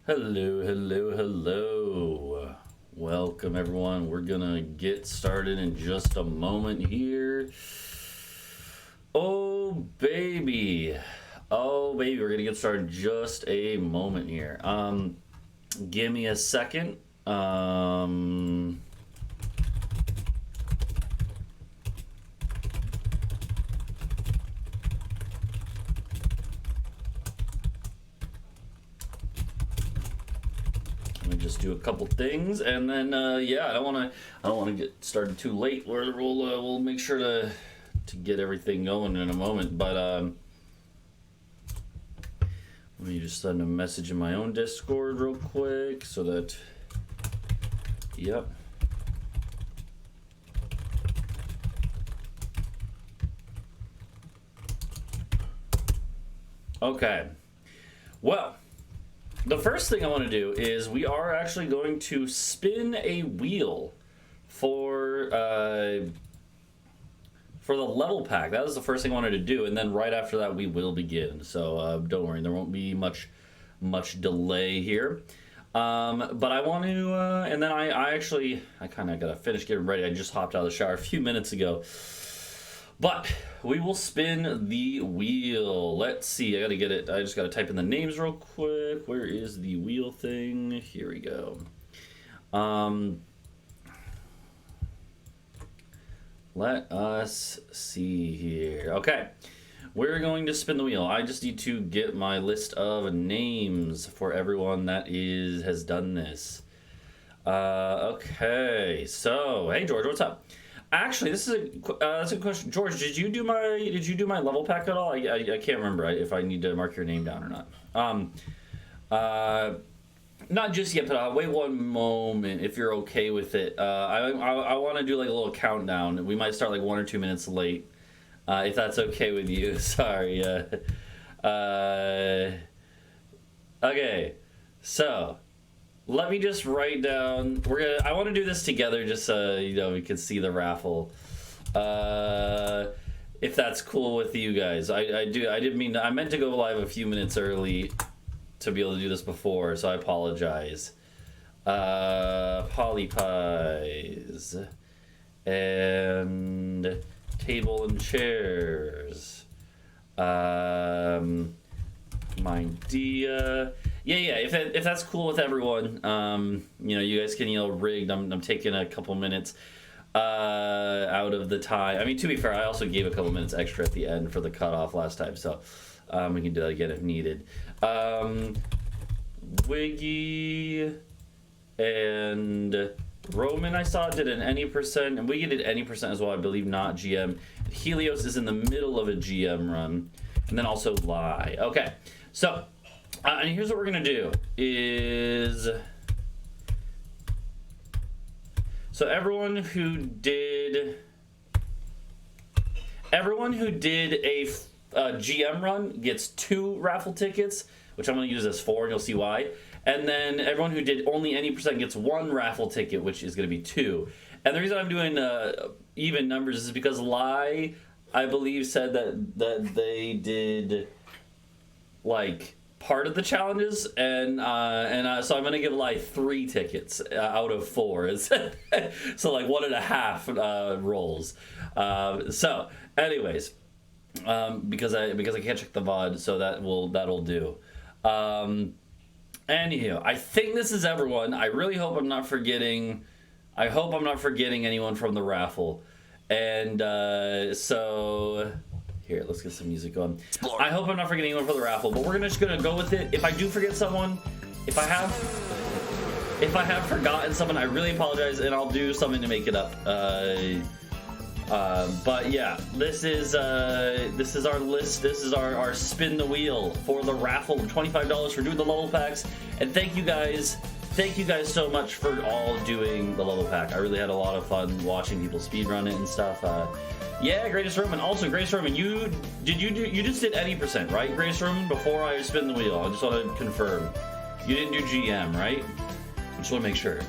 Hello, hello, hello. Welcome everyone. We're gonna get started in just a moment here. Oh baby. Oh baby, we're gonna get started in just a moment here. Give me a second. Just do a couple things, and then yeah, I don't want to get started too late. We'll make sure to get everything going in a moment. But let me just send a message in my own Discord real quick so that, yep. Okay. Well, the first thing I want to do is we are actually going to spin a wheel for the level pack. That was the first thing I wanted to do, and then right after that we will begin. So don't worry, there won't be much delay here. But I want to, and then I kind of got to finish getting ready. I just hopped out of the shower a few minutes ago. But we will spin the wheel. Let's see. I gotta get it. I just gotta type in the names real quick. Where is the wheel thing? Here we go. Let us see here. Okay. We're going to spin the wheel. I just need to get my list of names for everyone that has done this. Okay. So, hey George, what's up? Actually, this is that's a good question. George, did you do my level pack at all? I can't remember if I need to mark your name down or not. Not just yet, but wait one moment if you're okay with it. I want to do like a little countdown. We might start like 1 or 2 minutes late, if that's okay with you. Sorry. Okay, so. Let me just write down. I want to do this together, just so we can see the raffle. If that's cool with you guys, I meant to go live a few minutes early to be able to do this before, so I apologize. Polly pies and table and chairs. My idea. Yeah. If that's cool with everyone, you guys can yell rigged. I'm taking a couple minutes out of the time. I mean, to be fair, I also gave a couple minutes extra at the end for the cutoff last time, so we can do that again if needed. Wiggy and Roman, I saw, did an any percent, and Wiggy did any percent as well. I believe not GM. Helios is in the middle of a GM run, and then also Lie. Okay, so. And here's what we're gonna do is, so everyone who did a GM run gets 2 raffle tickets, which I'm gonna use as 4, and you'll see why. And then everyone who did only any percent gets 1 raffle ticket, which is gonna be 2. And the reason I'm doing even numbers is because Lie, I believe, said that they did like part of the challenges, and so I'm gonna give Lie 3 tickets out of 4. So like 1.5 rolls. So anyways, because I can't check the VOD, so that'll do. Anywho, I think this is everyone. I really hope I'm not forgetting. I hope I'm not forgetting anyone from the raffle. And so. Here, let's get some music going. Splork. I hope I'm not forgetting anyone for the raffle, but we're just gonna go with it. If I do forget someone, if I have forgotten someone, I really apologize, and I'll do something to make it up. But yeah, this is our list. This is our spin the wheel for the raffle of $25 for doing the level packs. And thank you guys so much for all doing the level pack. I really had a lot of fun watching people speedrun it and stuff. Yeah, Greatest Roman. Also, Greatest Roman, you just did any percent, right? Greatest Roman, before I spin the wheel. I just want to confirm. You didn't do GM, right? I just want to make sure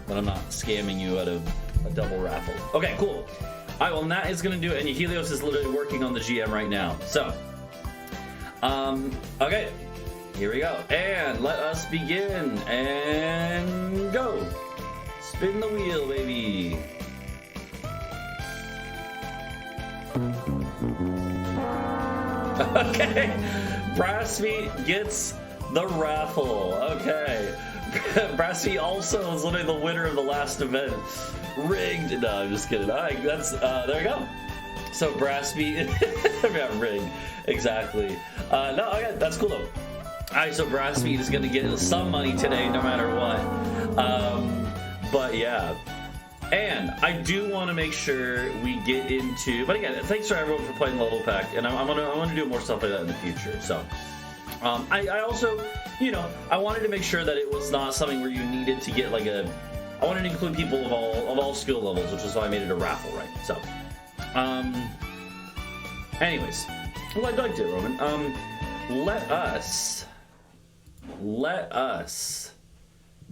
that I'm not scamming you out of a double raffle. Okay, cool. All right, well, that is going to do it. And Helios is literally working on the GM right now. So, okay. Here we go. And let us begin. And go. Spin the wheel, baby. Okay. Brassmeat gets the raffle. Okay. Brassmeat also is literally the winner of the last event. Rigged. No, I'm just kidding. All right, that's there we go. So Brassmeat, yeah, rigged. Exactly. No, okay, that's cool though. All right, so Brassmeat is gonna get some money today, no matter what. But yeah. And I do want to make sure we get into. But again, thanks for everyone for playing level pack, and I want to do more stuff like that in the future. So, I also, you know, I wanted to make sure that it was not something where you needed to get like a. I wanted to include people of all skill levels, which is why I made it a raffle, right? So, anyways, well, I'd like to, Roman. Let us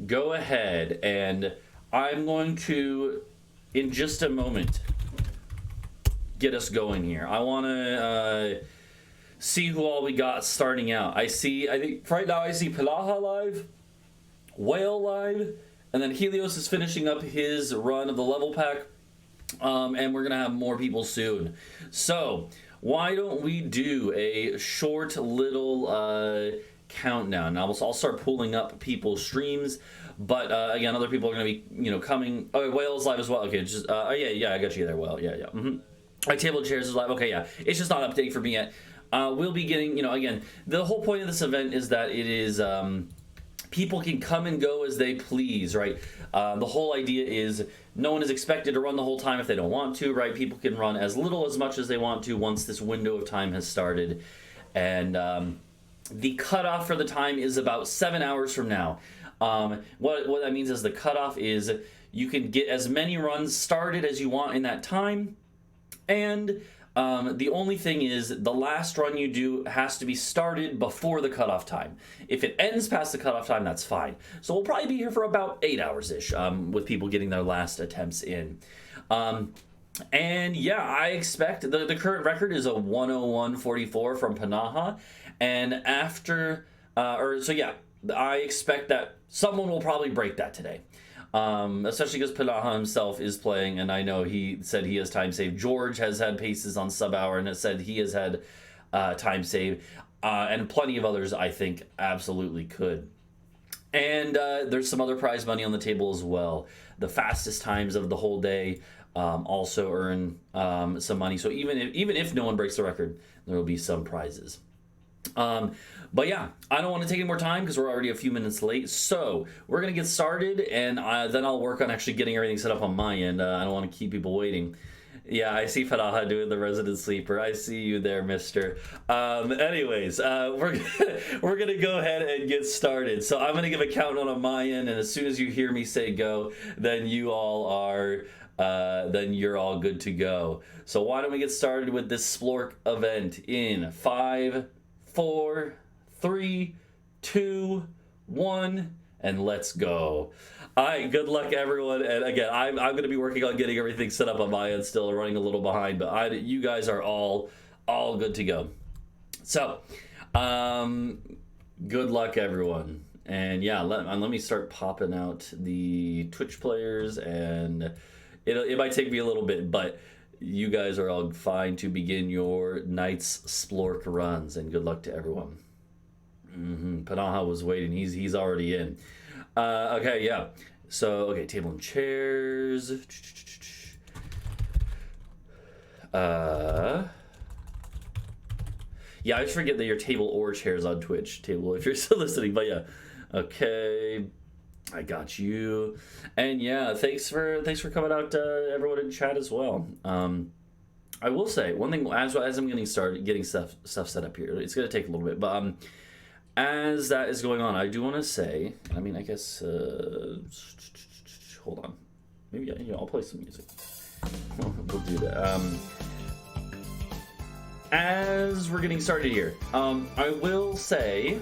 go ahead and. I'm going to, in just a moment, get us going here. I want to see who all we got starting out. I think right now I see Pelaha live, Whale live, and then Helios is finishing up his run of the level pack, and we're going to have more people soon. So, why don't we do a short little countdown? Now, I'll start pulling up people's streams. But again, other people are going to be, you know, coming. Oh, Whale is live as well. Okay, just oh yeah, I got you there. Whale, yeah. Mm-hmm. Like Table Chairs is live. Okay, yeah. It's just not updating for me yet. We'll be getting, you know, again, the whole point of this event is that it is people can come and go as they please, right? The whole idea is no one is expected to run the whole time if they don't want to, right? People can run as little as much as they want to once this window of time has started, and the cutoff for the time is about 7 hours from now. What that means is the cutoff is you can get as many runs started as you want in that time, and the only thing is the last run you do has to be started before the cutoff time. If it ends past the cutoff time, that's fine. So we'll probably be here for about 8 hours-ish with people getting their last attempts in. And yeah, I expect the current record is a 101.44 from Panaha, and after I expect that someone will probably break that today. Especially because Panaha himself is playing, and I know he said he has time save. George has had paces on sub-hour, and has said he has had time save. And plenty of others, I think, absolutely could. And there's some other prize money on the table as well. The fastest times of the whole day also earn some money. So even if no one breaks the record, there will be some prizes. But yeah, I don't want to take any more time because we're already a few minutes late. So we're going to get started, and then I'll work on actually getting everything set up on my end. I don't want to keep people waiting. Yeah, I see Fadaha doing the resident sleeper. I see you there, mister. Anyways, we're going to go ahead and get started. So I'm going to give a countdown on my end, and as soon as you hear me say go, then you all are... then you're all good to go. So why don't we get started with this Splork event in 5, 4, 3, 2, 1, and let's go. All right, good luck, everyone. And again, I'm going to be working on getting everything set up on my end, still running a little behind, but you guys are all good to go. So, good luck, everyone. And yeah, let me start popping out the Twitch players, and it might take me a little bit, but you guys are all fine to begin your night's Splork runs, and good luck to everyone. Panaha was waiting. He's already in. Okay, yeah. So, okay, table and chairs. Yeah, I always forget that your table or chairs on Twitch. Table, if you're still listening, but yeah. Okay, I got you. And yeah, thanks for coming out, everyone in chat as well. I will say one thing as I'm getting stuff set up here. It's gonna take a little bit, but as that is going on, I do want to say. I mean, I guess. Hold on. Maybe I'll play some music. We'll do that. As we're getting started here, I will say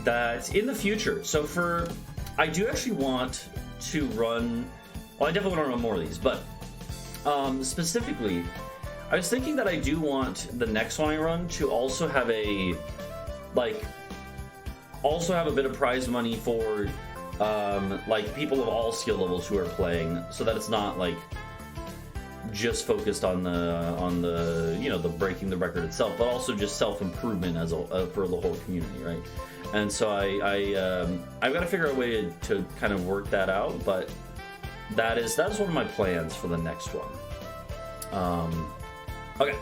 that in the future, I do actually want to run, well, I definitely want to run more of these, but specifically, I was thinking that I do want the next one I run to also have a, like, also have a bit of prize money for, like, people of all skill levels who are playing, so that it's not, like, just focused on the you know, the breaking the record itself, but also just self-improvement as a, for the whole community, right? And so I've got to figure out a way to kind of work that out, but that's one of my plans for the next one. Okay,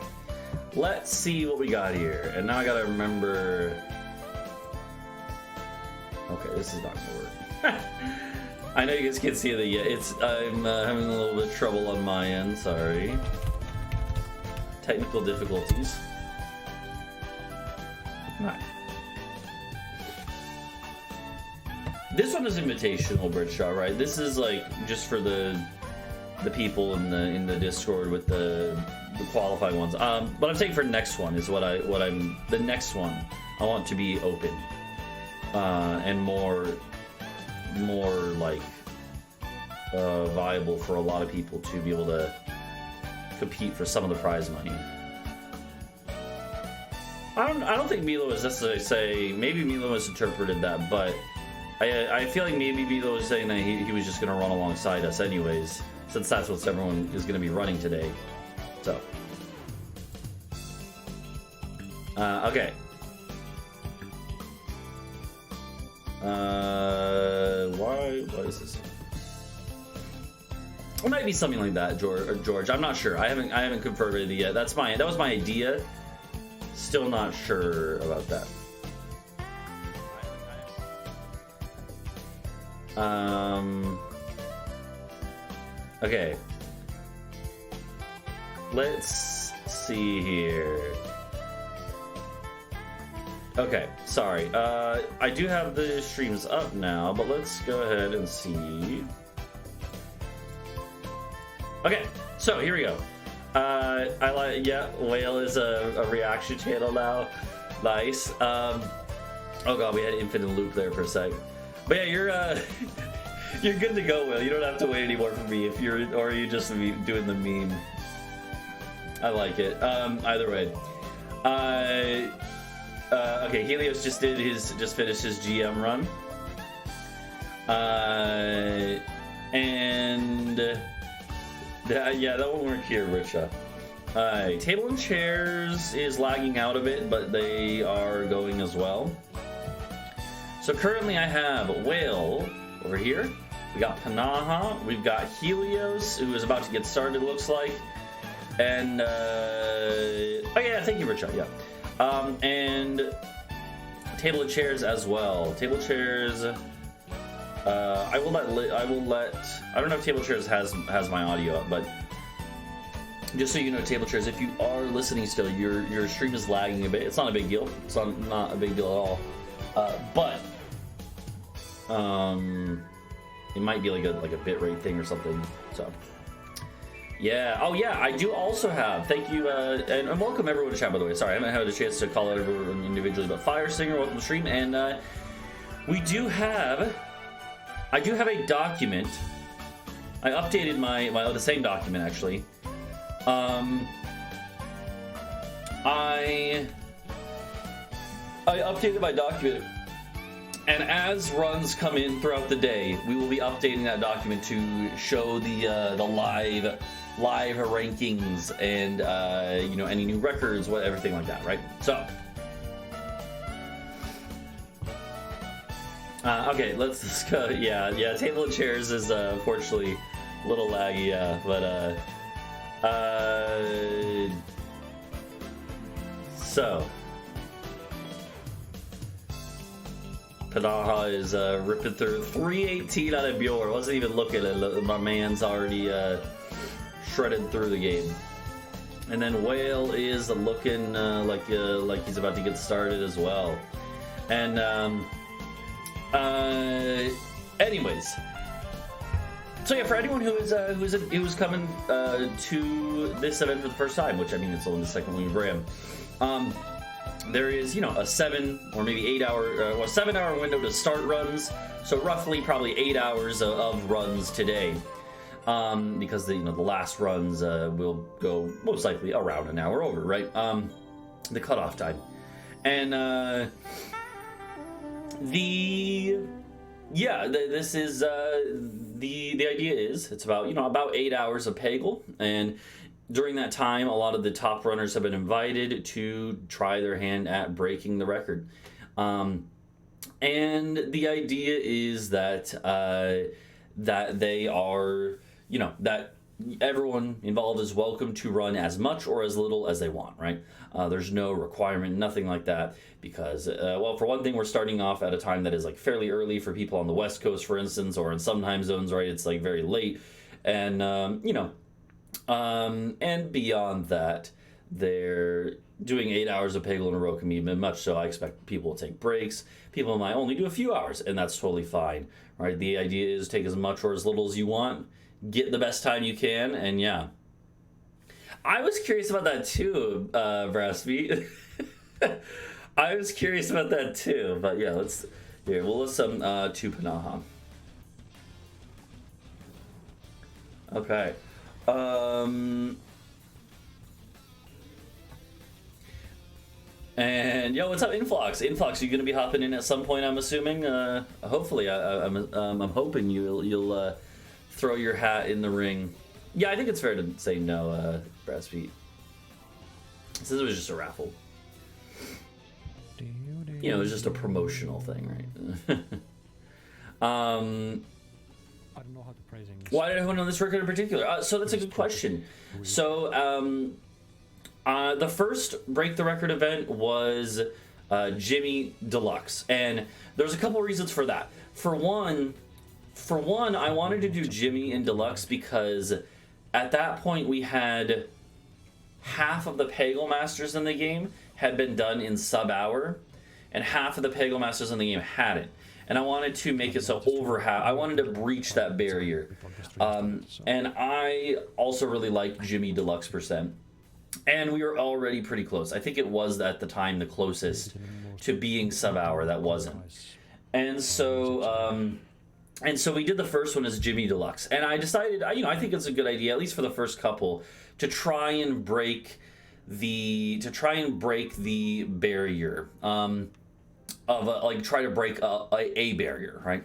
let's see what we got here. And now I gotta remember. Okay, this is not gonna work. I know you guys can't see it yet. I'm having a little bit of trouble on my end. Sorry. Technical difficulties. Alright. This one is invitational, Bridgeshaw, right? This is like just for the people in the Discord with the qualifying ones. But I'm saying for next one is the next one I want to be open and more like viable for a lot of people to be able to compete for some of the prize money. I don't think Milo was necessarily say, maybe Milo misinterpreted that, but I feel like maybe Milo was saying that he was just going to run alongside us anyways, since that's what everyone is going to be running today. So, okay. Why is this? It might be something like that, George. I'm not sure. I haven't confirmed it yet. That was my idea. Still not sure about that. Okay. Let's see here. Okay, sorry. I do have the streams up now, but let's go ahead and see. Okay, so here we go. Whale is a reaction channel now. Nice. Oh god, we had infinite loop there for a sec. But yeah, you're good to go, Will. You don't have to wait anymore for me if or you just doing the meme. I like it. Either way. Okay, Helios just finished his GM run. Yeah, that won't work here, Richa. Table and chairs is lagging out a bit, but they are going as well. So currently I have Whale over here. We got Panaha. We've got Helios, who is about to get started, looks like. And, oh yeah, thank you, Richa, yeah. And table of chairs as well. Table chairs. I don't know if table chairs has my audio up, but just so you know, table chairs, if you are listening still, your stream is lagging a bit. It's not a big deal. It's not a big deal at all. But it might be like a bit rate thing or something. So. Yeah. Oh, yeah. I do also have. Thank you, and welcome everyone to chat. By the way, sorry, I haven't had a chance to call out everyone individually, but Fire Singer, welcome to the stream, and I do have a document. I updated the same document actually. I updated my document. And as runs come in throughout the day, we will be updating that document to show the live rankings and any new records, everything like that, right? So, okay, let's just go. Yeah. Table of chairs is unfortunately a little laggy, yeah, but so. Panaha is ripping through 318 out of Bjorn. Wasn't even looking at it. My man's already shredded through the game. And then Whale is looking like he's about to get started as well. And anyways, so yeah, for anyone who's coming to this event for the first time, which I mean it's only the second week of RAM. There is, a 7 or maybe 8 hour, 7 hour window to start runs. So roughly probably 8 hours of runs today. because the last runs will go most likely around an hour over, right? The cutoff time, and this is the idea is it's about 8 hours of Peggle, and during that time, a lot of the top runners have been invited to try their hand at breaking the record. And the idea is that that they are, that everyone involved is welcome to run as much or as little as they want, right? There's no requirement, nothing like that, because, well, for one thing, we're starting off at a time that is like fairly early for people on the West Coast, for instance, or in some time zones, right? It's like very late, and and beyond that, they're doing 8 hours of Peggle in a row can be much, so I expect people will take breaks. People might only do a few hours, and that's totally fine, right? The idea is take as much or as little as you want, get the best time you can, and yeah. I was curious about that too, Brassbeat. I was curious about that too, but yeah, we'll listen to Panaha. Okay. And yo, what's up, Influx? Influx, you gonna be hopping in at some point? I'm assuming. Hopefully, I'm hoping you'll throw your hat in the ring. Yeah, I think it's fair to say no, Brassbeat. Since it was just a raffle. It was just a promotional thing, right? I don't know how to praise English. Why did I want on this record in particular? So that's a good question. So the first Break the Record event was Jimmy Deluxe, and there's a couple reasons for that. For one, I wanted to do Jimmy and Deluxe because at that point we had half of the Peggle Masters in the game had been done in sub-hour, and half of the Peggle Masters in the game hadn't. And I wanted to make it so over half. I wanted to breach that barrier. And I also really liked Jimmy Deluxe %. And we were already pretty close. I think it was at the time the closest to being sub-hour that wasn't. And so we did the first one as Jimmy Deluxe. And I decided, I think it's a good idea, at least for the first couple, to try and break the barrier. Try to break a barrier, right?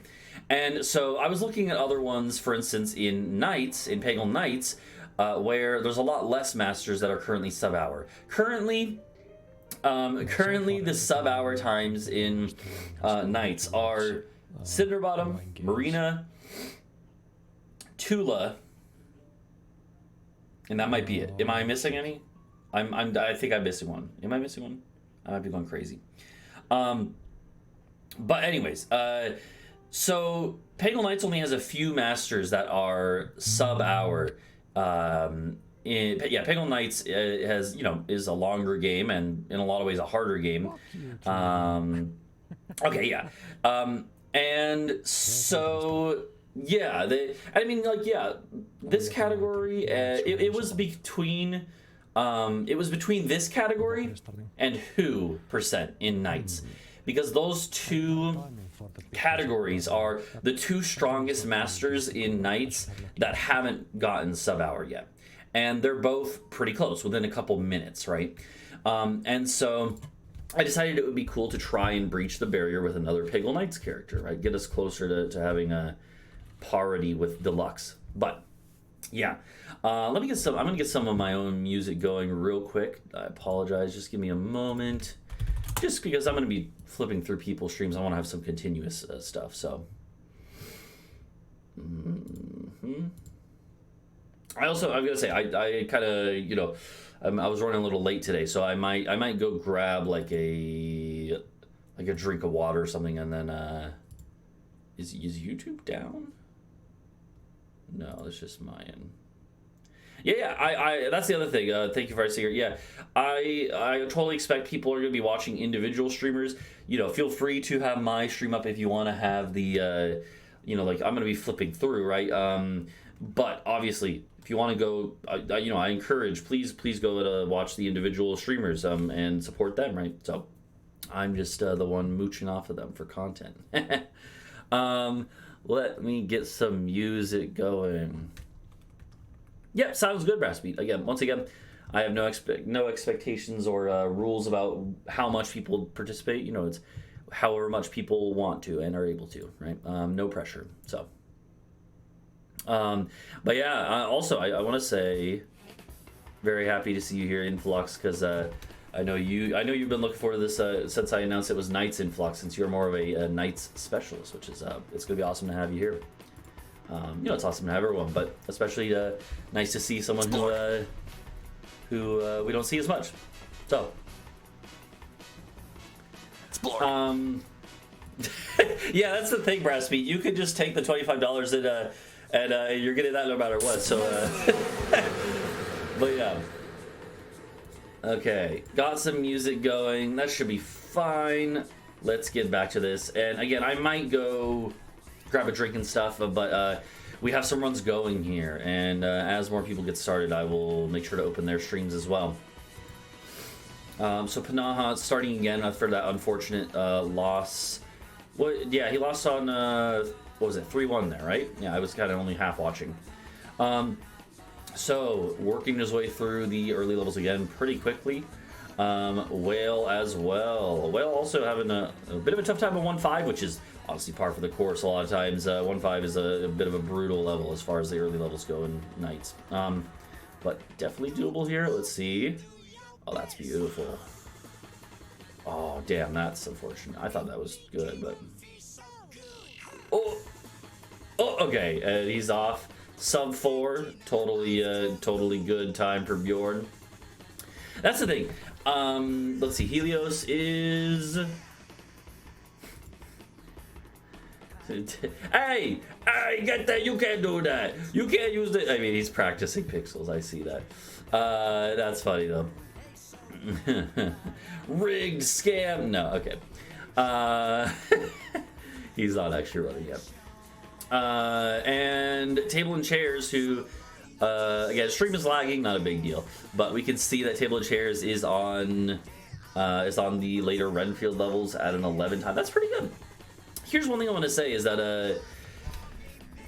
And so I was looking at other ones, for instance, in Peggle Nights, where there's a lot less masters that are currently sub-hour. Currently, the sub-hour times in Nights are Cinderbottom, Marina, Tula, and that might be it. Am I missing any? I think I'm missing one. Am I missing one? I might be going crazy. But anyways, so Peggle Nights only has a few masters that are sub-hour. Peggle Nights has, is a longer game and in a lot of ways a harder game. And so this category it was between this category and Who % in Nights, because those two categories are the two strongest masters in Nights that haven't gotten sub-hour yet, and they're both pretty close, within a couple minutes, right? And so I decided it would be cool to try and breach the barrier with another Peggle Nights character, right? Get us closer to having a parity with Deluxe. But yeah, I'm gonna get some of my own music going real quick. I apologize, just give me a moment. Just because I'm going to be flipping through people's streams, I want to have some continuous stuff, so. I'm going to say, I kind of, I was running a little late today, so I might go grab like a drink of water or something, and then, is YouTube down? No, it's just mine. Yeah, that's the other thing. Thank you for asking. Yeah, I totally expect people are going to be watching individual streamers. Feel free to have my stream up if you want to have the, I'm going to be flipping through, right? But obviously, if you want to go, I encourage, please go to watch the individual streamers and support them, right? So I'm just the one mooching off of them for content. Let me get some music going. Yeah, sounds good, Brassbeat. Again, once again, I have no expectations or rules about how much people participate. You know, it's however much people want to and are able to, right? No pressure. So, but yeah, also I want to say, very happy to see you here, Influx, because I know you've been looking forward to this since I announced it was Knights Influx, since you're more of a Knights specialist, which is it's gonna be awesome to have you here. You know, it's awesome to have everyone, but especially nice to see someone who we don't see as much. So, Splork. Yeah, that's the thing, Brassbeat. You could just take the $25 and you're getting that no matter what. So, but yeah. Okay, got some music going. That should be fine. Let's get back to this. And again, I might go grab a drink and stuff, but we have some runs going here, and as more people get started, I will make sure to open their streams as well. So Panaha starting again after that unfortunate loss. What? Yeah, he lost on what was it, 3-1 there, right? Yeah, I was kind of only half watching. So working his way through the early levels again pretty quickly. Whale as well. Whale also having a bit of a tough time on 1-5, which is obviously par for the course. A lot of times 1-5 is a bit of a brutal level as far as the early levels go in Knights. But definitely doable here. Let's see. Oh, that's beautiful. Oh, damn, that's unfortunate. I thought that was good, but... Oh, okay, and he's off. Sub 4, totally good time for Bjorn. That's the thing. Let's see. Helios is. Hey, get that! You can't do that. You can't use it. I mean, he's practicing pixels. I see that. That's funny though. Rigged scam. No, okay. He's not actually running yet. And Table and Chairs, who again, stream is lagging, not a big deal, but we can see that Table and Chairs is on the later Renfield levels at an 11 time. That's pretty good. Here's one thing I want to say is that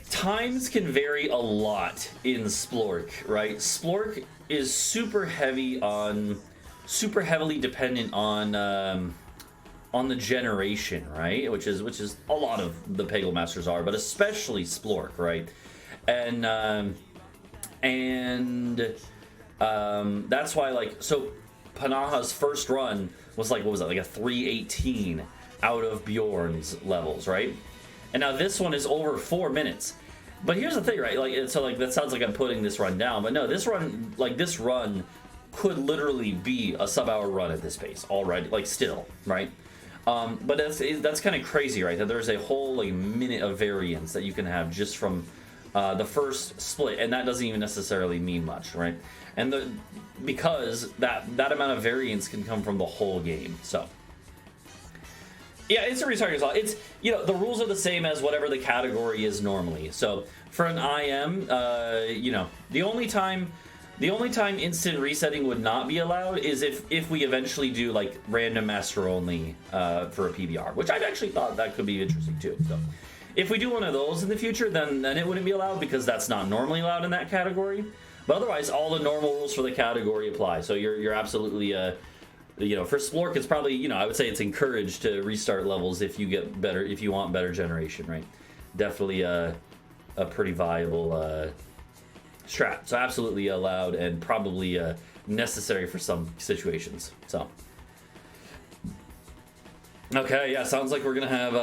times can vary a lot in Splork, right? Splork is super heavily dependent on the generation, right? Which is a lot of the Peggle Masters are, but especially Splork, right? And that's why, like, so Panaha's first run was like, what was that, like a 318 out of Bjorn's levels, right? And now this one is over 4 minutes. But here's the thing, right? Like, so like that sounds like I'm putting this run down, but no, this run could literally be a sub-hour run at this pace already, like still, right? But that's kind of crazy, right? That there's a whole like minute of variance that you can have just from the first split, and that doesn't even necessarily mean much, right? And because that amount of variance can come from the whole game. So yeah, instant restart is all. It's, you know, the rules are the same as whatever the category is normally. So for an IM, you know, the only time instant resetting would not be allowed is if we eventually do like random master only for a PBR, which I've actually thought that could be interesting too. So if we do one of those in the future, then it wouldn't be allowed because that's not normally allowed in that category. But otherwise, all the normal rules for the category apply. So you're absolutely you know, for Splork, it's probably, you know, I would say it's encouraged to restart levels if you get better, if you want better generation, right? Definitely a pretty viable strat. So absolutely allowed and probably necessary for some situations. So okay, yeah, sounds like we're gonna have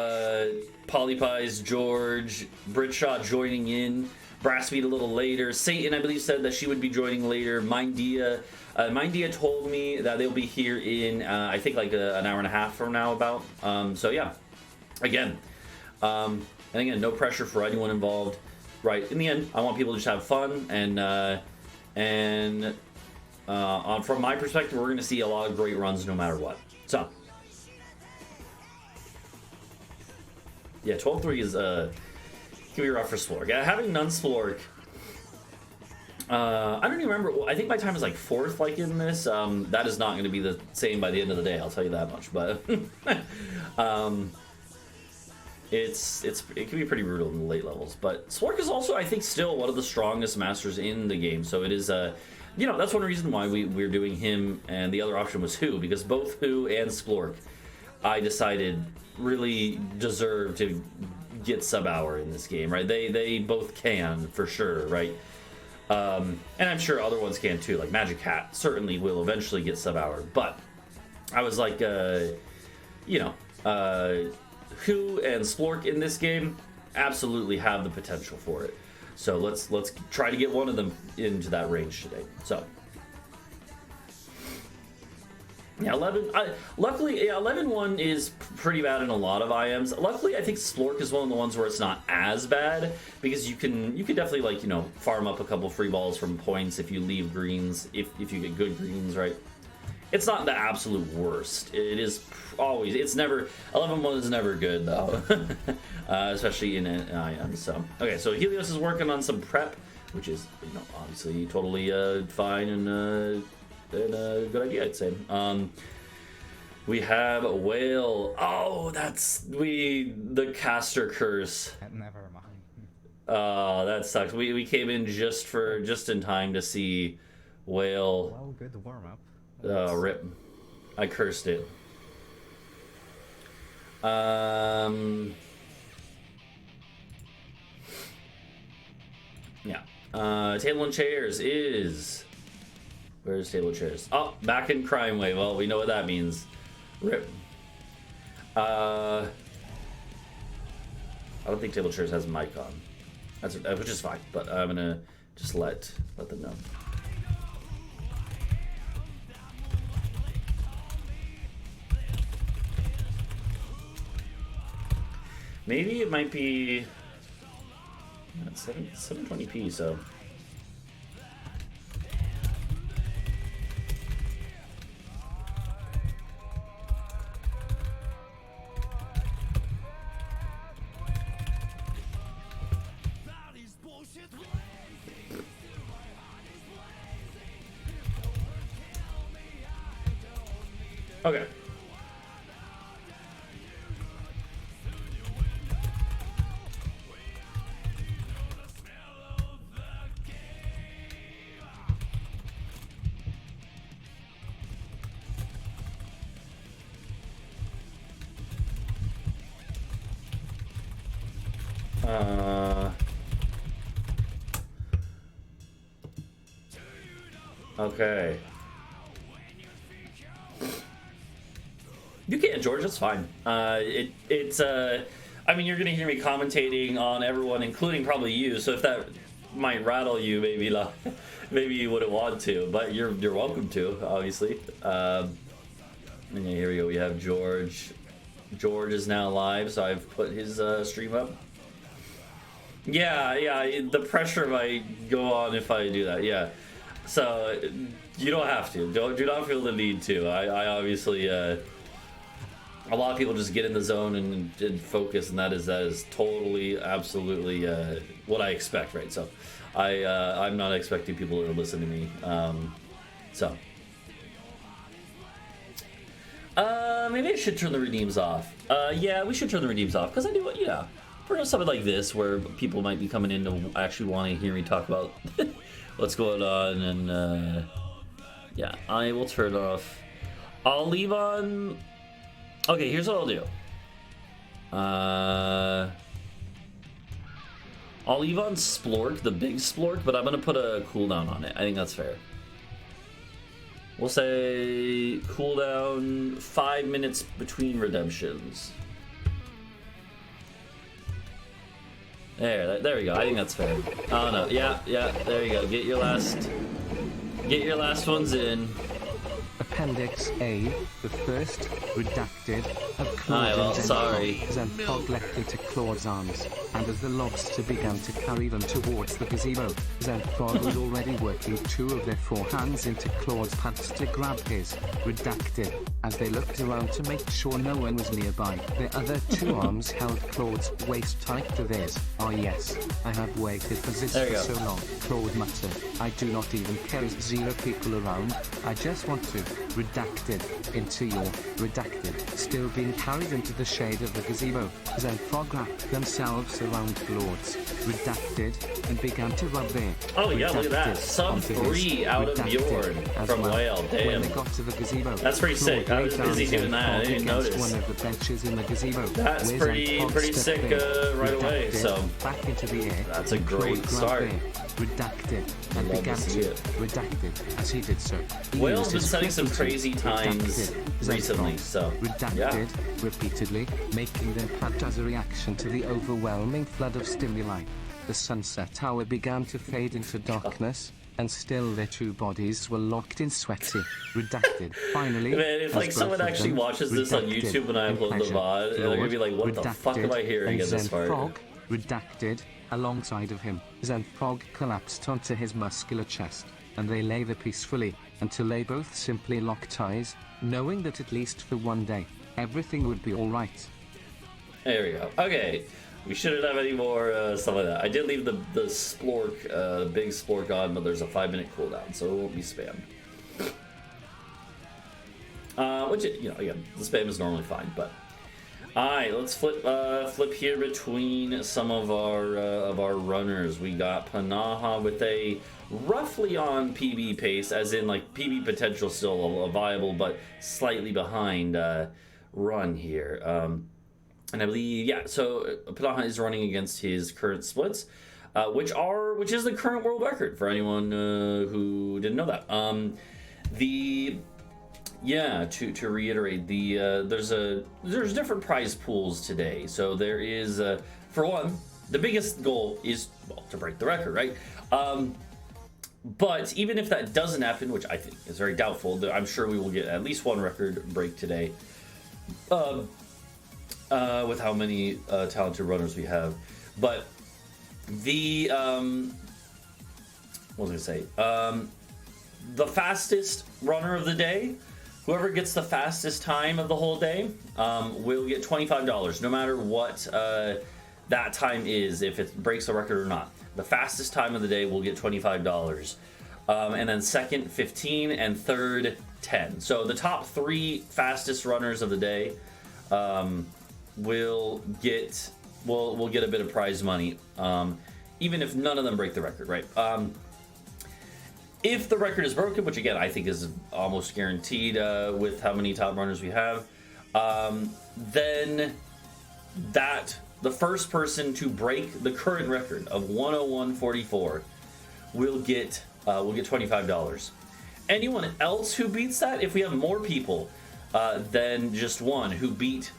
Polypies, George, Britshaw joining in, Brassbeat a little later. Satan, I believe, said that she would be joining later. Mindia told me that they'll be here in I think like an hour and a half from now about. So yeah, again, and again, no pressure for anyone involved. Right, in the end, I want people to just have fun, and from my perspective, we're going to see a lot of great runs no matter what. So, yeah, 12-3 is can be rough for Splork. Yeah, having none Splork, I don't even remember. I think my time is like 4th, like in this. That is not going to be the same by the end of the day. I'll tell you that much. But it can be pretty brutal in the late levels. But Splork is also, I think, still one of the strongest masters in the game. So it is you know, that's one reason why we're doing him, and the other option was Who, because both Who and Splork, I decided, really deserve to get sub hour in this game, right? They both can for sure, right? And I'm sure other ones can too, like Magic Hat certainly will eventually get sub hour. But I was like, you know, Who and Splork in this game absolutely have the potential for it. So let's try to get one of them into that range today. So yeah, 11. Luckily, yeah, 11-1 is pretty bad in a lot of IMs. Luckily, I think Splork is one of the ones where it's not as bad, because you can definitely, like, you know, farm up a couple free balls from points if you leave greens, if you get good greens, right? It's not the absolute worst. It is always. It's never. 11-1 is never good though, especially in an IM. So okay, so Helios is working on some prep, which is, you know, obviously totally fine and a good idea, I'd say. We have a Whale. Oh, that's the caster curse. Never mind. Oh, that sucks. We came in just in time to see Whale. Well, good warm up. Rip. I cursed it. Yeah. Table and Chairs is... Where's Table and Chairs? Oh, back in Crime Wave. Well, we know what that means. Rip. I don't think Table and Chairs has mic on. Which is fine, but I'm gonna just let them know. Maybe it might be 720p, so. Okay. Okay. You can, George. That's fine. It's I mean, you're gonna hear me commentating on everyone, including probably you. So if that might rattle you, maybe maybe you wouldn't want to, but you're welcome to, obviously. And yeah, here we go. We have George. George is now live, so I've put his stream up. Yeah. The pressure might go on if I do that. Yeah. So you don't have to. Do not feel the need to. I obviously. A lot of people just get in the zone and focus, and that is totally, absolutely what I expect, right? So I'm not expecting people to listen to me. So maybe I should turn the redeems off. Yeah, we should turn the redeems off, because I do, you know, for something like this where people might be coming in to actually want to hear me talk about what's going on, and yeah, I will turn off. I'll leave on. Okay, here's what I'll do. I'll leave on Splork, the big Splork, but I'm gonna put a cooldown on it. I think that's fair. We'll say cooldown 5 minutes between redemptions. There we go. I think that's fair. Oh no, yeah, there you go. Get your last ones in. Appendix A, the first, redacted, of Aye, well, sorry. Xenfog leapt into Claude's arms, and as the lobster began to carry them towards the gazebo, Xenfog was already working 2 of their 4 hands into Claude's pants to grab his, redacted, as they looked around to make sure no one was nearby. Their other 2 arms held Claude's waist tight to theirs. Ah yes, I have waited for this for so long, Claude muttered. I do not even care if 0 people around, I just want to. redacted, into your, redacted, still being carried into the shade of the gazebo. Then Frog wrapped themselves around Claude's, redacted, and began to rub their, Oh yeah, look at that. redacted Sub onto 3 his, out of redacted Bjorn as from well. Whale. When Damn. they got to the gazebo, That's pretty sick. I was busy doing that. I didn't notice. One of the benches in the gazebo. That's Where's pretty sick right away. Redacted, So back into the air. that's a and great Claude start. grabbed their, redacted, and Love to began see to it. redacted as he did so. He Whale's used been his setting some flip crazy to times redacted, recently, so redacted yeah. repeatedly, making them pant as a reaction to the overwhelming flood of stimuli. The sunset hour began to fade into darkness, and still their two bodies were locked in sweaty, redacted. Finally, Man, if as like someone both of actually them, watches this on redacted YouTube when I in upload the pleasure, VOD, they're gonna be like, what the fuck am I redacted, hearing and in this Zen part? Frog, redacted, alongside of him. Zen Frog collapsed onto his muscular chest, and they lay there peacefully, until they both simply locked eyes, knowing that at least for one day, everything would be alright. There we go. Okay, we shouldn't have any more stuff like that. I did leave the Splork, big Splork on, but there's a 5-minute cooldown, so it won't be spammed. Which, you know, again, the spam is normally fine, but... Alright, let's flip here between some of our runners. We got Panaha with a roughly on PB pace, as in like PB potential still a viable but slightly behind run here. And I believe, yeah, so Panaha is running against his current splits, which is the current world record for anyone who didn't know that. To reiterate, there's different prize pools today. So there is, for one, the biggest goal is, well, to break the record, right? But even if that doesn't happen, which I think is very doubtful, I'm sure we will get at least one record break today. With how many talented runners we have. But the what was I gonna say? The fastest runner of the day, whoever gets the fastest time of the whole day, will get $25, no matter what that time is, if it breaks the record or not. The fastest time of the day will get $25. And then second, 15, and third, 10. So the top 3 fastest runners of the day will get a bit of prize money, even if none of them break the record, right? If the record is broken, which again I think is almost guaranteed with how many top runners we have, then the first person to break the current record of 101.44 will get $25. Anyone else who beats that, if we have more people than just one who beat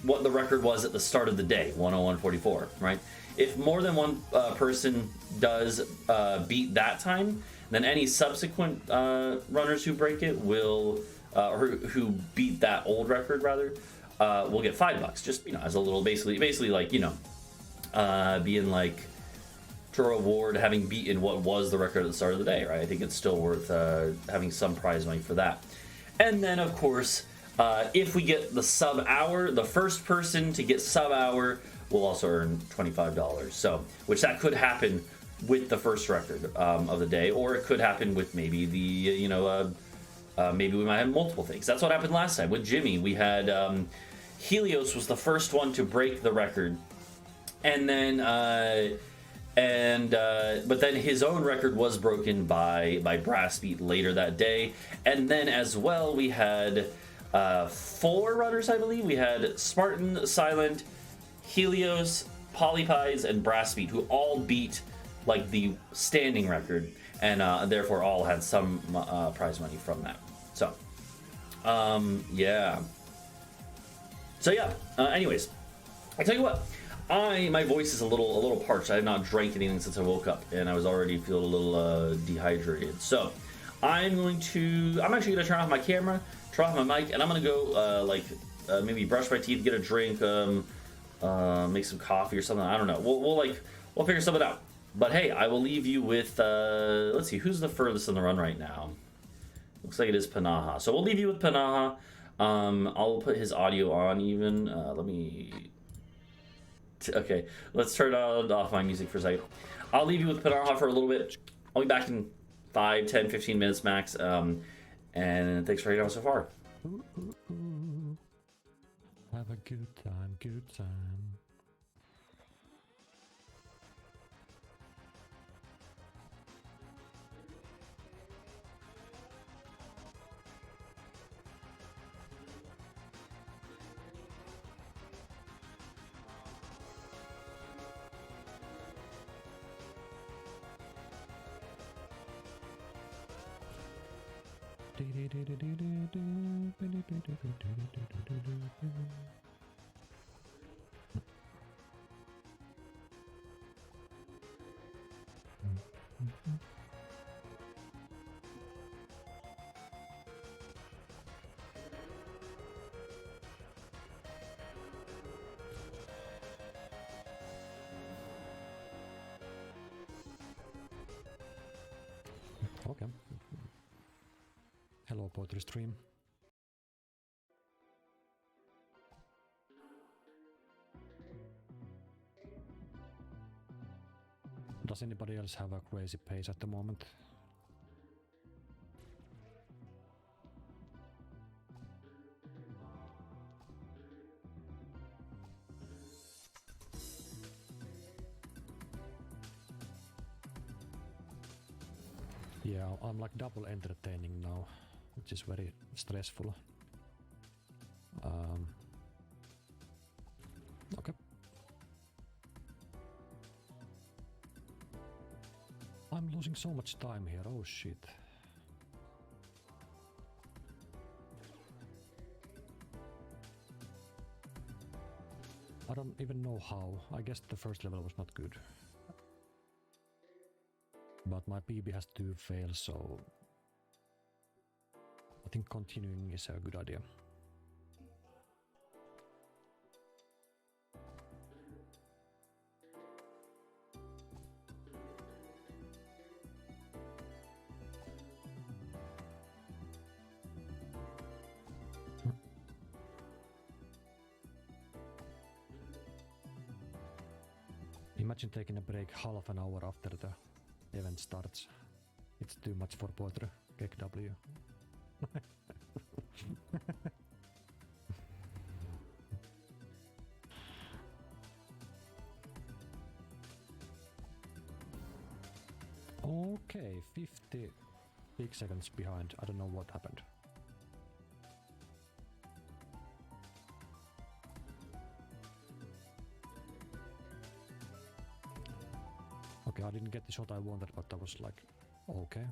what the record was at the start of the day, 101.44, right? If more than one person does beat that time, then any subsequent runners who break it will, or who beat that old record rather, will get $5. Just, you know, as a little basically like, you know, being like to reward having beaten what was the record at the start of the day, right? I think it's still worth having some prize money for that. And then of course, if we get the sub hour, the first person to get sub hour will also earn $25. So, which that could happen with the first record of the day, or it could happen with maybe the, you know, maybe we might have multiple things. That's what happened last time with Jimmy. We had Helios was the first one to break the record, and then but then his own record was broken by Brassbeat later that day, and then as well we had 4 runners, I believe. We had Spartan, Silent, Helios, Polypies, and Brassbeat, who all beat like the standing record, and therefore all had some prize money from that. So, yeah. So yeah. Anyways, I tell you what, my voice is a little parched. I have not drank anything since I woke up, and I was already feeling a little dehydrated. So, I'm actually gonna turn off my camera, turn off my mic, and I'm gonna go maybe brush my teeth, get a drink, make some coffee or something. I don't know. We'll figure something out. But hey, I will leave you with let's see, who's the furthest in the run right now? Looks like it is Panaha. So we'll leave you with Panaha. I'll put his audio on even. Okay, let's turn off my music for a second. I'll leave you with Panaha for a little bit. I'll be back in 5, 10, 15 minutes max. And thanks for hanging out so far. Ooh, ooh, ooh. Have a good time, good time. Okay. Hello, poetry stream. Does anybody else have a crazy pace at the moment? Yeah, I'm like double entertaining now, which is very stressful. Okay. I'm losing so much time here, oh shit. I don't even know how. I guess the first level was not good. But my PB has 2 fails, so I think continuing is a good idea. Imagine taking a break half an hour after the event starts. It's too much for poetry. Kick W. Okay, 50 big seconds behind. I don't know what happened. Okay, I didn't get the shot I wanted, but that was like, okay.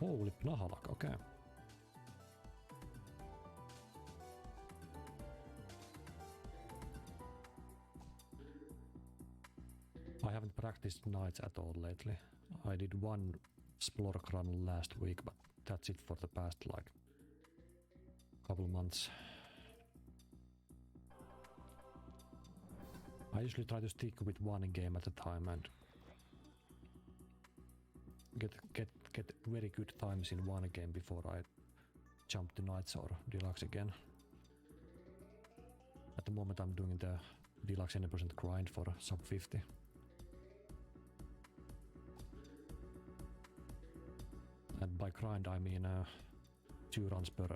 Holy nahalak, okay. I haven't practiced knights at all lately. I did one Splork run last week, but that's it for the past like couple months. I usually try to stick with one game at a time and get very good times in one game before I jump to Knights or Deluxe again. At the moment I'm doing the Deluxe 100% grind for sub 50. And by grind I mean 2 runs per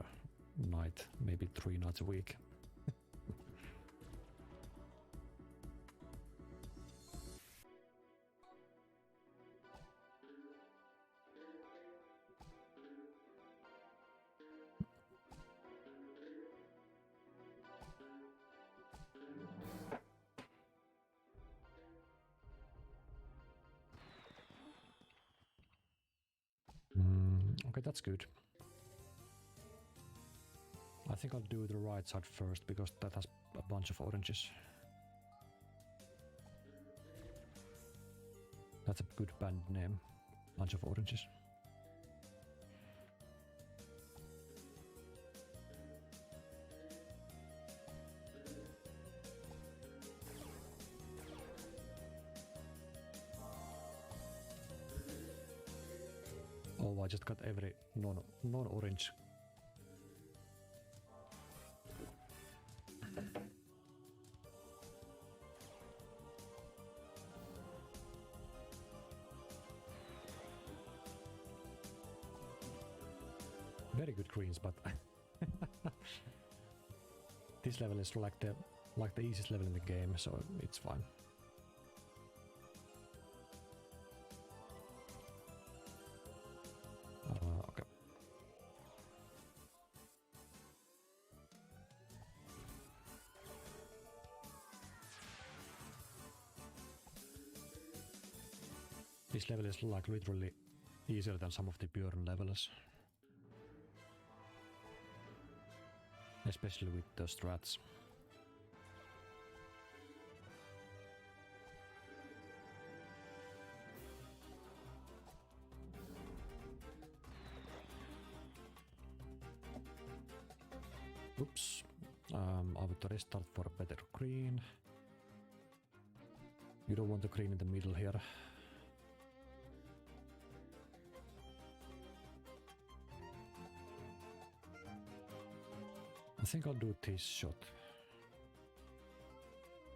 night, maybe 3 nights a week. Okay, that's good. I think I'll do the right side first because that has a bunch of oranges. That's a good band name. Bunch of oranges. Oh, I just got every non-orange. very good greens, but this level is like the easiest level in the game, so it's fine. Okay. This level is like literally easier than some of the Bjorn levels. Especially with the strats. Oops. I would restart for a better green. You don't want the green in the middle here. I think I'll do this shot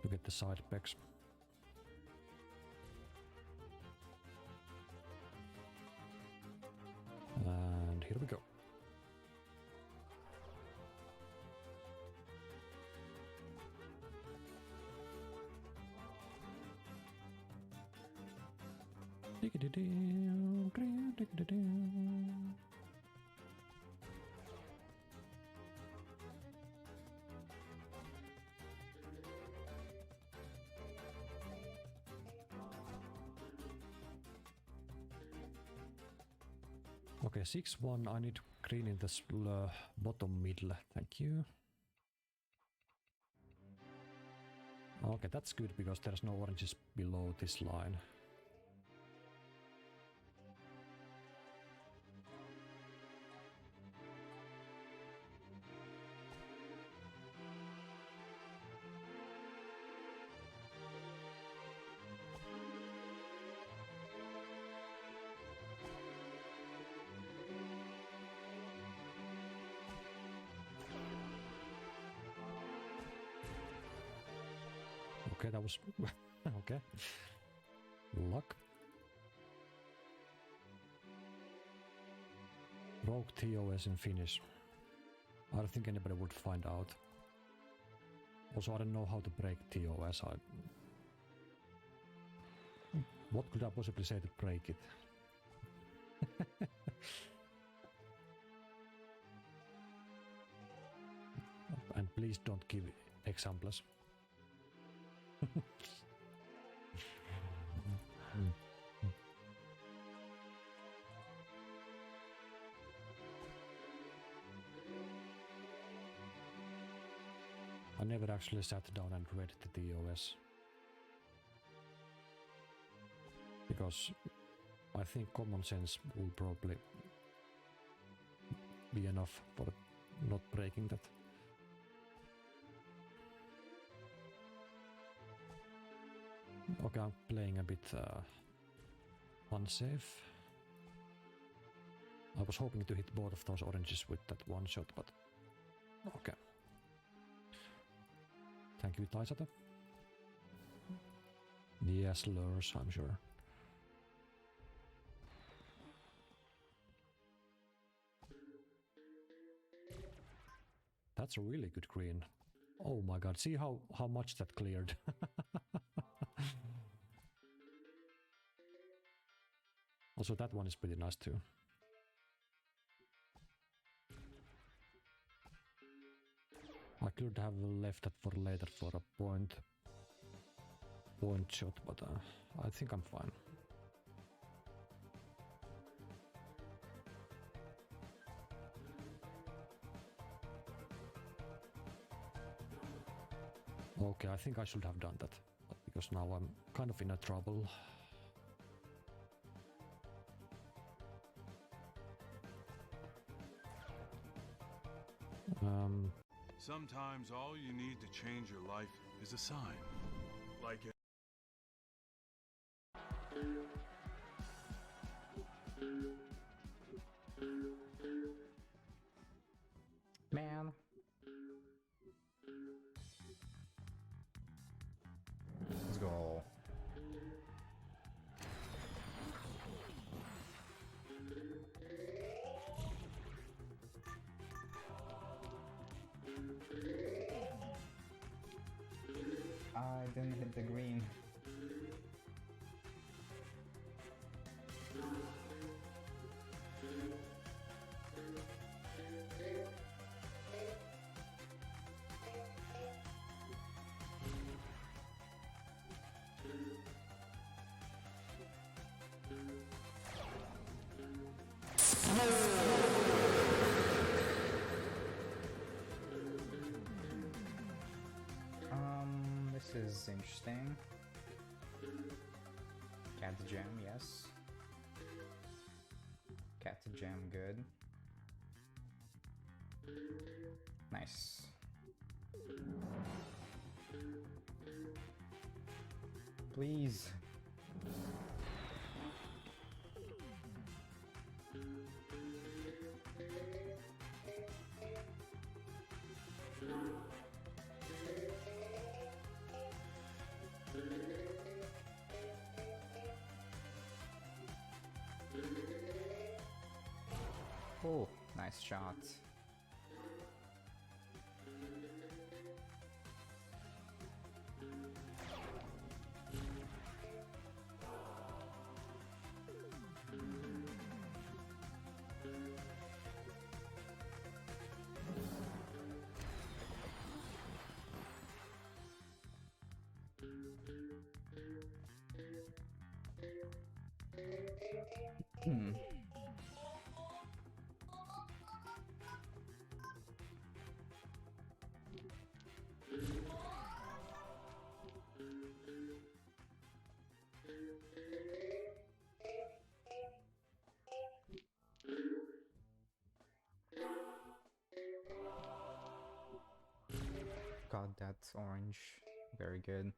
to get the side pegs. And here we go. Okay, 6-1, I need green in the bottom middle, thank you. Okay, that's good because there's no oranges below this line. Okay, that was... okay. Luck. Broke TOS in Finnish. I don't think anybody would find out. Also, I don't know how to break TOS. What could I possibly say to break it? And please don't give examples. I never actually sat down and read the TOS. Because I think common sense will probably be enough for not breaking that. Okay, I'm playing a bit unsafe. I was hoping to hit both of those oranges with that one shot, but okay. Thank you, Taisata. Yes, lures, I'm sure. That's a really good green. Oh my god, see how much that cleared. Also, that one is pretty nice too. I could have left that for later for a point shot, but I think I'm fine. Okay, I think I should have done that, because now I'm kind of in a trouble. Sometimes all you need to change your life is a sign. Like it. Man. Let's go. it didn't hit the green. This is interesting. Cat gem, yes. Cat gem, good. Nice. Please. Oh, nice shot. Hmm. Got that orange. Very good.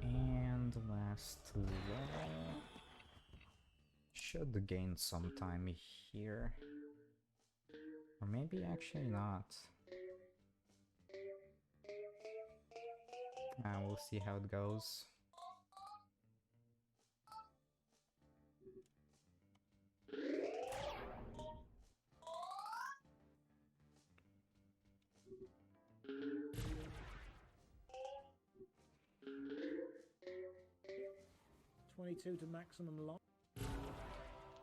And last level. Should gain some time here. Or maybe actually not. We'll see how it goes. To maximum lock.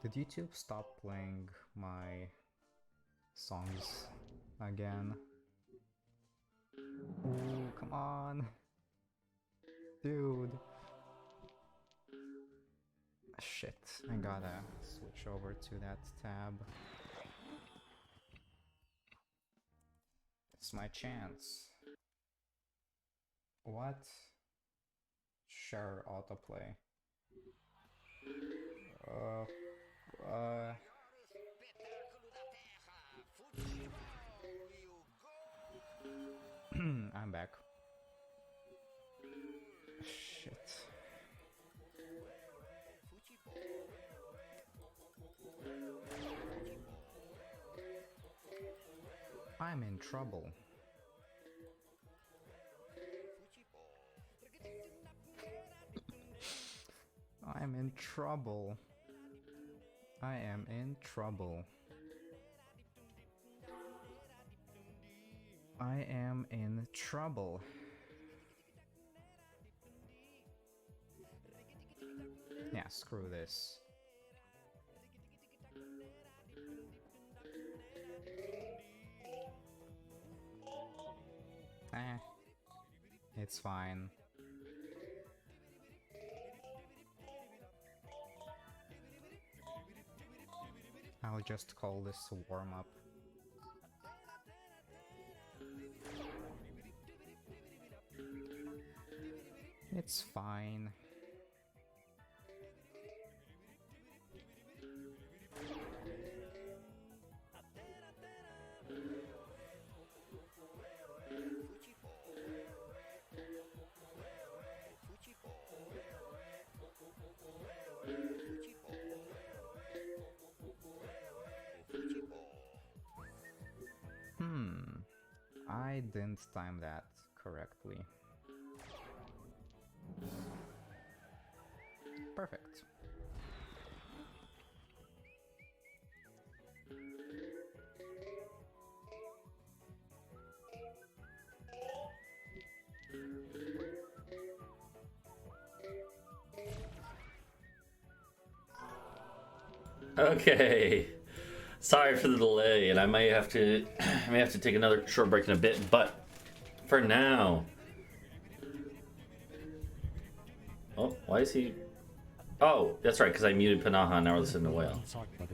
Did YouTube stop playing my songs again? Ooh, come on. Dude. Shit, I gotta switch over to that tab. It's my chance. What? Sure, autoplay. I'm back. Shit. I'm in trouble. I'm in trouble. I am in trouble. I am in trouble. Yeah, screw this. It's fine. I'll just call this a warm-up. It's fine. I didn't time that correctly. Perfect. Okay. Sorry for the delay, and I may have to take another short break in a bit, but for now. Oh, why is he? Oh, that's right, because I muted Panaha. Now we're listening to Whale. But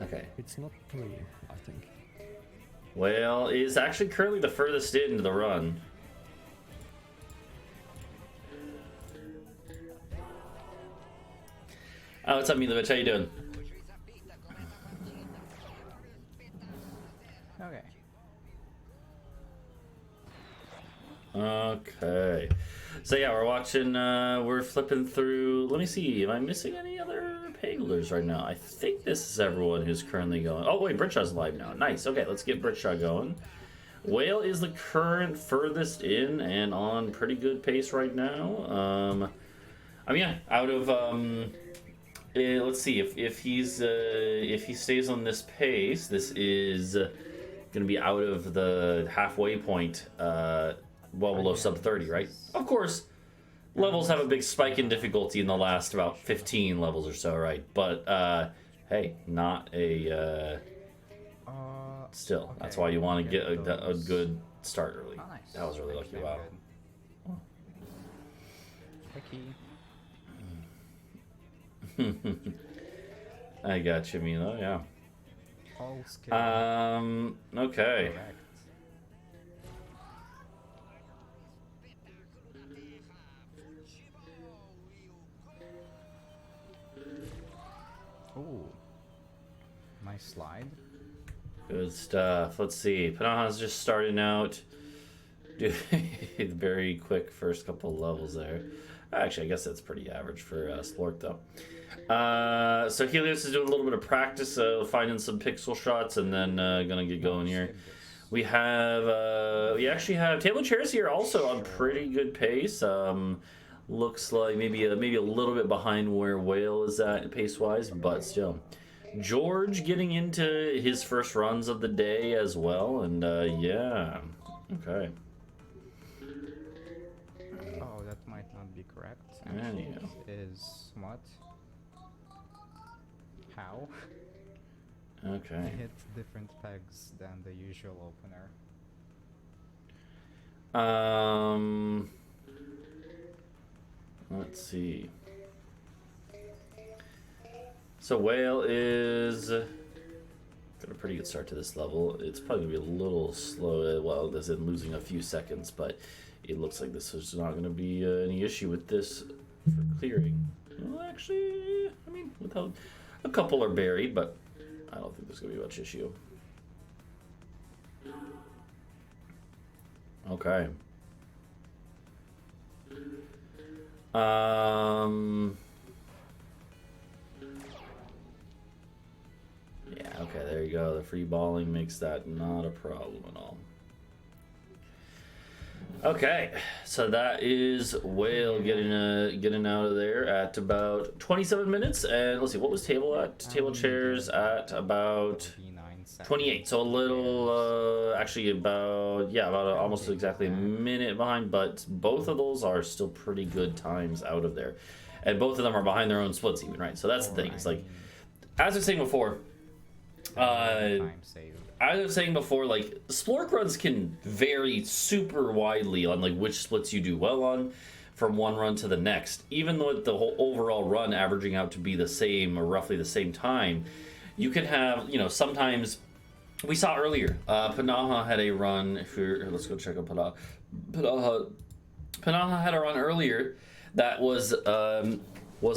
Okay. it's not clean, I think. Whale is actually currently the furthest into the run. Oh, what's up, Milovich? How you doing? Okay. Okay. So yeah, we're watching, we're flipping through. Let me see, am I missing any other Pegglers right now? I think this is everyone who's currently going. Oh wait, Britshaw's live now. Nice, okay, let's get Britshaw going. Whale is the current furthest in and on pretty good pace right now. I mean, yeah, out of, let's see, if he stays on this pace, this is gonna be out of the halfway point, well below sub 30, right? Of course, levels have a big spike in difficulty in the last about 15 levels or so, right? But hey, not a still. Okay, That's why you want to get a those. good start early. Oh, nice. That was really lucky. Actually, Wow. Tricky. I got you, Milo. Yeah. All skill. Okay. Correct. Ooh. Nice slide. Good stuff. Let's see. Panaha's just starting out. Dude, very quick first couple levels there. Actually, I guess that's pretty average for Splork, though. So Helios is doing a little bit of practice, finding some pixel shots, and then gonna get going here. We have, we actually have Table Chairs here also on pretty good pace. Looks like maybe a little bit behind where Whale is at pace-wise, but still. George getting into his first runs of the day as well, and yeah, okay. Oh, that might not be correct. There Actually, you go. it is what? How? Okay. Hit different pegs than the usual opener. Let's see. So Whale is got a pretty good start to this level. It's probably gonna be a little slow, well, as in losing a few seconds, but it looks like this is not gonna be any issue with this for clearing. Well, actually, I mean, without a couple are buried, but I don't think there's gonna be much issue. Okay. Yeah, okay, there you go. The free balling makes that not a problem at all. Okay, so that is Whale getting out of there at about 27 minutes, and let's see, what was Table at? Table Chairs at about 28, so a little, actually about almost exactly a minute behind, but both of those are still pretty good times out of there. And both of them are behind their own splits even, right? So that's the thing, it's like, as I was saying before, Time save. as I was saying before, like, Splork runs can vary super widely on, like, which splits you do well on from one run to the next. Even though the whole overall run averaging out to be the same or roughly the same time, you can have, you know, sometimes... We saw earlier, Panaha had a run, let's go check out Panaha. Panaha had a run earlier that was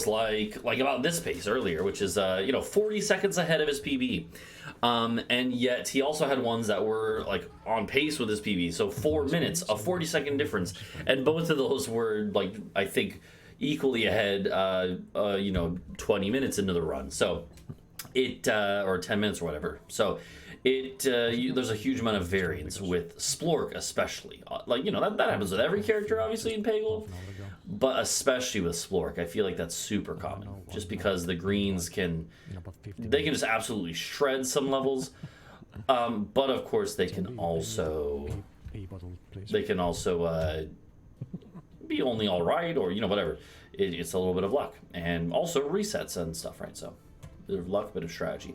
like about this pace earlier, which is, 40 seconds ahead of his PB. And yet he also had ones that were like on pace with his PB. So 4 minutes, a 40-second difference. And both of those were like, I think, equally ahead, 20 minutes into the run. So it, or 10 minutes or whatever. So there's a huge amount of variance with Splork, especially. That happens with every character, obviously, in Peggle, but especially with Splork. I feel like that's super common, just because the greens can just absolutely shred some levels, but of course they can also be only all right, or whatever. It's a little bit of luck, and also resets and stuff, right? So Bit of luck, bit of strategy.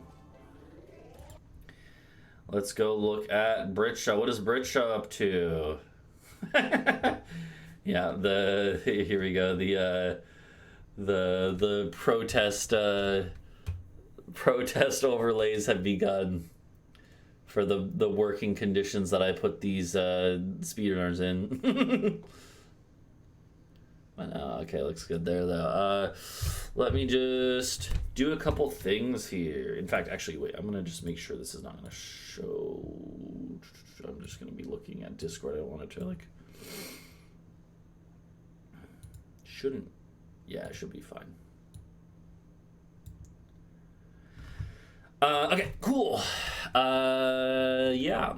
Let's go look at Britshaw. What is Britshaw up to? Yeah, here we go. The protest overlays have begun for the working conditions that I put these speedrunners in. Okay, looks good there though. Let me just do a couple things here. In fact, actually, wait, I'm gonna just make sure this is not gonna show. I'm just gonna be looking at Discord. I don't want it to like. Shouldn't. Yeah, it should be fine. Okay, cool. Yeah.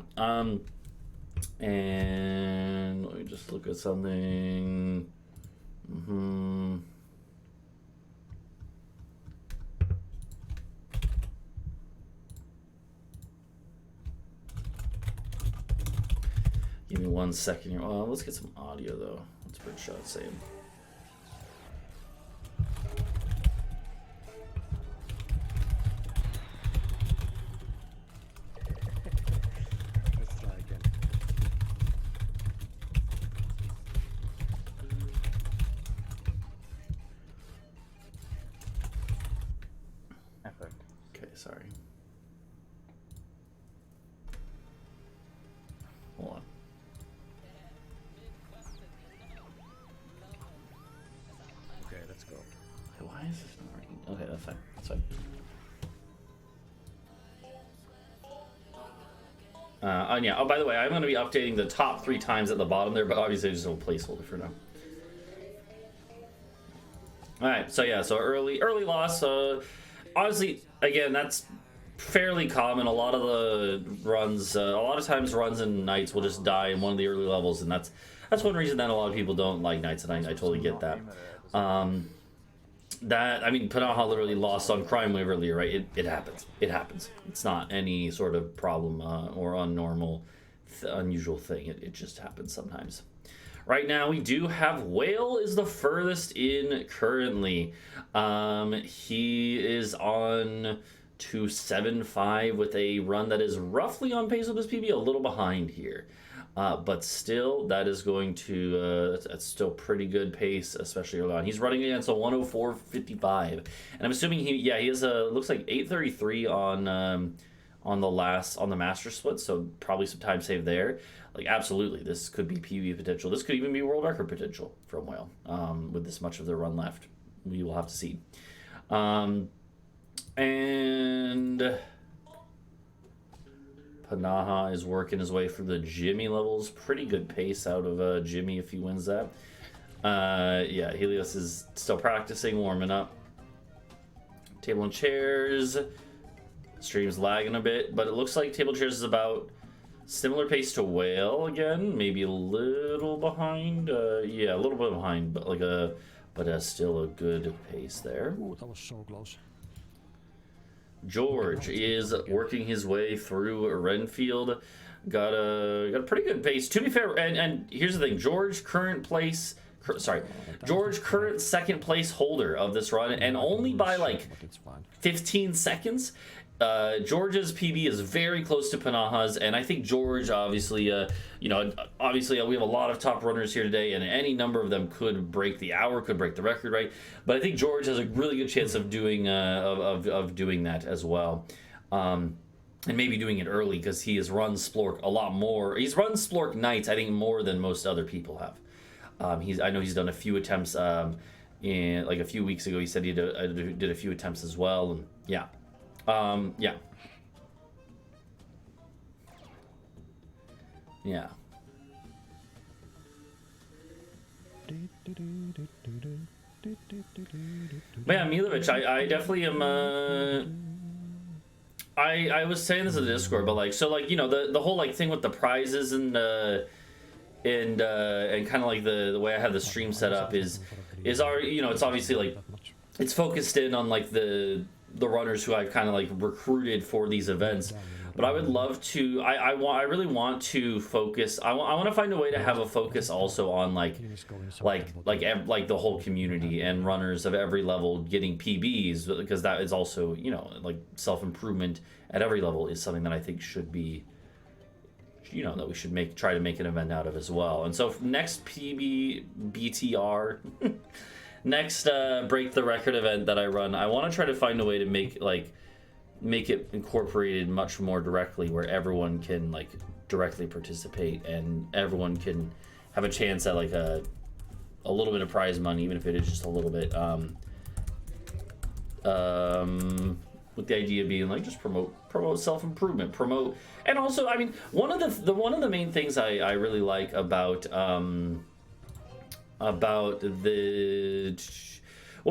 And let me just look at something. Give me 1 second here. Oh, let's get some audio though. What's Birdshot saying? Let's try again. Effort. Okay, sorry. Hold on. Okay, let's go. Why is this not working? Okay, that's fine. That's fine. And yeah. Oh, by the way, I'm going to be updating the top 3 times at the bottom there, but obviously there's no placeholder for now. All right. So yeah. So early loss. Honestly, again, that's fairly common. A lot of the runs, a lot of times runs and knights will just die in one of the early levels, and that's one reason that a lot of people don't like knights, and I totally get that. That, I mean, Panaha literally lost on Crime Wave earlier, right? It happens. It happens. It's not any sort of problem or unusual thing. It just happens sometimes. Right now, we do have Whale is the furthest in currently. He is on 275 with a run that is roughly on pace with his PB, a little behind here. But still, that is going to, that's still pretty good pace, especially early on. He's running against a 104.55. And I'm assuming he has a, looks like 833 on the master split, so probably some time saved there. Like, absolutely, this could be PB potential. This could even be world record potential from Whale with this much of the run left. We will have to see. And Panaha is working his way through the Jimmy levels. Pretty good pace out of Jimmy if he wins that. Yeah, Helios is still practicing, warming up. Table and chairs. Stream's lagging a bit, but it looks like table chairs is about similar pace to Whale again. Maybe a little behind. Yeah, a little bit behind, but still a good pace there. Ooh, that was so close. George is working his way through Renfield. Got a pretty good pace. To be fair, and here's the thing: George current second place holder of this run, and only by like 15 seconds. George's PB is very close to Panaha's, and I think George, obviously, we have a lot of top runners here today, and any number of them could break the hour, could break the record, right? But I think George has a really good chance of doing doing that as well, and maybe doing it early because he has run Splork a lot more. He's run Splork nights, I think, more than most other people have. I know he's done a few attempts. In like a few weeks ago, he said he did a few attempts as well, and yeah. Yeah. Yeah. But yeah, Milovic, I definitely am, I was saying this in the Discord, but like, so like, you know, the whole like thing with the prizes and kind of like the way I have the stream set up is our, you know, it's obviously like, it's focused in on like the runners who I've kind of like recruited for these events. but I would love to. I really want to focus. I want to find a way to have a focus also on like the whole community and runners of every level getting PBs, because that is also, you know, like self improvement at every level is something that I think should be, you know, that we should try to make an event out of as well. And so next BTR, next break the record event that I run, I want to try to find a way to make it incorporated much more directly, where everyone can like directly participate and everyone can have a chance at like a little bit of prize money, even if it is just a little bit. With the idea being like just promote self-improvement, and also, I mean, one of the main things I really like about one of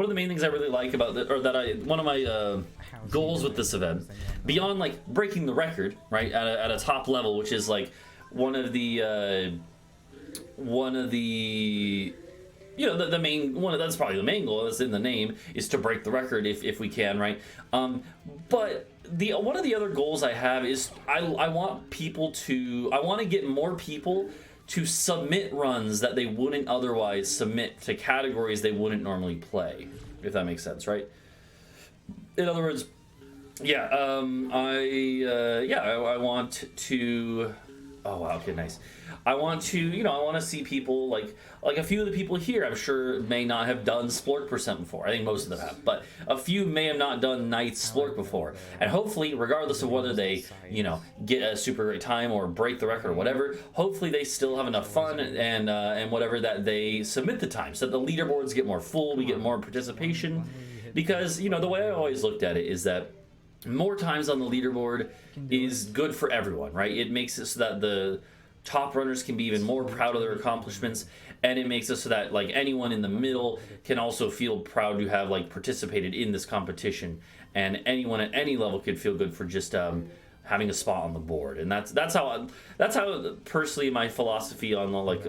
the main things I really like about one of my goals with this event, beyond like breaking the record, right, at a top level, which is like one of the you know, the main one, that's probably the main goal that's in the name, is to break the record if we can, right? But one of the other goals I have is I want to get more people to submit runs that they wouldn't otherwise submit to categories they wouldn't normally play, if that makes sense, right? In other words, yeah, I want to. Oh wow, okay, nice. I want to see people like a few of the people here, I'm sure, may not have done Splork percent before. I think most of them have, but a few may have not done Knight's Splork before. And hopefully, regardless of whether they, you know, get a super great time or break the record or whatever, hopefully they still have enough fun and whatever, that they submit the time so that the leaderboards get more full, we get more participation. Because, you know, the way I always looked at it is that more times on the leaderboard is good for everyone, right? It makes it so that the top runners can be even more proud of their accomplishments, and it makes it so that like anyone in the middle can also feel proud to have like participated in this competition, and anyone at any level could feel good for just having a spot on the board. And that's how personally my philosophy on the like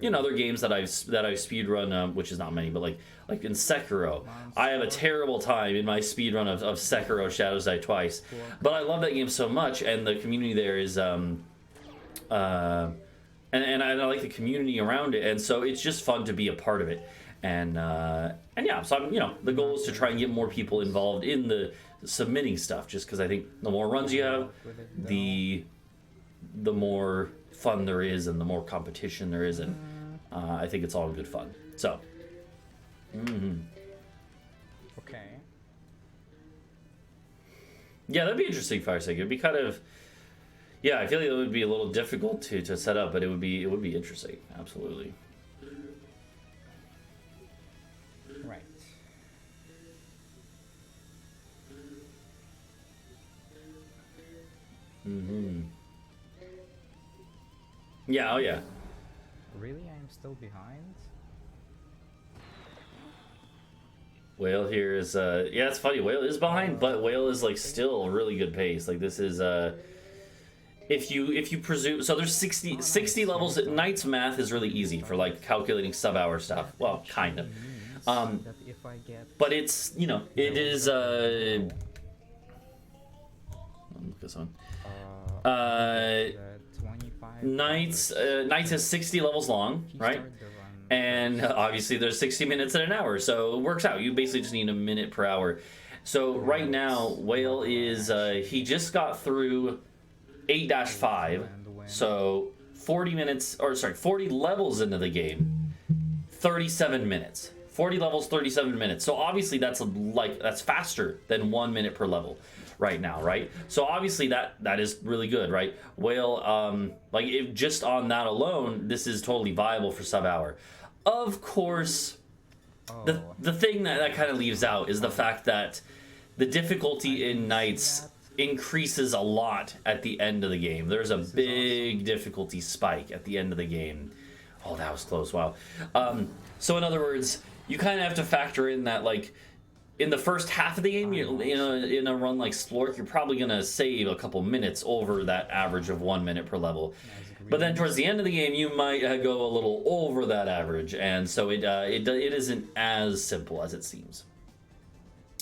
in other games that I've speedrun, which is not many, but like in Sekiro, I have a terrible time in my speedrun of Sekiro Shadows Die Twice, but I love that game so much, and the community there is and I like the community around it, and so it's just fun to be a part of it. And yeah, so I'm, you know, the goal is to try and get more people involved in the submitting stuff, just because I think the more runs you have, the more fun there is, and the more competition there is, and I think it's all good fun. So, okay. Yeah, that'd be interesting, Firesake. It'd be kind of, yeah, I feel like it would be a little difficult to set up, but it would be interesting, absolutely. Right. Yeah, oh yeah. Really? I'm still behind? Whale here is yeah, it's funny. Whale is behind, but Whale is like still a really good pace. Like this is if you presume, so there's 60 levels. Knight's math is really easy for like calculating sub-hour stuff. Well, kind of. But it's, you know, it is look this one. Knights has 60 levels long, right? And obviously there's 60 minutes in an hour, so it works out. You basically just need a minute per hour. So right now, Whale is he just got through 8-5, so 40 levels into the game, 37 minutes. 40 levels, 37 minutes. So obviously that's faster than 1 minute per level right now, right? So obviously that is really good, right? Whale, like if just on that alone, this is totally viable for sub-hour. Of course, the thing that kind of leaves out is the fact that the difficulty in Knights increases a lot at the end of the game. There's a big difficulty spike at the end of the game. Oh, that was close. Wow. So in other words, you kind of have to factor in that, like, in the first half of the game, in a run like Splork, you're probably going to save a couple minutes over that average of 1 minute per level. But then towards the end of the game, you might go a little over that average, and so it isn't as simple as it seems.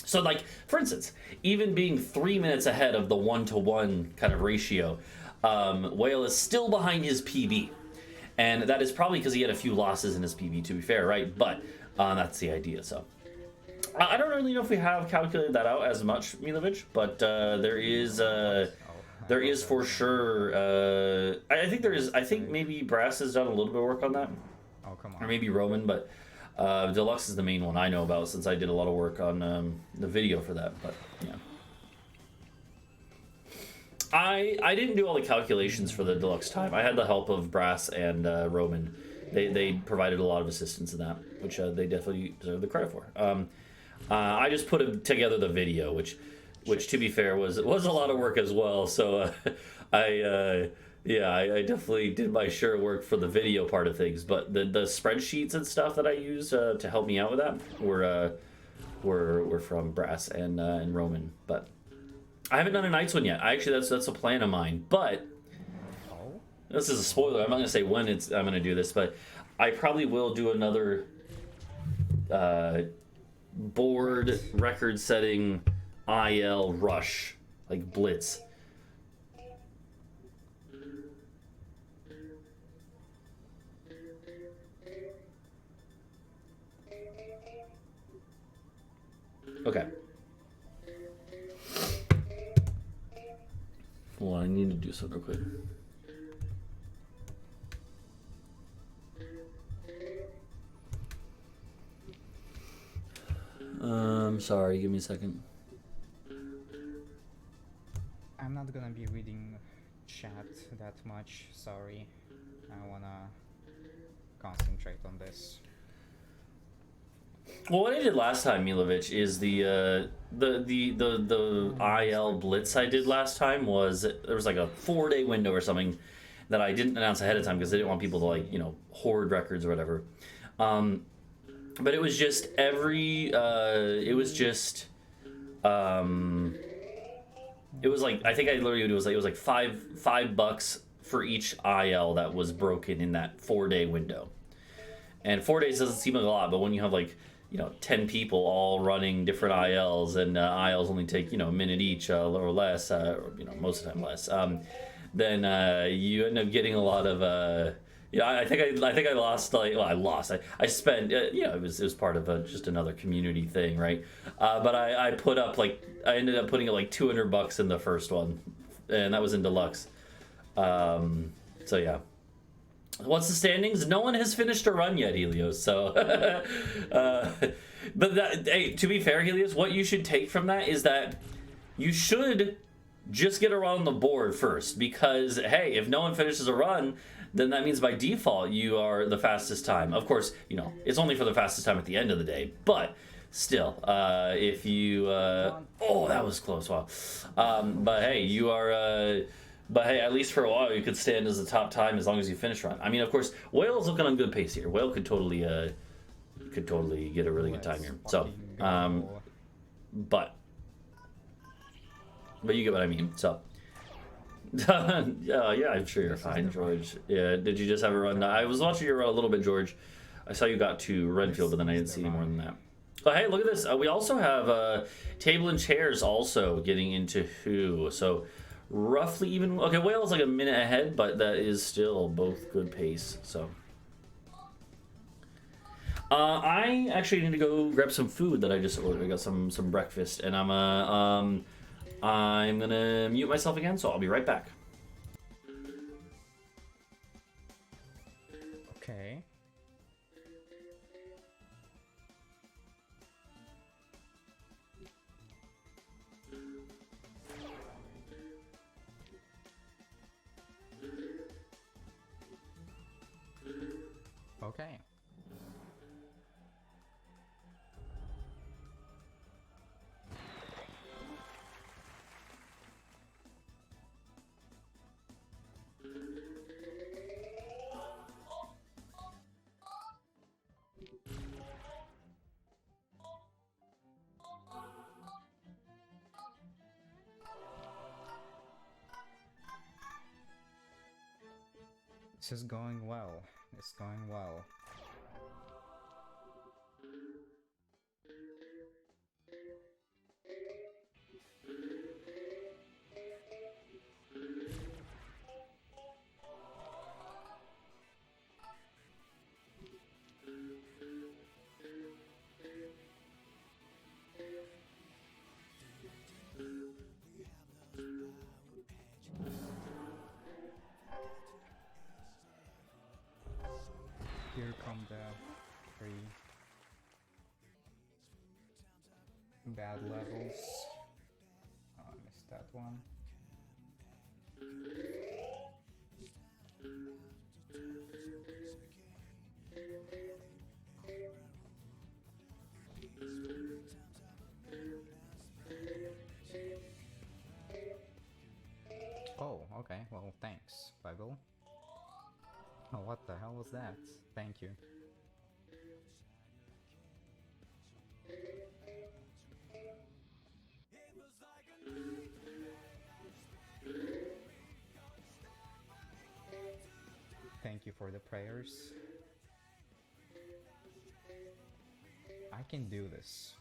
So, like, for instance, even being 3 minutes ahead of the 1-to-1 kind of ratio, Whale is still behind his PB. And that is probably because he had a few losses in his PB, to be fair, right? But that's the idea, so. I don't really know if we have calculated that out as much, Milovic, but there is for sure. I think there is. I think maybe Brass has done a little bit of work on that. Oh, come on. Or maybe Roman, but Deluxe is the main one I know about since I did a lot of work on the video for that. But yeah, I didn't do all the calculations for the Deluxe time. I had the help of Brass and Roman. They provided a lot of assistance in that, which they definitely deserve the credit for. I just put together the video, which to be fair was a lot of work as well. So I definitely did my share of work for the video part of things. But the spreadsheets and stuff that I used to help me out with that were from Brass and Roman. But I haven't done a Knights one yet. That's a plan of mine. But this is a spoiler. I'm not gonna say when I'm gonna do this, but I probably will do another board record-setting IL rush, like blitz. Okay. Well, I need to do something real quick. Sorry, give me a second. I'm not gonna be reading chat that much, sorry. I wanna concentrate on this. Well, what I did last time, Milovic, is the IL blitz I did last time was there was like a 4-day window or something that I didn't announce ahead of time because I didn't want people to hoard records or whatever. But it was just it was like I think I literally it was like $5 for each IL that was broken in that 4-day window. And 4 days doesn't seem like a lot, but when you have 10 people all running different ILs and ILs only take a minute each or less, or most of the time less, then you end up getting a lot of I think I lost I spent it was part of just another community thing, right? But I put up I ended up putting like $200 in the first one, and that was in Deluxe. So yeah. What's the standings? No one has finished a run yet, Helios. So, but hey, to be fair, Helios, what you should take from that is that you should just get a run on the board first, because hey, if no one finishes a run, then that means by default you are the fastest time. Of course, it's only for the fastest time at the end of the day, but still, if you oh, that was close. Wow. But hey, you are. But hey, at least for a while, you could stand as the top time as long as you finish run. I mean, of course, Whale's looking on good pace here. Whale could totally get a really good time here. So, but you get what I mean. So, yeah, I'm sure you're fine, George. Yeah, did you just have a run? I was watching you run a little bit, George. I saw you got to Renfield, but then I didn't see any more than that. Oh, hey, look at this. We also have table and chairs also getting into who. So. Roughly even. Okay, Whale's like a minute ahead, but that is still both good pace. So, I actually need to go grab some food that I just ordered. I got some breakfast, and I'm gonna mute myself again. So I'll be right back. Okay. Okay. This is going well. It's going well. Here come the 3 bad levels. Oh, I missed that one. Oh, okay. Well, thanks, Peggle. Oh, what the hell was that? Thank you. Thank you for the prayers. I can do this.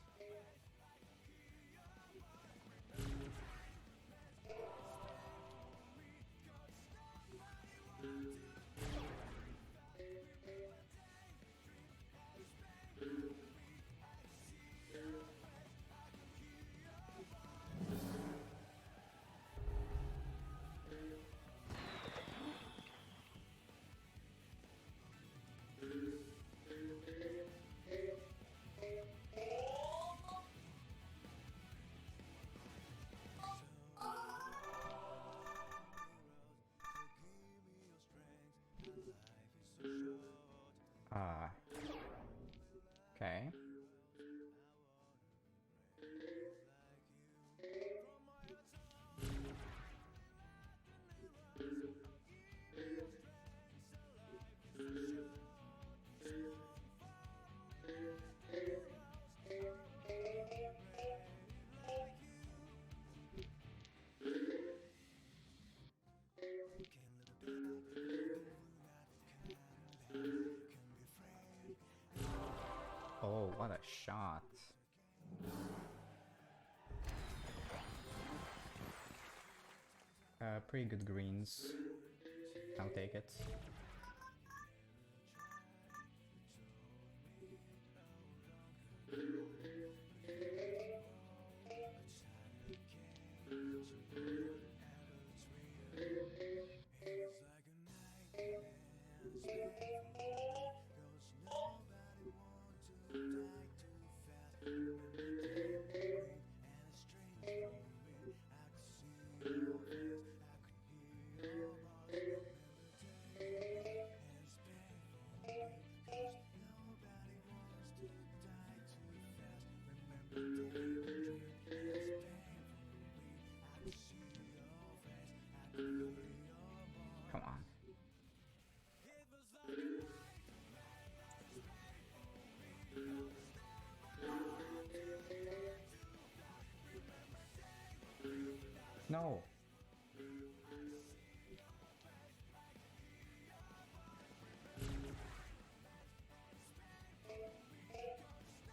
Okay. Oh, what a shot. Pretty good greens. I'll take it. Come on. No.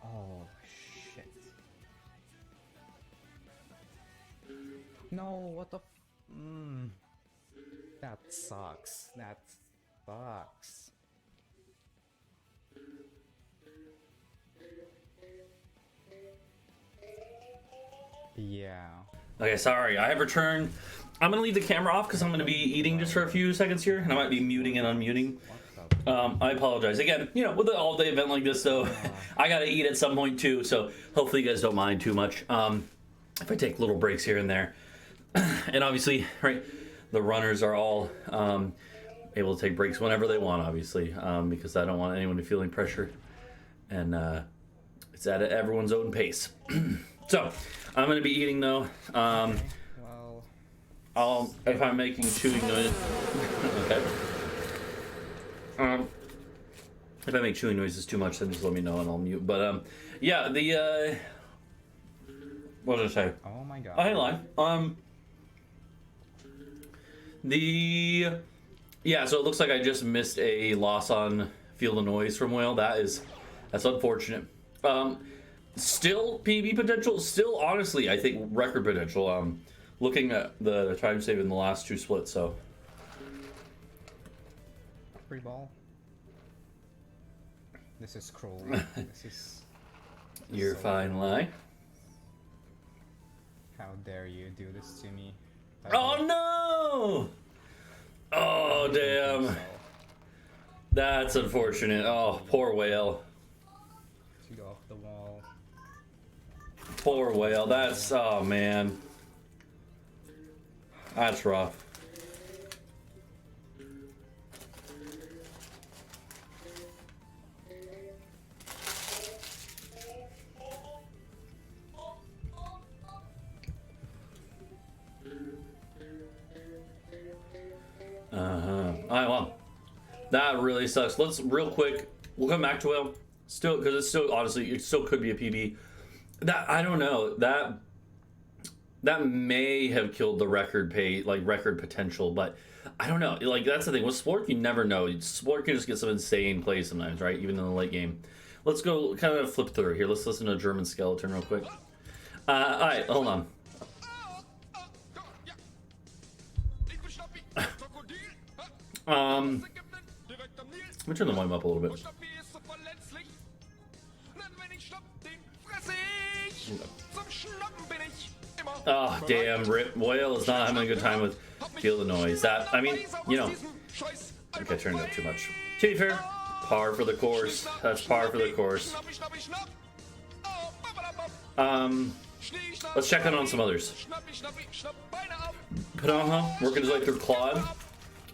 Oh, shit. No, what the That sucks. That sucks. Yeah. Okay, sorry, I have returned. I'm gonna leave the camera off because I'm gonna be eating just for a few seconds here, and I might be muting and unmuting. I apologize again. You know, with an all-day event like this, though, I gotta eat at some point too. So hopefully you guys don't mind too much. If I take little breaks here and there, and obviously, right, the runners are all able to take breaks whenever they want, obviously, because I don't want anyone to feel any pressure, and it's at everyone's own pace. So I'm gonna be eating though. Well, If I'm making chewing noise, okay. If I make chewing noises too much, then just let me know and I'll mute. But yeah, the what did I say? oh my god. Oh, hey, Lime. Yeah, so it looks like I just missed a loss on Feel the Noise from Whale. That's unfortunate. Still PB potential. Still, honestly, I think record potential. Looking at the time save in the last 2 splits, so. Free ball. This is cruel. This is. You're so fine, cruel. Lie. How dare you do this to me? Oh no! Oh damn! So, That's unfortunate. Oh, poor whale. To go off the wall. Poor whale. That's, oh man. That's rough. Alright, well, that really sucks. Let's real quick. We'll come back to whale. Still, because it's still honestly, it still could be a PB. That I don't know. That may have killed the record record potential, but I don't know. Like that's the thing with Splork, you never know. Splork can just get some insane plays sometimes, right? Even in the late game. Let's go kind of flip through here. Let's listen to German Skeleton real quick. All right, hold on. Let me turn the volume up a little bit. Oh, damn, rip. Whale is not having a good time with Feel the Noise. That, I mean, you know, I think I turned it up too much. To be fair, par for the course. That's par for the course. Let's check in on some others. Panaha, working his way through Claude.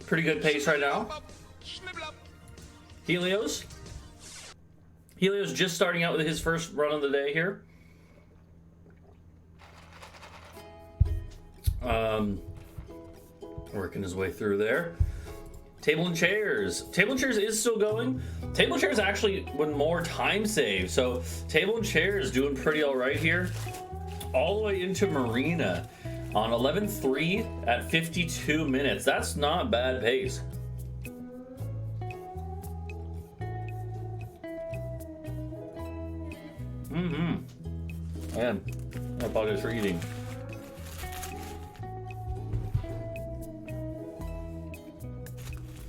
Pretty good pace right now. Helios. Helios just starting out with his first run of the day here. Working his way through there. Table and Chairs. Table and Chairs is still going. Table and Chairs actually with more time save. So Table and Chairs doing pretty all right here. All the way into Marina on 11-3 at 52 minutes. That's not bad pace. Man, I apologize for eating.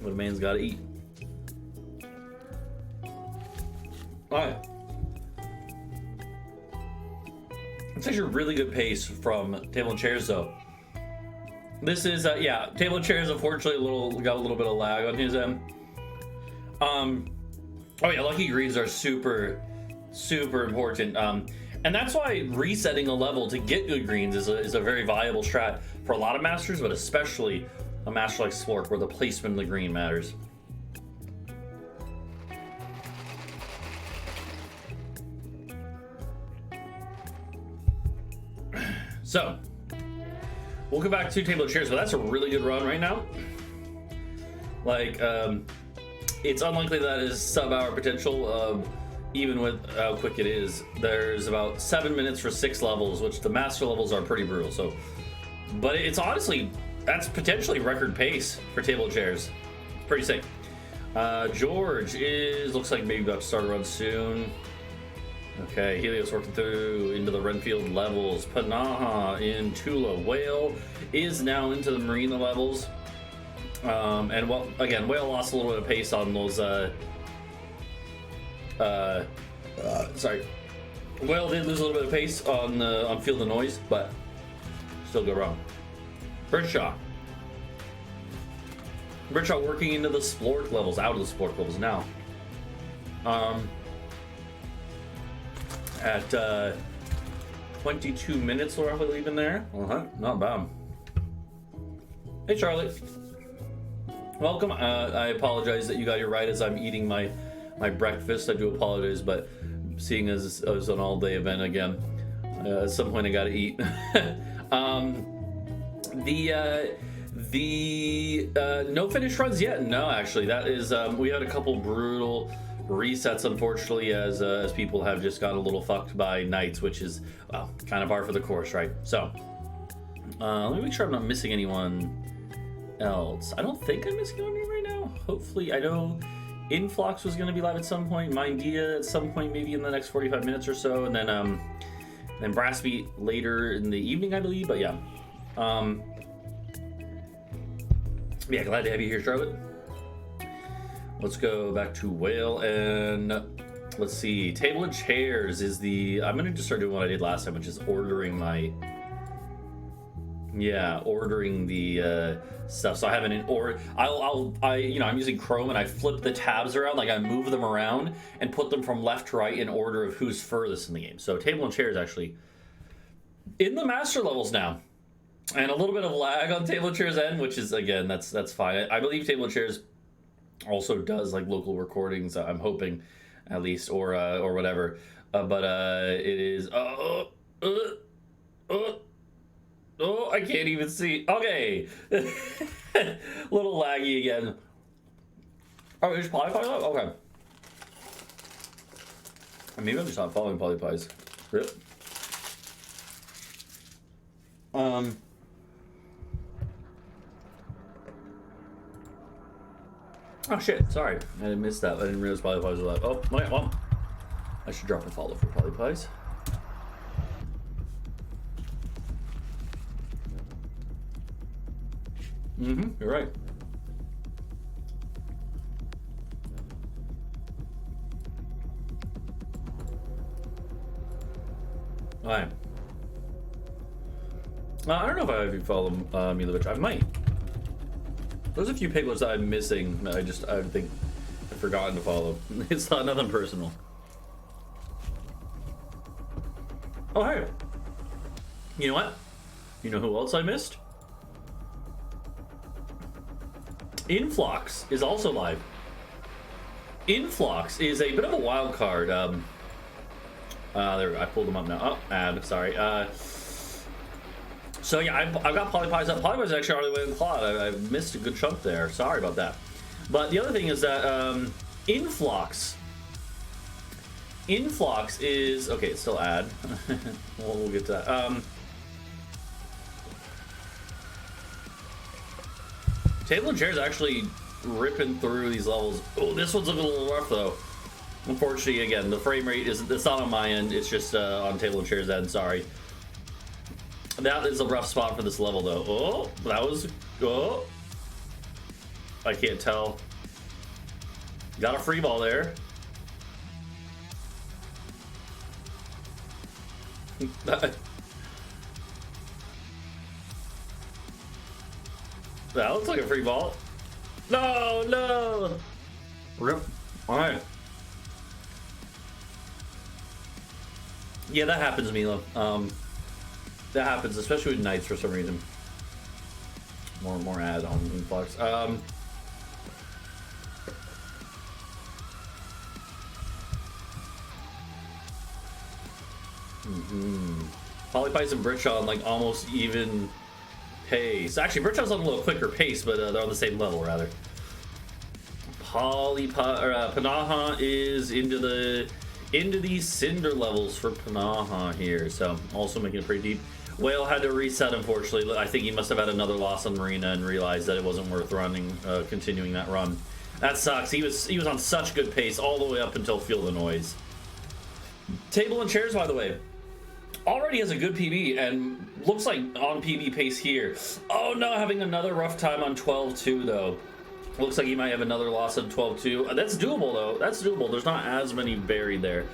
But a man's gotta eat. Alright. It's actually a really good pace from Table and Chairs though. This is, yeah, Table and Chairs unfortunately got a little bit of lag on his end. Oh yeah, Lucky Greens are super important. And that's why resetting a level to get good greens is a very viable strat for a lot of masters, but especially a master like Splork, where the placement of the green matters. So, we'll go back to Table of Chairs, but that's a really good run right now. Like, it's unlikely that is sub-hour potential, even with how quick it is. There's about 7 minutes for 6 levels, which the master levels are pretty brutal. So, but it's honestly, that's potentially record pace for Table Chairs. Pretty sick. George looks like maybe about to start a run soon. Okay, Helios working through into the Renfield levels. Panaha in Tula. Whale is now into the Marina levels. And well, again, Whale lost a little bit of pace on those, sorry. Whale did lose a little bit of pace on Feel the Noise, but still go wrong. Britshaw working into the Splork levels, out of the Splork levels now. At 22 minutes, we're roughly leaving there. Not bad. Hey, Charlotte. Welcome. I apologize that you got your ride as I'm eating my breakfast. I do apologize, but seeing as it was an all-day event again, at some point I gotta eat. The no finish runs yet? No, actually, that is we had a couple brutal resets, unfortunately, as people have just got a little fucked by nights, which is, well, kind of par for the course, right? So let me make sure I'm not missing anyone else. I don't think I'm missing anyone right now. Hopefully, I know Influx was going to be live at some point, Mindia at some point, maybe in the next 45 minutes or so, and then Brassbeat later in the evening, I believe. But yeah, yeah, glad to have you here, Charlotte. Let's go back to Whale, and let's see. Table and Chairs is the... I'm going to just start doing what I did last time, which is ordering my Yeah, ordering the stuff. So I have an order. I'm using Chrome and I flip the tabs around, like I move them around and put them from left to right in order of who's furthest in the game. So table and chair is actually in the master levels now, and a little bit of lag on table and chair's end, which is again that's fine. I believe table and chairs also does like local recordings. I'm hoping, at least, or whatever. But it is. Oh, I can't even see. Okay. Little laggy again. Oh, it's PolyPies up? Okay. Maybe I'm just not following PolyPies. Rip. Oh shit, sorry. I didn't miss that. I didn't realize PolyPies were live. Oh, wait, well. I should drop a follow for PolyPies. You're right. Alright. I don't know if I even follow Milovich. I might. There's a few Pegglers that I'm missing that I think I've forgotten to follow. It's not nothing personal. Oh, hey. You know what? You know who else I missed? Influx is also live. Influx is a bit of a wild card. There we go. I pulled them up now. Oh, ad, sorry. So yeah, I've got PolyPies up. PolyPies actually already went in the cloud. I missed a good chunk there. Sorry about that. But the other thing is that Influx is okay. It's still ad. We'll get to that. Table and chair is actually ripping through these levels. Oh, this one's looking a little rough though. Unfortunately, again, the frame rate it's not on my end. It's just on table and chair's end. Sorry. That is a rough spot for this level though. Oh, that was. Oh, I can't tell. Got a free ball there. That looks like a free ball. No. Rip. All right. Yeah, that happens, Milo. That happens, especially with knights for some reason. More add on Influx. PolyPies and Britchall on like almost even pace. Actually, Britchall's on a little quicker pace, but they're on the same level rather. Panaha is into these cinder levels for Panaha here, so also making it pretty deep. Whale had to reset, unfortunately. I think he must have had another loss on Marina and realized that it wasn't worth running, continuing that run. That sucks. He was on such good pace all the way up until Feel the Noise. Table and chairs, by the way, already has a good PB and looks like on PB pace here. Oh no, having another rough time on 12-2 though. Looks like he might have another loss on 12-2. That's doable though. That's doable. There's not as many buried there.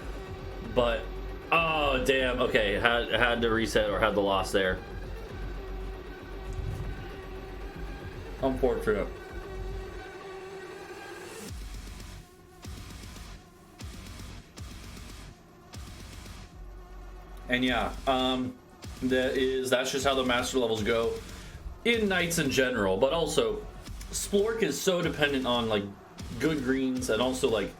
But oh damn. Okay, had to reset or had the loss there. Unfortunate. And yeah, that's just how the master levels go in Knights in general. But also, Splork is so dependent on like good greens, and also like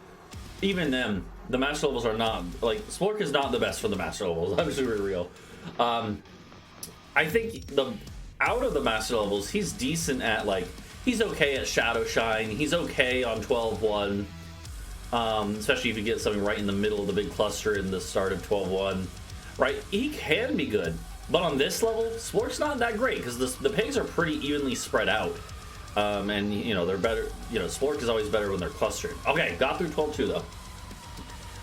even them, the master levels are not like Splork is not the best for the master levels. I'm super real. I think out of the master levels, he's decent at like he's okay at Shadow Shine. He's okay on 12-1, especially if you get something right in the middle of the big cluster in the start of 12-1. Right, he can be good, but on this level, Splork's not that great because the pegs are pretty evenly spread out, and you know they're better. You know, Splork is always better when they're clustered. Okay, got through 12-2 though.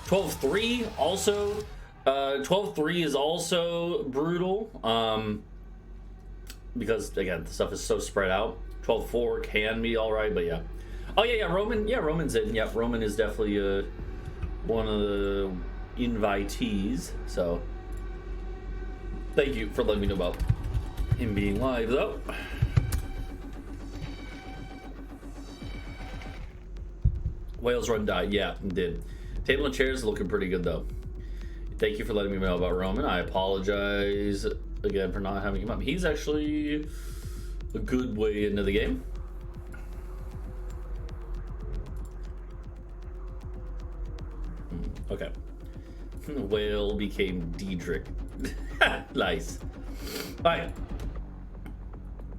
12-3 also. 12-3 is also brutal because again the stuff is so spread out. 12-4 can be all right, but yeah. Oh yeah, Roman. Yeah, Roman's in. Yeah, Roman is definitely one of the invitees. So. Thank you for letting me know about Him being live though. Wales run died. Yeah, it did. Table and chairs looking pretty good though. Thank you for letting me know about Roman. I apologize again for not having him up. He's actually a good way into the game. Okay. Whale became Diedrich. Nice. Alright.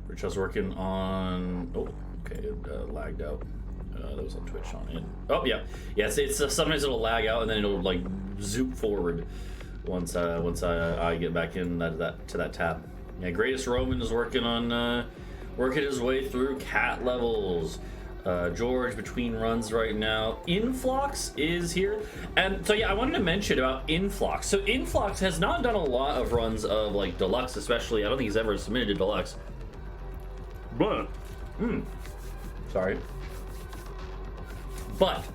We're just working on... Oh, okay. It lagged out. That was on Twitch on it. Oh, yeah. Yes, it's sometimes it'll lag out and then it'll like zoom forward once I get back in to that tab. Yeah, Greatest Roman is working on working his way through cat levels. George between runs right now. Influx is here, and so yeah, I wanted to mention about Influx. So Influx has not done a lot of runs of like deluxe, especially. I don't think he's ever submitted to deluxe. But, sorry, but,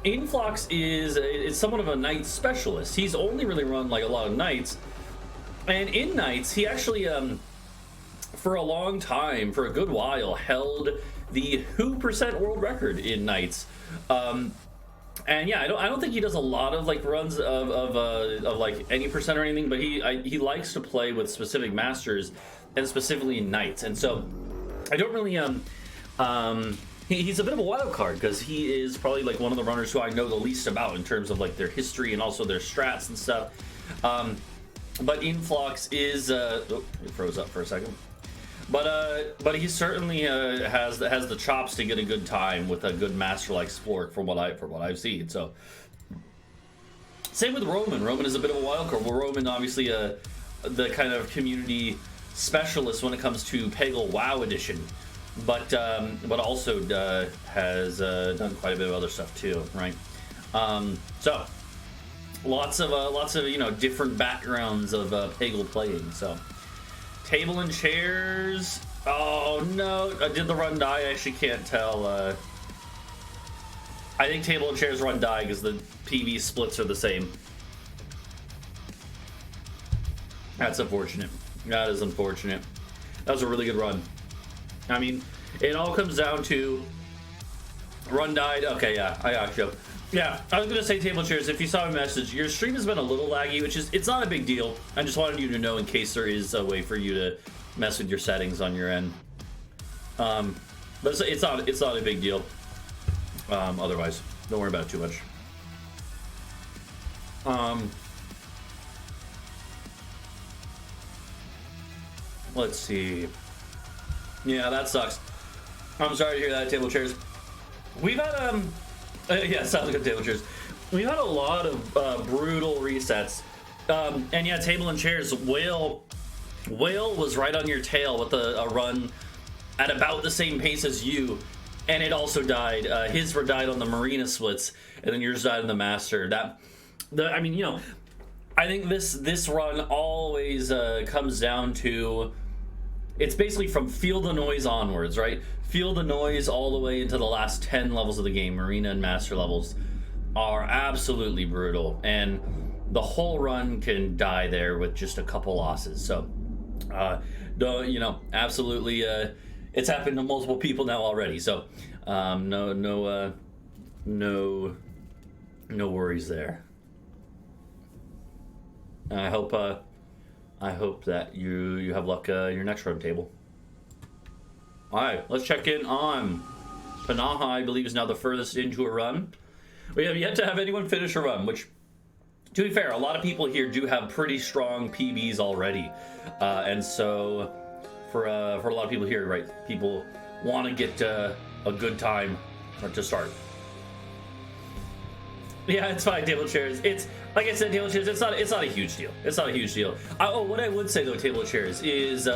Influx is somewhat of a night specialist. He's only really run like a lot of nights. And in nights, he actually, for a long time, for a good while, held the WHO percent world record in nights. And yeah, I don't think he does a lot of like runs of like any percent or anything, but he likes to play with specific masters and specifically nights. And so I don't really he's a bit of a wild card because he is probably like one of the runners who I know the least about in terms of like their history and also their strats and stuff. But Influx is oh, it froze up for a second. But he certainly has the chops to get a good time with a good master like Splork from what I've seen. So same with Roman. Roman is a bit of a wild card. Well, Roman obviously the kind of community specialist when it comes to Peggle WoW edition, but also has done quite a bit of other stuff too, right? So. Lots of you know different backgrounds of Peggle playing. So table and chairs. Oh no! Did the run die? I actually can't tell. I think table and chairs run die because the PV splits are the same. That's unfortunate. That is unfortunate. That was a really good run. I mean, it all comes down to run died. Okay, yeah, I got you. Yeah, I was gonna say table chairs. If you saw my message, your stream has been a little laggy, which is it's not a big deal. I just wanted you to know in case there is a way for you to mess with your settings on your end. But it's not a big deal. Otherwise, don't worry about it too much. Let's see. Yeah, that sucks. I'm sorry to hear that, table chairs. We've had yeah, sounds like a table chairs. We've had a lot of brutal resets, and yeah, table and chairs. Whale was right on your tail with a run at about the same pace as you, and it also died. His died on the Marina splits, and then yours died on the Master. I mean, you know, I think this run always comes down to. It's basically from Feel the Noise onwards, right? Feel the Noise all the way into the last 10 levels of the game. Marina and Master levels are absolutely brutal, and the whole run can die there with just a couple losses. So, you know, absolutely, it's happened to multiple people now already. So, no worries there. I hope that you have luck your next run table. Alright, let's check in on Panaha. I believe is now the furthest into a run. We have yet to have anyone finish a run, which, to be fair, a lot of people here do have pretty strong PBs already. And so for a lot of people here, right, people want to get a good time to start. Yeah, it's fine, table chairs. It's like I said, table chairs. It's not a huge deal. It's not a huge deal. Oh, what I would say though, table chairs is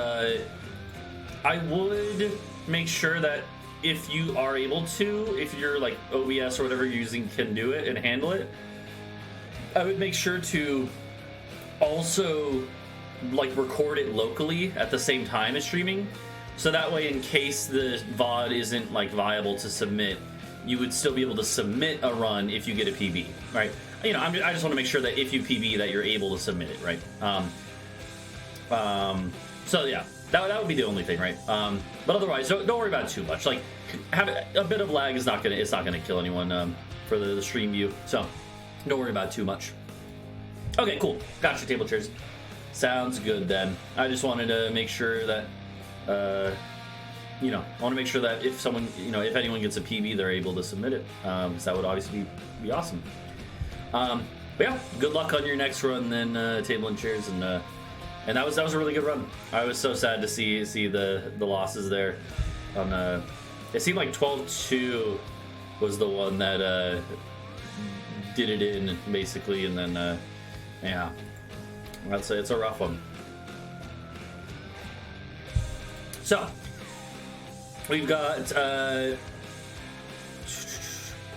I would make sure that if you are able to, if you're like OBS or whatever you're using can do it and handle it, I would make sure to also like record it locally at the same time as streaming, so that way in case the VOD isn't like viable to submit, you would still be able to submit a run if you get a PB, right? you know, I just want to make sure that if you PB that you're able to submit it, right? So yeah, that would be the only thing, right? But otherwise, don't worry about it too much. Like, have a bit of lag is not gonna kill anyone for the stream view. So don't worry about it too much. Okay, cool. Gotcha, table chairs. Sounds good then. I just wanted to make sure that, you know, I want to make sure that if someone, you know, if anyone gets a PB, they're able to submit it, because that would obviously be awesome. But yeah, good luck on your next run then, table and chairs, and that was a really good run. I was so sad to see the losses there. On it seemed like 12-2 was the one that did it in basically, and then yeah, I'd say it's a rough one. So we've got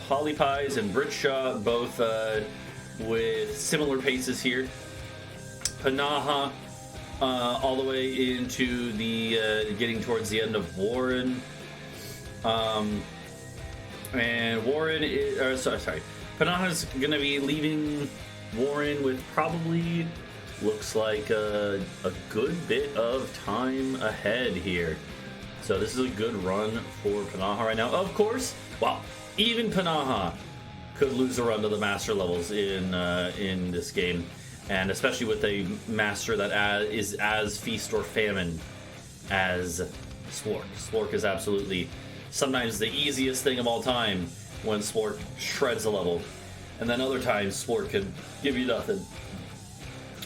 Polypies and Britshaw both with similar paces here. Panaha all the way into the getting towards the end of Warren. And Warren is, sorry. Panaha's gonna be leaving Warren with probably looks like a good bit of time ahead here. So this is a good run for Panaha right now. Of course, well, even Panaha could lose a run to the master levels in this game, and especially with a master that is as feast or famine as Splork. Splork is absolutely sometimes the easiest thing of all time when Splork shreds a level, and then other times Splork can give you nothing.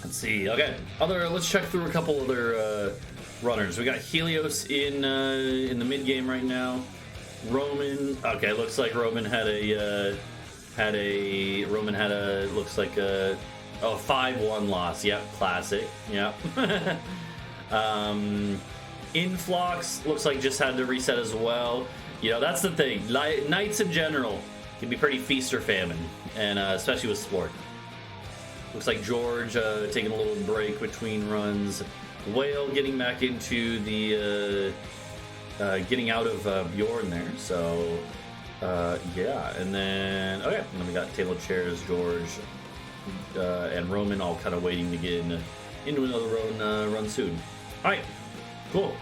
Let's see. Okay, let's check through a couple other runners. We got Helios in the mid game right now. Roman. Okay, looks like Roman had a looks like a 5-1 loss. Yep, classic. Yep. Influx looks like just had to reset as well. You know, that's the thing. Knights in general can be pretty feast or famine, and especially with Splork. Looks like George taking a little break between runs. Whale getting back into the getting out of Bjorn there. So yeah, and then okay, and then we got table chairs, George, and Roman all kind of waiting to get into another run soon. All right, cool.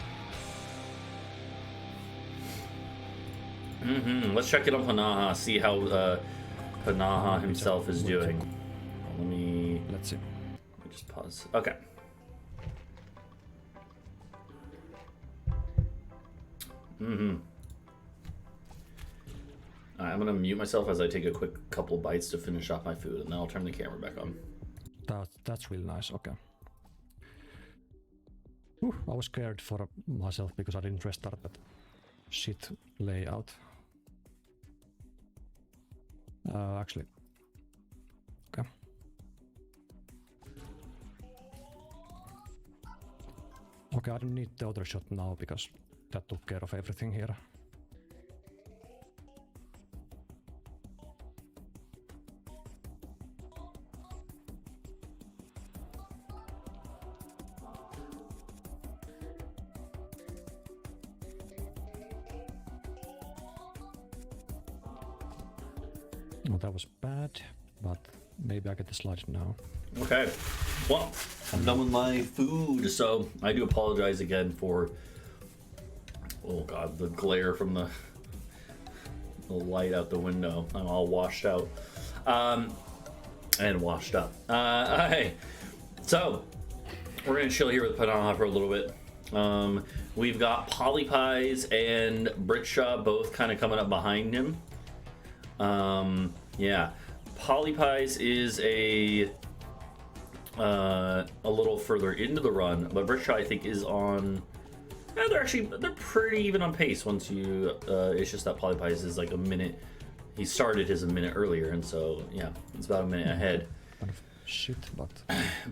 Let's check it on Panaha, see how Panaha himself is doing. Let's see. Let me just pause. Okay. Alright, I'm gonna mute myself as I take a quick couple bites to finish off my food, and then I'll turn the camera back on. That's really nice. Okay. Whew, I was scared for myself because I didn't restart that shit layout. Actually. Okay. Okay, I don't need the other shot now because that took care of everything here. Well, that was bad, but maybe I get the slide now. Okay. Well, I'm done with my food, so I do apologize again for, oh god, the glare from the light out the window. I'm all washed out. And washed up. Alright. So, we're gonna chill here with Panaha for a little bit. We've got Polypies and Britshaw both kind of coming up behind him. Yeah, Polypies is a little further into the run, but Britshaw I think is on. Yeah, they're pretty even on pace. Once you, it's just that Polypies is like a minute. He started his a minute earlier, and so yeah, it's about a minute ahead. Kind of shit, but.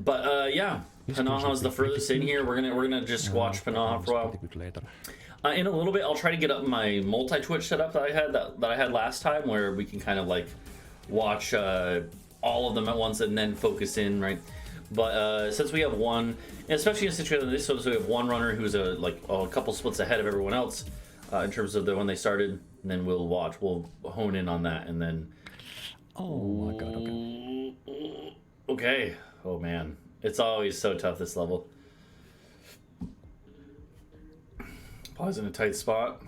But yeah, Panaha's the furthest in here. We're gonna just watch Panaha for a while. Later. In a little bit, I'll try to get up my multi-Twitch setup that I had last time, where we can kind of like watch all of them at once and then focus in, right? But since we have one, and especially in a situation like this, so we have one runner who's a couple splits ahead of everyone else in terms of when they started, and then we'll hone in on that, and then Oh my god, okay. Okay. Oh man. It's always so tough, this level. Paul's in a tight spot.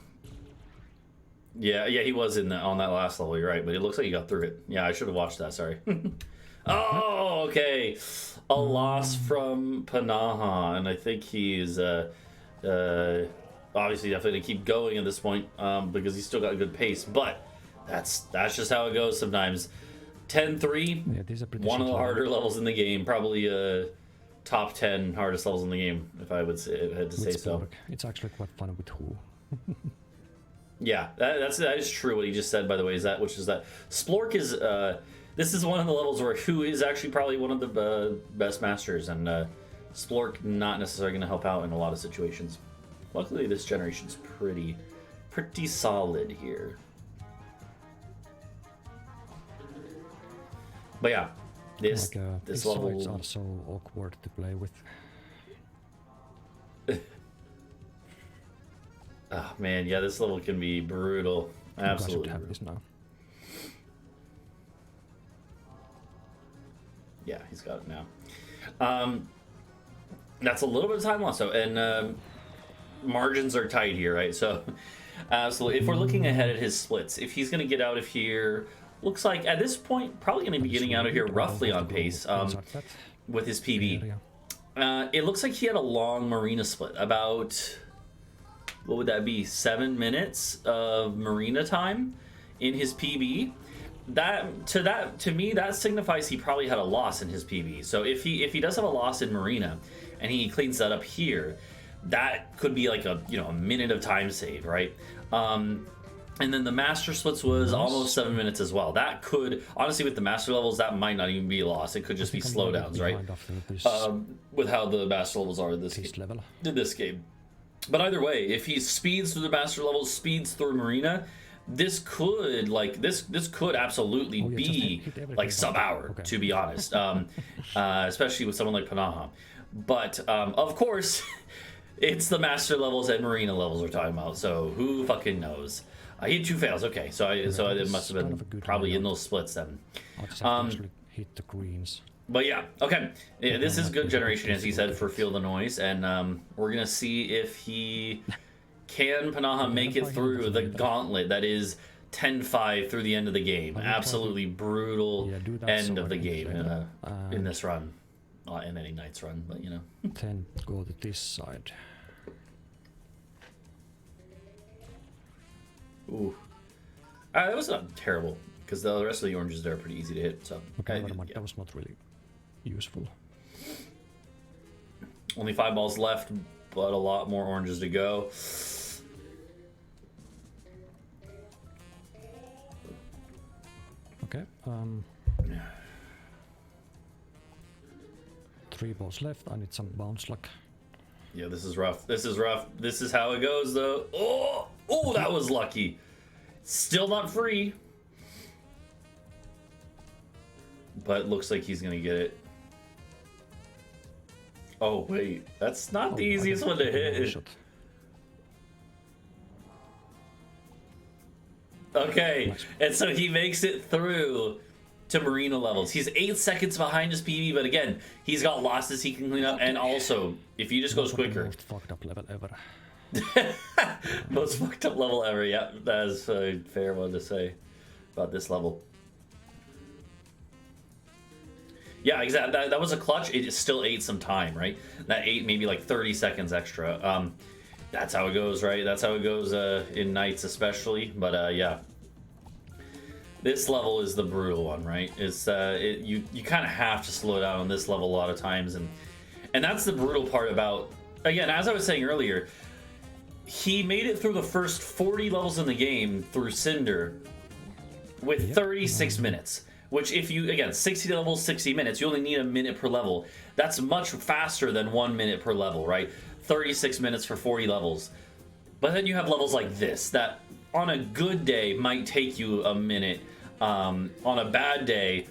Yeah, he was on that last level, you're right, but it looks like he got through it. Yeah, I should have watched that, sorry. Oh, okay. A loss from Panaha, and I think he's obviously definitely keep going at this point because he's still got a good pace, but that's just how it goes sometimes. 10-3, Yeah, these are pretty one of the shit harder levels in the game, probably top 10 hardest levels in the game, if I would say, if I had to say with so. Splork. It's actually quite fun with who. Yeah, that is true. What he just said, by the way, is that Splork is this is one of the levels where Who is actually probably one of the best masters, and Splork not necessarily going to help out in a lot of situations. Luckily, this generation's pretty solid here. But yeah, this these level sides are so awkward to play with. Oh man, yeah, this level can be brutal. Absolutely. I should have this now. Yeah, he's got it now. That's a little bit of time lost, though, and margins are tight here, right? So, absolutely. If we're looking ahead at his splits, if he's going to get out of here, looks like at this point probably going to be getting out of here roughly on pace with his PB. It looks like he had a long marina split, about, what would that be, 7 minutes of marina time in his PB. To me that signifies he probably had a loss in his PB. So if he does have a loss in marina and he cleans that up here, that could be like a minute of time saved, right? And then the master splits was almost 7 minutes as well. That could, honestly, with the master levels, that might not even be a loss. It could just be slowdowns, right? With how the master levels are in this game. But either way, if he speeds through the master levels, speeds through marina, this could absolutely be like sub-hour, to be honest. Especially with someone like Panaha. But of course, it's the master levels and marina levels we're talking about. So who fucking knows? He had 2 fails. Okay, so it must have been probably in those splits then. I'll just have to actually hit the greens. But yeah, okay. Yeah, this is good generation, as he said, for Feel the Noise, and we're gonna see if he can Panaha make it through the gauntlet that is 10-5 through the end of the game. Absolutely brutal end of the game in this run. Not in any Knights run, but 10 go to this side. Ooh. That was not terrible, because the rest of the oranges there are pretty easy to hit. So okay, that was not really useful. Only 5 balls left, but a lot more oranges to go. Okay. 3 balls left. I need some bounce luck. Yeah, this is rough. This is rough. This is how it goes, though. Oh, that was lucky. Still not free. But it looks like he's going to get it. Oh, wait. That's not the easiest one to hit. Okay, and so he makes it through to marina levels. He's 8 seconds behind his PB, but again, he's got losses he can clean up, and also, if he just goes quicker... Most fucked up level ever. Most fucked up level ever, yeah. That is a fair one to say about this level. Yeah, exactly. That was a clutch. It still ate some time, right? That ate maybe like 30 seconds extra. That's how it goes, right? That's how it goes in Knights especially. But yeah, this level is the brutal one, right? It's you kind of have to slow down on this level a lot of times, and that's the brutal part about. Again, as I was saying earlier, he made it through the first 40 levels in the game through Cinder with 36 minutes. Which, if you, again, 60 levels, 60 minutes, you only need a minute per level. That's much faster than 1 minute per level, right? 36 minutes for 40 levels. But then you have levels like this, that on a good day might take you a minute. On a bad day,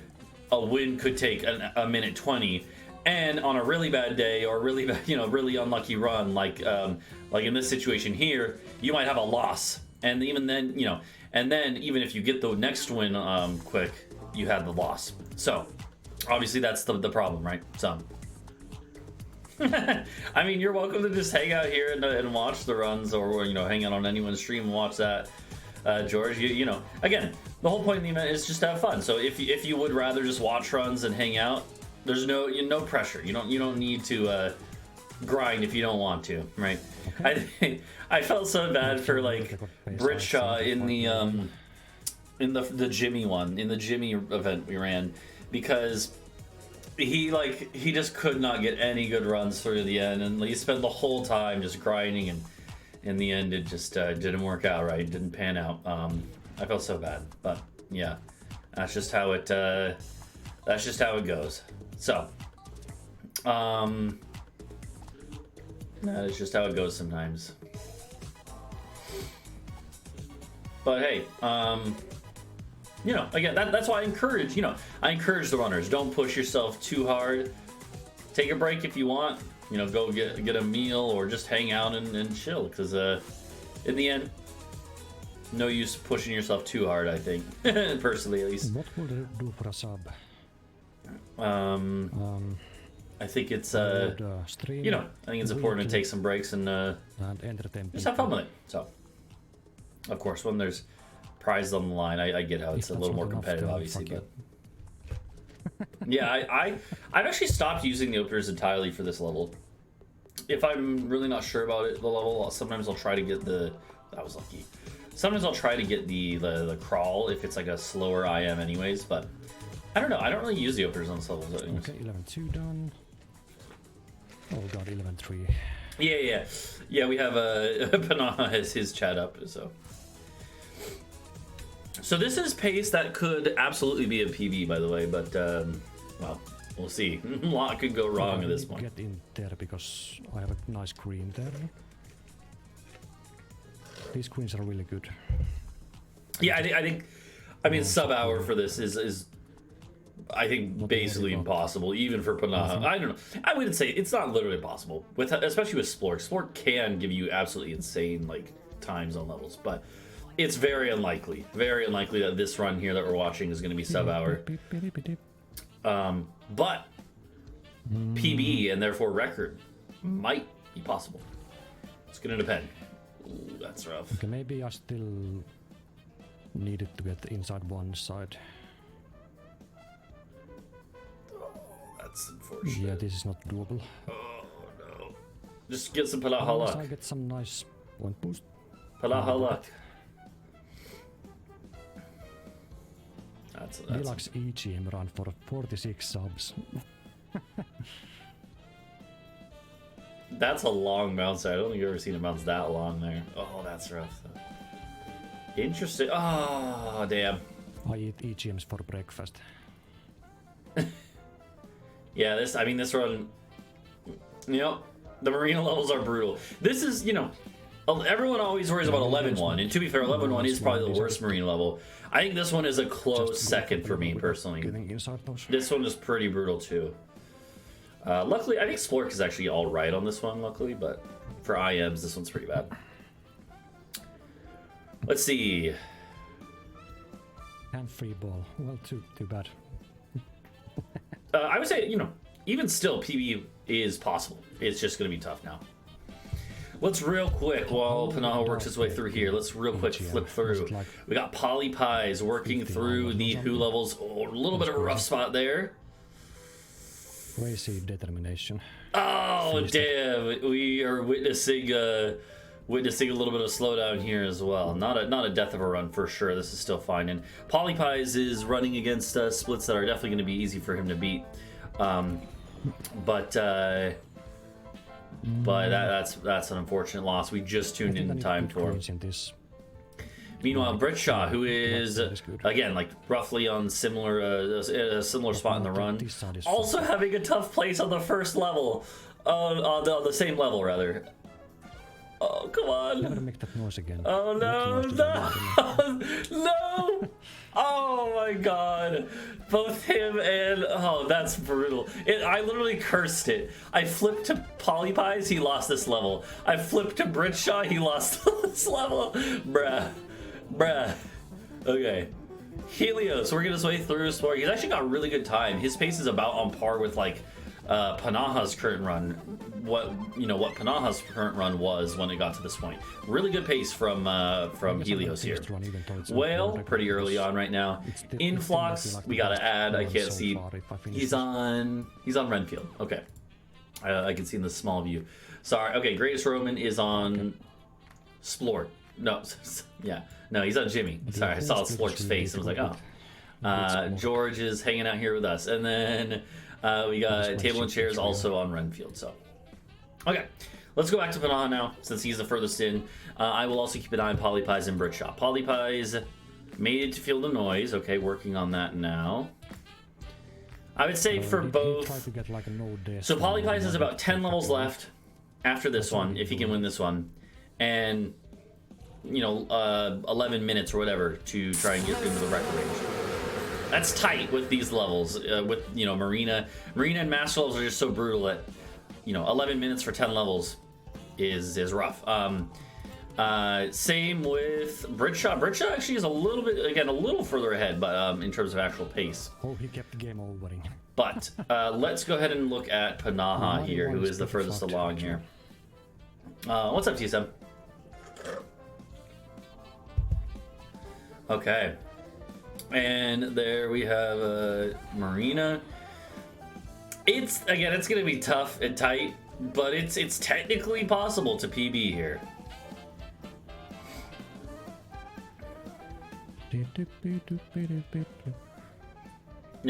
a win could take a minute 20. And on a really bad day, or really bad, really unlucky run, like in this situation here, you might have a loss. And even then, and then even if you get the next win quick, you had the loss. So obviously that's the problem, right? So I mean, you're welcome to just hang out here and watch the runs, or you know, hang out on anyone's stream and watch that, George. You know, again, the whole point of the event is just to have fun. So if you would rather just watch runs and hang out, there's no pressure. You don't need to grind if you don't want to, right? Okay. I felt so bad for like Britshaw in the Jimmy one, in the Jimmy event we ran, because he just could not get any good runs through the end, and he spent the whole time just grinding, and in the end it just didn't work out right. It didn't pan out. I felt so bad, but yeah, that's just how it goes. So that is just how it goes sometimes. But hey, you know, again, that's why I encourage the runners. Don't push yourself too hard. Take a break if you want. You know, go get a meal or just hang out and chill. Because in the end, no use pushing yourself too hard, I think. Personally, at least. What would it do for a sub? I think it's Stream, you know, I think it's important to take some breaks and entertain just have fun with it. So, of course, when there's prizes on the line, I get how it's a little more competitive, obviously, but yeah, I've actually stopped using the openers entirely for this level. If I'm really not sure about it, the level, sometimes I'll try to get I was lucky. Sometimes I'll try to get the crawl if it's like a slower IM anyways, but I don't know. I don't really use the openers on this level. Okay, 11-2 done. Oh god, 11-3. Yeah. We have Panaha has his chat up, so this is pace that could absolutely be a PB, by the way, but well, we'll see. A lot could go wrong at this point. Get in there because I have a nice green there. These greens are really good. Yeah, I think sub hour for this is I think basically impossible, even for Panaha. I don't know. I wouldn't say it's not literally impossible, especially with Splork. Splork can give you absolutely insane like times on levels, but it's very unlikely that this run here that we're watching is going to be sub hour. But PB and therefore record might be possible. It's going to depend. Ooh, that's rough. Okay, maybe I still needed to get inside one side. That's unfortunate. Yeah, this is not doable. Oh no. Just get some Palaha luck. I get some nice point boost. Palaha luck. That's Deluxe EGM run for 46 subs. That's a long bounce. I don't think I've ever seen a bounce that long there. Oh, that's rough. Interesting. Oh, damn. I eat EGMs for breakfast. Yeah, this run, you know, the marina levels are brutal. This is, you know, everyone always worries about 11-1, and to be fair, 11-1 is probably the worst marina level. I think this one is a close second for me, personally. This one is pretty brutal, too. Luckily, I think Splork is actually alright on this one, luckily, but for IMs, this one's pretty bad. Let's see. And free ball. Well, too bad. I would say, you know, even still, PB is possible. It's just going to be tough now. Let's real quick, while Panaha works his way through here, let's real quick flip through. We got Poly Pies working through the Who levels. Oh, a little bit of a rough spot there. Crazy determination. Oh, damn. We are witnessing a little bit of slowdown here as well. Not a death of a run for sure. This is still fine. And Poly Pies is running against splits that are definitely going to be easy for him to beat. But that's an unfortunate loss. We just tuned in time for him. Meanwhile, Britshaw, who is again like roughly on a similar spot in the run, also having a tough place on the first level, on the same level rather. Oh, come on. Never make that noise again. Oh, no, no. Oh, my God. Both him and... Oh, that's brutal. I literally cursed it. I flipped to Poly Pies, he lost this level. I flipped to Britshaw, he lost this level. Bruh. Okay. Helios working his way through Splork. He's actually got a really good time. His pace is about on par with like Panaha's current run. What Panaha's current run was when it got to this point. Really good pace from Helios here. Whale pretty early on right now. Influx we gotta add. I can't see. He's on Renfield. Okay, I can see in the small view. Sorry. Okay, Greatest Roman is on Splork. No, yeah, no, he's on Jimmy. Sorry, I saw Splork's face and was like, oh. George is hanging out here with us, and then we got Table and Chairs also on Renfield. So, okay, let's go back to Panaha now, since he's the furthest in. I will also keep an eye on Polypies and Britshaw. Polypies made it to Field of Noise. Okay, working on that now. I would say for both. So Polypies has about 10 levels left after this one, if he can win this one, and 11 minutes or whatever to try and get into the record range. That's tight with these levels. With Marina and Master levels are just so brutal that 11 minutes for 10 levels is rough. Same with Britshaw. Britshaw actually is a little further ahead, but in terms of actual pace. Oh, he kept the game over. But let's go ahead and look at Panaha here, who is the furthest along here. What's up, TSM? Okay, and there we have Marina. It's gonna be tough and tight, but it's technically possible to PB here. Yeah,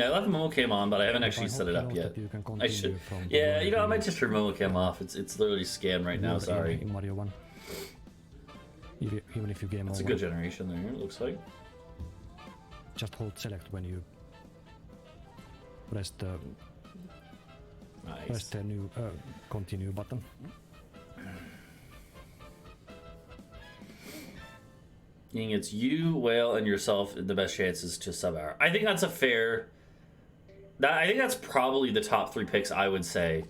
I left Momocam on, but I haven't actually set it up yet. I should. Yeah, I might just turn Momocam off. It's literally scanned right now. Sorry. In Mario 1. Even if you game over. It's a good generation there, it looks like. Just hold select when you press the new continue button. It's you, Whale, and yourself the best chances to sub-hour. I think that's a fair. I think that's probably the top 3 picks, I would say.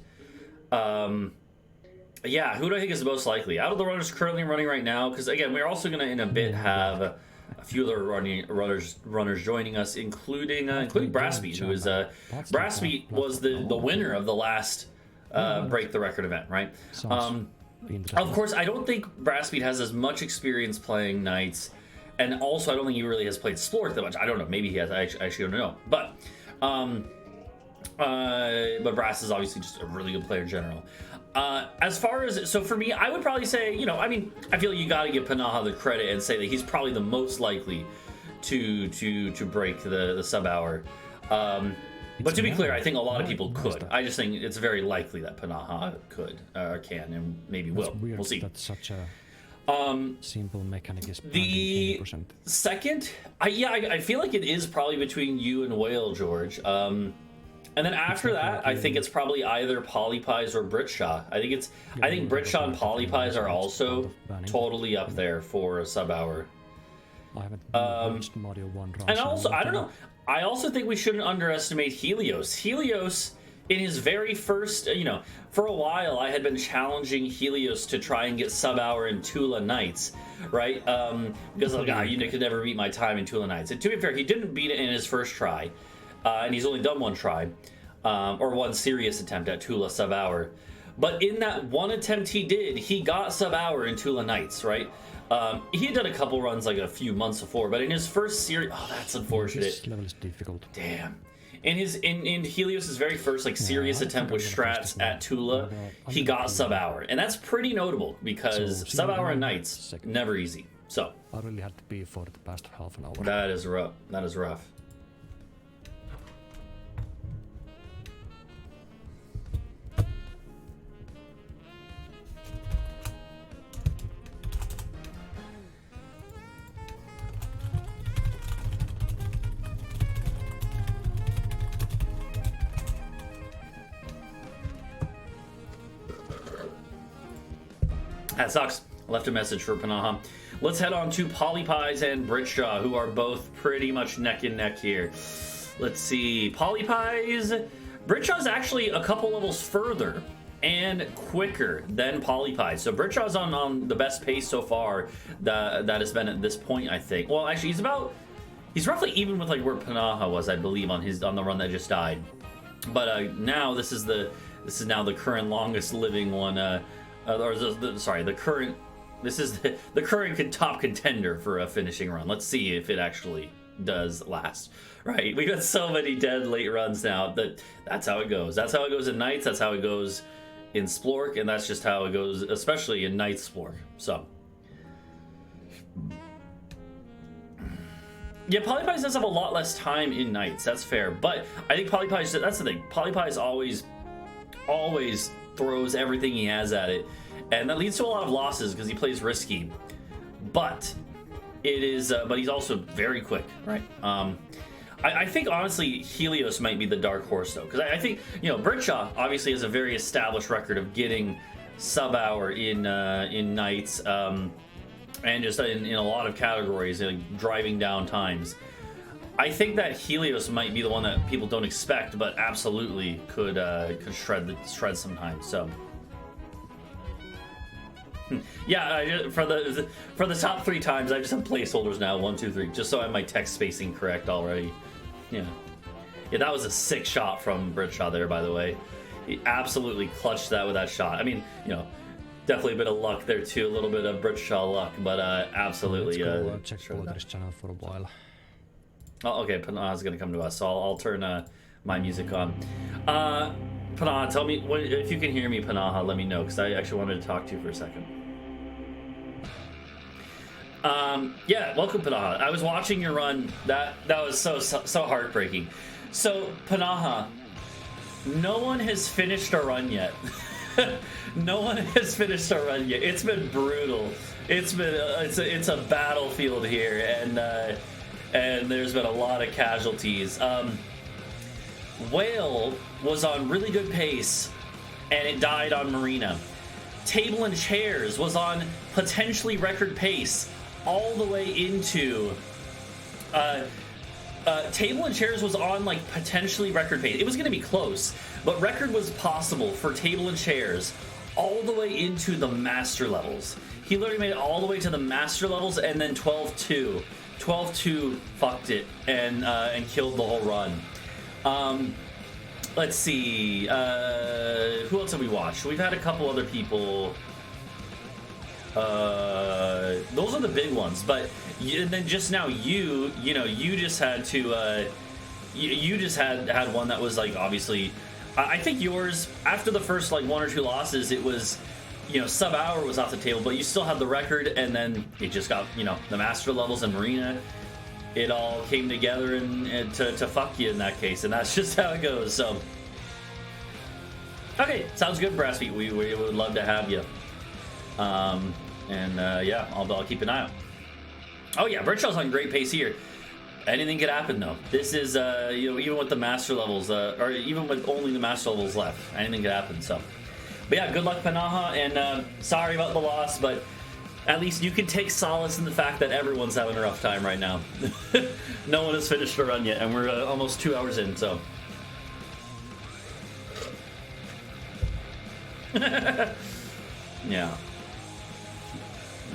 Yeah, who do I think is the most likely? Out of the runners currently running right now, because again, we're also going to in a bit have a few other runners joining us, including Brassbeat, who is Brassbeat was the winner of the last Break the Record event, right? Of course, I don't think Brassbeat has as much experience playing Knights, and also I don't think he really has played Splork that much. I don't know, maybe he has. I actually don't know, but Brass is obviously just a really good player in general. As far as, so for me, I would probably say, I feel like you got to give Panaha the credit and say that he's probably the most likely to break the sub-hour. But to be clear, I think a lot of people could. I just think it's very likely that Panaha could, or can, and maybe will. We'll see. That's such a simple mechanic is the 80%. Second, I feel like it is probably between you and Whale, George. And then after that, I think it's probably either Polypies or Britshaw. I think Britshaw and Polypies are also totally up there for a sub-hour. I haven't watched Mario 1 and also, I don't know. I also think we shouldn't underestimate Helios. Helios, in his very first, for a while, I had been challenging Helios to try and get sub-hour in Tula Nights, right? Because you could never beat my time in Tula Nights. And to be fair, he didn't beat it in his first try. And he's only done one try, or one serious attempt at Tula sub-hour. But in that one attempt he did, he got sub-hour in Tula Nights, right? He had done a couple runs like a few months before, but in his first series, that's unfortunate. This level is difficult. Damn. In Helios' very first serious attempt with strats at Tula, he got sub-hour, and that's pretty notable because sub-hour and Nights never easy. So I really had to be for the past half an hour. That is rough. That is rough. That sucks. Left a message for Panaha. Let's head on to Polypies and Britshaw, who are both pretty much neck and neck here. Let's see. Polypies. Britshaw's actually a couple levels further and quicker than Polypies. So Britshaw's on the best pace so far that has been at this point, I think. Well, actually, He's roughly even with like where Panaha was, I believe, on the run that just died. But now this is now the current longest living one, the current. This is the current top contender for a finishing run. Let's see if it actually does last. Right, we got so many dead late runs now that's how it goes. That's how it goes in Knights. That's how it goes in Splork, and that's just how it goes, especially in Knights Splork. So. Yeah, Polypies does have a lot less time in Knights, that's fair. But I think Polypies, that's the thing. Polypies always throws everything he has at it. And that leads to a lot of losses because he plays risky. But but he's also very quick, right? I think, honestly, Helios might be the dark horse, though. Because I think, Britshaw obviously has a very established record of getting sub-hour in Knights. And just in a lot of categories, like driving down times. I think that Helios might be the one that people don't expect, but absolutely could shred sometimes. So, yeah, for the top 3 times, I just have placeholders now, 1, 2, 3, just so I have my text spacing correct already. Yeah, that was a sick shot from Britshaw there, by the way. He absolutely clutched that with that shot. I mean, definitely a bit of luck there too, a little bit of Britshaw luck, but absolutely. Let's go check Water's channel for a while. Oh, okay, Panaha's gonna come to us, so I'll turn my music on. Panaha, tell me if you can hear me. Panaha, let me know, because I actually wanted to talk to you for a second. Yeah, welcome, Panaha. I was watching your run. That was so heartbreaking. So, Panaha, no one has finished a run yet. No one has finished a run yet. It's been brutal. It's a battlefield here, and there's been a lot of casualties. Whale was on really good pace, and it died on Marina. Table and Chairs was on potentially record pace all the way into. Table and Chairs was on like potentially record pace. It was going to be close, but record was possible for Table and Chairs all the way into the master levels. He literally made it all the way to the master levels, and then 12-2. 12-2 fucked it and killed the whole run. Let's see. Who else have we watched? We've had a couple other people. Those are the big ones, but and then just now you just had to you just had one that was like, obviously, I think yours after the first like 1 or 2 losses, it was sub hour was off the table, but you still had the record, and then it just got the master levels and Marina. It all came together and to fuck you in that case, and that's just how it goes. So, okay, sounds good, Brassfeet. We would love to have you. Yeah, I'll keep an eye out. Oh yeah, Birchall's on great pace here. Anything could happen though. This is even with the master levels, or even with only the master levels left, anything could happen. So, but yeah, good luck, Panaha, and sorry about the loss, but at least you can take solace in the fact that everyone's having a rough time right now. No one has finished a run yet, and we're almost 2 hours in. So. Yeah.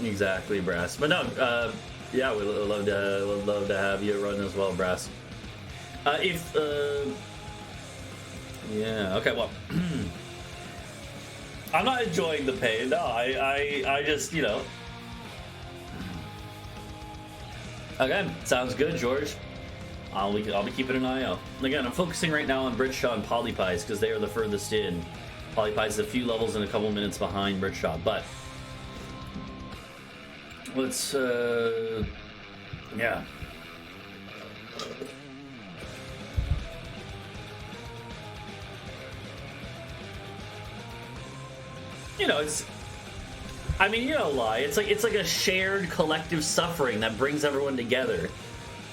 Exactly, Brass. But no, yeah, we'd love to have you run as well, Brass. Yeah, okay, well, I'm not enjoying the pain. No, I just, Okay, sounds good, George. I'll be keeping an eye out. Again, I'm focusing right now on Britshaw and Polypies because they are the furthest in. Polypies is a few levels and a couple minutes behind Britshaw, but let's yeah. It's, I mean, you don't lie. It's like a shared collective suffering that brings everyone together.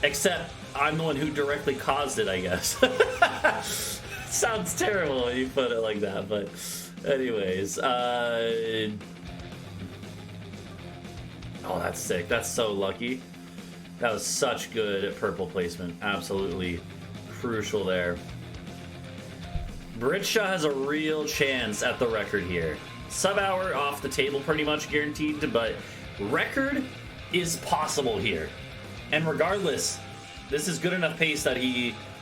Except I'm the one who directly caused it, I guess. Sounds terrible when you put it like that, but anyways, oh, that's sick. That's so lucky. That was such good purple placement. Absolutely crucial there. Britshaw has a real chance at the record here. Sub-hour off the table pretty much guaranteed, but record is possible here. And regardless, this is good enough pace that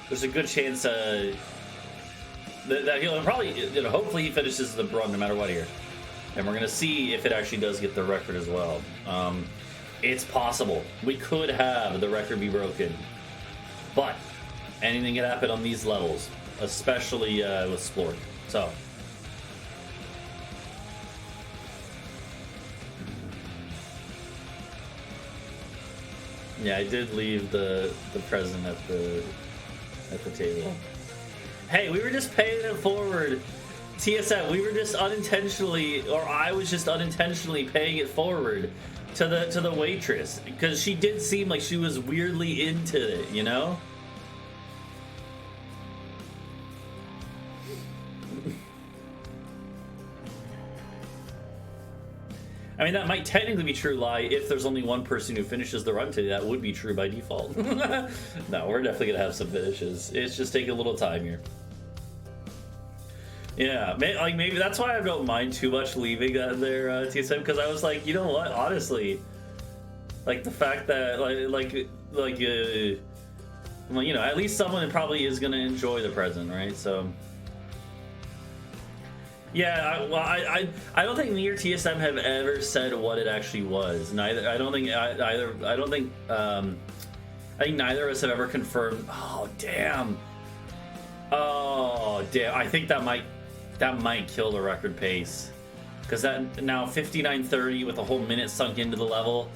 there's a good chance that he'll probably, you know, hopefully he finishes the run no matter what here. And we're gonna see if it actually does get the record as well. It's possible. We could have the record be broken, but anything can happen on these levels, especially with Splork. So. Yeah, I did leave the present at the table. Hey, we were just paying it forward. TSM, we were just unintentionally, or I was just unintentionally paying it forward to the waitress because she did seem like she was weirdly into it, you know? I mean, that might technically be true, Lie, if there's only one person who finishes the run today. That would be true by default. No, we're definitely going to have some finishes. It's just taking a little time here. Yeah, maybe that's why I don't mind too much leaving that there, TSM, because I was like, you know what, honestly, like, the fact that, well, you know, at least someone probably is going to enjoy the present, right? So... Yeah, I don't think me or TSM have ever said what it actually was. Neither. I think neither of us have ever confirmed. Oh damn. Oh damn. I think that might kill the record pace, because that now 59:30 with a whole minute sunk into the level.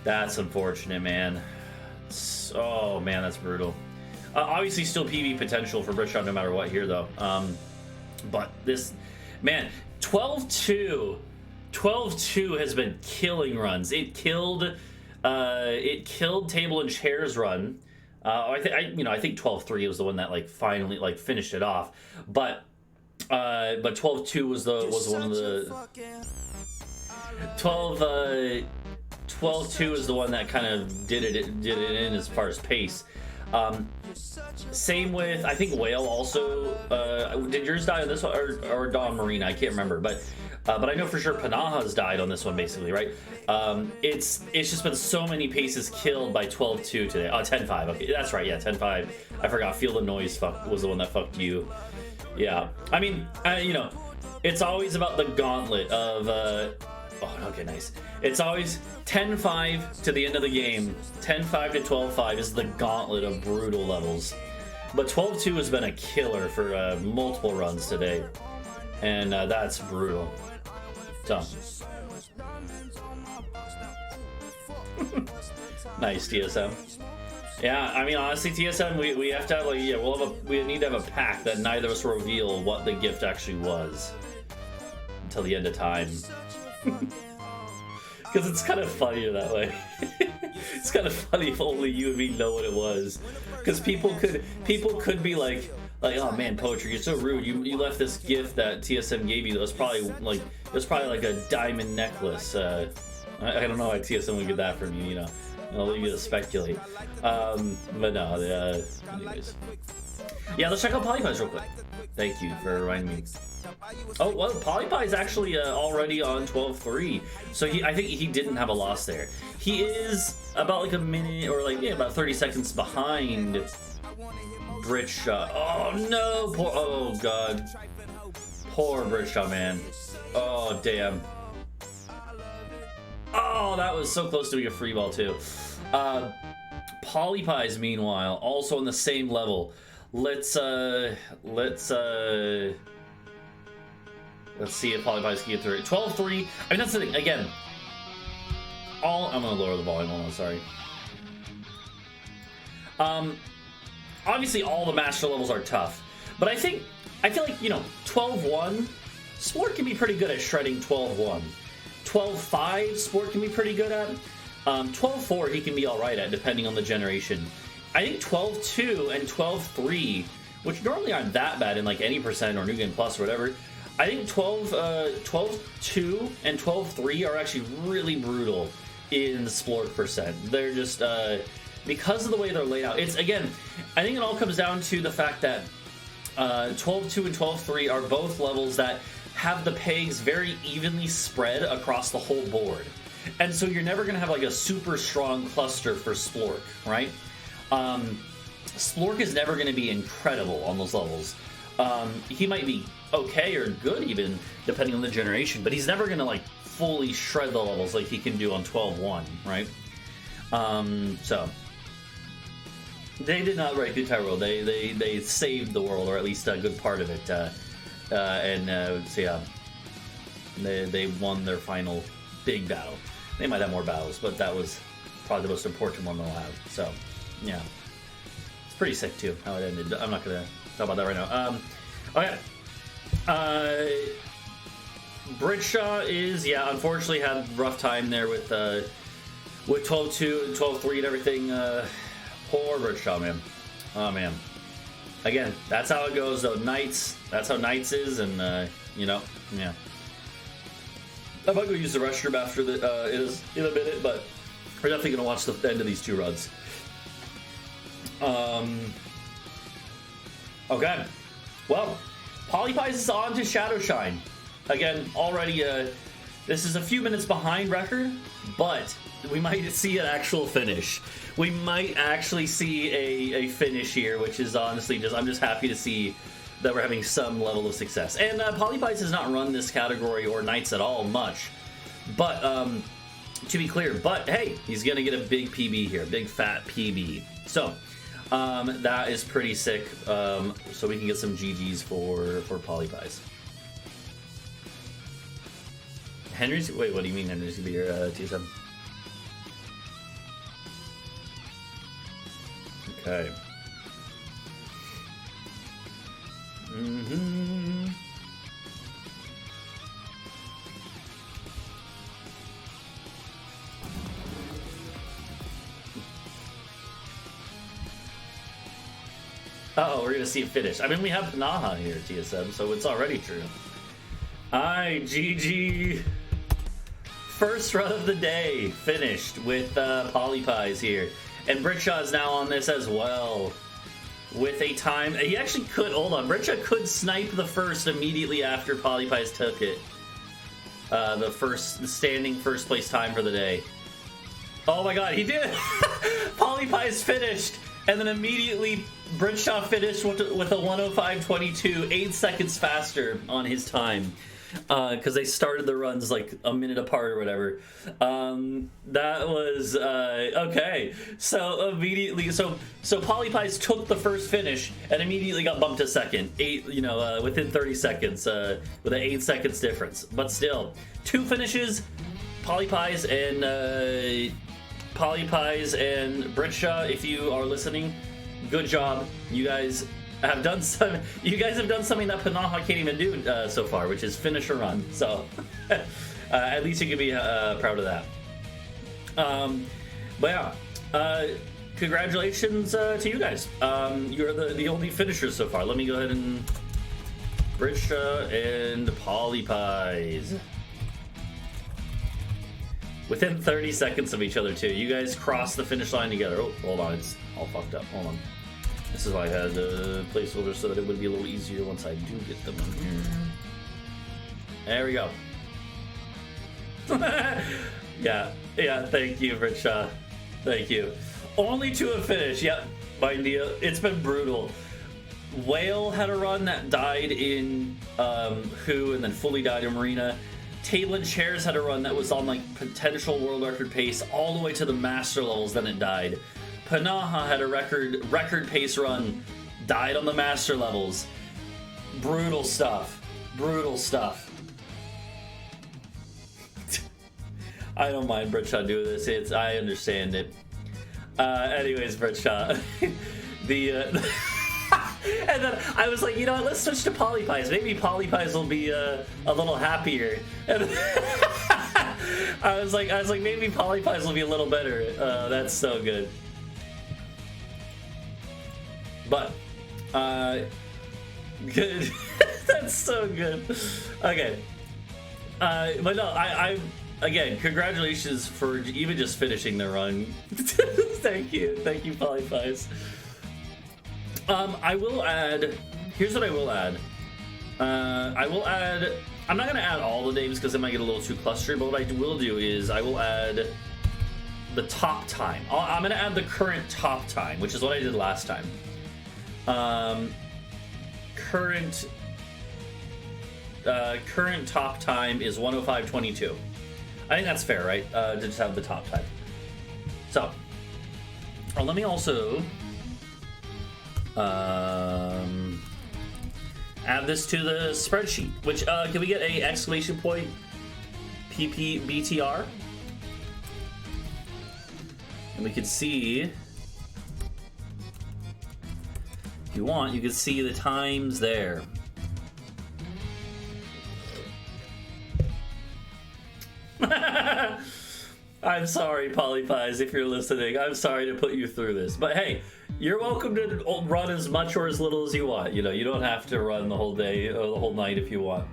That's unfortunate, man. Oh man, that's brutal. Obviously, still PV potential for Britshot no matter what here, though. But this, man, 12-2 has been killing runs. It killed Table and Chairs run. I think 12-3 was the one that like finally like finished it off. But 12-2 was one of the 12-2 is the one that kind of did it in as far as pace. Same with, I think, Whale also. Did yours die on this one, or Dawn Marina? I can't remember, but I know for sure Panaha's died on this one, basically, right? It's just been so many paces killed by 12-2 today. Oh, 10-5. Okay, that's right. Yeah, 10-5. I forgot. Feel the Noise was the one that fucked you. Yeah. I mean, you know, it's always about the gauntlet of. Oh, okay, nice. It's always 10-5 to the end of the game. 10-5 to 12-5 is the gauntlet of brutal levels. But 12-2 has been a killer for multiple runs today. And that's brutal. So. Nice, TSM. Yeah, I mean, honestly, TSM, we have to have, like, yeah, we need to have a pact that neither of us reveal what the gift actually was until the end of time. Because it's kind of funnier that way. It's kind of funny if only you and me know what it was. Because people could be like, oh man, Poetry, you're so rude. You left this gift that TSM gave you that was probably like a diamond necklace. I don't know why TSM would get that from you. You know, I'll leave you to speculate. But no, anyways. Yeah, let's check out Polypies real quick. Thank you for reminding me. Oh, well, Polypie is actually already on 12-3, so I think he didn't have a loss there. He is about like a minute or like about 30 seconds behind Britshot. Oh no! Oh god, poor Britshot, man. Oh damn. Oh, that was so close to being a free ball too. Polypies, meanwhile, also on the same level. Let's see if Polypies can get through it. 12-3. I mean, that's the thing. Again, I'm gonna lower the volume. Hold on, sorry. Obviously, all the master levels are tough, but I feel like 12-1, Splork can be pretty good at shredding 12-1. 12-5, Splork can be pretty good at. 12-4, he can be all right at, depending on the generation. I think 12-2 and 12-3, which normally aren't that bad in like any percent or New Game Plus or whatever. I think 12-2 and 12-3 are actually really brutal in the Splork percent. They're just because of the way they're laid out. It's again, I think it all comes down to the fact that 12-2 and 12-3 are both levels that have the pegs very evenly spread across the whole board. And so you're never going to have like a super strong cluster for Splork, right? Splork is never going to be incredible on those levels. He might be okay or good even, depending on the generation, but he's never going to like fully shred the levels like he can do on 12.1, right? So they did not write the entire world. They saved the world, or at least a good part of it. So yeah, they won their final big battle. They might have more battles, but that was probably the most important one they'll have. So yeah, it's pretty sick too how it ended. I'm not gonna talk about that right now. Okay. Britshaw is, yeah, unfortunately had a rough time there with 12-2 and 12-3 and everything. Poor Britshaw, man. Oh man. Again, that's how it goes though. Knights, that's how Knights is, and you know, yeah. I might go use the restroom after the in a minute, but we're definitely gonna watch the end of these two runs. Okay. Well, Polypies is on to Shadowshine. Again, already, this is a few minutes behind record, but we might see an actual finish. We might actually see a finish here, which is honestly I'm just happy to see that we're having some level of success. And Polypies has not run this category or Knights at all much, but to be clear, but hey, he's gonna get a big PB here, big fat PB. So that is pretty sick. So we can get some GGs for Polypies. Henry's, wait, what do you mean Henry's gonna be your TSM? Okay. Oh, we're gonna see it finish. I mean, we have Panaha here, TSM, so it's already true. GG. First run of the day finished with Polypies here. And Britshaw is now on this as well. With a time, he actually could, hold on, Britshaw could snipe the first immediately after Polypies took it. The standing first place time for the day. Oh my god, he did it! Polypies finished, and then immediately Britshaw finished with a 1:05.22, 8 seconds faster on his time. Because they started the runs like a minute apart or whatever. That was okay. So immediately, so Polypies took the first finish and immediately got bumped to second. Within 30 seconds, with an 8 seconds difference. But still, 2 finishes. Polypies and Britshaw, if you are listening, good job. You guys have done something that Panaha can't even do so far, which is finish a run. So at least you can be proud of that. But yeah, congratulations to you guys. You're the only finishers so far. Let me go ahead and Britshaw and Polypies. Within 30 seconds of each other too. You guys crossed the finish line together. Oh, hold on, it's all fucked up. Hold on. This is why I had a placeholder so that it would be a little easier once I do get them in here. There we go. yeah, thank you, Britshaw. Thank you. Only to a finish, yep, by India. It's been brutal. Whale had a run that died in Who and then fully died in Marina. Taylor Chairs had a run that was on like potential world record pace all the way to the master levels, then it died. Panaha had a record pace run, died on the master levels. Brutal stuff. Brutal stuff. I don't mind Britshaw doing this. I understand it. Anyways, Britshaw. And then I was like, you know what, let's switch to Polypies. Maybe Polypies will be a little happier. And I was like, maybe Polypies will be a little better. That's so good. But, good. That's so good. Okay. But no, I again, congratulations for even just finishing the run. Thank you, Polypies. I will add. Here's what I will add. I I'm not gonna add all the names because it might get a little too clustered. But what I will do is I will add the top time. I'm gonna add the current top time, which is what I did last time. Current top time is 1:05:22. I think that's fair, right? To just have the top time. So, let me also add this to the spreadsheet. Which can we get a exclamation point PPBTR? And we can see, if you want, you can see the times there. I'm sorry, Polypies, if you're listening. I'm sorry to put you through this. But hey, you're welcome to run as much or as little as you want. You know, you don't have to run the whole day or the whole night if you want.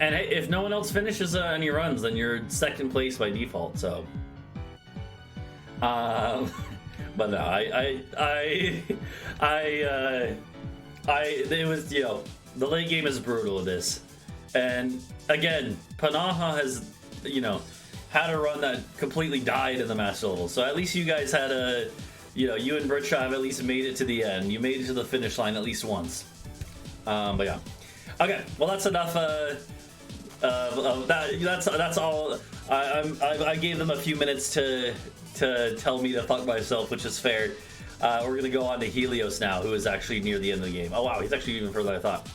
And hey, if no one else finishes any runs, then you're second place by default, so... but no, it was, you know, the late game is brutal with this. And again, Panaha has, you know, had a run that completely died in the master level. So at least you guys had a, you know, you and Britshaw have at least made it to the end. You made it to the finish line at least once. But yeah. Okay, well that's enough that's all. I gave them a few minutes to tell me to fuck myself, which is fair. We're gonna go on to Helios now, who is actually near the end of the game. Oh wow, he's actually even further than I thought.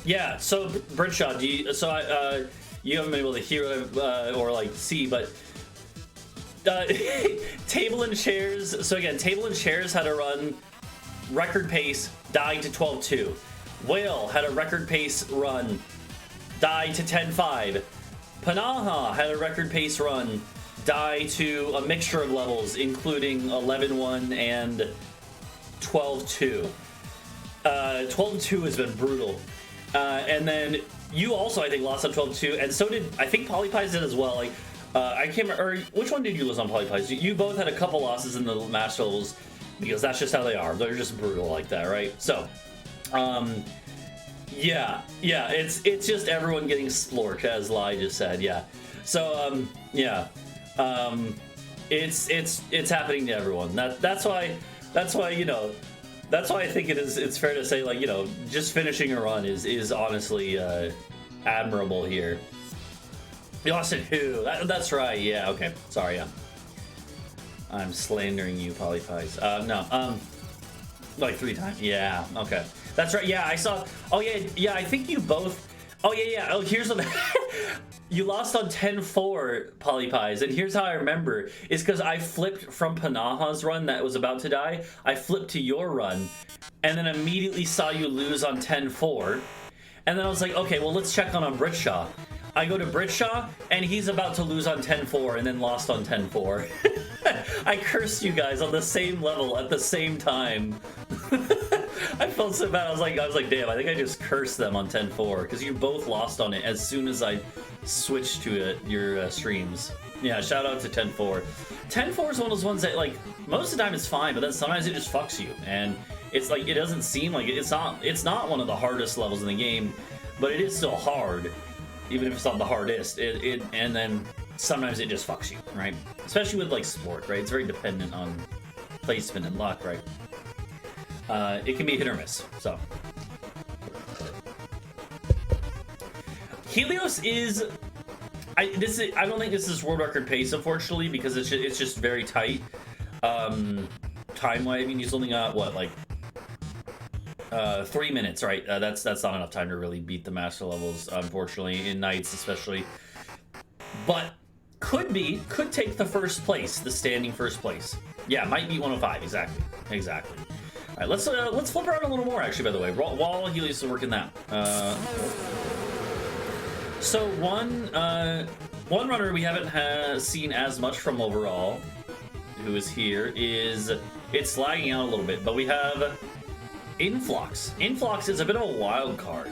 Yeah. So Britshaw, you haven't been able to hear or like see, but Table and Chairs. So again, Table and Chairs had a run record pace, died to 12:2. Whale had a record pace run, died to 10:5. Panaha had a record pace run, die to a mixture of levels, including 11:1 and 12:2. 12:2 has been brutal. And then you also, I think, lost on 12:2, and so did, I think Polypies did as well. Like, I can't remember, or which one did you lose on Polypies? You both had a couple losses in the master levels, because that's just how they are. They're just brutal like that, right? So, yeah, it's just everyone getting Splork, as Lai just said, yeah. So, it's happening to everyone. That's why, you know, that's why I think it's fair to say, like, you know, just finishing a run is honestly admirable here. You lost it who? That's right, yeah, okay. Sorry, yeah. I'm slandering you, Polypies. No, like 3 times. Yeah, okay. That's right, yeah, I saw... Oh, yeah, I think you both... Oh, yeah. Oh, here's what... You lost on 10-4, Polypies, and here's how I remember. It's because I flipped from Panaha's run that was about to die. I flipped to your run, and then immediately saw you lose on 10-4. And then I was like, okay, well, let's check on Britshaw. I go to Britshaw, and he's about to lose on 10-4, and then lost on 10-4. I cursed you guys on the same level at the same time. I felt so bad. I was like, damn, I think I just cursed them on 10-4 because you both lost on it as soon as I switched to your streams. Yeah, shout out to 10-4. 10-4 is one of those ones that, like, most of the time it's fine, but then sometimes it just fucks you, and it's like, it doesn't seem like it's not one of the hardest levels in the game, but it is still hard, even if it's not the hardest. And then sometimes it just fucks you, right? Especially with like Splork, right? It's very dependent on placement and luck, right? It can be hit or miss. So Helios is I don't think this is world record pace, unfortunately, because it's just very tight. Time-wise, I mean, he's only got what, like 3 minutes, right? That's not enough time to really beat the master levels, unfortunately, in nights especially. But could take the first place, the standing first place. Yeah, might beat 105, exactly. All right, let's flip around a little more, actually, by the way, while Helios is working that. So one runner we haven't seen as much from overall, who is here, it's lagging out a little bit, but we have Influx. Influx is a bit of a wild card.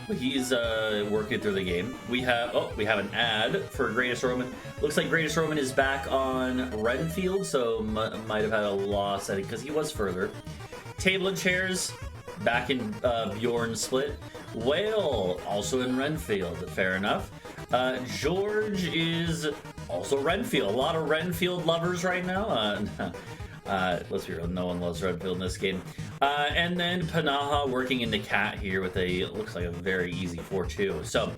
He's working through the game. We have an ad for Greatest Roman. Looks like Greatest Roman is back on Renfield, so might have had a loss, I think, because he was further. Table and Chairs back in Bjorn's split. Whale, also in Renfield. Fair enough. George is also Renfield. A lot of Renfield lovers right now. Let's be real, no one loves Renfield in this game. And then Panaha working into Cat here with looks like a very easy 4-2. So,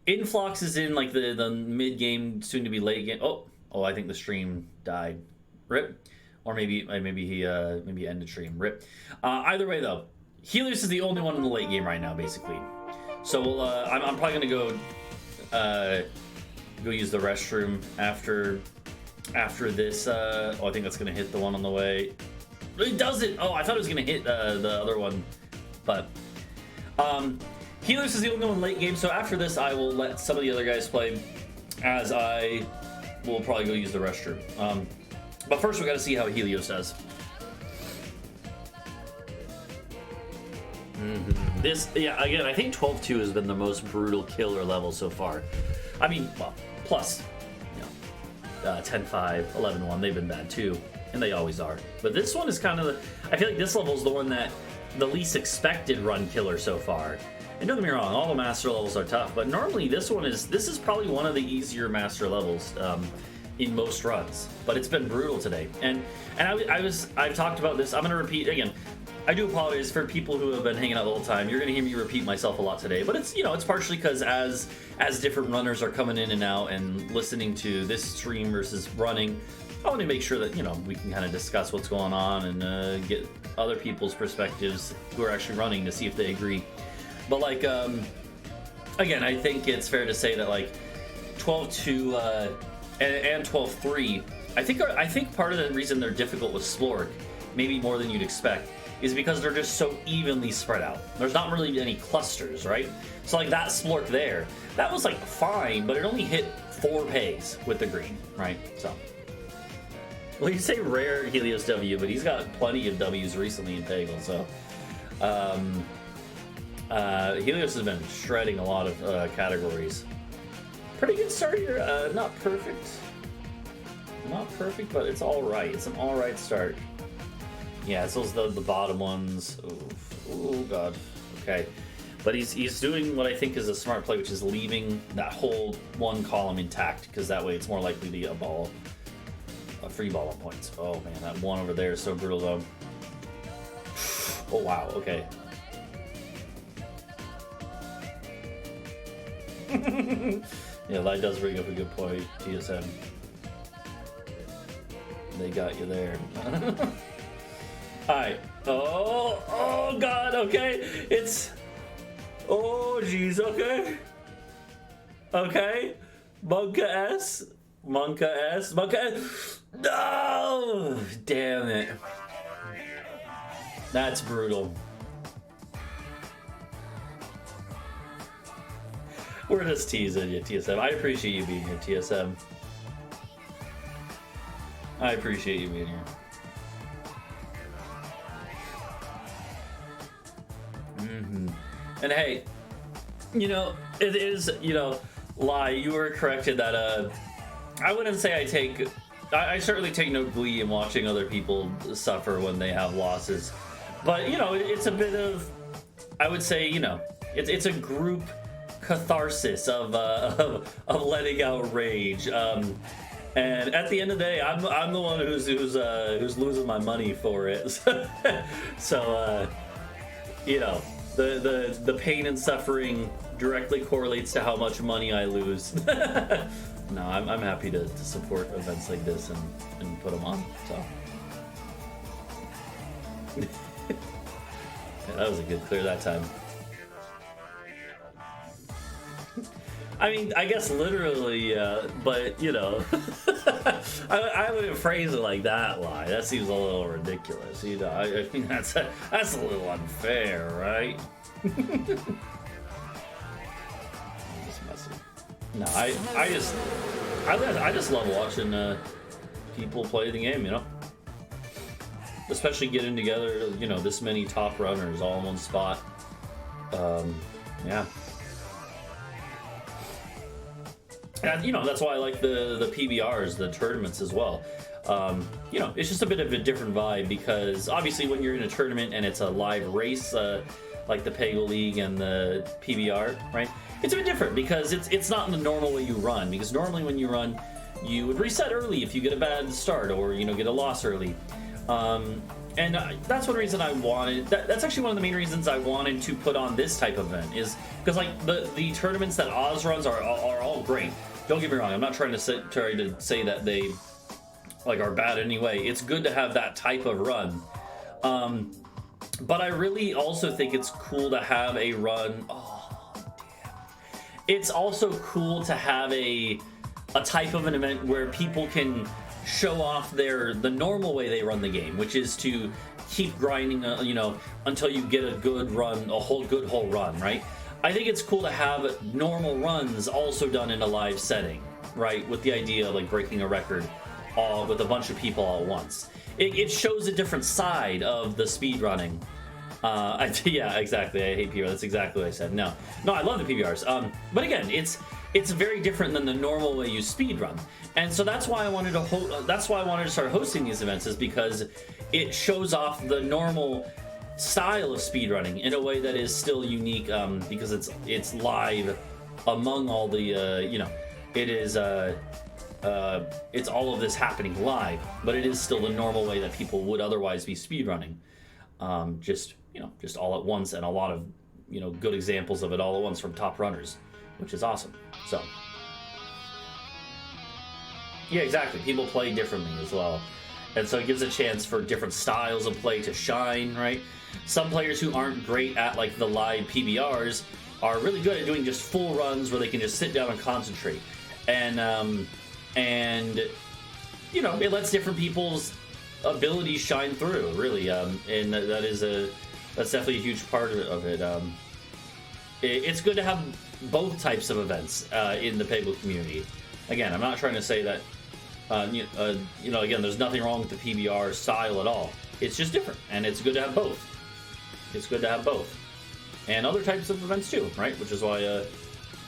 Influx is in like the mid game, soon to be late game. Oh, I think the stream died. Rip. Or maybe he ended stream. Rip. Either way though, Helios is the only one in the late game right now, basically. So I'm probably gonna go use the restroom after this. I think that's gonna hit the one on the way. It doesn't. Oh, I thought it was gonna hit the other one, but Helios is the only one late game. So after this, I will let some of the other guys play, as I will probably go use the restroom. But first, we got to see how Helios does. This, yeah, again, I think 12-2 has been the most brutal killer level so far. I mean, well, plus, 10-5, 11-1, they've been bad too, and they always are. But this one is kind of I feel like this level is the one that the least expected run killer so far. And don't get me wrong, all the master levels are tough, but normally this is probably one of the easier master levels in most runs. But it's been brutal today, and I've talked about this. I'm gonna repeat again. I do apologize for people who have been hanging out the whole time. You're gonna hear me repeat myself a lot today, but it's it's partially because as different runners are coming in and out and listening to this stream versus running, I want to make sure that we can kind of discuss what's going on and get other people's perspectives who are actually running to see if they agree. But like again, I think it's fair to say that like 12-2 and 12-3, I think part of the reason they're difficult with Splork, maybe more than you'd expect, is because they're just so evenly spread out. There's not really any clusters, right? So like that Splork there, that was like fine, but it only hit 4 pays with the green, right? So, well, you say rare Helios W, but he's got plenty of W's recently in Peggle, so. Helios has been shredding a lot of categories. Pretty good start here. Not perfect. Not perfect, but it's all right. It's an all right start. Yeah, it's those the bottom ones. Oh god. Okay, but he's doing what I think is a smart play, which is leaving that whole one column intact, because that way it's more likely to get a free ball on points. Oh man, that one over there is so brutal though. Oh wow. Okay. Yeah, that does bring up a good point, TSM. They got you there. Alright. Oh god, okay. It's... Oh jeez, okay. Okay. Monka S. No! Damn it. That's brutal. We're just teasing you, TSM. I appreciate you being here, TSM. I appreciate you being here. And hey, it is, Lie, you were corrected that, I wouldn't say I certainly take no glee in watching other people suffer when they have losses. But, it's a bit of, I would say, it's a group catharsis of letting out rage. And at the end of the day, I'm the one who's losing my money for it. So, the pain and suffering directly correlates to how much money I lose. No, I'm happy to support events like this and put them on. So yeah, that was a good clear that time. I mean, I guess literally, but I wouldn't phrase it like that. Lie. That seems a little ridiculous. I mean that's a little unfair, right? I'm just messing. No, I just love watching people play the game. Especially getting together. This many top runners all in one spot. Yeah. And that's why I like the PBRs, the tournaments as well. You know, it's just a bit of a different vibe because obviously when you're in a tournament and it's a live race, like the Peggle League and the PBR, right? It's a bit different because it's not in the normal way you run. Because normally when you run, you would reset early if you get a bad start or, you know, get a loss early. And that's one reason I wanted. That's actually one of the main reasons I wanted to put on this type of event is because like the tournaments that Oz runs are all great. Don't get me wrong. I'm not trying to say that they like are bad anyway. It's good to have that type of run. But I really also think it's cool to have a run. Oh damn! It's also cool to have a type of an event where people can show off the normal way they run the game, which is to keep grinding, you know, until you get a good run, a whole run, right? I think it's cool to have normal runs also done in a live setting, right? With the idea of like breaking a record all with a bunch of people all at once. It shows a different side of the speed running. Yeah, exactly. I hate PBR. That's exactly what I said. No, I love the PBRs. But again, it's very different than the normal way you speedrun, and so that's why I wanted to start hosting these events, is because it shows off the normal style of speedrunning in a way that is still unique, because it's live among all the you know, it is it's all of this happening live, but it is still the normal way that people would otherwise be speedrunning, just all at once, and a lot of, you know, good examples of it all at once from top runners, which is awesome. So yeah, exactly, people play differently as well, and so it gives a chance for different styles of play to shine, right? Some players who aren't great at like the live PBRs are really good at doing just full runs where they can just sit down and concentrate, and you know, it lets different people's abilities shine through, really, and that's definitely a huge part of it. It's good to have both types of events in the Peggle community. Again, I'm not trying to say that, you know, again, there's nothing wrong with the PBR style at all. It's just different, and it's good to have both. It's good to have both. And other types of events too, right? Which is why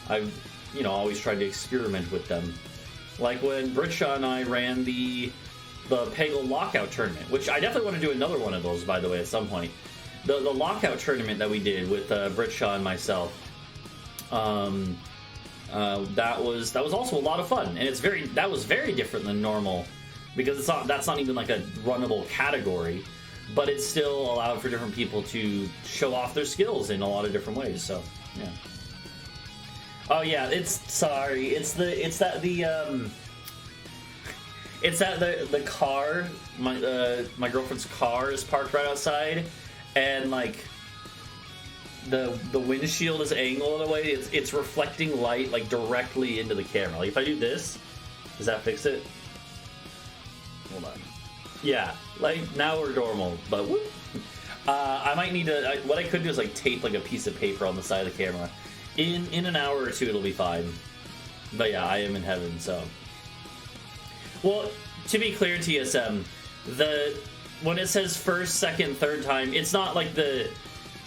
I've, you know, always tried to experiment with them. Like when Britshaw and I ran the Peggle Lockout Tournament, which I definitely want to do another one of those, by the way, at some point. The Lockout Tournament that we did with Britshaw and myself, that was also a lot of fun, and that was very different than normal, because that's not even like a runnable category, but it still allowed for different people to show off their skills in a lot of different ways. So yeah. Oh yeah, it's the car, my girlfriend's car is parked right outside, and like the windshield is angled in a way it's reflecting light like directly into the camera. Like if I do this, does that fix it? Hold on. Yeah, like now we're normal, but whoop. I might need to. What I could do is like tape like a piece of paper on the side of the camera. In an hour or two, it'll be fine. But yeah, I am in heaven. So, well, to be clear, TSM, when it says first, second, third time, it's not like the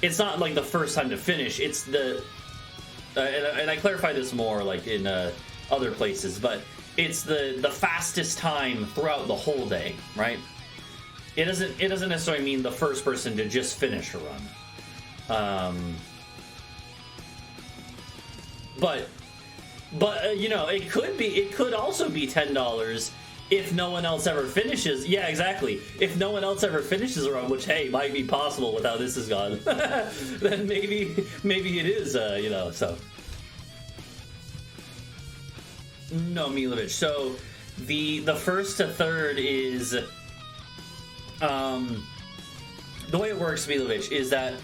first time to finish. It's the and I clarify this more like in other places, but it's the fastest time throughout the whole day, right? It doesn't necessarily mean the first person to just finish a run. But you know, it could also be $10 if no one else ever finishes. Yeah, exactly. If no one else ever finishes a run, which hey, might be possible with how this has gone, then maybe it is. You know, so no, Milovic. So the first to third is the way it works, Milovic, is that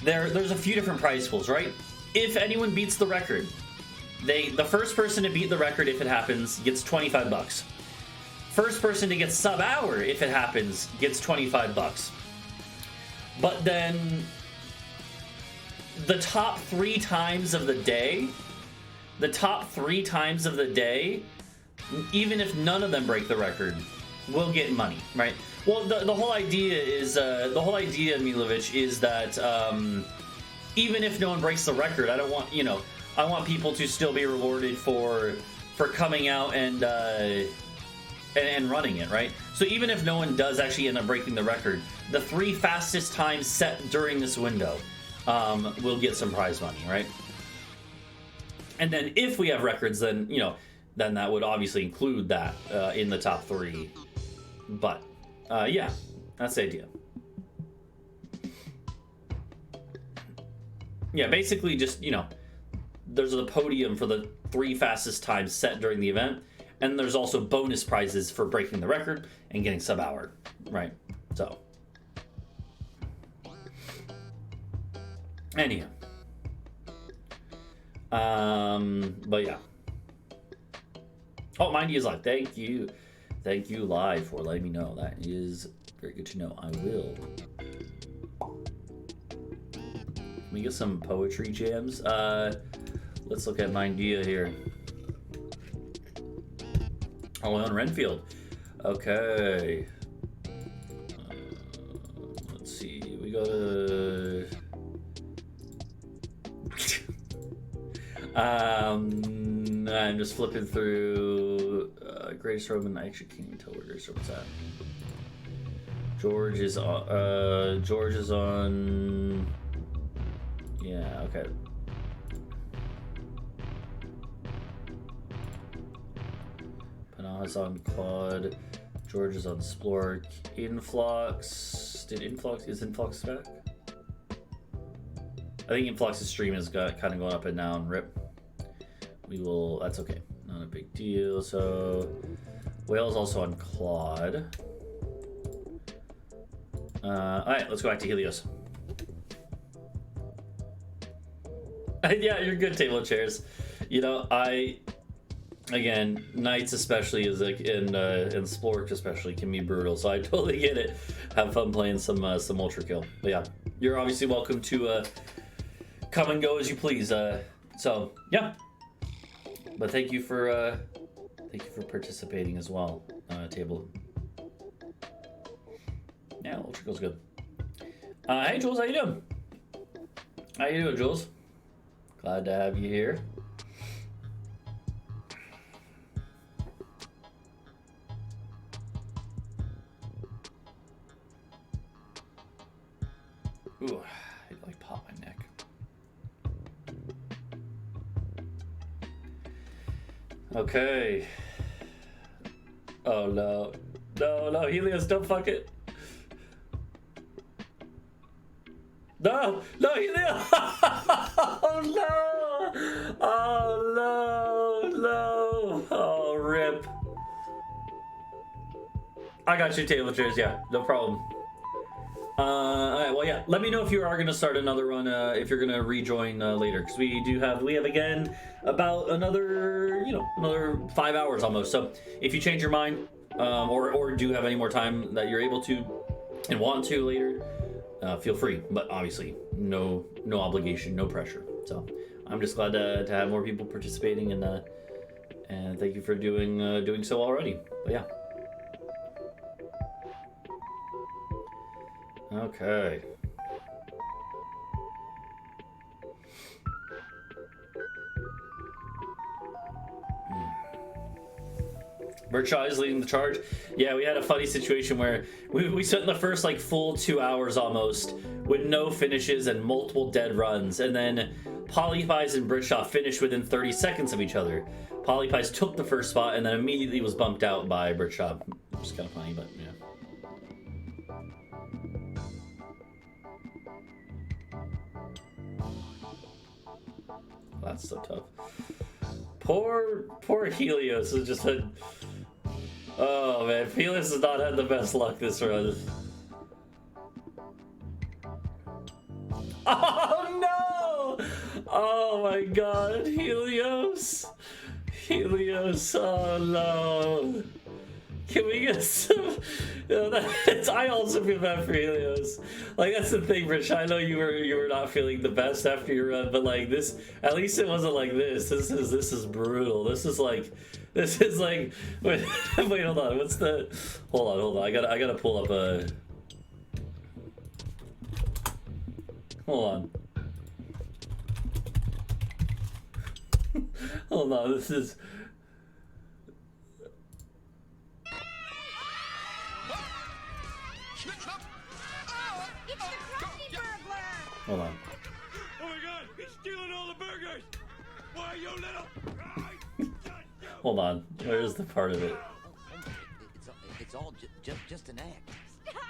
there's a few different prize pools, right? If anyone beats the record, the first person to beat the record, if it happens, gets $25. First person to get sub-hour, if it happens, gets $25. But then the top three times of the day, even if none of them break the record, will get money, right? Well, the whole idea is Milovic, is that even if no one breaks the record, I want people to still be rewarded for coming out and and running it, right? So even if no one does actually end up breaking the record, the 3 fastest times set during this window will get some prize money, right? And then if we have records, then, you know, then that would obviously include that in the top 3. But, yeah, that's the idea. Yeah, basically just, you know, there's a podium for the 3 fastest times set during the event, and there's also bonus prizes for breaking the record and getting sub-hour, right? So, anyhow. But yeah. Oh, Mindy is live. Thank you. Thank you, Live, for letting me know. That is very good to know. I will. Can we get some poetry jams? Let's look at Mindia here. Oh, on Renfield. Okay. Let's see. We go to... I'm just flipping through Greatest Roman. I actually can't even tell where Greatest Roman's at. George is on. Yeah, okay. Panaha's on Claude. George is on Splork. Influx. Is Influx back? I think Influx's stream is kind of going up and down. Rip. We will. That's okay. Not a big deal. So, Whale's also on Claude. All right, let's go back to Helios. Yeah, you're good, table chairs. You know, again, nights especially is like in Splork especially can be brutal. So I totally get it. Have fun playing some Ultra Kill. But yeah, you're obviously welcome to come and go as you please. So yeah. But thank you for participating as well, table. Yeah, Ultra Kill's good. Hey Jules, how you doing? How you doing, Jules? Glad to have you here. Ooh, it like popped my neck. Okay. Oh no. No, Helios, don't fuck it. No, Helios! Oh no! Oh no! Oh, rip. I got you, table chairs, yeah, no problem. Alright, well, yeah, let me know if you are going to start another run, if you're going to rejoin later, because we have again about another 5 hours almost. So if you change your mind, or do have any more time that you're able to and want to later, feel free. But obviously, no obligation, no pressure. So I'm just glad to have more people participating, and thank you for doing so already. But yeah. Okay. Birdshaw is leading the charge. Yeah, we had a funny situation where we spent the first like full 2 hours almost with no finishes and multiple dead runs, and then Polypies and Birdshaw finished within 30 seconds of each other. Polypies took the first spot and then immediately was bumped out by Birdshaw. It's kind of funny, but yeah. That's so tough. Poor Helios has just had. Oh man, Helios has not had the best luck this run. Oh no! Oh my god, Helios! Oh no! Can we get some? I also feel bad for Helios. Like, that's the thing, Rich. I know you were not feeling the best after your run, but like this, at least it wasn't like this. This is brutal. This is like. Wait, hold on. What's the? Hold on. I gotta pull up a. Hold on. Hold on. This is. Hold on. Oh my god, he's stealing all the burgers! Why, you little... Hold on. Where's the part of it? It's all just an act. Stop!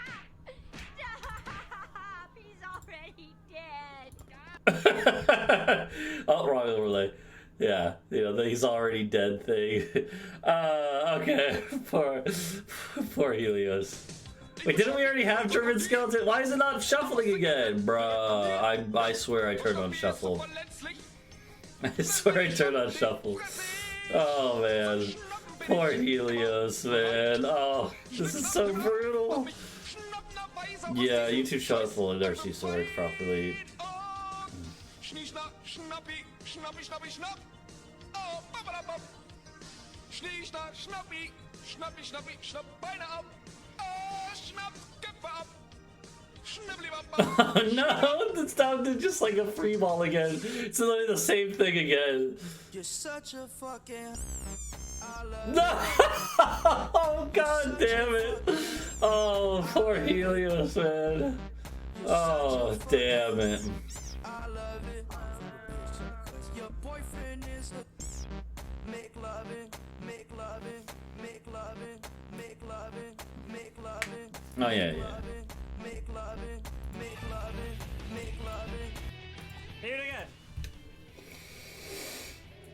He's already dead. Oh, wrong overlay. Yeah, you know, the he's already dead thing. Okay. Poor Helios. Wait, didn't we already have German skeleton? Why is it not shuffling again? Bruh, I swear I turned on shuffle. I swear I turned on shuffle. Oh man. Poor Helios, man. Oh, this is so brutal. Yeah, YouTube shuffle and RC to work properly. Oh no, it's down to just like a free ball again. It's literally the same thing again. You're such a fucking... No! Oh god damn it! Oh, poor Helios, man. Oh, damn it. I love it. Your boyfriend is a... Make loving, make loving, make loving, make loving, make loving. Oh yeah, yeah. Make loving, make loving, make loving. Hit it again.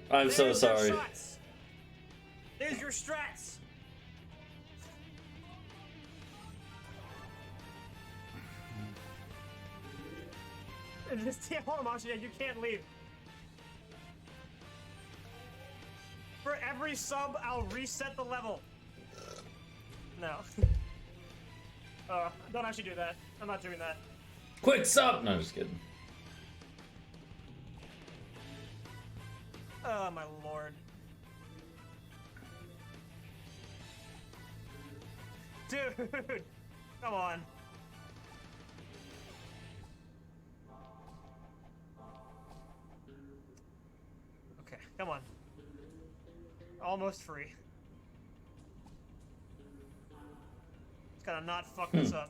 I'm so There's your sorry. shots. There's your strats. Just hold on, Masha, you can't leave. For every sub, I'll reset the level. No. Don't actually do that. I'm not doing that. Quick sub! No, just kidding. Oh my lord. Dude, come on. Okay, come on. Almost free. Just gotta not fuck this up.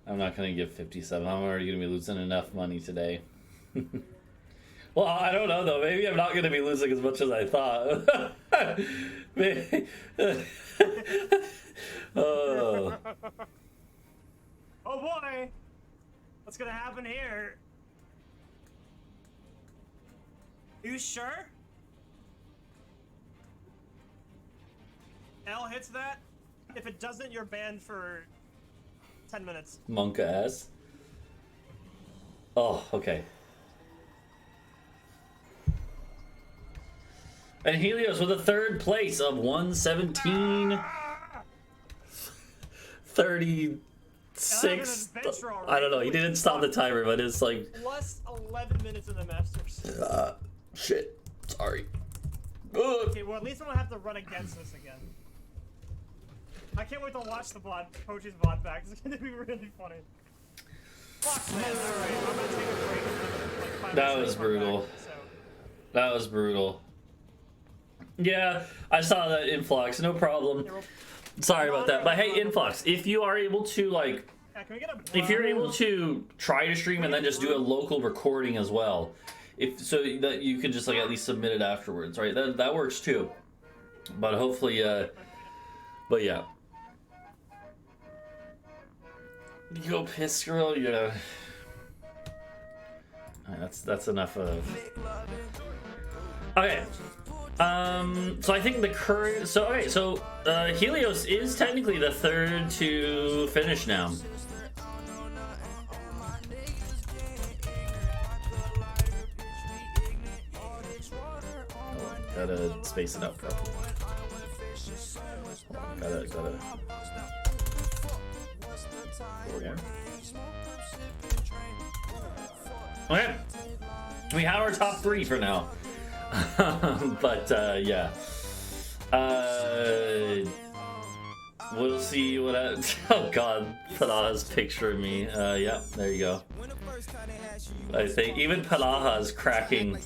I'm not gonna give 57. I'm already gonna be losing enough money today. Well, I don't know though. Maybe I'm not gonna be losing as much as I thought. Maybe. Oh. Oh boy! What's gonna happen here? You sure? L hits that. If it doesn't, you're banned for 10 minutes. Monka ass. Oh, okay. And Helios with a third place of 117. 36. I don't know. He didn't stop the timer, but it's like. Plus 11 minutes in the Masters. Shit. Sorry. Okay, well, at least I don't have to run against this again. I can't wait to watch the Coach's VOD back. It's gonna be really funny. Fuck, man. Alright, I'm gonna take a break. Like 5 That minutes was and come brutal. back, so. That was brutal. Yeah, I saw that, Influx. No problem. Sorry about that. But hey, Influx, if you are able to, like, Yeah, can we get a if you're able to try to stream and then just do a local recording as well, if so that you could just like at least submit it afterwards, right? That works too. But hopefully, but yeah. You go piss, girl. Yeah. Alright, that's enough of. Okay. So I think the current. So okay. So Helios is technically the third to finish now. Gotta space it out properly. Gotta. Okay. We have our top 3 for now. But yeah. We'll see what oh god, Palaha's picture of me. Yeah, there you go. I think even Palaha's cracking.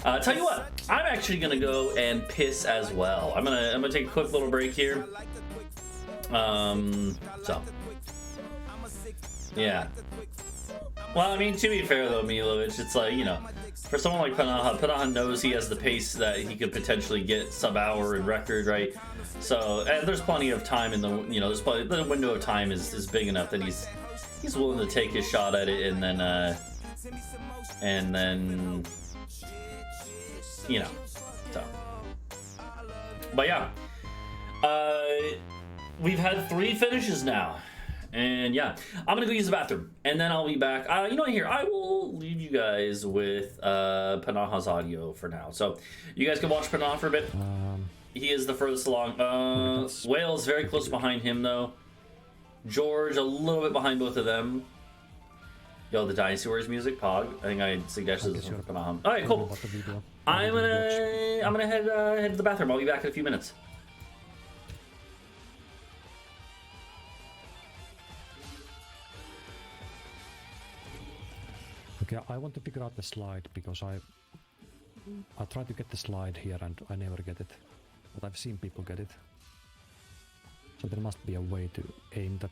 Tell you what, I'm actually gonna go and piss as well. I'm gonna take a quick little break here. So Yeah. Well, I mean, to be fair though, Milovic, it's like, you know, for someone like Panaha knows he has the pace that he could potentially get sub-hour and record, right? So, and there's plenty of time in the, you know, there's plenty, the window of time is big enough that he's willing to take his shot at it, and then, you know, so. But yeah, we've had 3 finishes now. And yeah, I'm gonna go use the bathroom, and then I'll be back. You know what? Here, I will leave you guys with Panaha's audio for now. So you guys can watch Panaha for a bit. He is the furthest along. Wales very close behind him, though. George a little bit behind both of them. Yo, the Dynasty Warriors music, Pog. I think I suggested this one for Panaha. All right, cool. I'm gonna head to the bathroom. I'll be back in a few minutes. Okay, I want to figure out the slide because I tried to get the slide here and I never get it. But I've seen people get it. So there must be a way to aim that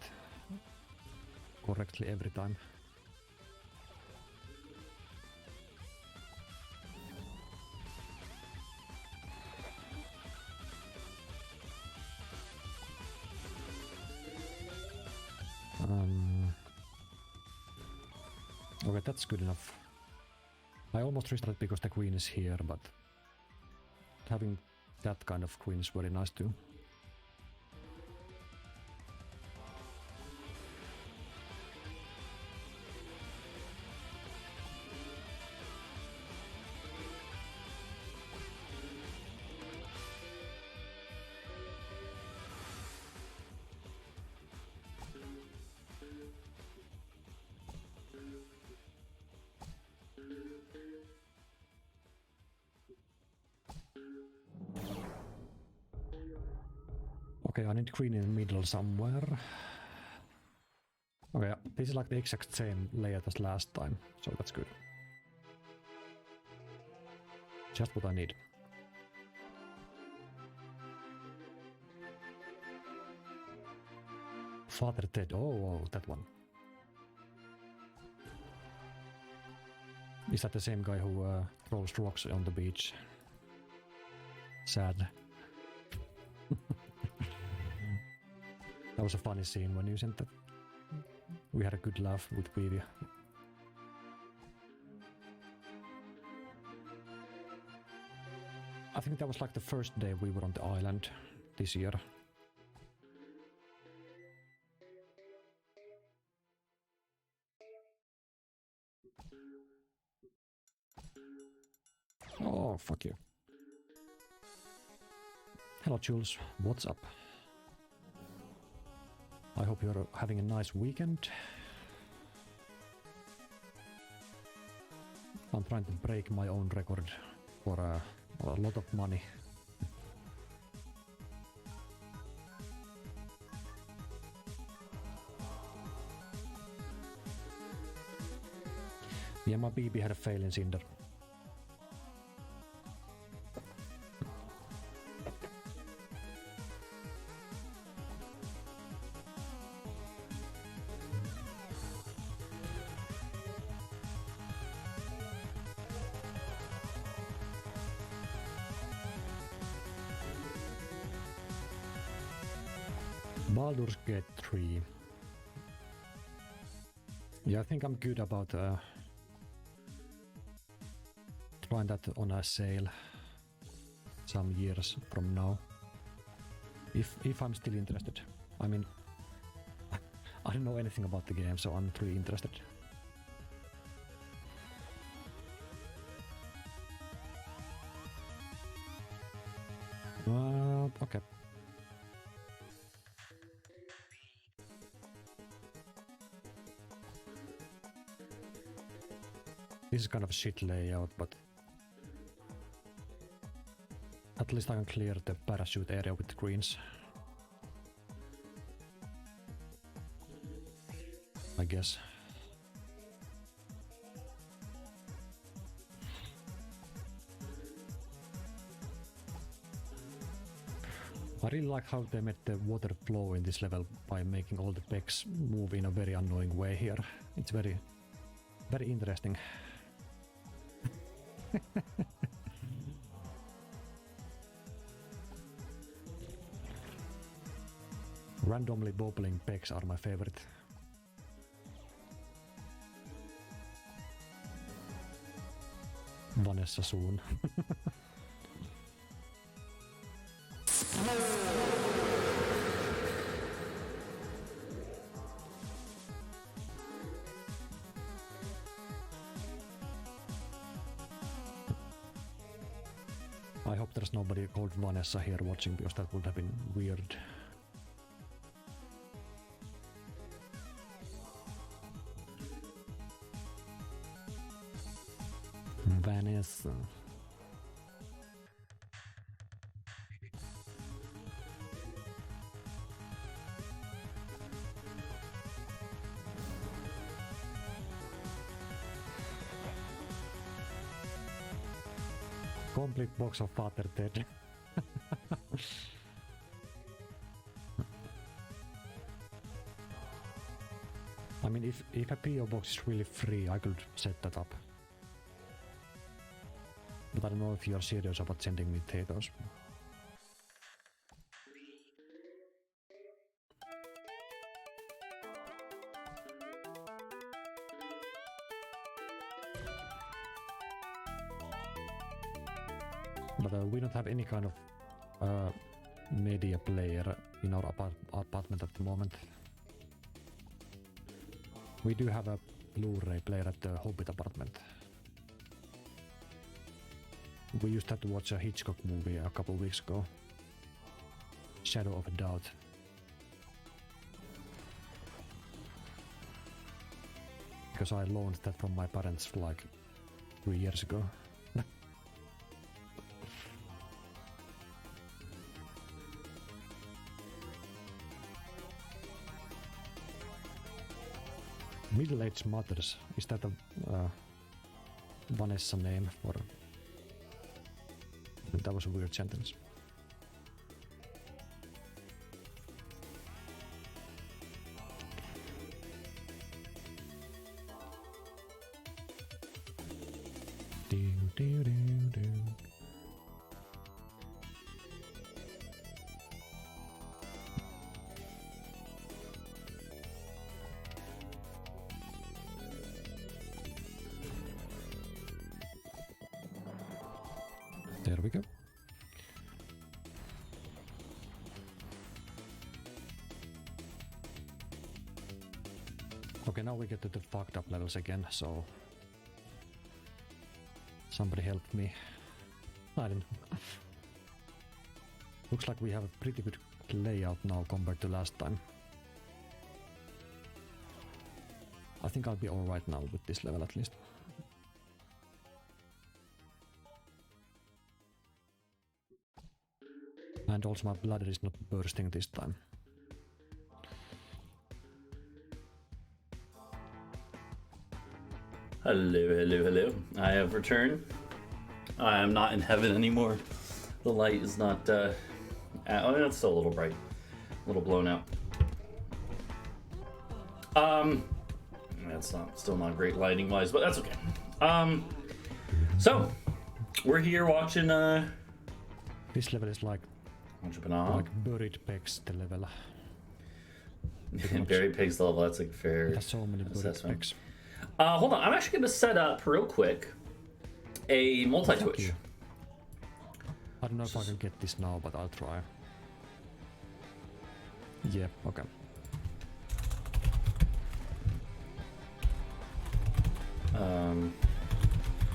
correctly every time. Okay, that's good enough. I almost restarted because the queen is here, but having that kind of queen is very nice too. Okay, I need queen in the middle somewhere. Okay, this is like the exact same layout as last time, so that's good. Just what I need. Father Ted, oh, that one. Is that the same guy who throws rocks on the beach? Sad. That was a funny scene when you sent that. We had a good laugh with Vivi. I think that was like the first day we were on the island this year. Oh, fuck you. Hello, Jules. What's up? I hope you're having a nice weekend. I'm trying to break my own record for a lot of money. Yeah, my BB had a fail in Cinder. Baldur's Gate 3. Yeah, I think I'm good about trying that on a sale some years from now. If I'm still interested. I mean, I don't know anything about the game, so I'm not really interested. Okay. This is kind of a shit layout, but at least I can clear the parachute area with the greens. I guess. I really like how they made the water flow in this level by making all the pegs move in a very annoying way here. It's very, very interesting. Randomly bobbling pegs are my favorite. Vanessa soon. I hope there's nobody called Vanessa here watching because that would have been weird. Vanessa. Complete box of Father Ted. I mean, if a PO box is really free, I could set that up. But I don't know if you're serious about sending me potatoes. But we don't have any kind of media player in our apartment at the moment. We do have a Blu-ray player at the Hobbit apartment. We used to have to watch a Hitchcock movie a couple of weeks ago. Shadow of a Doubt. Because I loaned that from my parents like 3 years ago. Middle-aged mothers. Is that a Vanessa name or? That was a weird sentence. There we go. Okay, now we get to the fucked up levels again, so somebody help me. I didn't. Looks like we have a pretty good layout now compared to last time. I think I'll be alright now with this level at least. And also my bladder is not bursting this time. Hello, hello, hello. I have returned. I am not in heaven anymore. The light is not, oh, it's still a little bright. A little blown out. That's still not great lighting wise, but that's okay. So, we're here watching, This level is like buried pegs the level. Buried pegs level, that's like fair. There's so many buried pegs. Hold on, I'm actually going to set up real quick a multi-twitch. I don't know if I can get this now, but I'll try. Yeah, okay.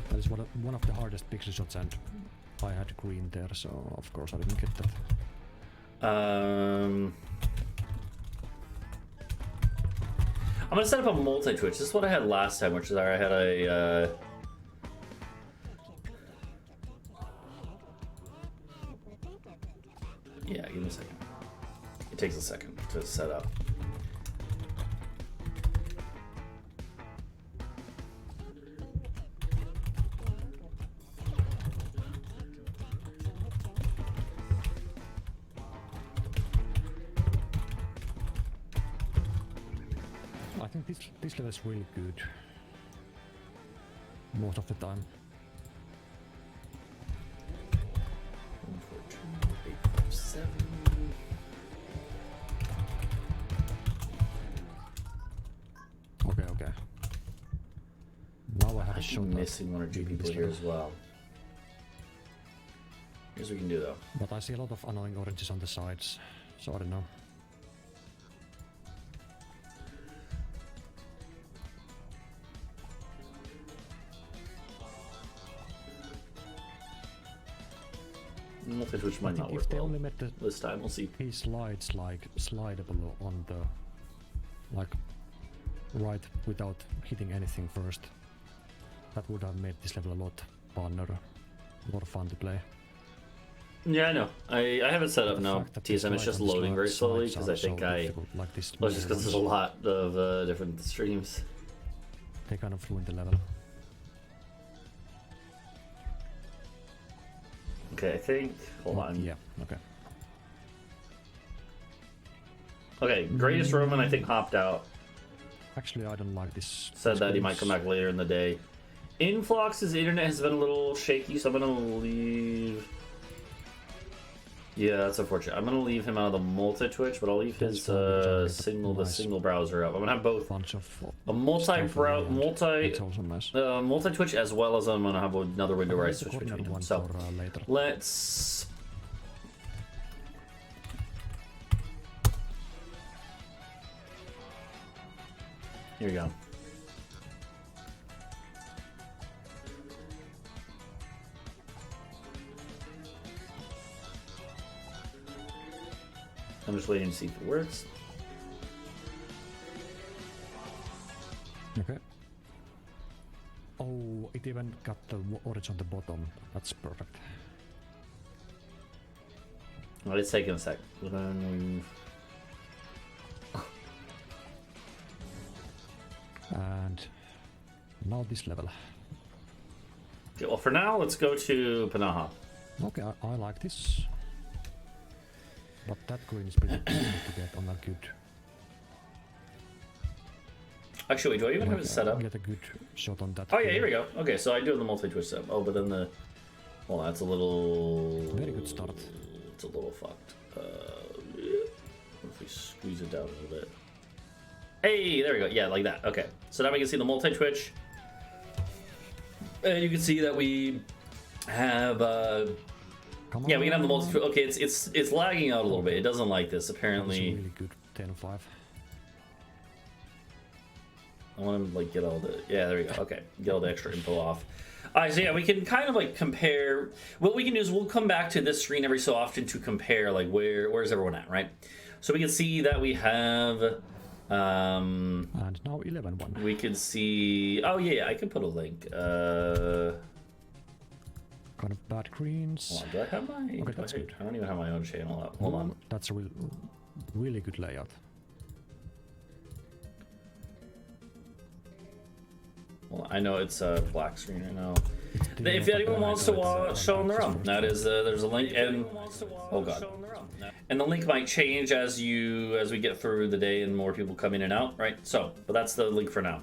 That is one of the hardest pixel shots, and I had green there, so of course I didn't get that. I'm gonna set up a multi-twitch. This is what I had last time, which is I had a yeah, give me a second. It takes a second to set up. this level is really good. Most of the time. 1, 4, 2, 8, 5, 7. Okay. Now I have I a should shot. be missing 1 or 2 people here as well. Here's what we can do though. But I see a lot of annoying oranges on the sides, so I don't know. Which might not work If they well only made this time, we'll see. these slides like slidable on the like right without hitting anything first, that would have made this level a lot funner, more fun to play. Yeah, I know. I have it set up The now. fact that TSM is just loading very slowly because I think like this well, it's just because there's a lot of different streams. they kind of ruined the level. Okay, I think. Hold on. Yeah. Okay. Okay, Greatest Roman I think hopped out. Actually, I don't like this. Said that he might come back later in the day. Influx's internet has been a little shaky, so I'm gonna leave. Yeah, that's unfortunate. I'm gonna leave him out of the multi-twitch, but I'll leave his single browser up. I'm gonna have both Bunch of a multi-twitch as well as I'm gonna have another window where I switch between them. So let's. Here we go. I'm just waiting to see if it works. Okay. Oh, it even got the orange on the bottom. That's perfect. Well, it's taking a sec. And now this level. Okay, well, for now, let's go to Panaha. Okay, I like this. But that green is pretty difficult to get on a good. Actually, do I even have it set up? Get a good shot on that. Oh yeah, here we go. Okay, so I do have the multi-twitch setup. Oh, but then the... Well, that's a little... Very good start. It's a little fucked. What if we squeeze it down a little bit? Hey, there we go. Yeah, like that. Okay. So now we can see the multi-twitch. And you can see that we have... Yeah, we can have the multi. Okay, it's lagging out a little bit. It doesn't like this apparently. That's really good. 10-5. I want to like get all the there we go. Okay, get all the extra info off. Alright, so yeah, we can kind of like compare. What we can do is we'll come back to this screen every so often to compare like where's everyone at, right? So we can see that we have. And now 11-1. We can see. Oh yeah, I can put a link. Kind of bad greens. Hold on, do I have my? Okay, that's good. I don't even have my own channel up. Hold on. That's a really good layout. Well, I know it's a black screen right now. If anyone wants to watch on their own, that is there's a link and oh god, and the link might change as we get through the day and more people come in and out, right? So, but that's the link for now.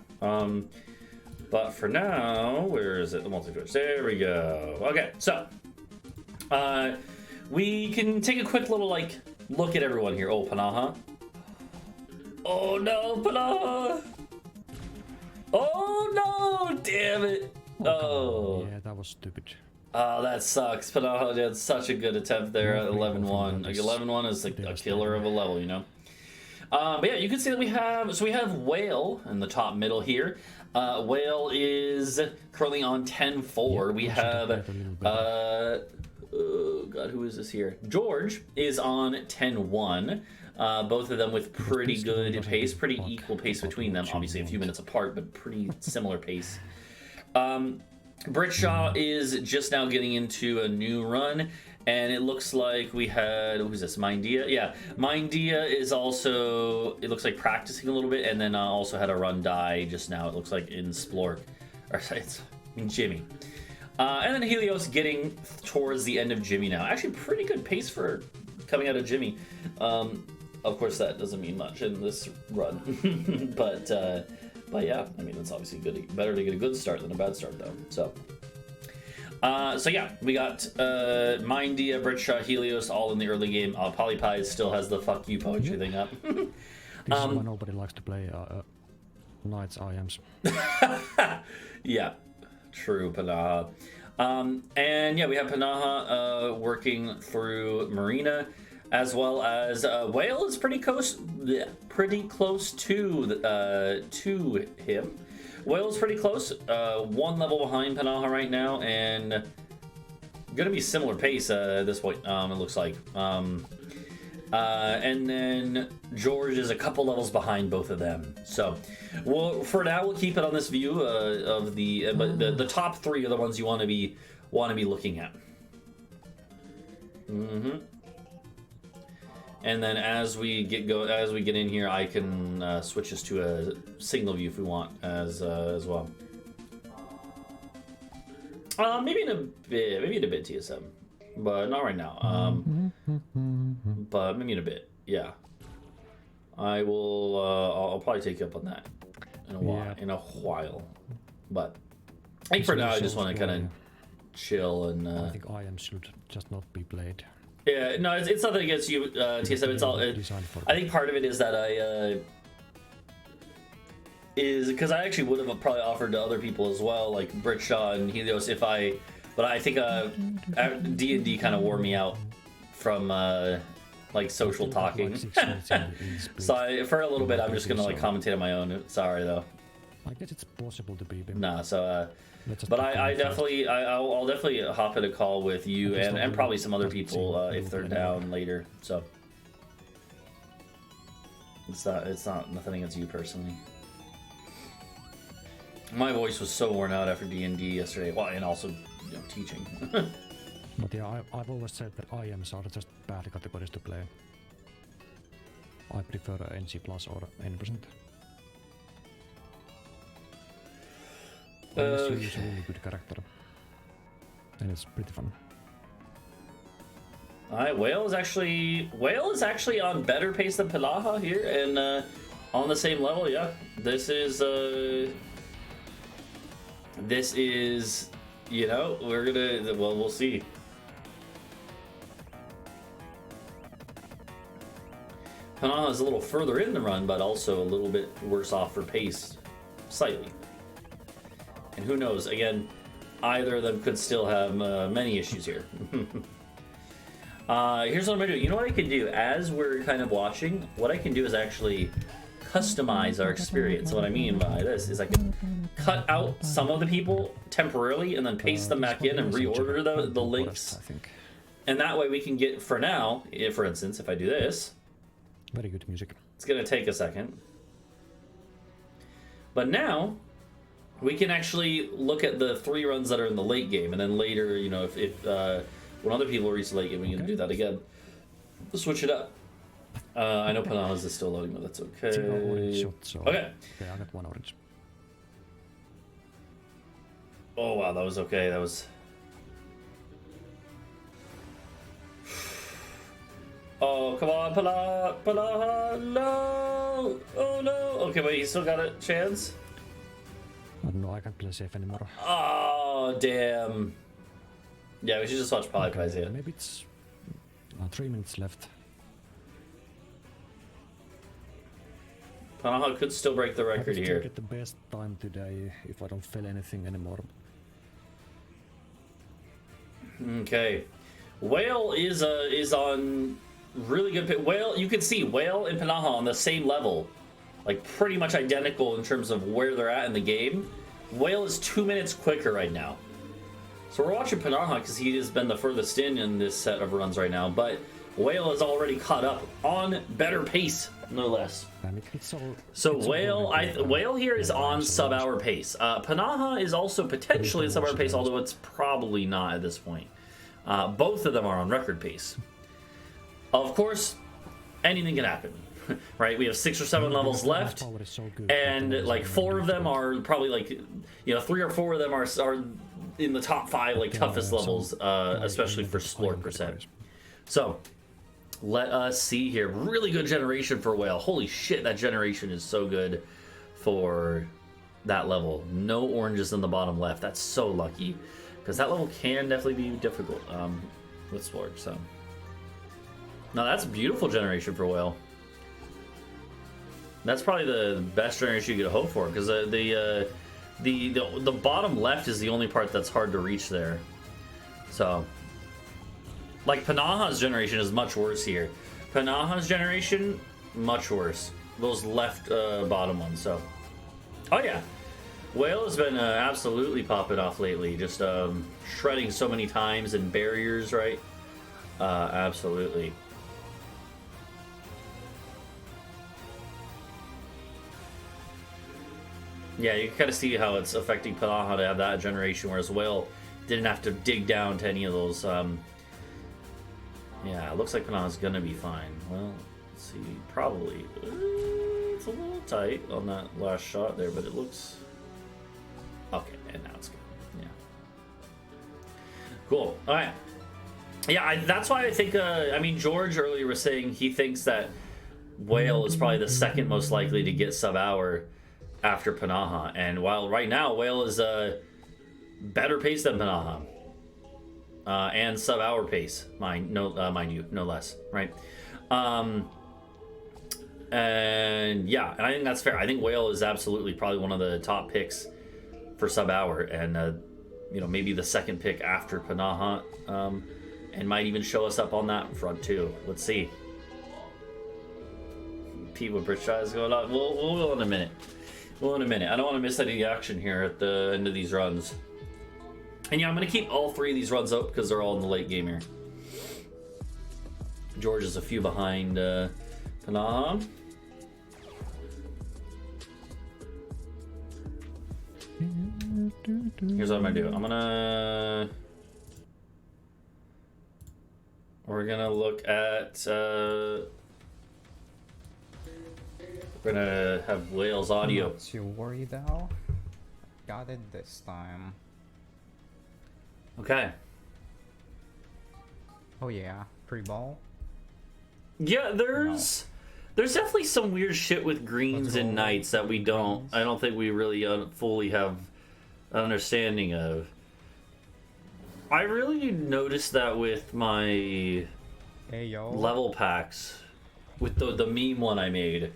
But for now, where is it? The multi-twitch. There we go. Okay, so we can take a quick little like look at everyone here. Oh, Panaha. Oh no, Panaha. Oh no! Damn it! Oh. Yeah, that was stupid. Oh, that sucks. Panaha did such a good attempt there at 11-1. Like 11-1 is like a killer of a level, you know. But yeah, you can see that we have Whale in the top middle here. Whale is currently on 10-4. Yeah, we have oh god, who is this here? George is on 10-1. Both of them with pretty good pace, pretty equal pace between them. Obviously a few minutes apart, but pretty similar pace. Britshaw is just now getting into a new run, and it looks like we had, who's this, Mindia? Yeah, Mindia is also, it looks like practicing a little bit, and then also had a run die just now, it looks like in Splork, or it's in Jimmy. And then Helios getting towards the end of Jimmy now. Actually, pretty good pace for coming out of Jimmy. Of course, that doesn't mean much in this run, but yeah, I mean, it's obviously good. Better to get a good start than a bad start, though. So yeah, we got Mindia, Britshaw, Helios all in the early game. Polypie still has the fuck you poetry thing up. This is why nobody likes to play Knights IMs. Yeah, true, Panaha. And yeah, we have Panaha working through Marina, as well as Whale is pretty close to him. Whale's pretty close, one level behind Panaha right now, and gonna be similar pace at this point. It looks like. And then George is a couple levels behind both of them. So, well, for now we'll keep it on this view of the but the top three are the ones you want to be looking at. And then as we get in here, I can switch this to a signal view if we want as well. Maybe in a bit TSM, but not right now. But maybe in a bit. Yeah, I will. I'll probably take you up on that in a while. Yeah. In a while, but I think for now I just want to kind of chill and. I think IM should just not be played. Yeah, no, it's nothing against you, TSM. It's all. I think part of it is that is because I actually would have probably offered to other people as well, like Britshaw and Helios, but I think D&D kind of wore me out from like social talking. So for a little bit, I'm just gonna like commentate on my own. Sorry though. I guess it's possible to be. Nah, so. But I'll definitely hop in a call with you and probably some other people if they're down later. So it's not nothing against you personally. My voice was so worn out after D&D yesterday. Well, and also teaching. But yeah, I've always said that IMs are just bad categories to play. I prefer NC plus or N%. Unless you use a really good character, and it's pretty fun. Alright, Whale is actually on better pace than Panaha here, and on the same level. Yeah, this is we're gonna we'll see. Panaha is a little further in the run, but also a little bit worse off for pace, slightly. And who knows? Again, either of them could still have many issues here. Here's what I'm gonna do. You know what I can do as we're kind of watching? What I can do is actually customize our experience. What I mean by this is I can cut out some of the people temporarily and then paste them back in and reorder the links. I think. And that way we can get, for now, for instance, if I do this. Very good music. It's gonna take a second. But now we can actually look at the 3 runs that are in the late game, and then later, if when other people reach the late game, we can do that again. We'll switch it up. I know Panaha's is still loading, but that's okay. Okay. Yeah, I got 1 orange. Oh wow, that was okay. That was. Oh come on, Panaha, no! Oh no! Okay, wait, he still got a chance. I don't know, I can't play safe anymore. Oh, damn. Yeah, we should just watch Polypies here. Maybe it's 3 minutes left. Panaha could still break the record I here. get the best time today if I don't fail anything anymore. Okay. Whale is on really good... Whale, you can see Whale and Panaha on the same level. Like, pretty much identical in terms of where they're at in the game. Whale is 2 minutes quicker right now. So we're watching Panaha because he has been the furthest in this set of runs right now. But Whale is already caught up on better pace, no less. So Whale here is on sub-hour pace. Panaha is also potentially in sub-hour pace, although it's probably not at this point. Both of them are on record pace. Of course, anything can happen. Right, we have 6 or 7 levels left, and like 4 of them are probably 3 or 4 of them are in the top 5 toughest levels, especially for Splork %. So Let us see here. Really good generation for Whale. Holy shit, that generation is so good for that level. No oranges in the bottom left. That's so lucky. Because that level can definitely be difficult with Splork, so. No, that's a beautiful generation for Whale. That's probably the best generation you could hope for, because the bottom left is the only part that's hard to reach there. So, like Panaha's generation is much worse here. Panaha's generation, much worse. Those left bottom ones. So, oh yeah, Whale has been absolutely popping off lately. Just shredding so many times and barriers, right? Absolutely. Yeah, you can kind of see how it's affecting Panaha to have that generation, whereas Whale didn't have to dig down to any of those. Yeah, it looks like Panaha's gonna be fine. Well, let's see, probably. It's a little tight on that last shot there, but it looks okay. And now it's good. Yeah, cool. All right. Yeah, that's why I think. I mean, George earlier was saying he thinks that Whale is probably the second most likely to get sub-hour after Panaha, and while right now Whale is better pace than Panaha, and sub-hour pace, mind you, no less, right? And yeah, and I think that's fair. I think Whale is absolutely probably one of the top picks for sub-hour, and you know, maybe the second pick after Panaha, and might even show us up on that front too. Let's see. Pete with Bridge is going on. We'll in a minute. Well, in a minute. I don't want to miss any action here at the end of these runs. And yeah, I'm going to keep all three of these runs up because they're all in the late game here. George is a few behind Panaha. Here's what I'm going to do. We're going to look at... We're gonna have Whale's audio. Not too worried though. Got it this time. Okay. Oh yeah, pre-ball. Yeah, there's definitely some weird shit with greens and knights that I don't think we really fully have an understanding of. I really noticed that with my level packs, with the meme one I made.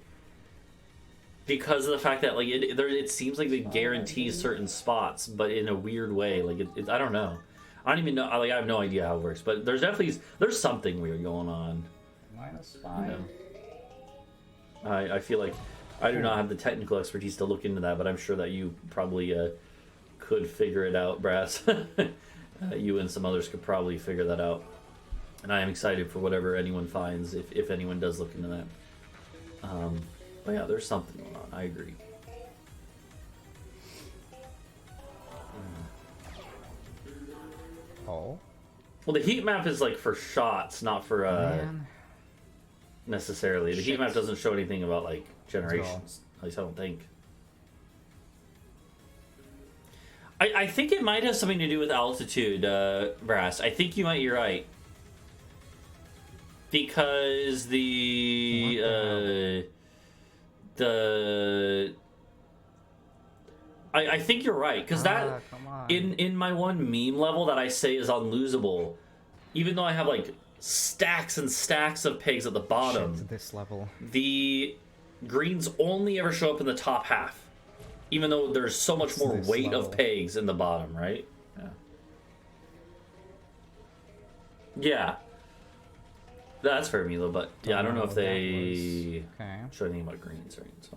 Because of the fact that like it seems like it guarantees certain spots, but in a weird way. Like I don't know. I don't even know. Like I have no idea how it works. But there's something weird going on. -5. You know? I feel like I do not have the technical expertise to look into that, but I'm sure that you probably could figure it out, Brass. You and some others could probably figure that out. And I am excited for whatever anyone finds, if anyone does look into that. But yeah, there's something going on. I agree. Oh. Well, the heat map is like for shots, not for necessarily. The heat map doesn't show anything about like generations. At least I don't think. I think it might have something to do with altitude, Brass. I think you're right. Because I think you're right, because that in my one meme level that I say is unlosable, even though I have like stacks and stacks of pigs at the bottom, this level, the greens only ever show up in the top half, even though there's so much more weight of pegs in the bottom, right? Yeah. That's fair, Milo, but yeah, I don't know if they show anything about greens, right? So,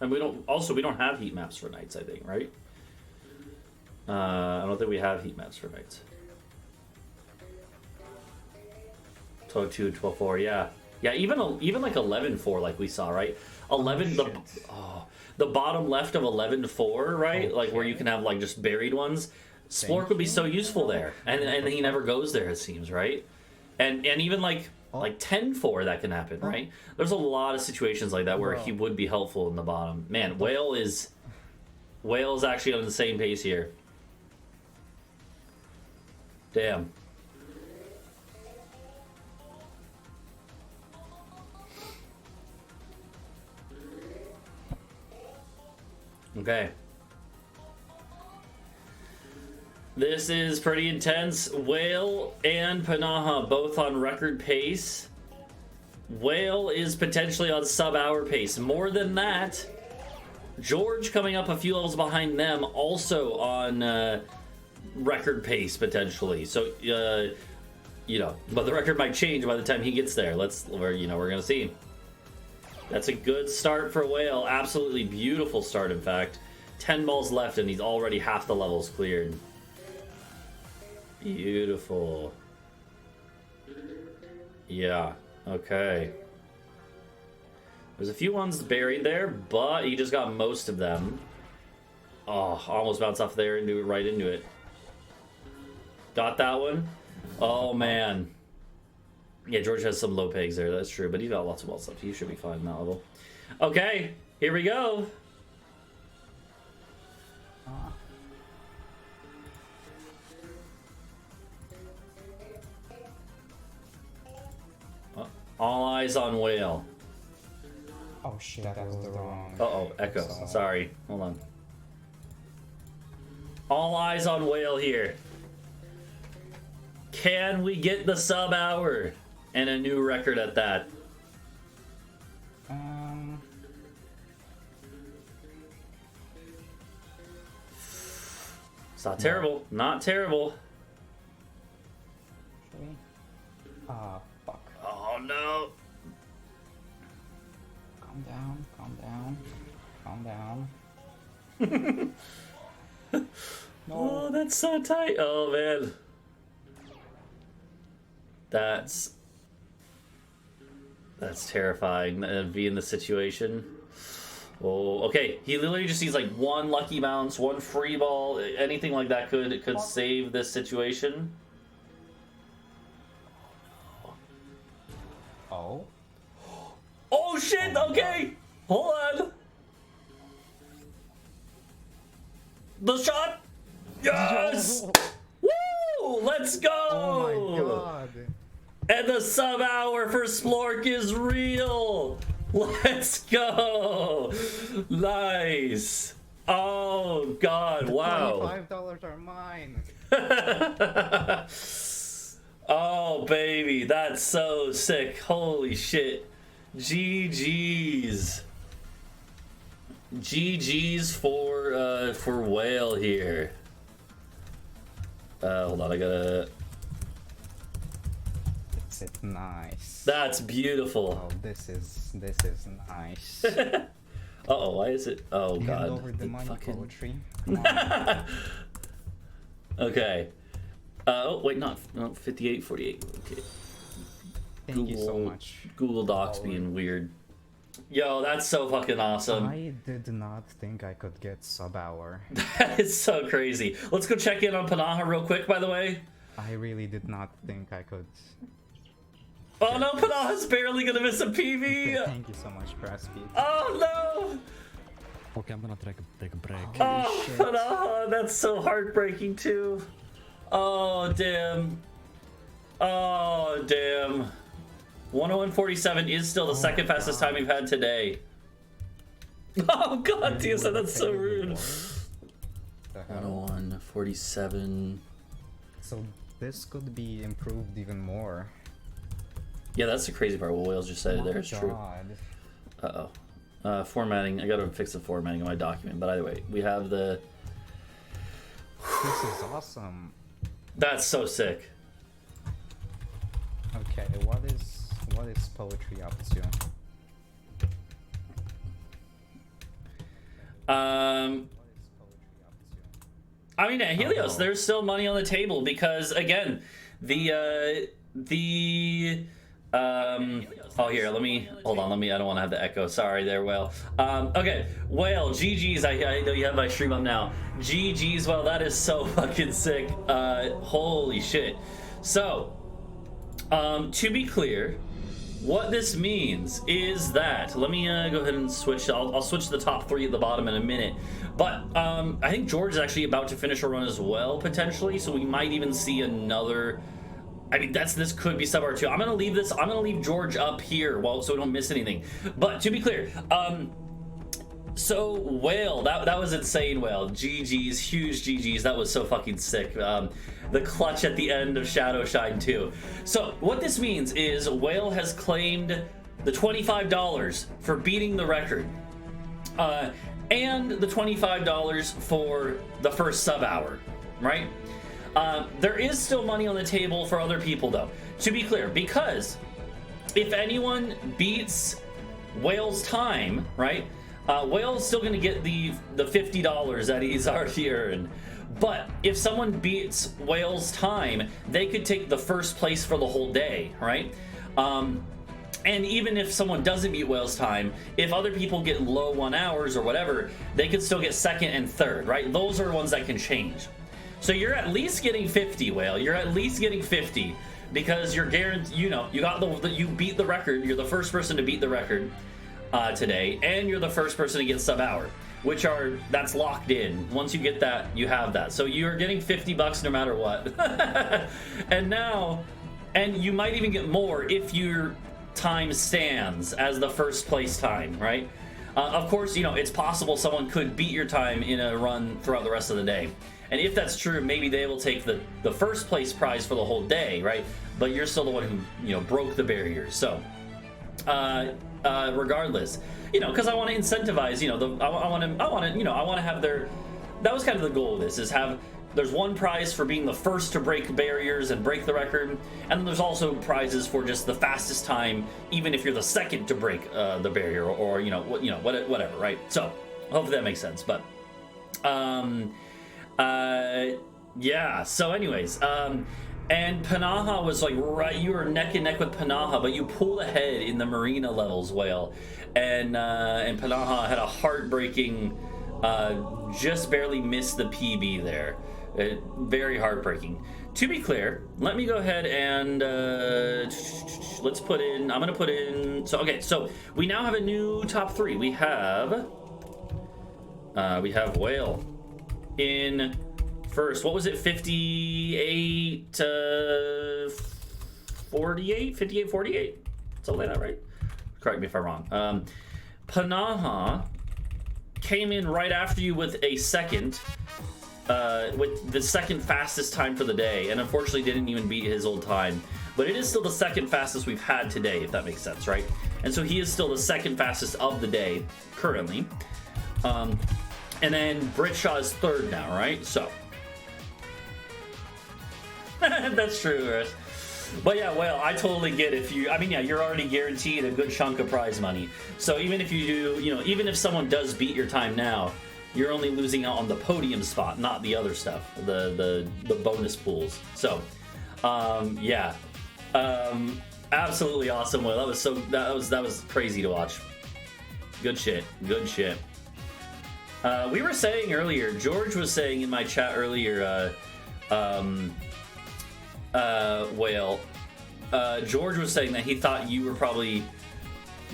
and we don't have heat maps for knights, I think, right? I don't think we have heat maps for knights. 12-2, 12-4, yeah, even like 11-4, like we saw, right? 11, the bottom left of 11-4, right? Like where you can have like just buried ones. Splork would be so useful there, and he never goes there, it seems, right? And even like 10-4 that can happen, right? There's a lot of situations like that where he would be helpful in the bottom. Man, Whale is actually on the same pace here. Damn. Okay. This is pretty intense. Whale and Panaha both on record pace. Whale is potentially on sub-hour pace. More than that, George coming up a few levels behind them, also on record pace potentially. So, you know, but the record might change by the time he gets there. We're gonna see. That's a good start for Whale. Absolutely beautiful start, in fact. 10 balls left, and he's already half the levels cleared. Beautiful. Yeah, okay. There's a few ones buried there, but he just got most of them. Oh, almost bounced off there and right into it. Got that one? Oh, man. Yeah, George has some low pegs there, that's true, but he's got lots of balls left. He should be fine in that level. Okay, here we go. All eyes on Whale. Oh shit, that was the wrong. Uh-oh, echo. Sorry. Hold on. All eyes on Whale here. Can we get the sub-hour? And a new record at that. It's not terrible. Not terrible. Ah, fuck. Oh, no. Calm down, calm down, calm down. No. Oh, that's so tight. Oh, man. That's terrifying, be in the situation. Oh, okay. He literally just needs like one lucky bounce, one free ball, anything like that could save this situation. Oh. Oh shit! Okay, hold on. The shot. Yes. Woo! Let's go. Oh my god. And the sub-hour for Splork is real! Let's go! Nice! Oh, God, wow. $25 are mine. Oh, baby, that's so sick. Holy shit. GG's. GG's for Whale here. Hold on, I gotta... It's nice. That's beautiful. Oh, this is nice. Uh-oh, why is it? Oh, Hand God. over the money, fucking... poetry. Come on. Okay. Oh, wait, not 58, 48. Okay. Thank you so much. Google Docs being weird. Yo, that's so fucking awesome. I did not think I could get sub-hour. That is so crazy. Let's go check in on Panaha real quick, by the way. I really did not think I could. Oh no, Panaha's barely gonna miss a PV! Thank you so much, Brasspeed. Oh no! Okay, I'm gonna take a break. Oh, Panaha, that's so heartbreaking too. Oh, damn. Oh, damn. 101.47 is still the second fastest time we've had today. Oh god, TSN, that's so rude. 101.47. So this could be improved even more. Yeah, that's the crazy part. What Whales just said there is true. Uh-oh. Formatting. I gotta fix the formatting of my document. But either way, we have the... This is awesome. That's so sick. Okay, what is poetry up to? I mean, at Helios, there's still money on the table because, again, oh, here, let me, hold on, I don't want to have the echo, sorry there, Whale. Okay, Whale, GG's, I know you have my stream up now. GG's, well, that is so fucking sick. Holy shit. So, to be clear, what this means is that, let me go ahead and switch, I'll switch to the top three at the bottom in a minute, but I think George is actually about to finish a run as well, potentially, so we might even see another, I mean, this could be sub R2. I'm gonna leave George up here, so we don't miss anything. But to be clear, So Whale, that was insane. Whale, GG's, huge GG's. That was so fucking sick. The clutch at the end of Shadow Shine 2. So what this means is Whale has claimed the $25 for beating the record, and the $25 for the first sub hour, right? There is still money on the table for other people though, to be clear, because if anyone beats Whale's time, right? Whale's still going to get the $50 that he's already earned. But if someone beats Whale's time, they could take the first place for the whole day, right? And even if someone doesn't beat Whale's time, if other people get low 1 hours or whatever, they could still get second and third, right? Those are ones that can change. So you're at least getting 50, Whale. You're at least getting 50 because you're guaranteed. You know, you got you beat the record. You're the first person to beat the record today, and you're the first person to get sub hour, that's locked in. Once you get that, you have that. So you're getting $50 no matter what. and you might even get more if your time stands as the first place time, right? Of course, you know, it's possible someone could beat your time in a run throughout the rest of the day. And if that's true, maybe they will take the first place prize for the whole day, right? But you're still the one who, you know, broke the barrier. So, regardless, you know, because I want to incentivize, you know, I want to have that was kind of the goal of this, is there's one prize for being the first to break barriers and break the record, and then there's also prizes for just the fastest time, even if you're the second to break the barrier, or whatever, right? So hopefully that makes sense. But yeah. So anyways, and Panaha was like you were neck and neck with Panaha, but you pulled ahead in the Marina levels, Whale, and Panaha had a heartbreaking, just barely missed the PB there. Very heartbreaking. To be clear, let me go ahead and let's put in. I'm gonna put in. So okay, so we now have a new top 3. We have Whale in first. What was it? 58 to 48? 58, 48? Something like that, right? Correct me if I'm wrong. Panaha came in right after you with a second, with the second fastest time for the day, and unfortunately didn't even beat his old time. But it is still the second fastest we've had today, if that makes sense, right? And so he is still the second fastest of the day currently. And then Britshaw is third now, right? So that's true, Chris. But yeah, well, I totally get you're already guaranteed a good chunk of prize money. So even if you do, you know, even if someone does beat your time now, you're only losing out on the podium spot, not the other stuff, the bonus pools. So, yeah, absolutely awesome. Well, that was crazy to watch. Good shit. We were saying earlier, George was saying in my chat earlier, Whale, George was saying that he thought you were probably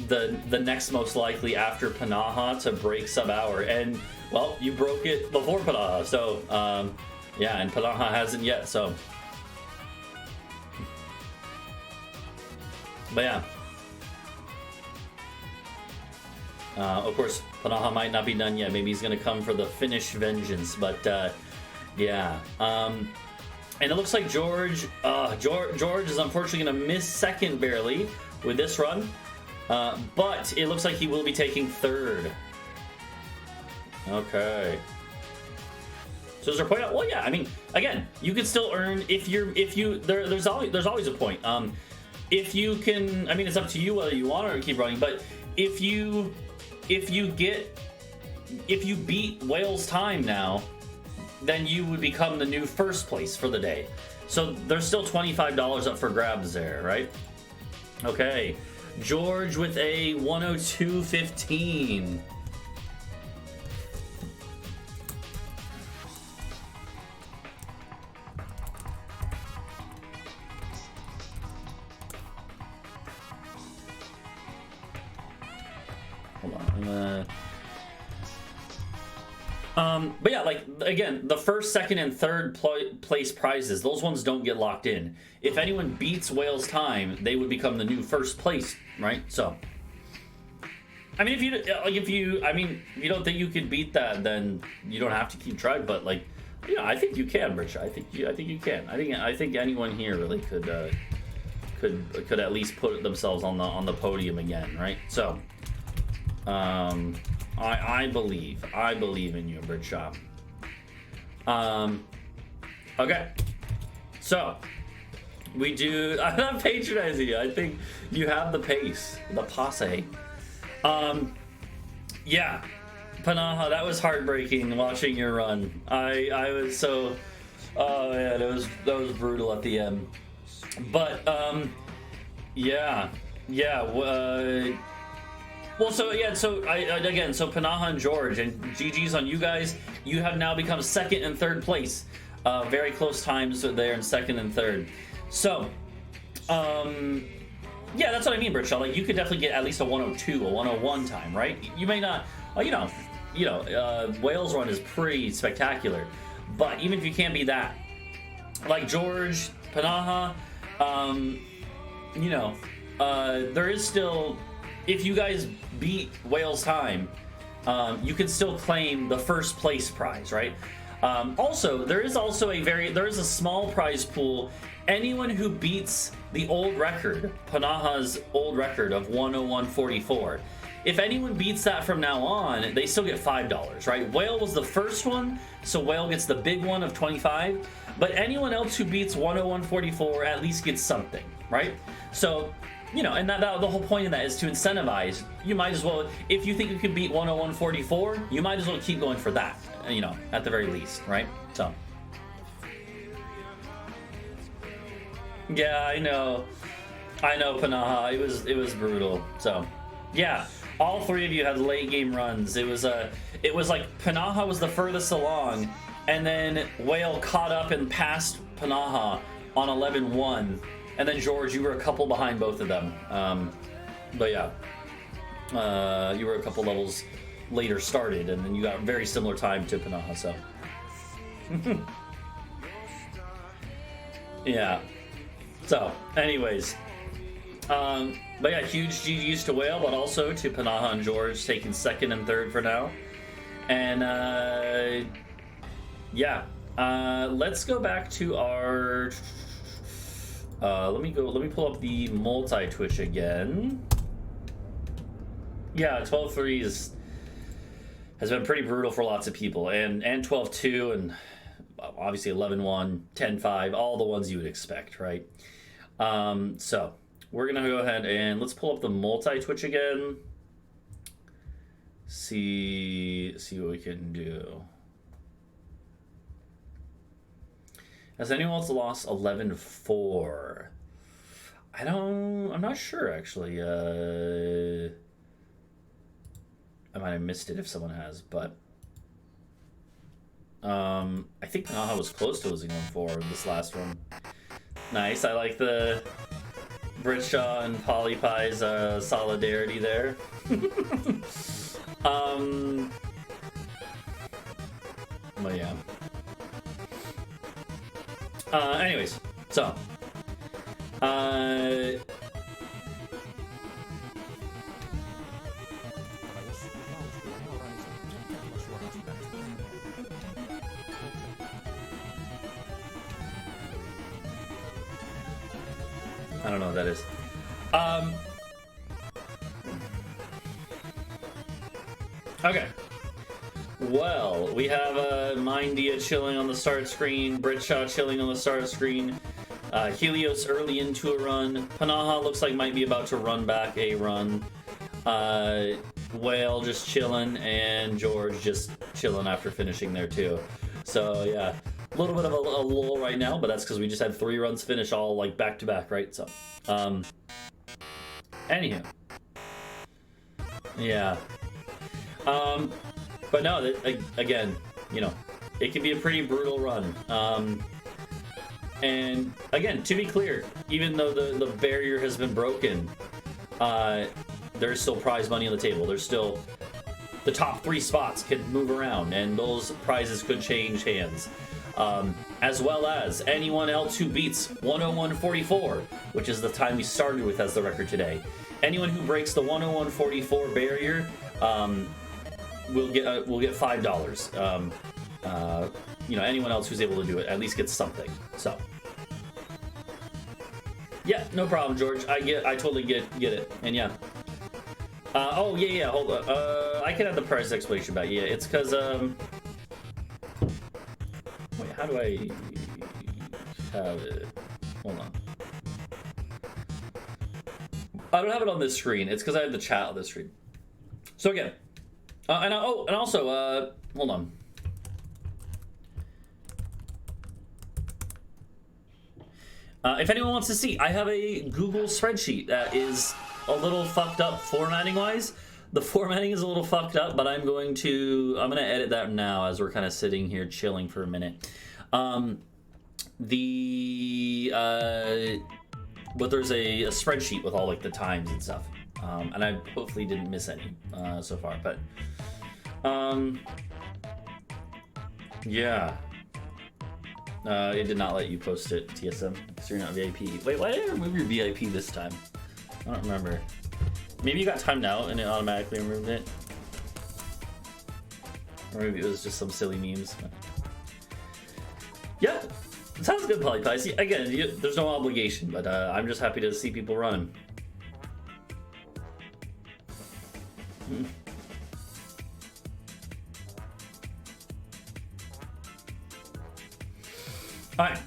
the next most likely after Panaha to break sub hour, and well, you broke it before Panaha, so yeah, and Panaha hasn't yet, so but yeah, of course Panaha might not be done yet. Maybe he's gonna come for the finish vengeance, but yeah. And it looks like George is unfortunately going to miss second barely with this run, but it looks like he will be taking third. Okay. So is there a point? Well, yeah. I mean, again, you could still earn there's always a point. If you can, I mean, it's up to you whether you want to keep running. But if you beat Whale's time now, then you would become the new first place for the day. So there's still $25 up for grabs there, right? Okay, George with a 102.15. Hold on, but yeah, like, again, the first, second, and third place prizes, those ones don't get locked in. If anyone beats Whale's time, they would become the new first place, right? So, I mean, if you don't think you could beat that, then you don't have to keep trying. But like, you know, I think you can, Rich. I think you can. I think anyone here really could at least put themselves on the podium again, right? So, I believe in you, Bradshaw. Okay, so we do. I'm not patronizing you. I think you have the pace, the passe. Yeah, Panaha, that was heartbreaking watching your run. I was so, oh yeah, that was brutal at the end. But yeah. Well, so Panaha and George, and GG's on you guys. You have now become second and third place. Very close times there in second and third. So, yeah, that's what I mean, Britchell. Like, you could definitely get at least a 102, a 101 time, right? You may not, Wales run is pretty spectacular, but even if you can't be that, like George, Panaha, there is still, if you guys beat Wales time, you can still claim the first place prize, right? Also, there is a small prize pool. Anyone who beats the old record, Panaha's old record of 101.44, if anyone beats that from now on, they still get $5, right? Whale was the first one, so Whale gets the big one of 25, but anyone else who beats 101.44 at least gets something, right? So, and that the whole point of that is to incentivize. You might as well, if you think you can beat 101.44, you might as well keep going for that, at the very least, right? So. Yeah, I know, Panaha. It was brutal. So, yeah, all three of you had late game runs. It was like Panaha was the furthest along, and then Whale caught up and passed Panaha on 11-1, and then George, you were a couple behind both of them. But yeah, you were a couple levels later started, and then you got very similar time to Panaha. So, yeah. So, anyways, but yeah, huge GG's to Whale, but also to Panaha and George taking second and third for now. And yeah, let's go back to our. Let me pull up the multi-twitch again. Yeah, 12-3 has been pretty brutal for lots of people, and 12-2 and obviously 11-1, 10-5, all the ones you would expect, right? So we're gonna go ahead and let's pull up the multi-twitch again. See what we can do. Has anyone else lost 11-4? I'm not sure actually. I might have missed it if someone has, but I think Panaha was close to losing 1-4 this last one. Nice, I like the Britshaw and Polypie's solidarity there. But yeah. Anyways, so I don't know what that is. Okay. Well, we have Mindia chilling on the start screen, Britshaw chilling on the start screen, Helios early into a run, Panaha looks like might be about to run back a run, Whale just chilling, and George just chilling after finishing there too. So yeah, a little bit of a lull right now, but that's because we just had 3 runs finish all like back to back, right? So, anywho, yeah. But no, again, it can be a pretty brutal run. And again, to be clear, even though the barrier has been broken, there's still prize money on the table. There's still the top 3 spots can move around, and those prizes could change hands. As well as anyone else who beats 101.44, which is the time we started with as the record today. anyone who breaks the 101.44 barrier will get $5. You know, anyone else who's able to do it at least gets something. So, yeah, no problem, George. I totally get it. And yeah. Oh yeah. Hold on. I can have the price explanation back. Yeah, it's because wait, how do I have it? Hold on. I don't have it on this screen. It's because I have the chat on this screen. So again, and also, hold on. If anyone wants to see, I have a Google spreadsheet that is a little fucked up formatting wise. The formatting is a little fucked up, but I'm gonna edit that now as we're kind of sitting here chilling for a minute. But there's a spreadsheet with all like the times and stuff, and I hopefully didn't miss any so far. But yeah, it did not let you post it, TSM, because you're not VIP. Wait, why did I remove your VIP this time? I don't remember. Maybe you got timed out and it automatically removed it, or maybe it was just some silly memes. But... yeah. It sounds good, Polypie. See, again, there's no obligation, but I'm just happy to see people run. Alright.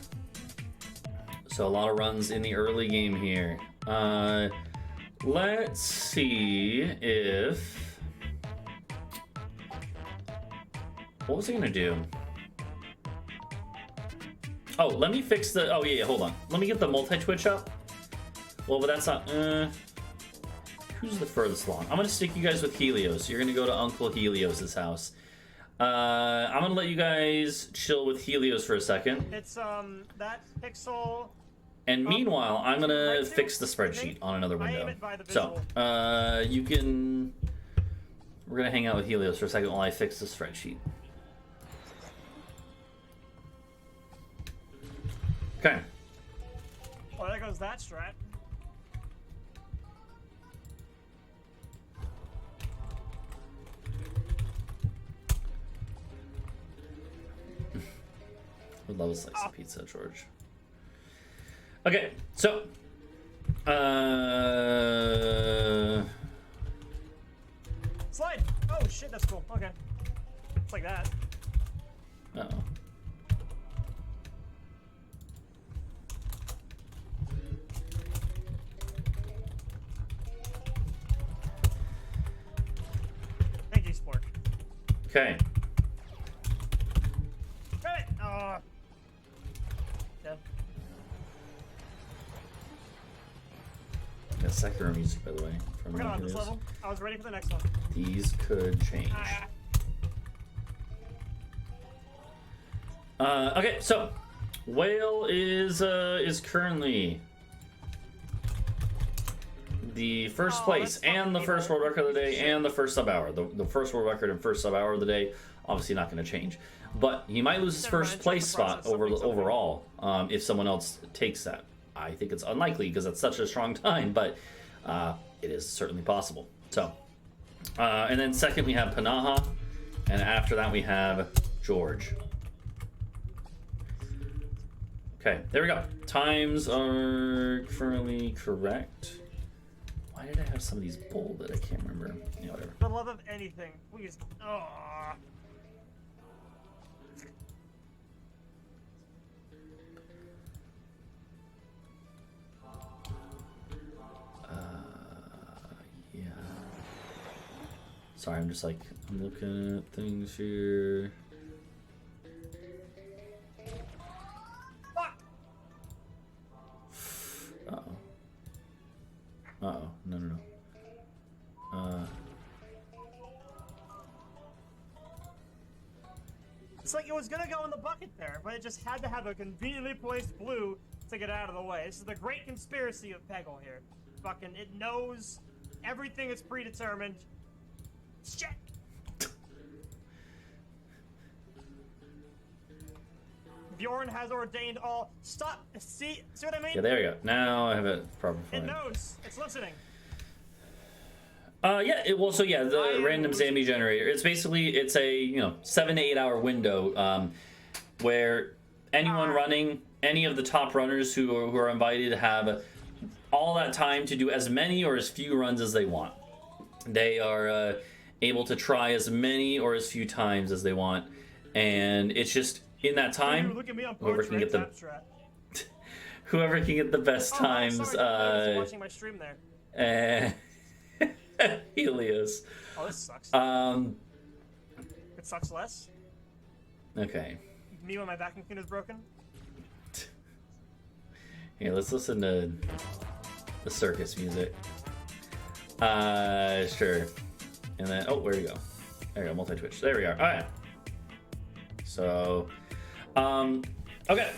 So a lot of runs in the early game here. Let's see if... what was I gonna do? Oh, let me fix the... oh, yeah, hold on. Let me get the multi-twitch up. Well, but that's not... who's the furthest along? I'm going to stick you guys with Helios. You're going to go to Uncle Helios' house. I'm going to let you guys chill with Helios for a second. It's, that pixel... and meanwhile, I'm going to fix the spreadsheet on another window. So, you can... we're going to hang out with Helios for a second while I fix the spreadsheet. Okay. Oh, there goes that strat. Would love a slice of pizza, George. Okay, so slide. Oh shit, that's cool. Okay, it's like that. Uh-oh. Thank you, Splork. Okay. Got it. Yeah. Got Sekiro music, by the way. From We're on this level. I was ready for the next one. These could change. Okay, so Whale is currently the first place and the first world record of the day and the first sub hour. The first world record and first sub hour of the day, obviously not going to change, but he might lose his first place spot overall if someone else takes that. I think it's unlikely because that's such a strong time, but it is certainly possible. So, and then second we have Panaha, and after that we have George. Okay, there we go. Times are currently correct. Why did I have some of these bolded? I can't remember. Yeah, whatever. For the love of anything, please. Oh. Yeah. Sorry, I'm just like, I'm looking at things here. Uh-oh. Uh-oh. No. It's like it was gonna go in the bucket there, but it just had to have a conveniently placed blue to get out of the way. This is the great conspiracy of Peggle here. Fucking, it knows everything is predetermined. Shit! Bjorn has ordained all. Stop! See what I mean? Yeah, there we go. Now I have it proper It form. knows. It's listening. Yeah, the random zombie generator. It's basically it's a 7 to 8 hour window where anyone running, any of the top runners who are invited have all that time to do as many or as few runs as they want. They are able to try as many or as few times as they want, and it's just in that time Look at me on whoever can get the whoever can get the best times. I was watching my stream there. Helios. Oh, this sucks. It sucks less. Okay. Me when my vacuum cleaner is broken. Here, let's listen to the circus music. Sure. And then, oh, where do you go? There you go, multi-twitch. There we are. All right. So, okay.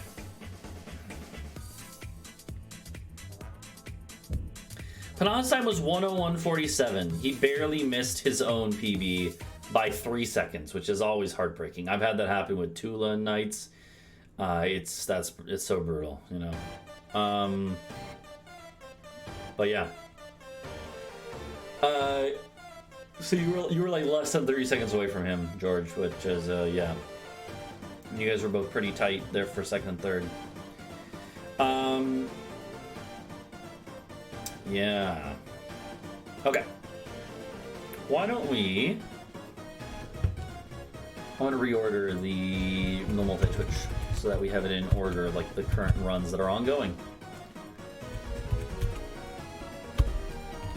Panah's time was 101.47. He barely missed his own PB by 3 seconds, which is always heartbreaking. I've had that happen with Tula nights. It's so brutal, you know. But yeah. So you were like less than 30 seconds away from him, George, which is yeah. You guys were both pretty tight there for second and third. Yeah. Okay. Why don't we? I want to reorder the multi-twitch so that we have it in order, like the current runs that are ongoing.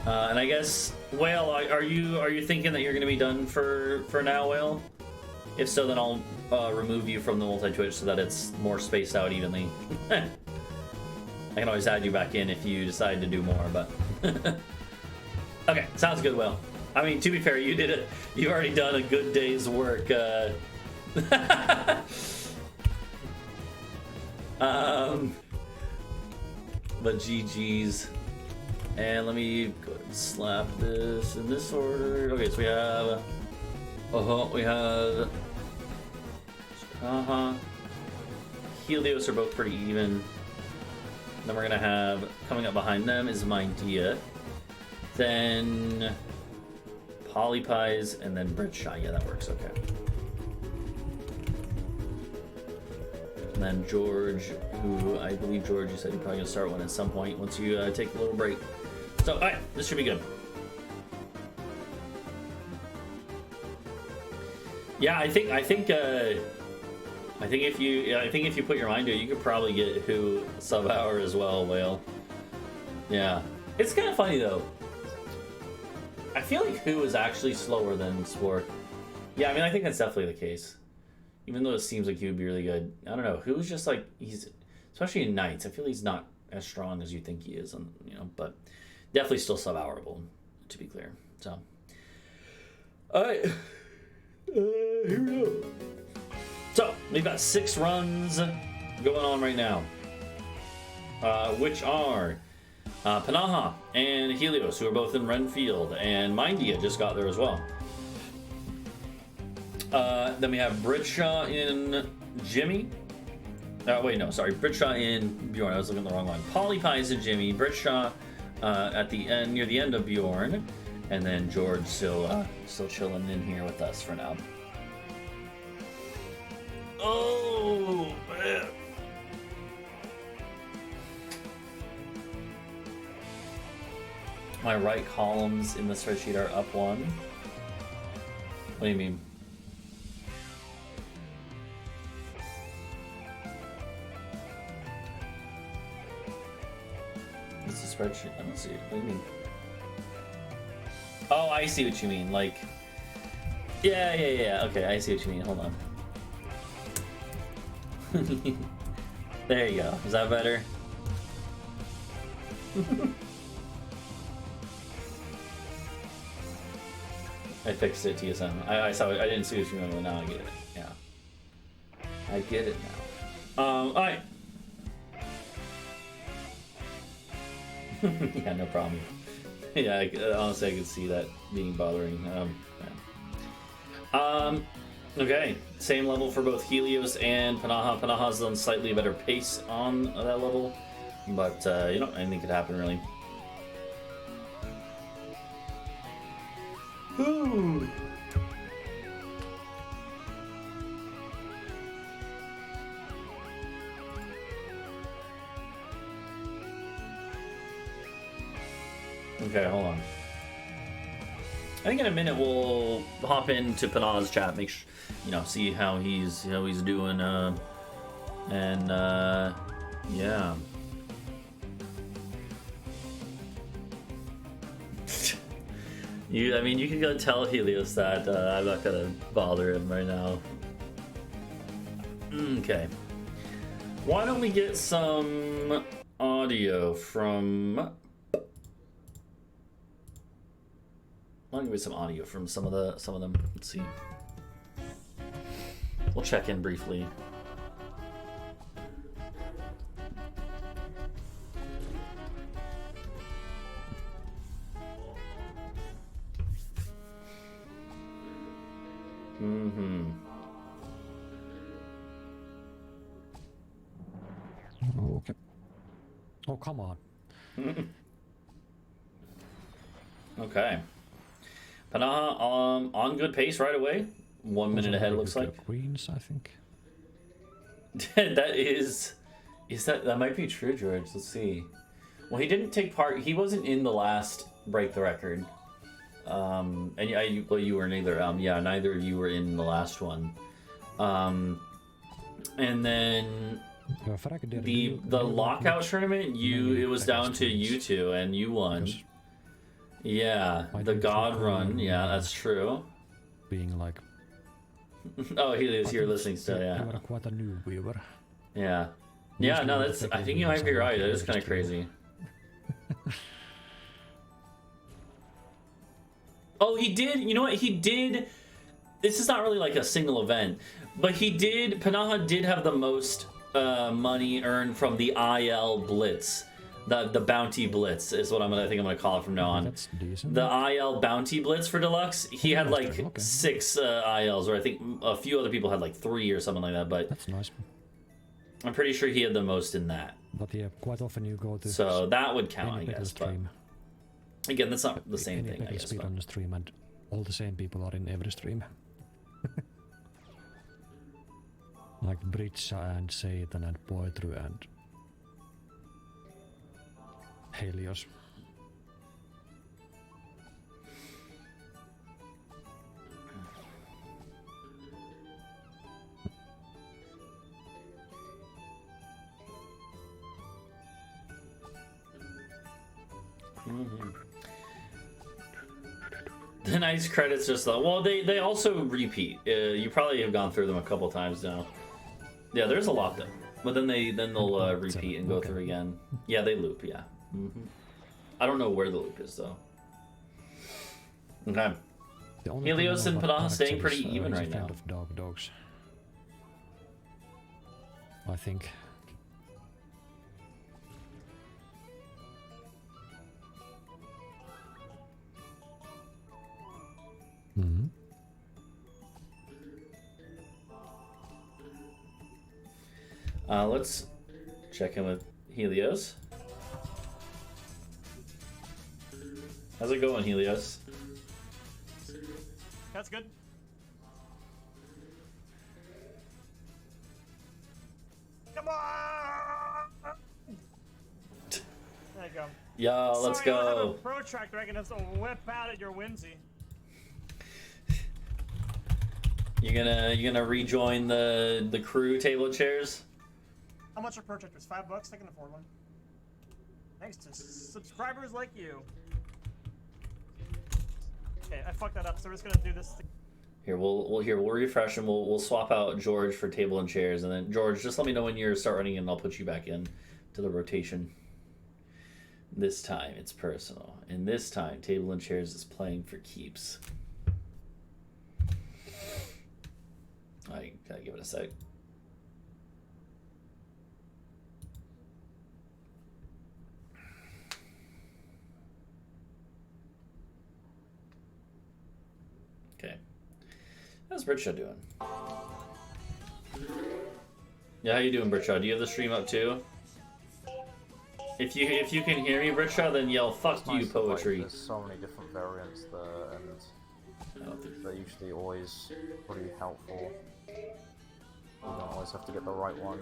And I guess, Whale, are you thinking that you're going to be done for now, Whale? If so, then I'll remove you from the multi-twitch so that it's more spaced out evenly. I can always add you back in if you decide to do more, but... Okay, sounds good, Will. I mean, to be fair, you've already done a good day's work. But GG's. And let me go ahead and slap this in this order. Okay, so we have... Helios are both pretty even. Then we're gonna have, coming up behind them is Mindia. Then Polypies, and then Bridgeshot. Yeah, that works, okay. And then George, who I believe, George, you said you're probably gonna start one at some point once you take a little break. So, alright, this should be good. Yeah, I think if you put your mind to it, you could probably get Who sub-hour as well, Whale. Yeah. It's kind of funny, though. I feel like Who is actually slower than Splork. Yeah, I mean, I think that's definitely the case. Even though it seems like he would be really good. I don't know. Who's just like, especially in Knights, I feel he's not as strong as you think he is, but definitely still sub-hourable, to be clear. So. Alright. Here we go. So, we've got 6 runs going on right now, which are Panaha and Helios, who are both in Renfield, and Mindia just got there as well. Then we have Bridgeshot in Jimmy. Bridgeshot in Bjorn. I was looking at the wrong one. Polypies in Jimmy. Bridgeshot at the end, near the end of Bjorn, and then George still chilling in here with us for now. Oh, man. My right columns in the spreadsheet are up 1. What do you mean? It's a spreadsheet. I don't see it. What do you mean? Oh, I see what you mean. Like, yeah. Okay, I see what you mean. Hold on. There you go. Is that better? I fixed it, TSM. I saw it. I didn't see what you meant, but now I get it. Yeah. I get it now. Alright. Yeah, no problem. Yeah, honestly, I could see that being bothering. Okay, same level for both Helios and Panaha. Panaha's on slightly better pace on that level, but anything could happen, really. Ooh. Okay, hold on. I think in a minute we'll hop into Panah's chat, make sure, see how he's doing, and yeah. You can go tell Helios that I'm not gonna bother him right now. Okay. Why don't we get some audio from? Why don't we get some audio from some of them? Let's see. We'll check in briefly. Mm-hmm. Okay. Oh, come on. Okay. Panah on good pace right away. 1 minute ahead, it looks like. Queens, I think. that might be true, George. Let's see. Well, he didn't take part. He wasn't in the last break the record. And you were neither. Neither of you were in the last one. And then the lockout tournament, it was down to you two, and you won. Yeah, the God run. Yeah, that's true. Being like. Oh, Helios, you're listening still. Yeah. You are quite a new viewer. Yeah. Yeah. No, that's. I think you might be right. That is kind of crazy. Oh, he did. You know what? He did. This is not really like a single event, but he did. Panah did have the most money earned from the IL Blitz. The bounty blitz is what I think I'm gonna call it from now on. That's decent. The IL bounty blitz for deluxe. He had like 6 ILs, or I think a few other people had like 3 or something like that. But that's nice. I'm pretty sure he had the most in that. But yeah, quite often you go to. So that would count, I guess. But again, that's not the same thing. I guess. Speed on the stream, and all the same people are in every stream. Like Britsa and Satan and Poetry and Helios. Mm-hmm. The nice credits just though. Well, they also repeat. You probably have gone through them a couple times now. Yeah, there's a lot though. But then they'll repeat and go through again. Yeah, they loop. Yeah. Mm-hmm. I don't know where the loop is though. Okay. Helios and Panah staying pretty even right now. Of dogs. I think. Mm-hmm. Let's check in with Helios. How's it going, Helios? That's good. Come on! There you go. Yo, let's go. I don't have a protractor. I can just whip out at your whimsy. You gonna rejoin the crew table and chairs? How much are protractors? $5? I can afford one. Thanks to subscribers like you. Okay, I fucked that up, so we're just gonna do this. Here, we'll refresh and we'll swap out George for table and chairs, and then George, just let me know when you start running, and I'll put you back in to the rotation. This time it's personal, and this time table and chairs is playing for keeps. I gotta give it a sec. Okay. How's Britcha doing? Yeah, how you doing, Britcha? Do you have the stream up too? If you can hear me, Britcha, then yell "fuck you, poetry." There's so many different variants there, and I don't think. They're usually always pretty helpful. You don't always have to get the right one.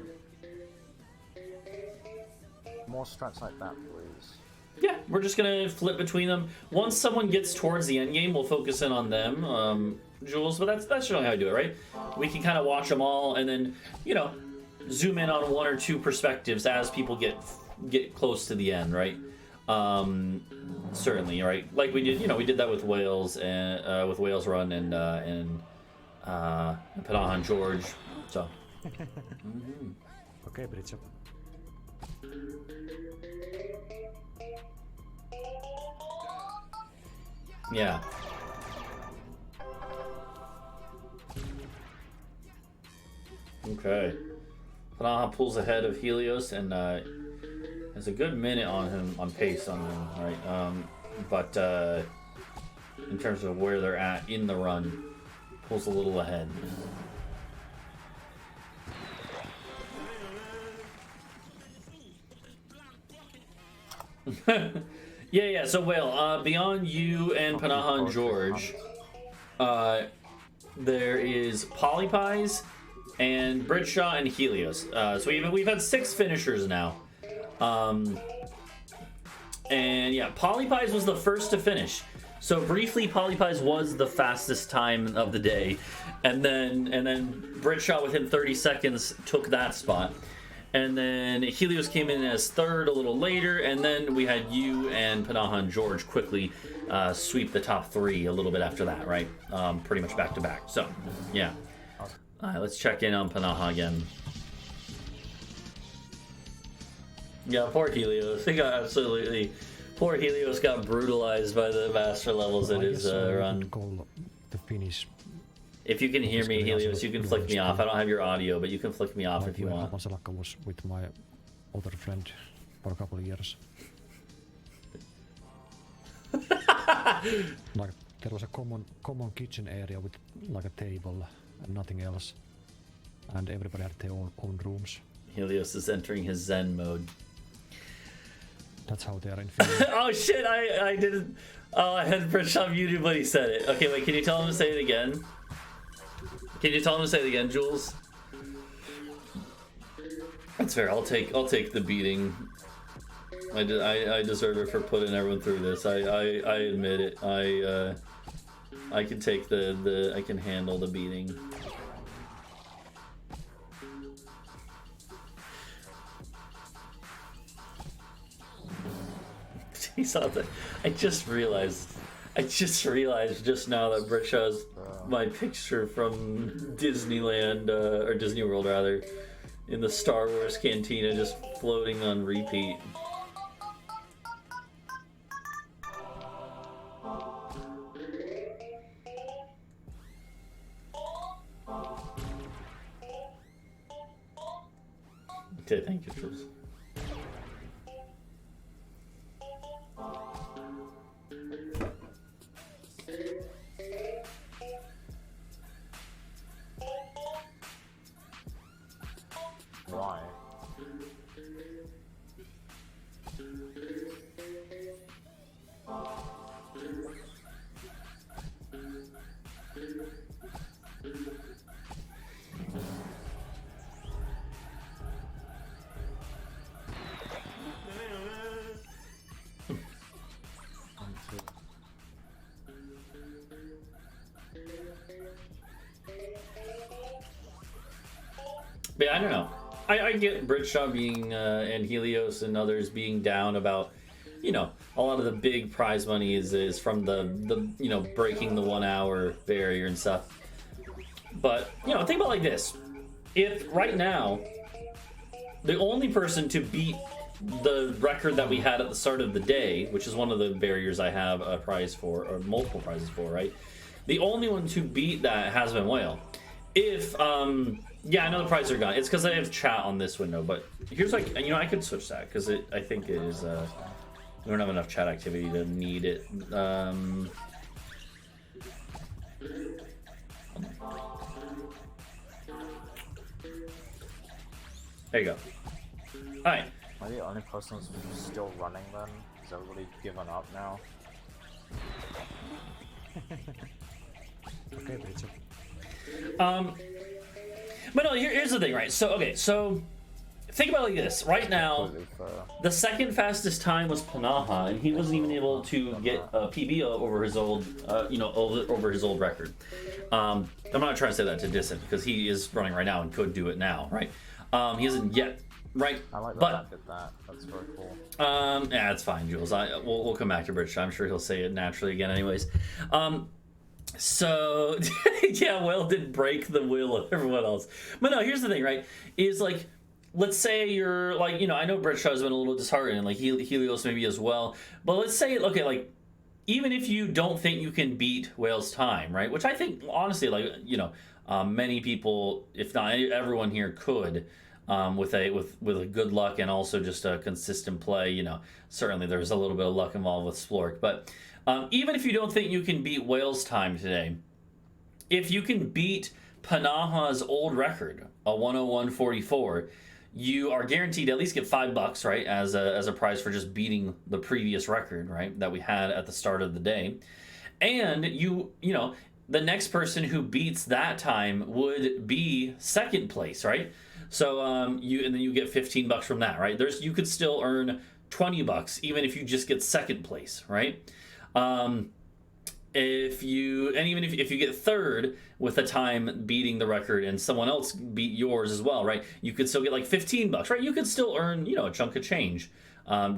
More strats like that, please. Yeah, we're just gonna flip between them. Once someone gets towards the end game, we'll focus in on them, Jules. But that's generally how I do it, right? We can kind of watch them all, and then zoom in on one or two perspectives as people get close to the end, right? Certainly, right? Like we did, we did that with Wales and with Wales Run and Panahan George. So. Okay, Britso. Yeah. Okay. Panaha pulls ahead of Helios and has a good minute on him, on pace on him, right? But in terms of where they're at in the run, pulls a little ahead. Yeah. So, Whale, beyond you and Panaha and George, there is Polypies and Britshaw and Helios. So we've had 6 finishers now. And yeah, Polypies was the first to finish. So briefly, Polypies was the fastest time of the day, and then Britshaw within 30 seconds took that spot. And then Helios came in as third a little later, and then we had you and Panaha and George quickly sweep the top 3 a little bit after that, right? Pretty much back to back. So, yeah. Let's check in on Panaha again. Yeah, poor Helios. He got absolutely... Poor Helios got brutalized by the master levels in his run. The finish. If you can hear me, Helios, you can flick me off. I don't have your audio, but you can flick me off if you want. Salaka was with my other friend for a couple of years. Like there was a common kitchen area with like a table and nothing else, and everybody had their own rooms. Helios is entering his Zen mode. That's how they are in Finland. Oh shit! I didn't. Oh, I had Britshaw muted when he said it. Okay, wait. Can you tell him to say it again? Can you tell him to say it again, Jules? That's fair. I'll take the beating. I deserve it for putting everyone through this. I admit it. I can take I can handle the beating. He saw that. I just realized just now that Britshaw's my picture from Disneyland or Disney World rather, in the Star Wars cantina, just floating on repeat. Okay, thank you, Jules. Why? But I don't know. I get Britshaw being and Helios and others being down about, a lot of the big prize money is from the breaking the 1 hour barrier and stuff. But think about it like this: if right now the only person to beat the record that we had at the start of the day, which is one of the barriers I have a prize for, or multiple prizes for, right? The only one to beat that has been Whale. If yeah, I know the prizes are gone. It's because I have chat on this window, but here's I could switch that because I think it is we don't have enough chat activity to need it. There you go. Alright. Am I the only person who's still running then? Has everybody given up now? Okay, pizza. But no, here's the thing, right? So okay, so think about it like this. Right now, Completely fair. the second fastest time was Panaha, and he wasn't even able to get a PB over his old, over his old record. I'm not trying to say that to diss him because he is running right now and could do it now, right? He hasn't yet, right? I like that but Matt did that. That's very cool. yeah, it's fine, Jules. We'll come back to Bridge. I'm sure he'll say it naturally again, anyways. So yeah, Will did break the will of everyone else. But no, here's the thing, right? Is like, let's say you're like, I know Britshaw's been a little disheartened, like Helios maybe as well. But let's say, okay, like, even if you don't think you can beat Whale's time, right? Which I think, honestly, like, many people, if not everyone here, could, with a good luck and also just a consistent play. Certainly there's a little bit of luck involved with Splork, but even if you don't think you can beat Whale's time today, if you can beat Panaha's old record, a 101.44, you are guaranteed to at least get $5, right, as a prize for just beating the previous record, right, that we had at the start of the day. And the next person who beats that time would be second place, right? So and then you get $15 from that, right? You could still earn $20 even if you just get second place, right? If you get third with a time beating the record and someone else beat yours as well, right? You could still get like $15, right? You could still earn, a chunk of change,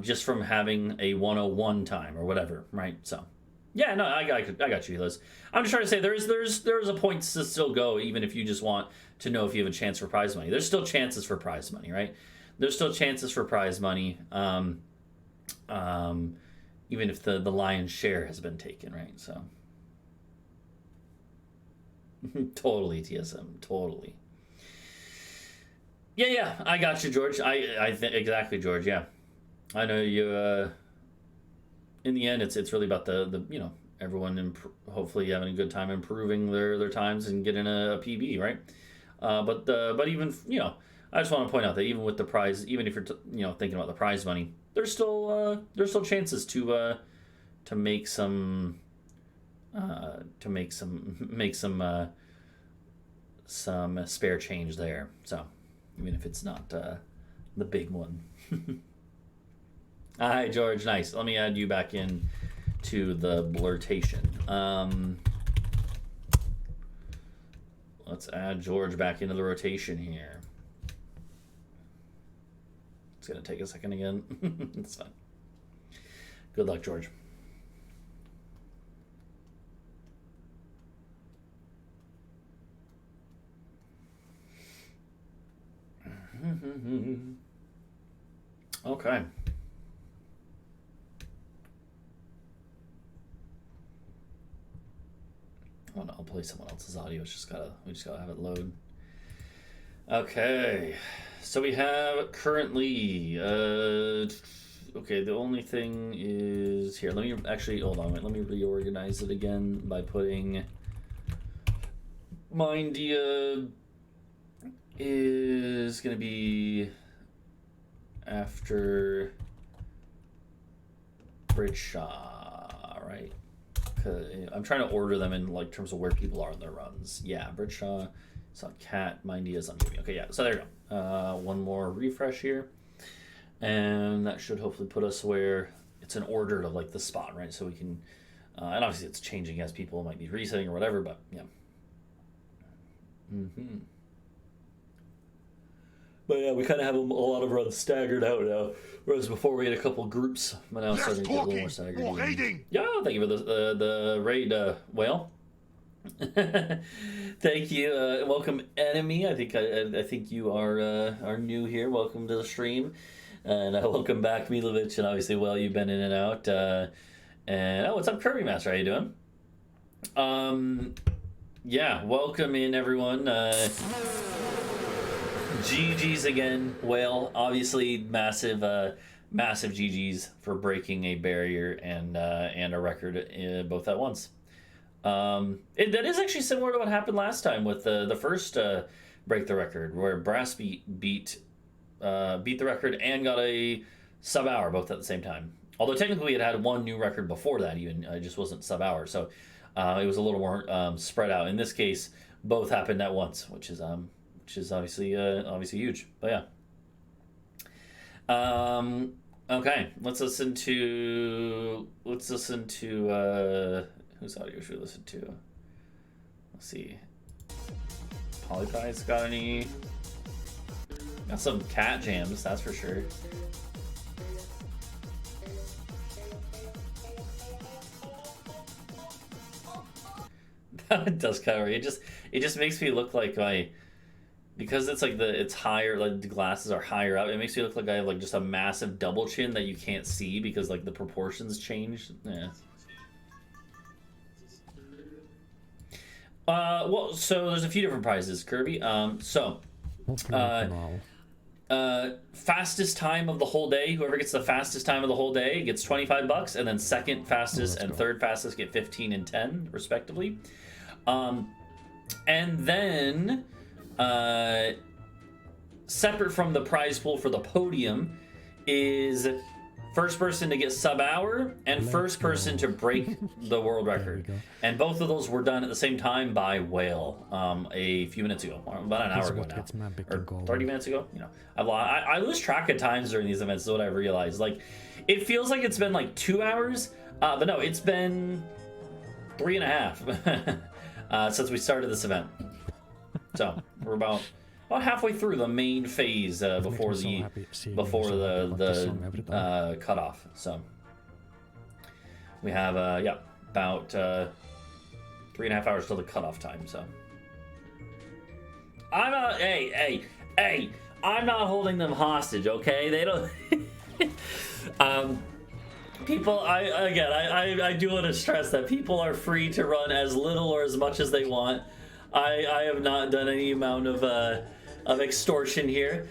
just from having a 101 time or whatever, right? So, yeah, no, I got you, Liz. I'm just trying to say there's a point to still go, even if you just want to know if you have a chance for prize money. There's still chances for prize money, right? There's still chances for prize money. Even if the lion's share has been taken, right? So totally, TSM, totally. Yeah, I got you, George. Exactly, George. Yeah, I know you. In the end, it's really about the everyone hopefully having a good time improving their times and getting a PB, right? But even I just want to point out that even with the prize, even if you're thinking about the prize money, there's still chances to make some spare change there. So even if it's not the big one. Hi, George. Nice. Let me add you back in to the blurtation. Let's add George back into the rotation here. It's gonna take a second again. It's fine. Good luck, George. Okay. Oh, no, I'll play someone else's audio. We just gotta have it load. Okay. So we have currently, okay, the only thing is here. Let me actually, hold on, let me reorganize it again by putting Mindia is going to be after Bridgeshaw, right? I'm trying to order them in like terms of where people are in their runs. Yeah, Bridgeshaw. It's on Cat, Mindia's on Jimmy. Okay, yeah, so there you go. One more refresh here. And that should hopefully put us where it's an order to like the spot, right? So we can, and obviously it's changing as people might be resetting or whatever, but yeah. But yeah, we kind of have a lot of runs staggered out now. Whereas before we had a couple groups, but now it's starting to get a little more staggered. Yeah, thank you for the raid, Whale. Thank you. Welcome, enemy. I think you are new here. Welcome to the stream, and welcome back, Milovic, and obviously, well, you've been in and out. And what's up, Kirby Master? How you doing? Yeah, welcome in, everyone. GG's again, Whale. Obviously, massive GG's for breaking a barrier and a record both at once. That is actually similar to what happened last time with the first break the record, where Brass beat the record and got a sub hour both at the same time. Although technically it had one new record before that, even it just wasn't sub hour. So It was a little more spread out. In this case, both happened at once, which is obviously huge. But yeah. Okay, let's listen to whose audio should we listen to? Let's see. Polypie's got any? Got some cat jams, that's for sure. It does cover. It just makes me look like because it's like it's higher, like the glasses are higher up. It makes me look like I have like just a massive double chin that you can't see because like the proportions changed. Yeah. Well, so there's a few different prizes, Kirby. Fastest time of the whole day. Whoever gets the fastest time of the whole day gets $25, and then second fastest and third fastest get 15 and 10 respectively. And then separate from the prize pool for the podium is first person to get sub-hour and first person to break the world record. And both of those were done at the same time by Whale a few minutes ago, about an hour ago now, or 30 minutes ago. You know, I lose track of times during these events is what I've realized. Like, it feels like it's been like 2 hours, but no, it's been 3.5 since we started this event. So we're about halfway through the main phase before the cutoff. So we have about 3.5 hours till the cutoff time. So I'm not I'm not holding them hostage, okay? They don't people, I do want to stress that people are free to run as little or as much as they want. I have not done any amount of extortion here.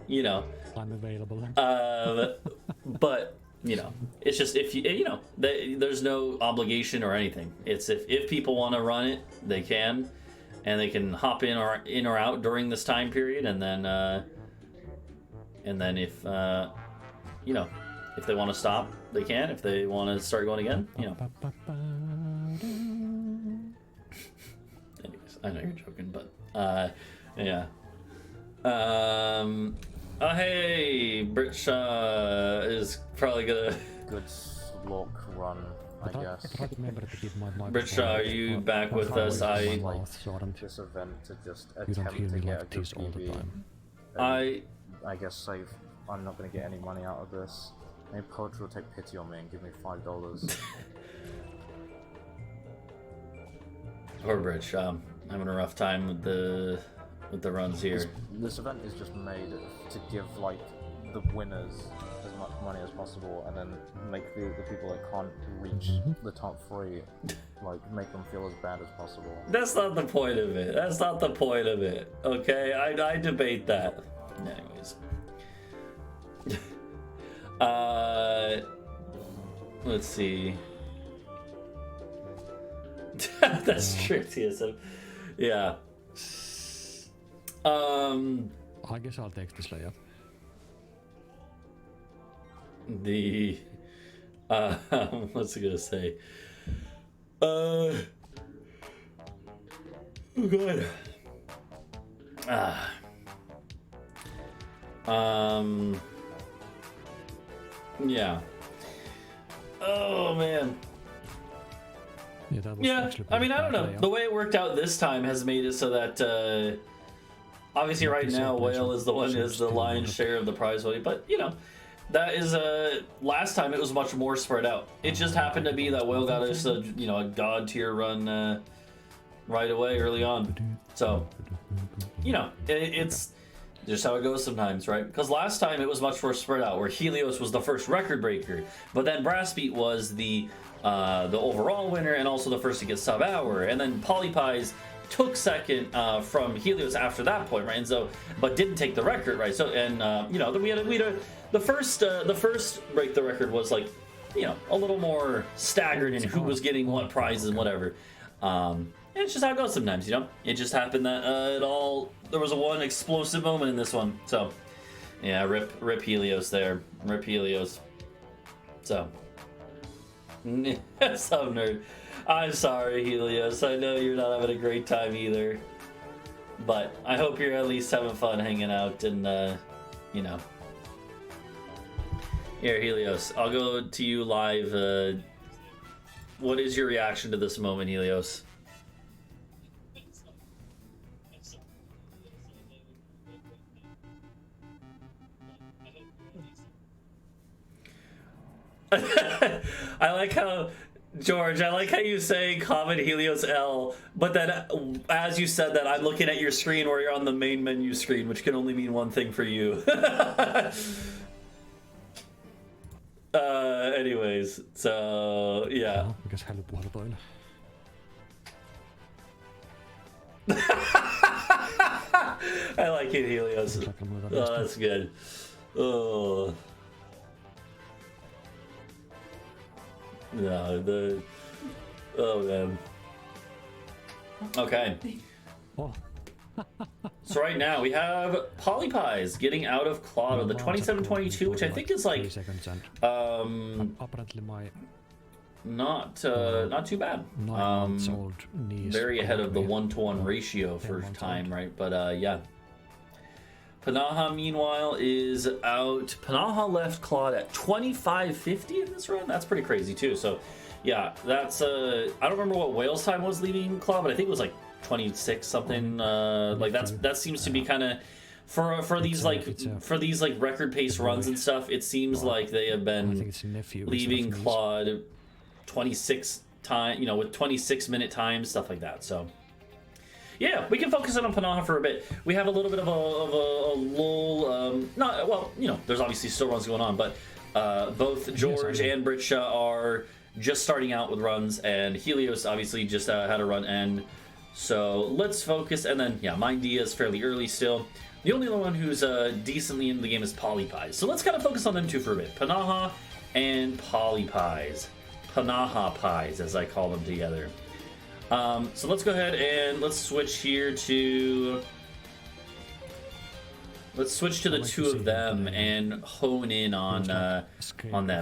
You know, I'm available. But you know, it's just if there's no obligation or anything. It's if people want to run it, they can, and they can hop in or out during this time period, and then if if they want to stop, they can. If they want to start going again, Anyways, I know you're joking, but yeah. Oh hey, Britshaw is probably gonna good Splork run, I guess. Britshaw, are you back with us? This event to just attempt to get a good PB. I guess I'm not gonna get any money out of this. Maybe Poetry will take pity on me and give me $5. Poor Bridge, having a rough time with the runs here. This event is just made to give like the winners as much money as possible, and then make the people that can't reach the top 3, like make them feel as bad as possible. That's not the point of it. That's not the point of it. Okay, I debate that. Anyways. Let's see. That's true, TSM. Yeah. I guess I'll take this layup. What's it gonna say? Oh god. Yeah. Oh man. Yeah, I mean, I don't know. The way it worked out this time has made it so that obviously right now Whale is the one who has the lion's share of the prize money, but you know, that is last time it was much more spread out. It just happened to be that Whale got us a god tier run right away early on. So you know, it's just how it goes sometimes, right? Because last time it was much more spread out, where Helios was the first record breaker, but then Brassbeat was the overall winner and also the first to get sub-hour, and then Polypies took second from Helios after that point, right? And so, but didn't take the record, right? So, and then we had the first break the record was like, a little more staggered in who was getting what prizes and whatever. And it's just how it goes sometimes, It just happened that there was one explosive moment in this one. So, yeah, rip Helios there, rip Helios. So. Some nerd. I'm sorry, Helios. I know you're not having a great time either. But I hope you're at least having fun hanging out and, you know. Here, Helios, I'll go to you live. What is your reaction to this moment, Helios? I like how, George, I like how you say comment Helios L, but then as you said that, I'm looking at your screen where you're on the main menu screen, which can only mean one thing for you. Anyways, so, yeah. Mikäs hälypuhelu toinen? I like it, Helios. Oh, that's good. Oh. No, oh man. Okay. Oh. So right now we have Polypies getting out of Claude on the 2722, which I think is like apparently my not too bad. 9 months old niece very ahead of the 1-to-1 ratio for time, right? But yeah. Panaha, meanwhile, is out. Panaha left Claude at 25.50 in this run. That's pretty crazy, too. So, yeah, that's... I don't remember what Wales time was leaving Claude, but I think it was like 26 something. Like that seems to be kind of for these record pace runs and stuff. It seems like they have been leaving Claude 26 time, with 26-minute times, stuff like that. So. Yeah, we can focus in on Panaha for a bit. We have a little bit of a lull. There's obviously still runs going on, but both George and Britsha are just starting out with runs, and Helios obviously just had a run end. So let's focus, and then, yeah, Mindia is fairly early still. The only other one who's decently in the game is Polypies. So let's kind of focus on them two for a bit. Panaha and Polypies. Panaha Pies, as I call them together. So let's go ahead and let's switch here to... Let's switch to the two of them and hone in on them.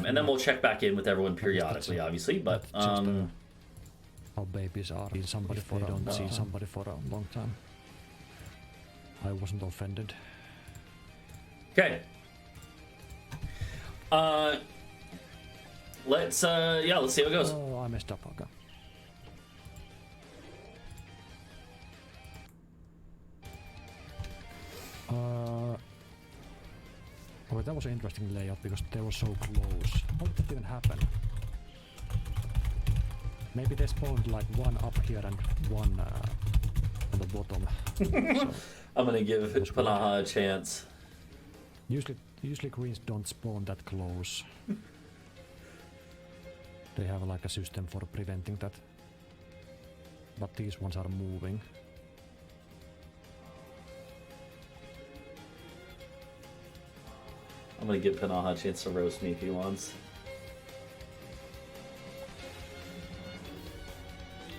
And then we'll check back in with everyone periodically, obviously, but... How babies are. Somebody if they don't see somebody for a long time. I wasn't offended. Okay. Let's see how it goes. Oh, I messed up. Okay. Oh, that was an interesting layout because they were so close. How did that even happen? Maybe they spawned like one up here and one on the bottom. So I'm gonna give Panaha a chance. Usually greens don't spawn that close. They have like a system for preventing that. But these ones are moving. I'm gonna give Panaha a chance to roast me if he wants.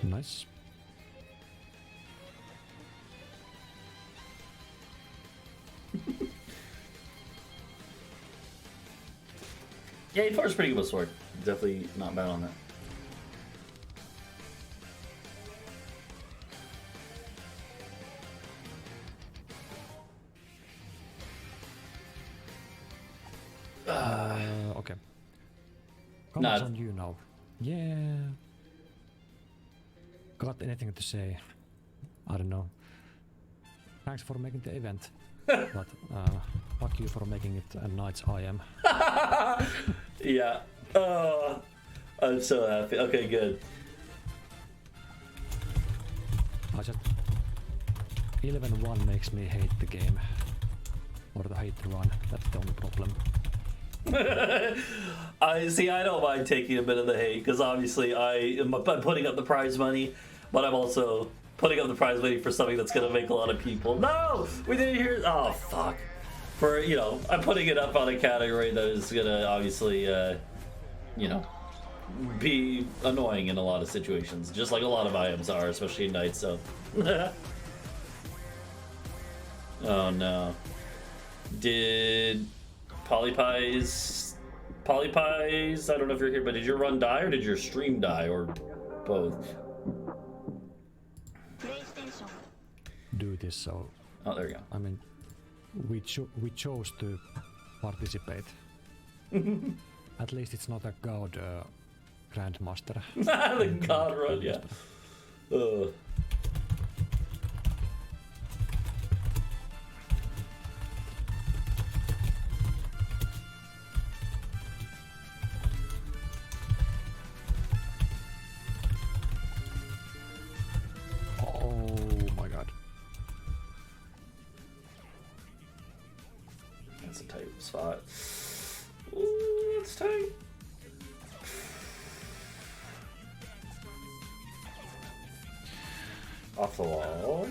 Nice. Yeah, he fires pretty good with sword. Definitely not bad on that. Okay. Comments on you now. Yeah. Got anything to say? I don't know. Thanks for making the event. But fuck you for making it a night's IM. Yeah. I'm so happy. Okay, good. I just 11-1 makes me hate the game. Or the hate the run. That's the only problem. I don't mind taking a bit of the hate because obviously I'm putting up the prize money, but I'm also putting up the prize money for something that's gonna make a lot of people. No, we didn't hear. Oh fuck! For I'm putting it up on a category that is gonna obviously be annoying in a lot of situations, just like a lot of IMs are, especially at night. So. Oh no! Did Polypies Polypies, I don't know if you're here, but did your run die or did your stream die or both? Do this so. Oh, there you go. I mean, we chose to participate. At least it's not a god grandmaster. The god run, yeah. Oh my god. That's a tight spot. Ooh, it's tight. Off the wall.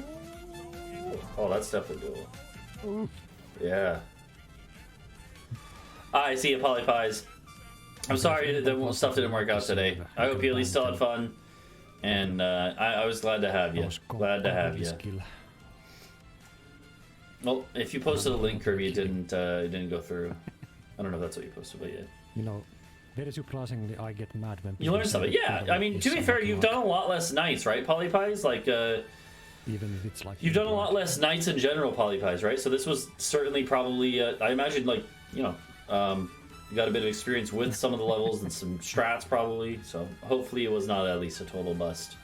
Oh, that's definitely doable. Yeah. I see you, Polypies. I'm sorry that stuff didn't work out today. I hope you at least still had fun. And I was glad to have you. Glad to have you. Well, if you posted a link, Kirby, it didn't go through. I don't know if that's what you posted, but yeah. You know, very surprisingly, I get mad when you learn something. Yeah, I mean, to be fair, you've done a lot less nights, right, Polypies? Like, even if it's like you've done a lot less nights in general, Polypies, right? So this was certainly probably, I imagine, like, you know, you got a bit of experience with some of the levels and some strats, probably. So hopefully it was not at least a total bust,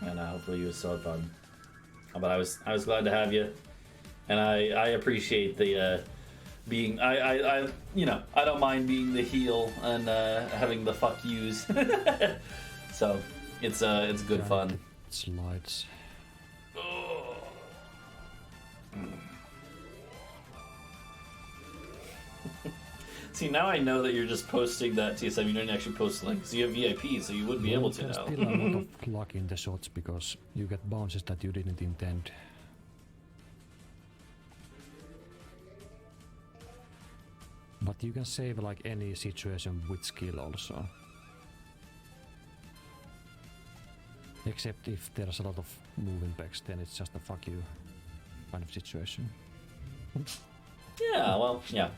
and hopefully you still had fun. But I was glad to have you, and I appreciate the. Being, I you know, I don't mind being the heel and having the fuck yous. So it's good fun. Slides. Oh. See, now I know that you're just posting that TSM. You didn't actually post the link, so you have VIP, so you would be able to now. now. There's still a lot of luck in the shots because you get bounces that you didn't intend. But you can save like any situation with skill also. Except if there's a lot of moving pegs, then it's just a fuck you kind of situation. Yeah, well, yeah.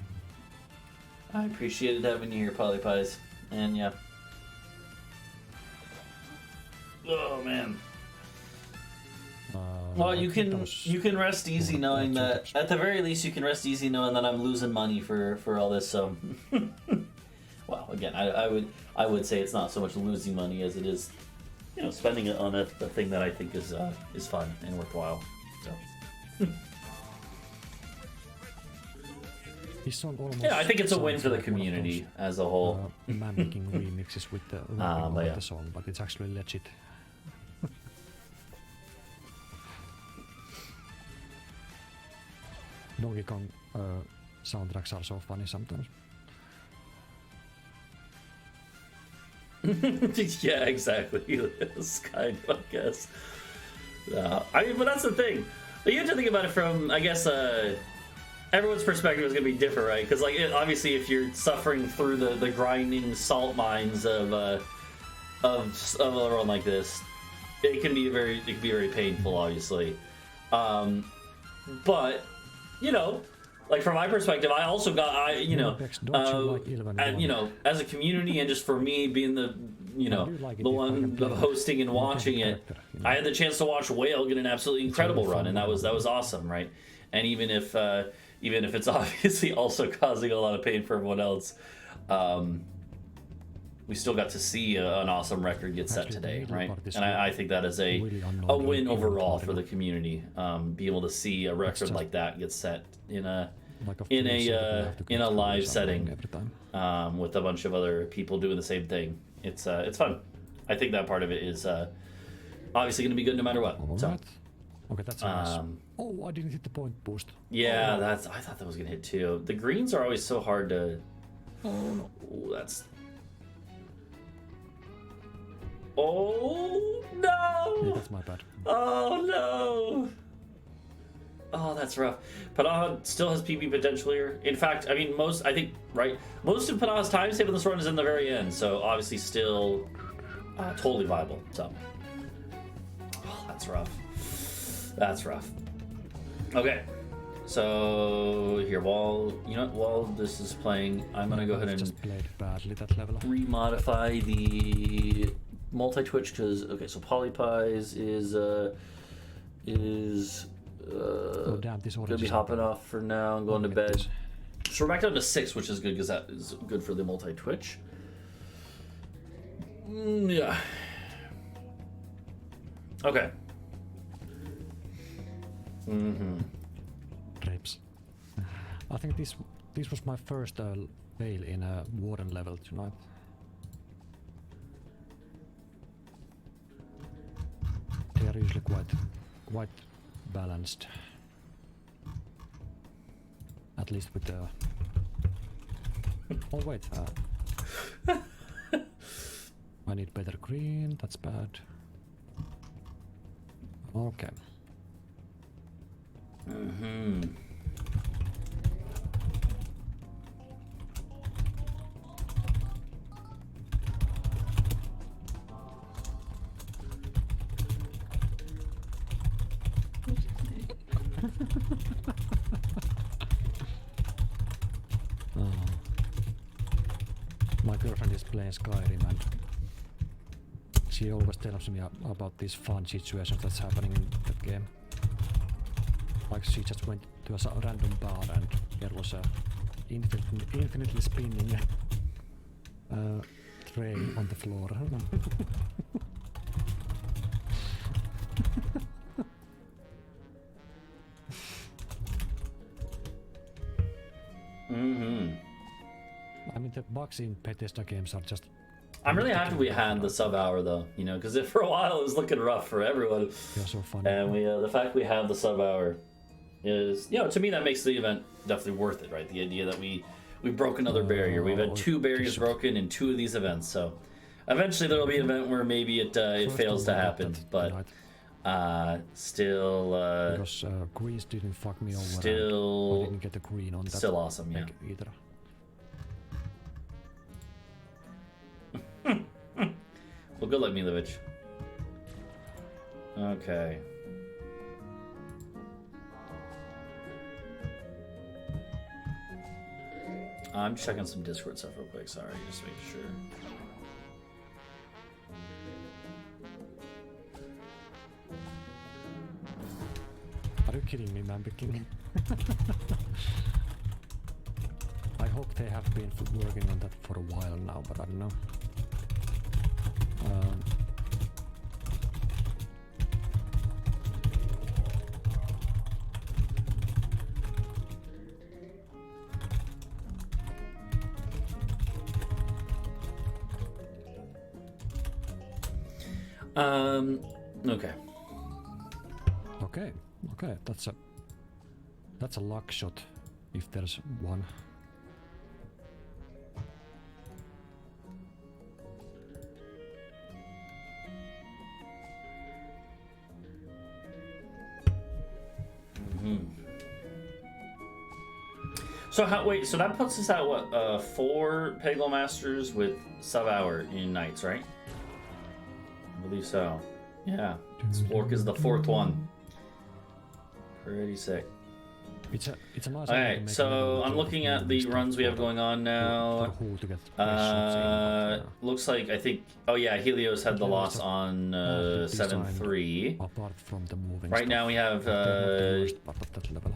I appreciated having you here, Polypies. And yeah. Oh man. Well, you can rest easy knowing that at the very least you can rest easy knowing that I'm losing money for all this. So, well, again, I would say it's not so much losing money as it is, you know, spending it on a thing that I think is fun and worthwhile. So. Yeah, I think it's a win for the community as a whole. Man making remixes with the the song, but it's actually legit. Donkey Kong soundtracks are so funny sometimes. Yeah, exactly. It's kind of, I guess. I mean, but that's the thing. You have to think about it from, I guess, everyone's perspective is going to be different, right? Because, like, obviously, if you're suffering through the grinding salt mines of a run like this, it can be very painful, obviously. But you know, like from my perspective, I also got and, you know, as a community and just for me being the the one hosting and watching it, I had the chance to watch Whale get an absolutely incredible run, and that was awesome, right? And even if it's obviously also causing a lot of pain for everyone else, we still got to see an awesome record get set today, right? And I think that is a win overall for the community. Be able to see a record like that get set in a live setting with a bunch of other people doing the same thing. It's fun. I think that part of it is obviously going to be good no matter what. So. Okay, that's nice. Oh, I didn't hit the point boost. Yeah, I thought that was gonna hit too. The greens are always so hard to. Oh, that's. Oh no! Yeah, that's my bad. Oh no! Oh, that's rough. Panaha still has PB potential here. In fact, I mean, most of Panaha's time save on this run is in the very end, so obviously still totally viable. So, oh, that's rough. That's rough. Okay, So here, while this is playing, I'm gonna go ahead and just played badly that level. remodify the multi-twitch because so Polypies is Damn, this gonna be hopping off for now and going to bed. So we're back down to 6, which is good because that is good for the multi-twitch. Yeah. Okay. Grapes. I think this was my first fail in a warden level tonight. They are usually quite balanced. At least with the. Oh wait. I need better green. That's bad. Okay. My girlfriend is playing Skyrim and she always tells me about these fun situations that's happening in that game. Like she just went to a random bar and there was a infinitely spinning tray on the floor. I mean, the bugs in Bethesda games are just. I'm really happy we had the sub hour though, because for a while it was looking rough for everyone. They're so funny. And the fact we have the sub hour is, to me that makes the event definitely worth it, right? The idea that we broke another barrier. We've had 2 barriers broken in 2 of these events, so eventually there'll be an event where maybe it fails to happen, but still. Because greens didn't fuck me over. Still. I didn't get the green on that. Still awesome, yeah. Either. Well, good luck, Milovic. Okay. I'm checking some Discord stuff real quick. Sorry, just making sure. Are you kidding me, man? I hope they have been working on that for a while now, but I don't know. Okay. Okay, that's a luck shot, if there's one. So so that puts us at what? 4 Peggle Masters with sub-hour in nights, right? I believe so. Yeah. Splork is the 4th one. Pretty sick. It's a nice. Alright, so I'm looking at the runs we have going on now. Looks like, I think, Helios had the loss on 7-3. Apart from the moving right now we have,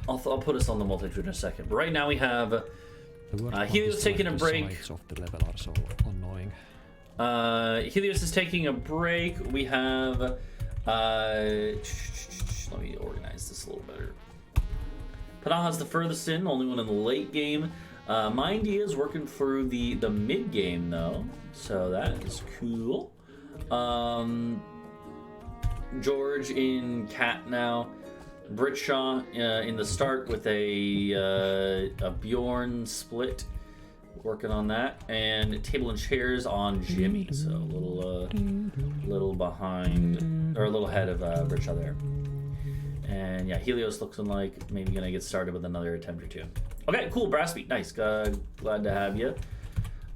I'll put us on the multi-tool in a second, but right now we have Helios taking a break. The sides of the level are so annoying. Helios is taking a break. We have, let me organize this a little better. Panaha's the furthest in, only one in the late game. Mindy is working through the mid game though, so that is cool. George in Cat now. Britshaw in the start with a Bjorn split, working on that, and Table and Chairs on Jimmy, so a little behind, or a little ahead of Britshaw there. And yeah, Helios looking like maybe gonna get started with another attempt or 2. Okay, cool, Brassbeat, nice. Glad to have you.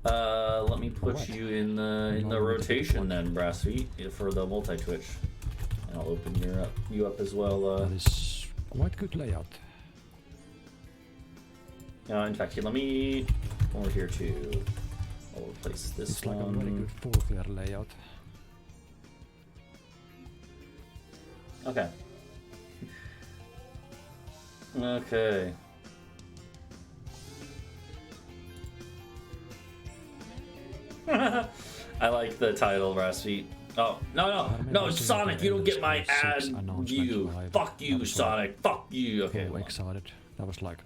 Let me put you in the rotation then, Brassbeat, for the multi-twitch. And I'll open you up as well. That is quite good layout. In fact, here, let me come over here to. I'll replace this It's one. like a very good full clear layout. Okay. Okay. I like the title, Raspy. Oh, no, Sonic, you don't get my ad view. Fuck you, Sonic. Fuck you. Okay. So excited. That was like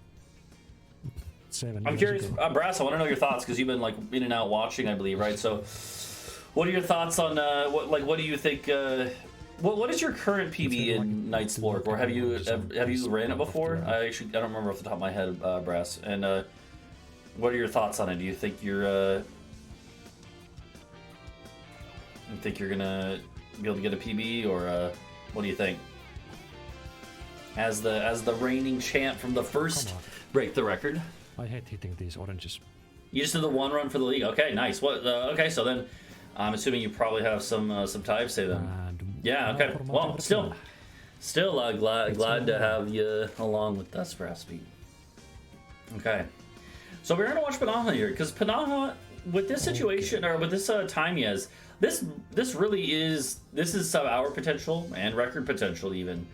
7 I'm years curious, ago. Brass, I want to know your thoughts because you've been like in and out watching, I believe, right? So, what are your thoughts on what do you think? What is your current PB in Night Splork, or have you ran it before? I don't remember off the top of my head, Brass. And what are your thoughts on it? Do you think you're gonna be able to get a PB, or what do you think? As the reigning champ from the first break the record. I hate hitting these oranges. You just did the one run for the league. Okay, nice. What? Okay, so then I'm assuming you probably have some time save then. Yeah. Okay. Well, still glad to have you along with us, Raspy. Okay. So we're gonna watch Panaha here because Panaha, with this situation or with this time he has, this really is sub-hour potential and record potential even.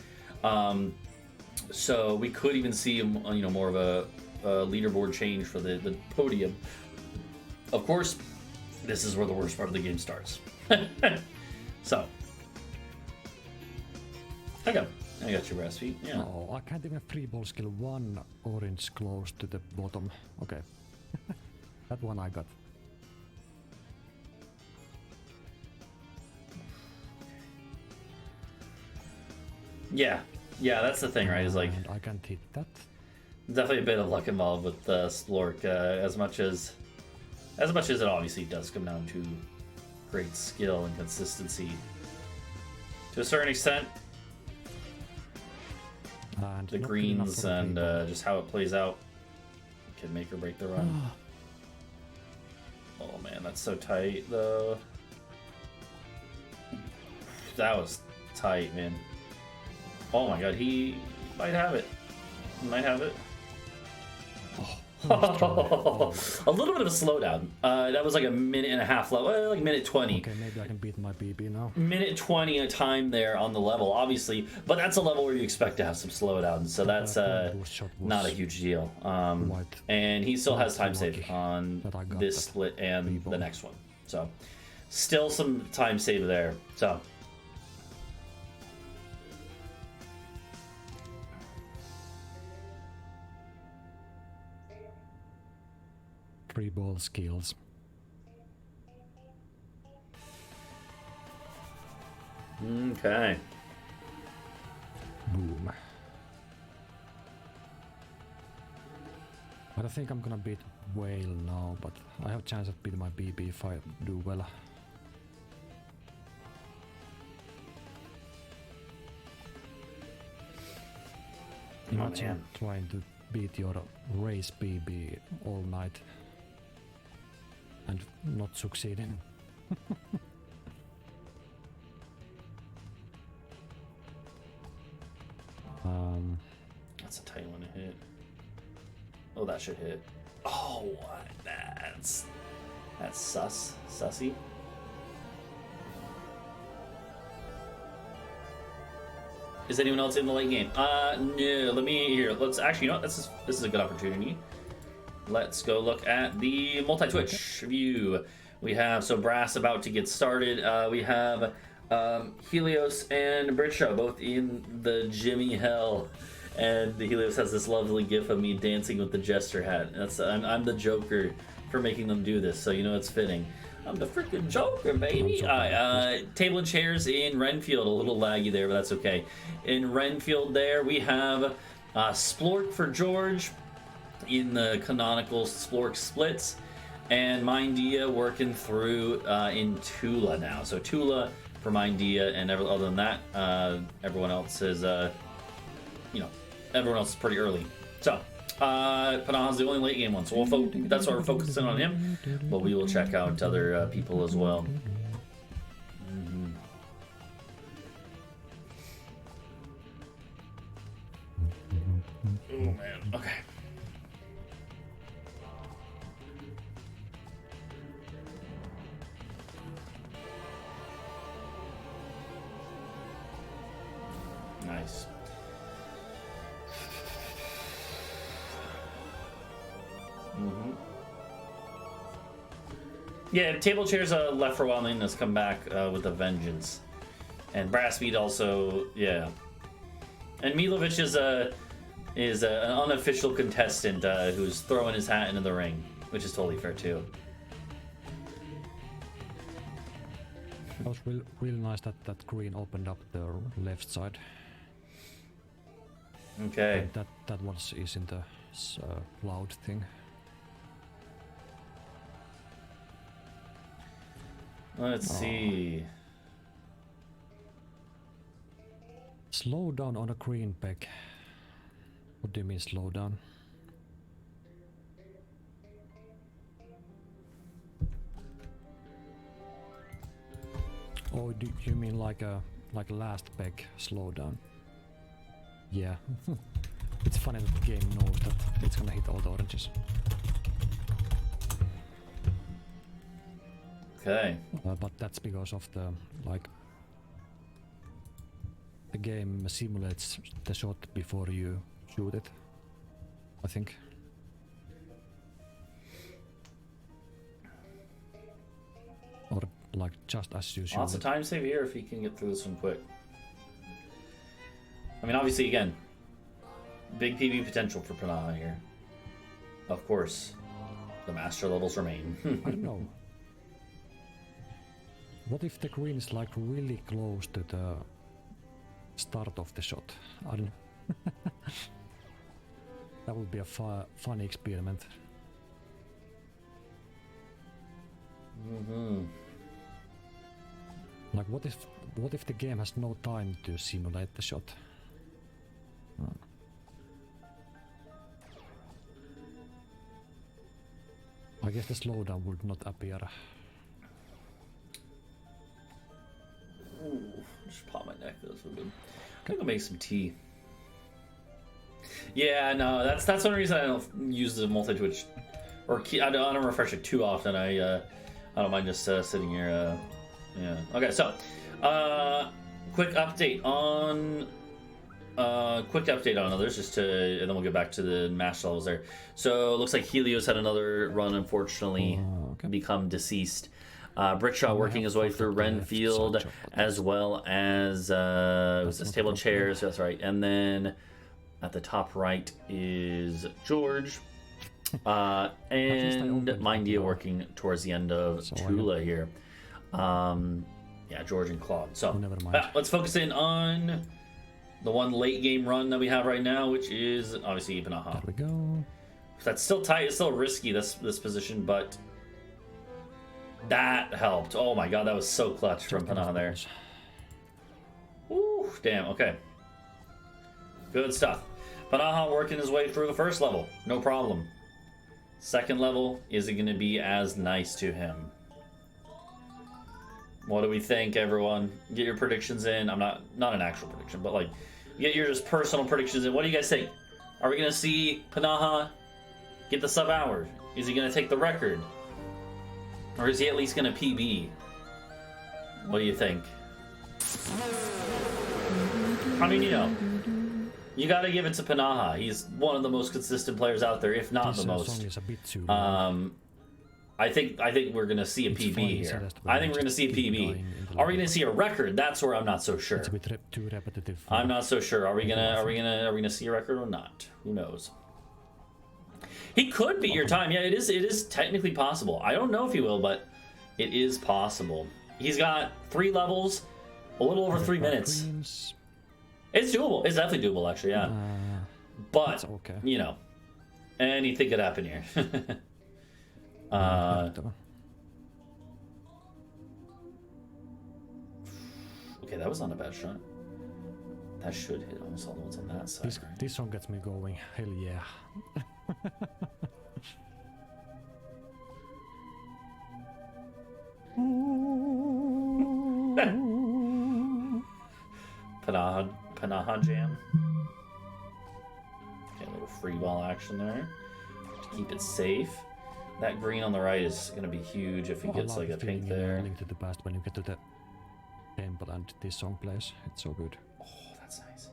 So we could even see more of a leaderboard change for the podium. Of course, this is where the worst part of the game starts. So, I got your recipe. Yeah. Oh, I can't even free ball skill one orange close to the bottom. Okay, that one I got. Yeah, that's the thing, right? Is like I can't hit that. Definitely a bit of luck involved with Splork, as much as it obviously does come down to great skill and consistency to a certain extent. And the greens and just how it plays out can make or break the run. Oh man, that's so tight though. That was tight, man. Oh my god, he might have it. He might have it. A little bit of a slowdown. That was like a minute and a half level, like minute 20. Okay, maybe I can beat my BB now. Minute 20 a time there on the level, obviously, but that's a level where you expect to have some slowdown, so that's not a huge deal. And he still has time save on this split and the next one, so still some time save there. So. Free ball skills. Okay. Boom. I don't think I'm gonna beat Whale now, but I have a chance of beating my BB if I do well. Imagine trying to beat your race BB all night and not succeeding. That's a tight one to hit. Oh, that should hit. Oh, what? That's sussy. Is anyone else in the late game? No. Let's actually, this is a good opportunity. Let's go look at the multi-twitch view. We have Brass about to get started. We have Helios and Britcha both in the Jimmy Hell, and the Helios has this lovely gif of me dancing with the jester hat. I'm the Joker for making them do this, so it's fitting. I'm the freaking Joker, baby. Table and chairs in Renfield, a little laggy there, but that's okay. In Renfield, there we have Splork for George in the canonical Splork splits, and Mindia working through in Tula now. So Tula for Mindia, and other than that, everyone else is, everyone else is pretty early. So Panaha's the only late game one, so that's why we're focusing on him, but we will check out other people as well. Oh man, okay. Nice. Mm-hmm. Yeah, table chairs left for a while and then has come back with a vengeance. And Brass Meat also, yeah. And Milovic is an unofficial contestant who's throwing his hat into the ring, which is totally fair too. It was really nice that green opened up the left side. Okay. And that was isn't a cloud thing. Let's see. Slow down on a green peg. What do you mean slow down? Oh, do you mean like a last peg slow down? Yeah. It's funny that the game knows that it's gonna hit all the oranges. Okay. But that's because of the the game simulates the shot before you shoot it, I think. Or like just as you shoot Lots of it. time save here if you can get through this one quick. I mean, obviously, again, big PB potential for Panaha here. Of course, the master levels remain. I don't know. What if the green is like really close to the start of the shot? I don't That would be a funny experiment. Mm-hmm. Like what if the game has no time to simulate the shot? I guess the slowdown would not appear. Ooh, just pop my neck. This would be. I'm gonna go make some tea. Yeah, no, that's one reason I don't use the multi-twitch or key. I don't refresh it too often. I don't mind just sitting here. Yeah. Okay, so quick update on others, just to, and then we'll get back to the match levels there. So it looks like Helios had another run, unfortunately, become deceased. Brickshaw working his way through Renfield, as well as it was this table chairs. That's right, and then at the top right is George, and Mindia working towards the end of Tula here. Yeah, George and Claude. So let's focus in on the one late game run that we have right now, which is obviously Panaha. There we go. That's still tight. It's still risky, this position, but that helped. Oh my god, that was so clutch from Panaha there. Ooh, damn. Okay. Good stuff. Panaha working his way through the first level. No problem. Second level isn't going to be as nice to him. What do we think, everyone? Get your predictions in. I'm not an actual prediction, but like, get your just personal predictions in. What do you guys think? Are we going to see Panaha get the sub hour? Is he going to take the record? Or is he at least going to PB? What do you think? I mean, you know, you got to give it to Panaha. He's one of the most consistent players out there, if not the most. Song is a bit too I think we're gonna see a PB here. I think we're gonna see a PB. Are we gonna see a record? That's where I'm not so sure. It's a bit too repetitive. I'm not so sure. Are we gonna see a record or not? Who knows? He could beat your time. Yeah, it is technically possible. I don't know if he will, but it is possible. He's got 3 levels, a little over 3 minutes. Queens. It's doable. It's definitely doable, actually. Yeah, but okay. You know, anything could happen here. Okay, that was not a bad shot. That should hit almost all the ones on that side. This song gets me going. Hell yeah. Panaha jam. Okay, a little free ball action there to keep it safe. That green on the right is going to be huge if he gets like a pink there. Link to the past when you get to the temple and this song plays. It's so good. Oh, that's nice.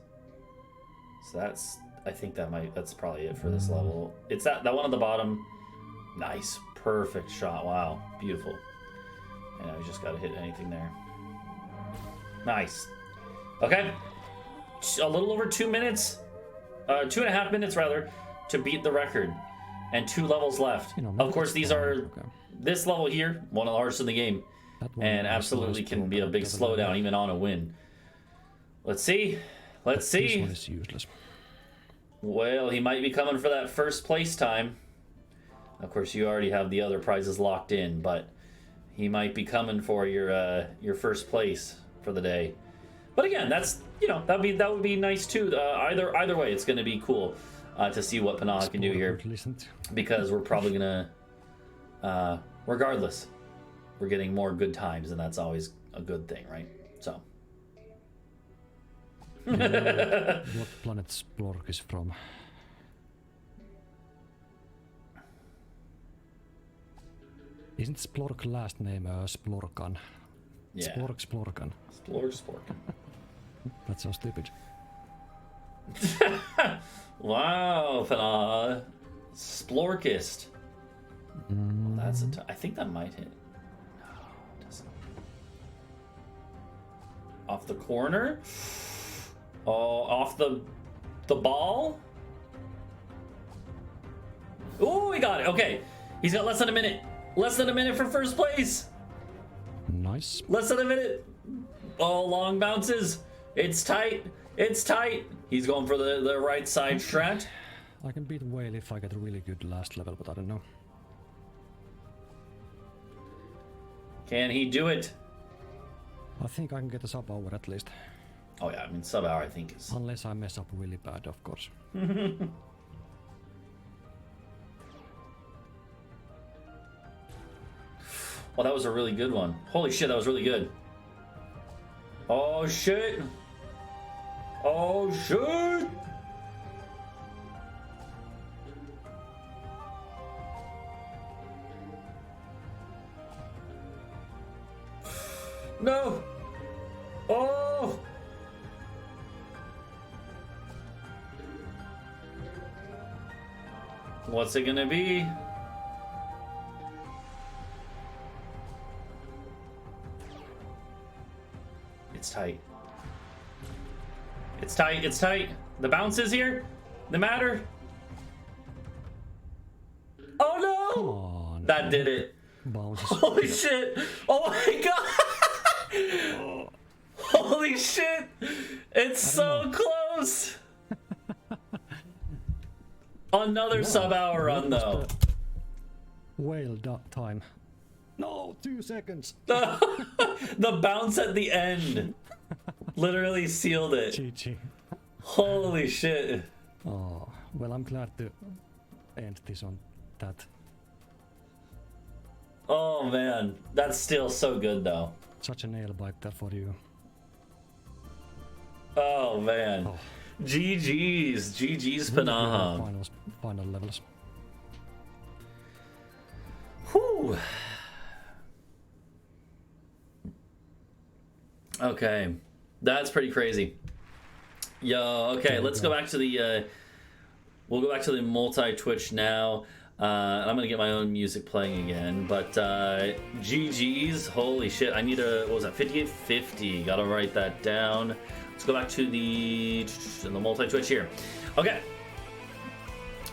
So I think that's probably it for this level. It's that one at the bottom. Nice, perfect shot. Wow, beautiful. And now we just gotta hit anything there. Nice. Okay, a little over 2 minutes, 2.5 minutes rather, to beat the record, and 2 levels left. Of course, these are this level here, one of the hardest in the game, and absolutely can be a big slowdown even on a win. Let's see. Let's see. This one is useless. Well, he might be coming for that first place time. Of course, you already have the other prizes locked in, but he might be coming for your first place for the day. But again, that's that would be nice too. Either way, it's going to be cool to see what Panaha can do here, because we're probably gonna, regardless, we're getting more good times, and that's always a good thing, right? So. What planet Splork is from? Isn't Splork last name Splorkan? Yeah. Splorkan. Splork. That's so stupid. Wow, Panaha. Splorkist. Well, that's I think that might hit. No, it doesn't. Off the corner? Oh, off the ball? Oh, we got it. Okay. He's got less than a minute. Less than a minute for first place. Nice. Less than a minute. Oh, long bounces. It's tight. It's tight. He's going for the right side strat. I can beat Whale if I get a really good last level, but I don't know. Can he do it? I think I can get a sub hour at least. Oh yeah, I mean sub hour I think is... Unless I mess up really bad, of course. Oh, that was a really good one. Holy shit, that was really good. Oh shit. Oh shit. No. Oh. What's it gonna be? It's tight. It's tight. It's tight. The bounce is here. The matter. Oh no! Come on. That did it. Bounces. Holy shit! Oh my god! Holy shit! It's so close. Another sub hour run though. Whale time. No, 2 seconds. The bounce at the end literally sealed it. GG. Holy shit. Oh, well, I'm glad to end this on that. Oh man, that's still so good though. Such a nail biter for you. Oh man. Oh. GG's. GG's Panaha. Final levels. Whew. Okay, that's pretty crazy. Yo, okay, let's go back to the, we'll go back to the multi-Twitch now. And I'm gonna get my own music playing again, but GG's, holy shit, I need a, what was that, 5850, gotta write that down. Let's go back to the multi-Twitch here. Okay.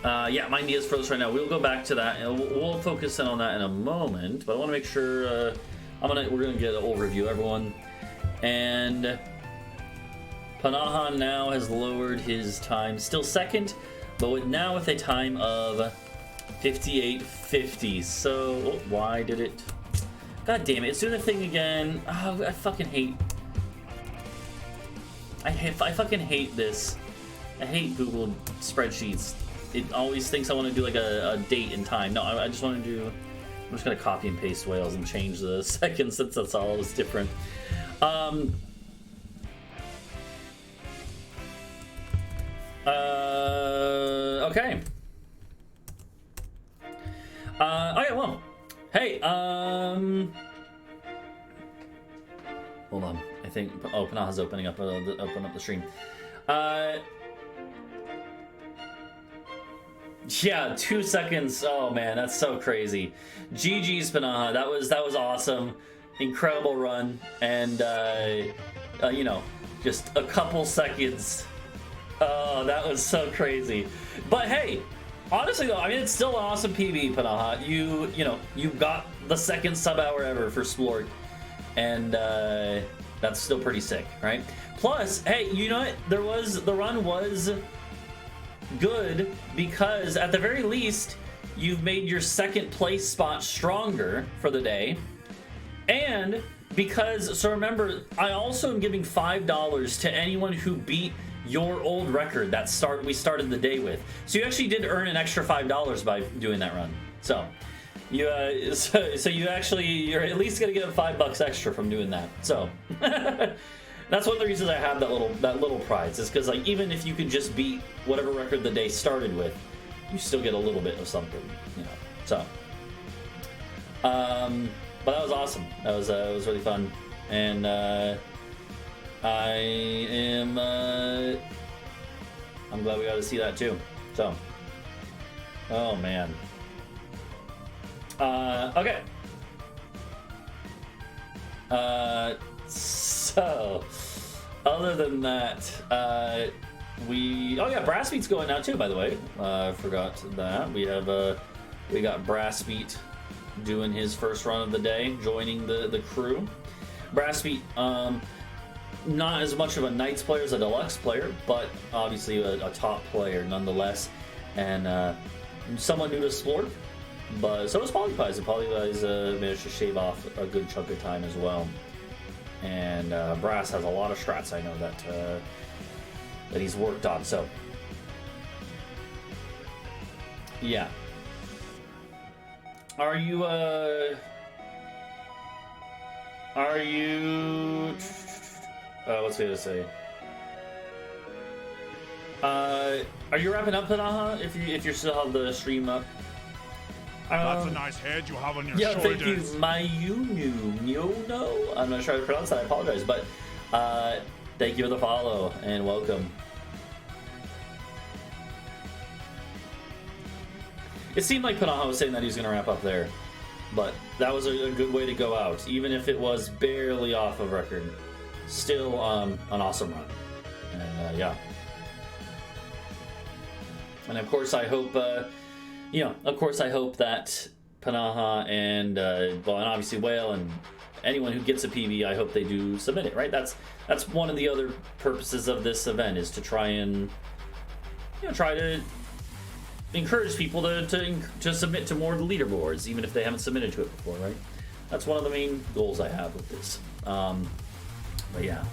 Yeah, my ideas for this right now, we'll go back to that, and we'll focus in on that in a moment, but I wanna make sure, we're gonna get an overview, everyone. And Panaha now has lowered his time, still second, but now with a time of 58.50. So, why did it? God damn it! It's doing the thing again. Oh, I fucking hate. I fucking hate this. I hate Google spreadsheets. It always thinks I want to do like a date and time. No, I just want to do. I'm just gonna copy and paste Wales and change the seconds since that's all is different. Okay. Okay, well, hey, hold on. I think, oh, Panaha's open up the stream. Yeah, 2 seconds. Oh man, that's so crazy. GG's Panaha. That was awesome. Incredible run. And you know, just a couple seconds. Oh, that was so crazy. But hey, honestly though, I mean, it's still an awesome PB, Panaha. You know, you got the second sub hour ever for Splork, and that's still pretty sick, right? Plus, hey, you know what? The run was good because at the very least, you've made your second place spot stronger for the day, and because, so remember, I also am giving $5 to anyone who beat your old record that we started the day with. So you actually did earn an extra $5 by doing that run. So you so you're at least gonna get $5 extra from doing that. So that's one of the reasons I have that little prize, is because like even if you can just beat whatever record the day started with, you still get a little bit of something, you know. So but that was awesome. That was really fun, and I'm glad we got to see that too. So, oh man. Okay. So, other than that, oh yeah, Brassbeat's going now too, by the way. Forgot that. We got Brassbeat doing his first run of the day, joining the crew. Brassbeat, not as much of a Knights player as a Deluxe player, but obviously a top player nonetheless, and someone new to Splork. But so is Polypies, and Polypies managed to shave off a good chunk of time as well. And Brass has a lot of strats, I know, that he's worked on. So yeah. Are you what's he gonna say? Are you wrapping up, Panaha? If you're still have the stream up. That's a nice head you have on your yeah, shoulders. thank you, Mayuno. I'm not sure how to pronounce that. I apologize, but thank you for the follow and welcome. It seemed like Panaha was saying that he was going to wrap up there, but that was a good way to go out, even if it was barely off of record. Still an awesome run, and yeah. And of course, I hope that Panaha and and obviously Whale and anyone who gets a PB, I hope they do submit it. Right? That's one of the other purposes of this event, is to try to encourage people to submit to more of the leaderboards, even if they haven't submitted to it before, right? That's one of the main goals I have with this. But yeah.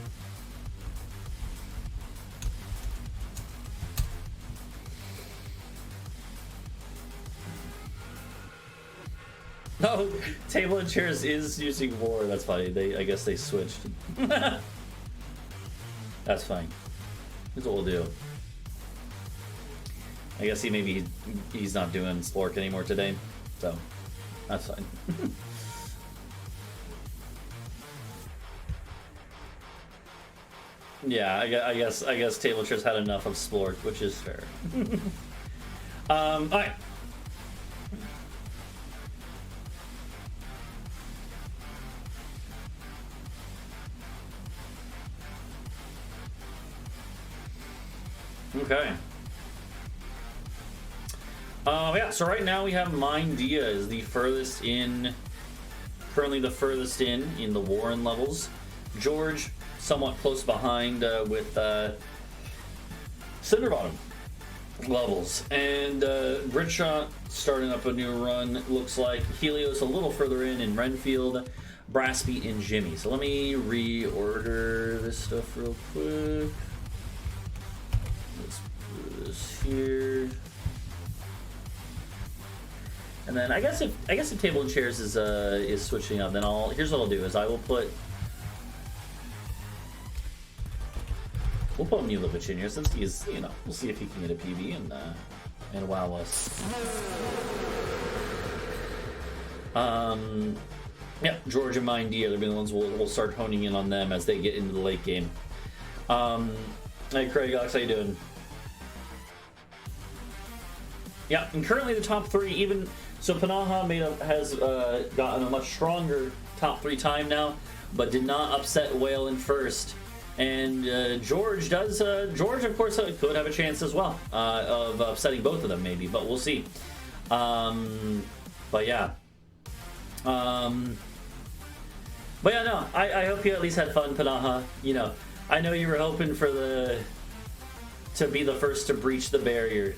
No, Table and Chairs is using War. That's funny. I guess they switched. That's fine. That's what we'll do. I guess he's not doing Splork anymore today, so that's fine. Yeah, I guess Table Chairs had enough of Splork, which is fair. All right. Okay. Yeah, so right now we have Mindia is the furthest in, currently the furthest in the Warren levels. George, somewhat close behind with Cinderbottom levels. And Gritshot starting up a new run, looks like. Helios a little further in Renfield, Brassbeat and Jimmy. So let me reorder this stuff real quick. Let's put this here. And then I guess if Table and Chairs is switching up, then here's what I'll do is we'll put Milovic in here since he's, we'll see if he can get a PB and wow us. Yeah, George and Mindia, they'll be the ones we'll start honing in on them as they get into the late game. Hey Craig Ox, how you doing? Yeah, and currently the top 3, even so, Panaha has gotten a much stronger top 3 time now, but did not upset Whale in first. And George does. George, of course, could have a chance as well of upsetting both of them, maybe, but we'll see. But yeah. But yeah, no. I hope you at least had fun, Panaha. You know, I know you were hoping for to be the first to breach the barrier.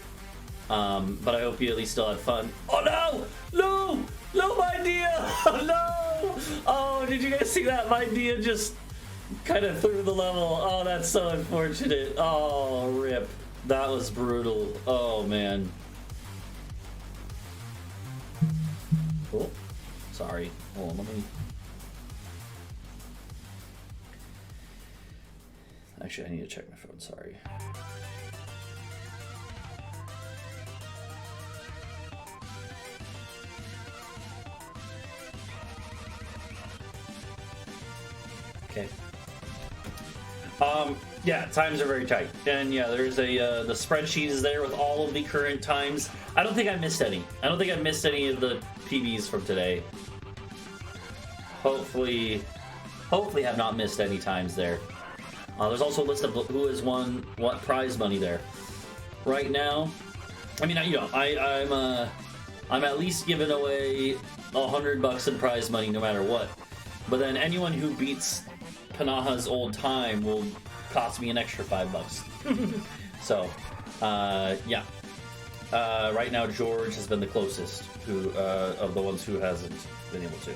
But I hope you at least still had fun. Oh no! No! No, my Dia! No! Oh, did you guys see that? My Dia just kind of through the level. Oh, that's so unfortunate. Oh, rip. That was brutal. Oh, man. Oh, sorry. Hold on, let me... Actually, I need to check my phone, sorry. Okay. Yeah, times are very tight, and yeah, there's a the spreadsheet is there with all of the current times. I don't think I missed any. I don't think I missed any of the PBs from today. Hopefully have not missed any times there. There's also a list of who has won what prize money there. Right now, I mean, you know, I'm at least giving away $100 in prize money no matter what. But then anyone who beats Panaha's old time will cost me an extra $5. So, yeah. Right now, George has been the closest of the ones who hasn't been able to.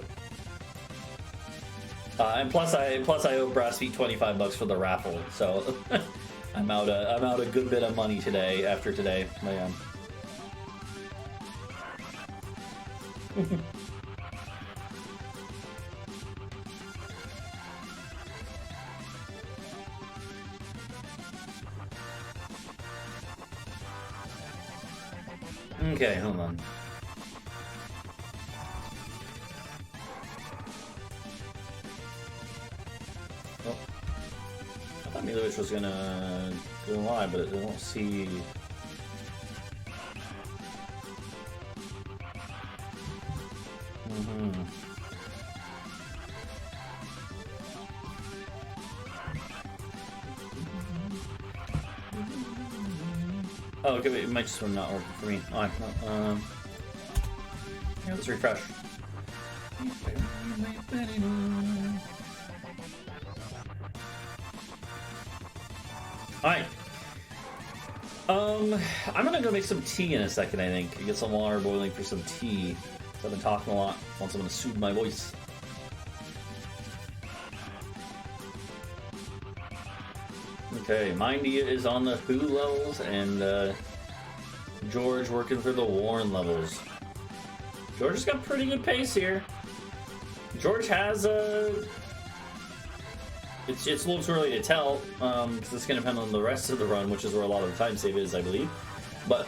And plus I owe Brassfeet $25 for the raffle, so I'm out a good bit of money today after today. I am. Okay, hold on. Oh. I thought Milovich was gonna go live, but I don't see... Oh, okay, wait, it might just not working for me. Alright, well, yeah, let's refresh. Alright. I'm gonna go make some tea in a second, I think. Get some water boiling for some tea. So I've been talking a lot. Once I'm gonna soothe my voice. Okay, Mindia is on the Who levels, and George working for the Warren levels. George has got pretty good pace here. George has it's a little too early to tell, because it's going to depend on the rest of the run, which is where a lot of the time save is, I believe. But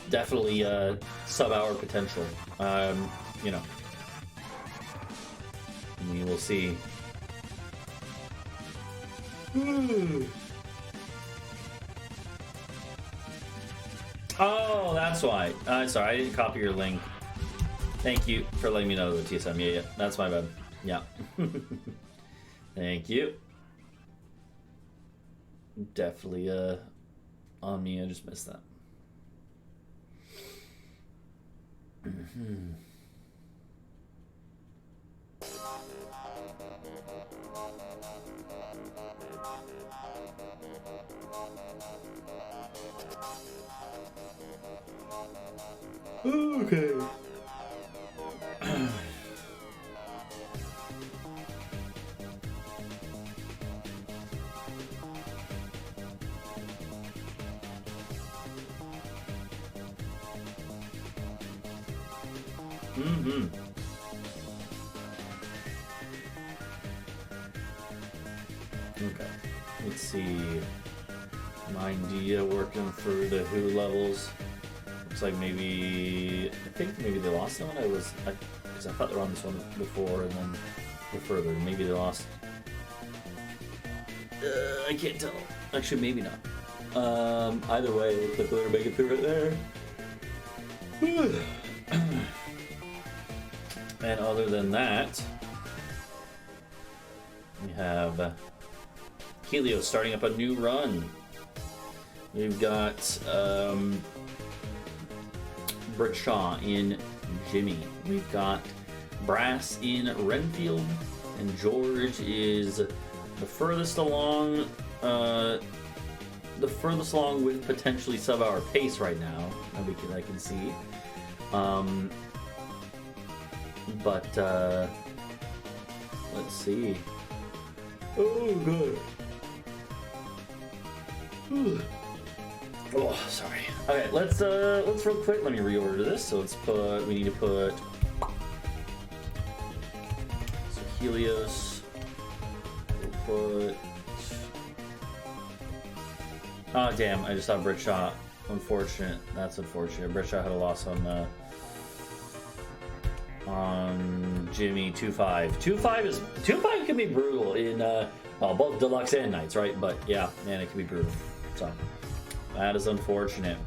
definitely sub-hour potential. You know, we will see. Oh, that's why. Sorry, I didn't copy your link. Thank you for letting me know the TSM. Yeah, that's my bad. Yeah. Thank you. Definitely on me. I just missed that. Okay. Okay. Let's see. Mindia working through the Who levels. Looks like maybe they lost that one. Because I thought they were on this one before and then go further. Maybe they lost. I can't tell. Actually, maybe not. Either way, it looks like they're making through it there. And other than that, we have Helios starting up a new run. We've got Bradshaw in Jimmy. We've got Brass in Renfield, and George is the furthest along. The furthest along with potentially sub-hour pace right now. I can see. But let's see. Oh, good. Oh, sorry. Okay, let's real quick. Let me reorder this. So we need to put Helios. We'll put. Oh damn! I just saw Bradshaw. Unfortunate. That's unfortunate. Bradshaw had a loss on Jimmy 2-5. 2-5 can be brutal in both deluxe and nights, right? But yeah, man, it can be brutal. So that is unfortunate.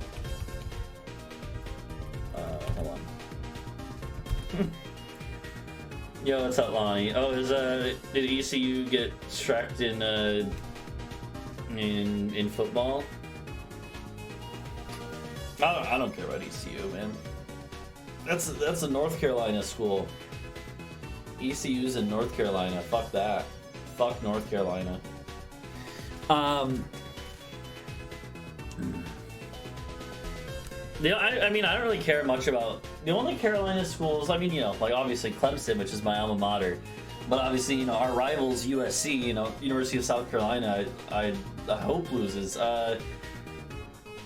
Hold on. Yo, what's up, Lonnie? Oh, did ECU get stracked in football? I don't care about ECU, man. That's a North Carolina school. ECU's in North Carolina. Fuck that. Fuck North Carolina. I mean, I don't really care much about the only Carolina schools. I mean, like obviously Clemson, which is my alma mater, but obviously, our rivals USC, University of South Carolina. I hope loses.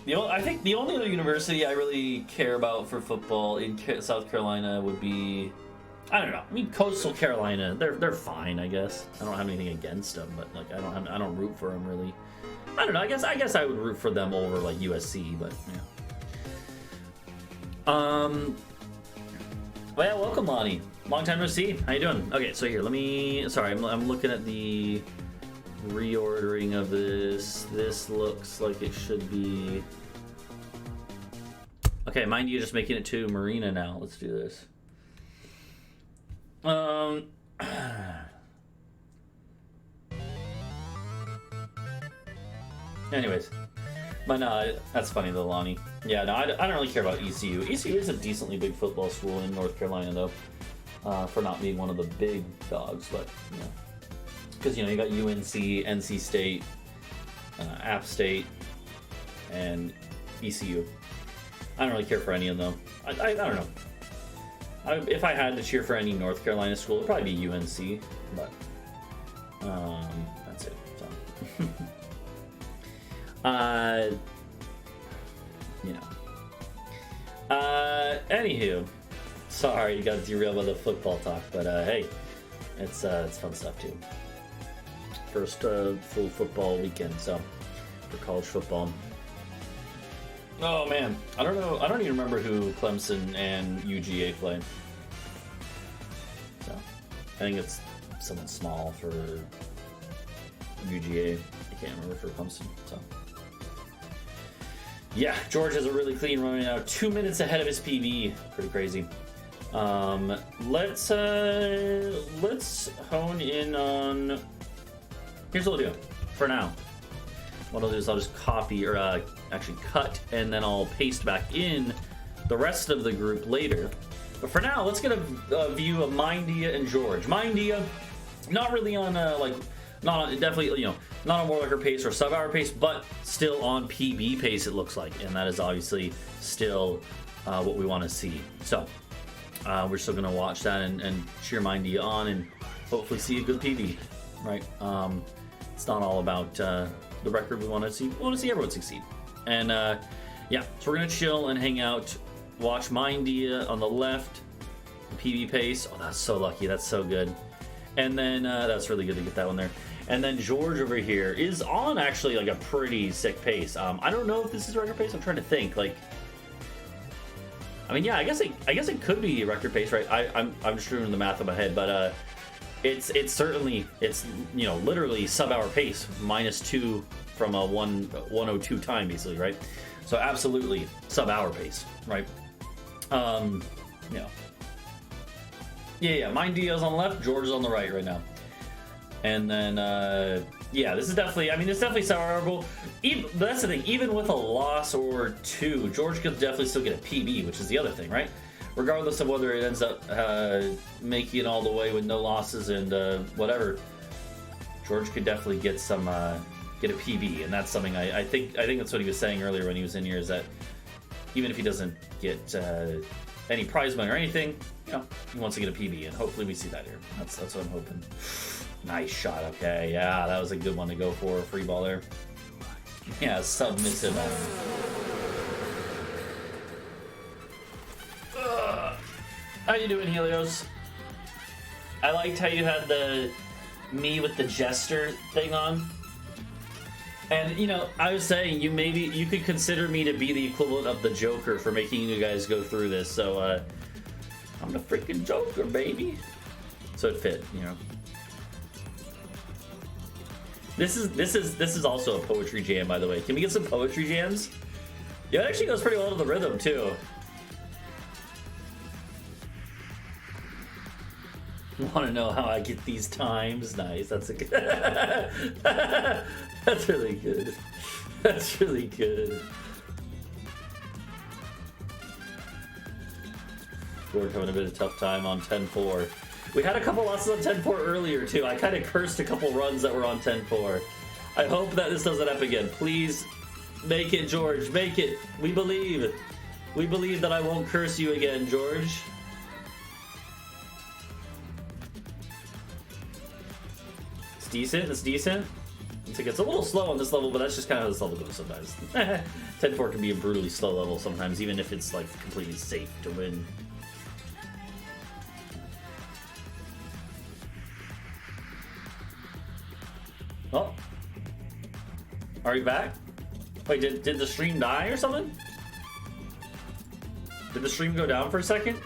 I think the only other university I really care about for football in South Carolina would be, I don't know. I mean, Coastal Carolina. They're fine, I guess. I don't have anything against them, but like I don't root for them really. I don't know. I guess I would root for them over like USC, but yeah. Well, yeah, welcome, Lonnie. Long time no see. How you doing? Okay, so here, sorry, I'm looking at the reordering of this. This looks like it should be. Okay, mind you, just making it to Marina now. Let's do this. Anyways. But no, that's funny though, Lonnie. Yeah, no, I don't really care about ECU. ECU is a decently big football school in North Carolina, though, for not being one of the big dogs. But because you got UNC, NC State, App State, and ECU. I don't really care for any of them. I don't know. If I had to cheer for any North Carolina school, it'd probably be UNC. But that's it. So. Anywho, sorry you got derailed by the football talk, but hey, it's fun stuff too. First full football weekend, so for college football. Oh man, I don't know. I don't even remember who Clemson and UGA play. So I think it's someone small for UGA. I can't remember for Clemson. So. Yeah, George has a really clean run right now. 2 minutes ahead of his PB. Pretty crazy. Let's hone in on. Here's what we'll do for now. What I'll do is I'll just copy or actually cut, and then I'll paste back in the rest of the group later. But for now, let's get a view of Mindia and George. Mindia, not really on not on, definitely not on Warlocker pace or sub-hour pace, but still on PB pace, it looks like, and that is obviously still what we want to see. So we're still going to watch that and cheer Mindia on and hopefully see a good PB, right? It's not all about the record. We want to see everyone succeed. And yeah, so we're going to chill and hang out, watch Mindia on the left, PB pace. Oh, that's so lucky. That's so good. And then that's really good to get that one there. And then George over here is on actually like a pretty sick pace. I don't know if this is record pace. I'm trying to think. Like, I mean, yeah, I guess it could be record pace, right? I'm just doing the math in my head, but it's certainly literally sub-hour pace, -2 from a 1:02 time, basically, right? So absolutely sub-hour pace, right? You know. Yeah, mine Dio's on the left, George is on the right now. And then, yeah, this is definitely, I mean, it's definitely sourable. But that's the thing, even with a loss or two, George could definitely still get a PB, which is the other thing, right? Regardless of whether it ends up making it all the way with no losses and whatever, George could definitely get some, get a PB, and that's something I think that's what he was saying earlier when he was in here, is that even if he doesn't get any prize money or anything, you know, he wants to get a PB, and hopefully we see that here. That's what I'm hoping. Nice shot, okay, yeah, that was a good one to go for, a free ball there. Yeah, submissive. How you doing, Helios? I liked how you had the me with the jester thing on. And, you know, I was saying, you could consider me to be the equivalent of the Joker for making you guys go through this, so, I'm the freaking Joker, baby. So it fit, you know. This is also a poetry jam, by the way. Can we get some poetry jams? Yeah, it actually goes pretty well to the rhythm, too. Want to know how I get these times? Nice, that's a good... That's really good. That's really good. We're having a bit of a tough time on 10-4. We had a couple losses on 10-4 earlier, too. I kind of cursed a couple runs that were on 10-4. I hope that this doesn't happen again. Please, make it, George. Make it. We believe. We believe that I won't curse you again, George. It's decent. It's decent. It's a little slow on this level, but that's just kind of how this level goes sometimes. 10-4 can be a brutally slow level sometimes, even if it's, like, completely safe to win. Oh. Are you back? Wait, did the stream die or something? Did the stream go down for a second?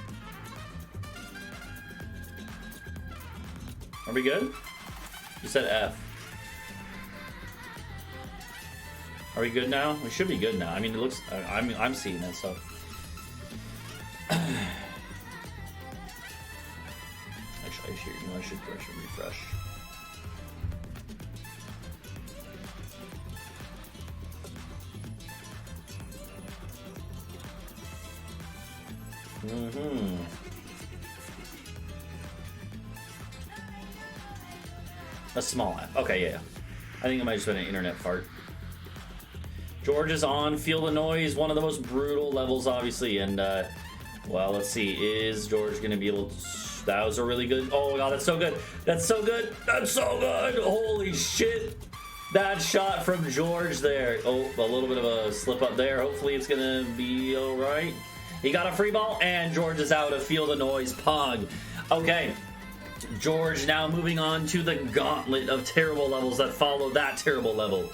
Are we good? You said F. Are we good now? We should be good now. I mean, it looks... I'm seeing that stuff. Actually, I should refresh. A small app. Okay, yeah. I think it might just been an internet fart. George is on. Feel the Noise, one of the most brutal levels, obviously. And, well, let's see. Is George going to be able to... That was a really good... Oh, God, that's so good. That's so good. That's so good. Holy shit. That shot from George there. Oh, a little bit of a slip up there. Hopefully it's going to be all right. He got a free ball, and George is out of Feel the Noise. Pog. Okay. George now moving on to the gauntlet of terrible levels that follow that terrible level,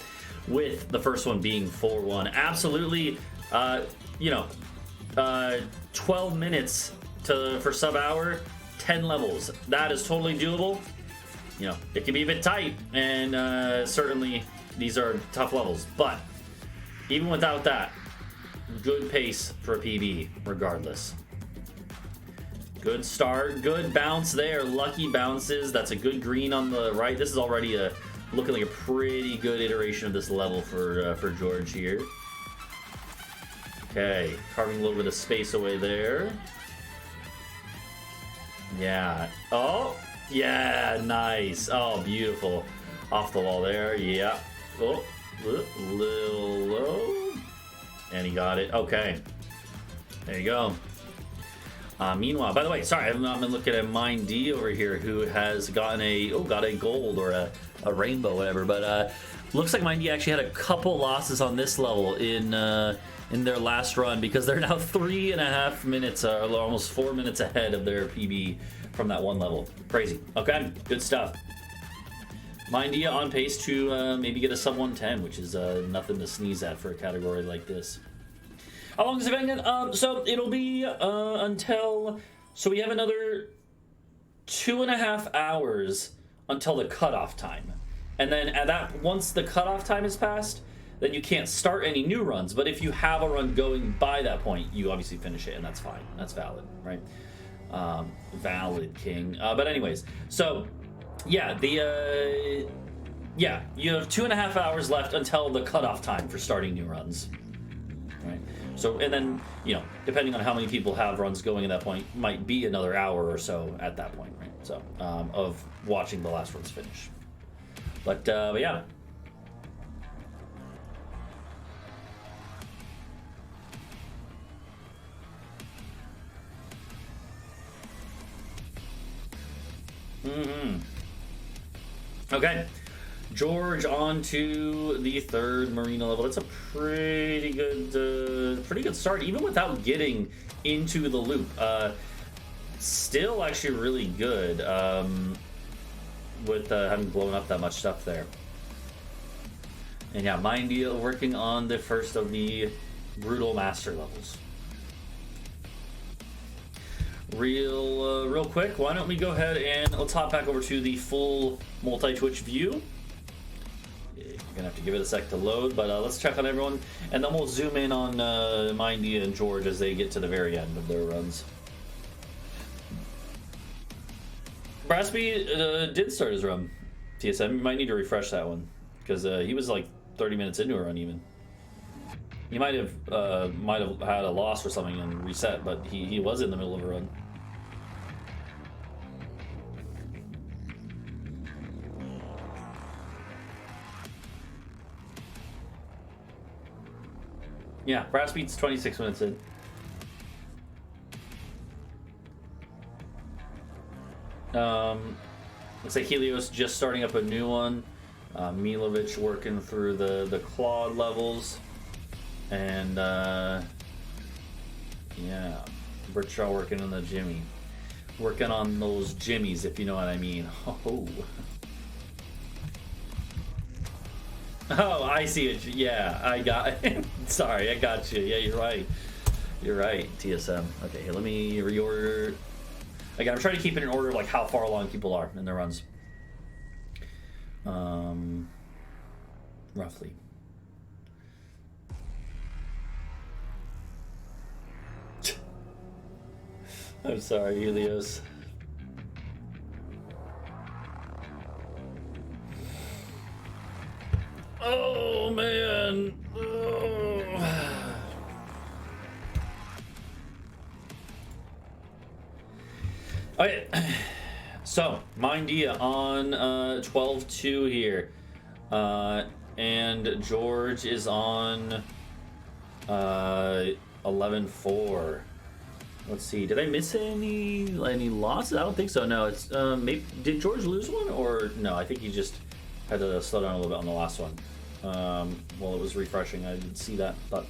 with the first one being 4-1. Absolutely, 12 minutes for sub-hour, 10 levels. That is totally doable. You know, it can be a bit tight, and certainly these are tough levels. But even without that, good pace for a PB, regardless. Good start, good bounce there. Lucky bounces. That's a good green on the right. This is already looking like a pretty good iteration of this level for George here. Okay, carving a little bit of space away there. Yeah. Oh, yeah, nice. Oh, beautiful. Off the wall there. Yeah. Oh, little low. And he got it. Okay. There you go. Meanwhile, by the way, sorry, I've not been looking at Mind D over here, who has gotten got a gold or a rainbow, whatever. But looks like Mind D actually had a couple losses on this level in their last run, because they're now 3.5 minutes, almost 4 minutes ahead of their PB from that one level. Crazy. Okay, good stuff. Mind D on pace to maybe get a sub 110, which is nothing to sneeze at for a category like this. How long is it been? So it'll be until... So we have another 2.5 hours until the cutoff time. And then once the cutoff time is passed, then you can't start any new runs. But if you have a run going by that point, you obviously finish it, and that's fine. That's valid, right? Valid, King. But anyways, so yeah, yeah, you have 2.5 hours left until the cutoff time for starting new runs, right? So, and then, you know, depending on how many people have runs going at that point, might be another hour or so at that point, right? So, of watching the last runs finish. But yeah. Okay, George on to the 3rd Marina level. That's a pretty good start, even without getting into the loop. Still actually really good with having blown up that much stuff there. And yeah, Mindy working on the first of the brutal master levels. Real quick, why don't we go ahead and let's hop back over to the full multi-Twitch view. You're gonna have to give it a sec to load, but let's check on everyone, and then we'll zoom in on Mindy and George as they get to the very end of their runs. Brassby did start his run. TSM, you might need to refresh that one because he was like 30 minutes into a run even. He might have had a loss or something and reset, but he was in the middle of a run. Yeah, Brassbeat's 26 minutes in. Looks like Helios just starting up a new one. Milovic working through the Claude levels. And, yeah, Bertrand working on the Jimmy. Working on those Jimmies, if you know what I mean. Oh, oh, I see it. Yeah, I got sorry, I got you. Yeah, you're right. You're right, TSM. Okay, here, let me reorder. Again, I'm trying to keep it in order, like how far along people are in their runs. Roughly. I'm sorry, Helios. Oh, man. Oh. Okay. So, Mindia on 12-2 here. And George is on 11-4. Let's see. Did I miss any losses? I don't think so. No, it's maybe did George lose one or no? I think he just had to slow down a little bit on the last one. While it was refreshing, I didn't see that. But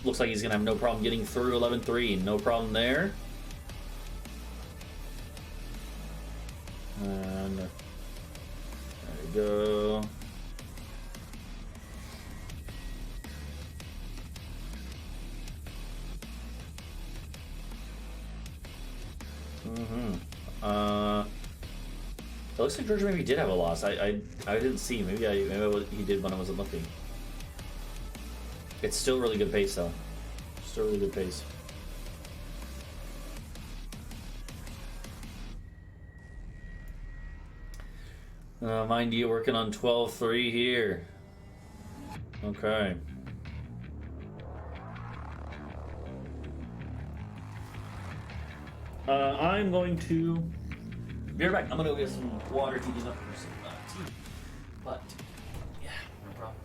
looks like he's gonna have no problem getting through 11-3. No problem there. And there we go. It looks like George maybe did have a loss. I didn't see. Maybe he did when I wasn't looking. It's still really good pace though. Still really good pace. Mind you, working on 12-3 here. Okay. I'm going to be right back. I'm going to go get some water to use up for some tea. But, yeah, no problem.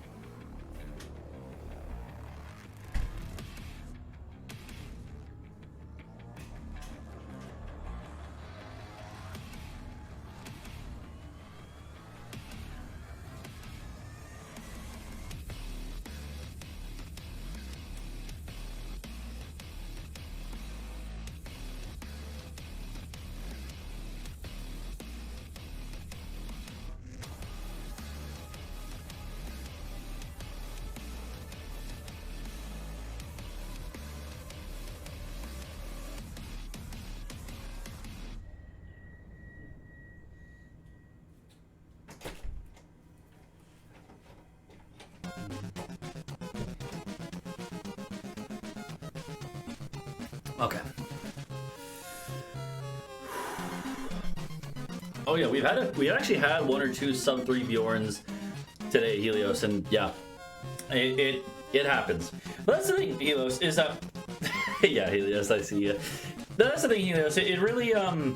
Okay. Oh yeah, we actually had 1 or 2 sub 3 Bjorns today, Helios, and yeah, it happens. But that's the thing, Helios, is that yeah, Helios, I see you. That's the thing, Helios. It really I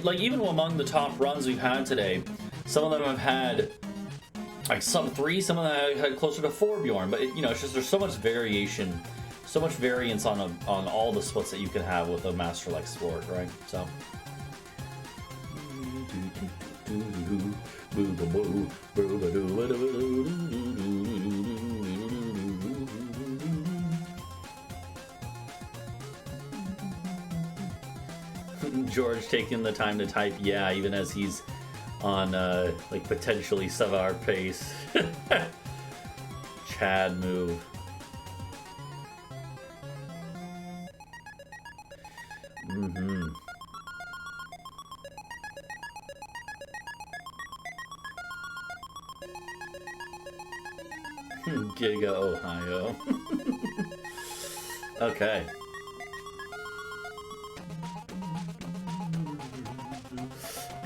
like, even among the top runs we've had today, some of them have had like sub 3, some of them had closer to 4 Bjorn, but you know, it's just there's so much variation, so much variance on all the splits that you can have with a master like Splork, right? So George taking the time to type, yeah, even as he's on like potentially sub-hour pace. Chad move. Giga Ohio. Okay.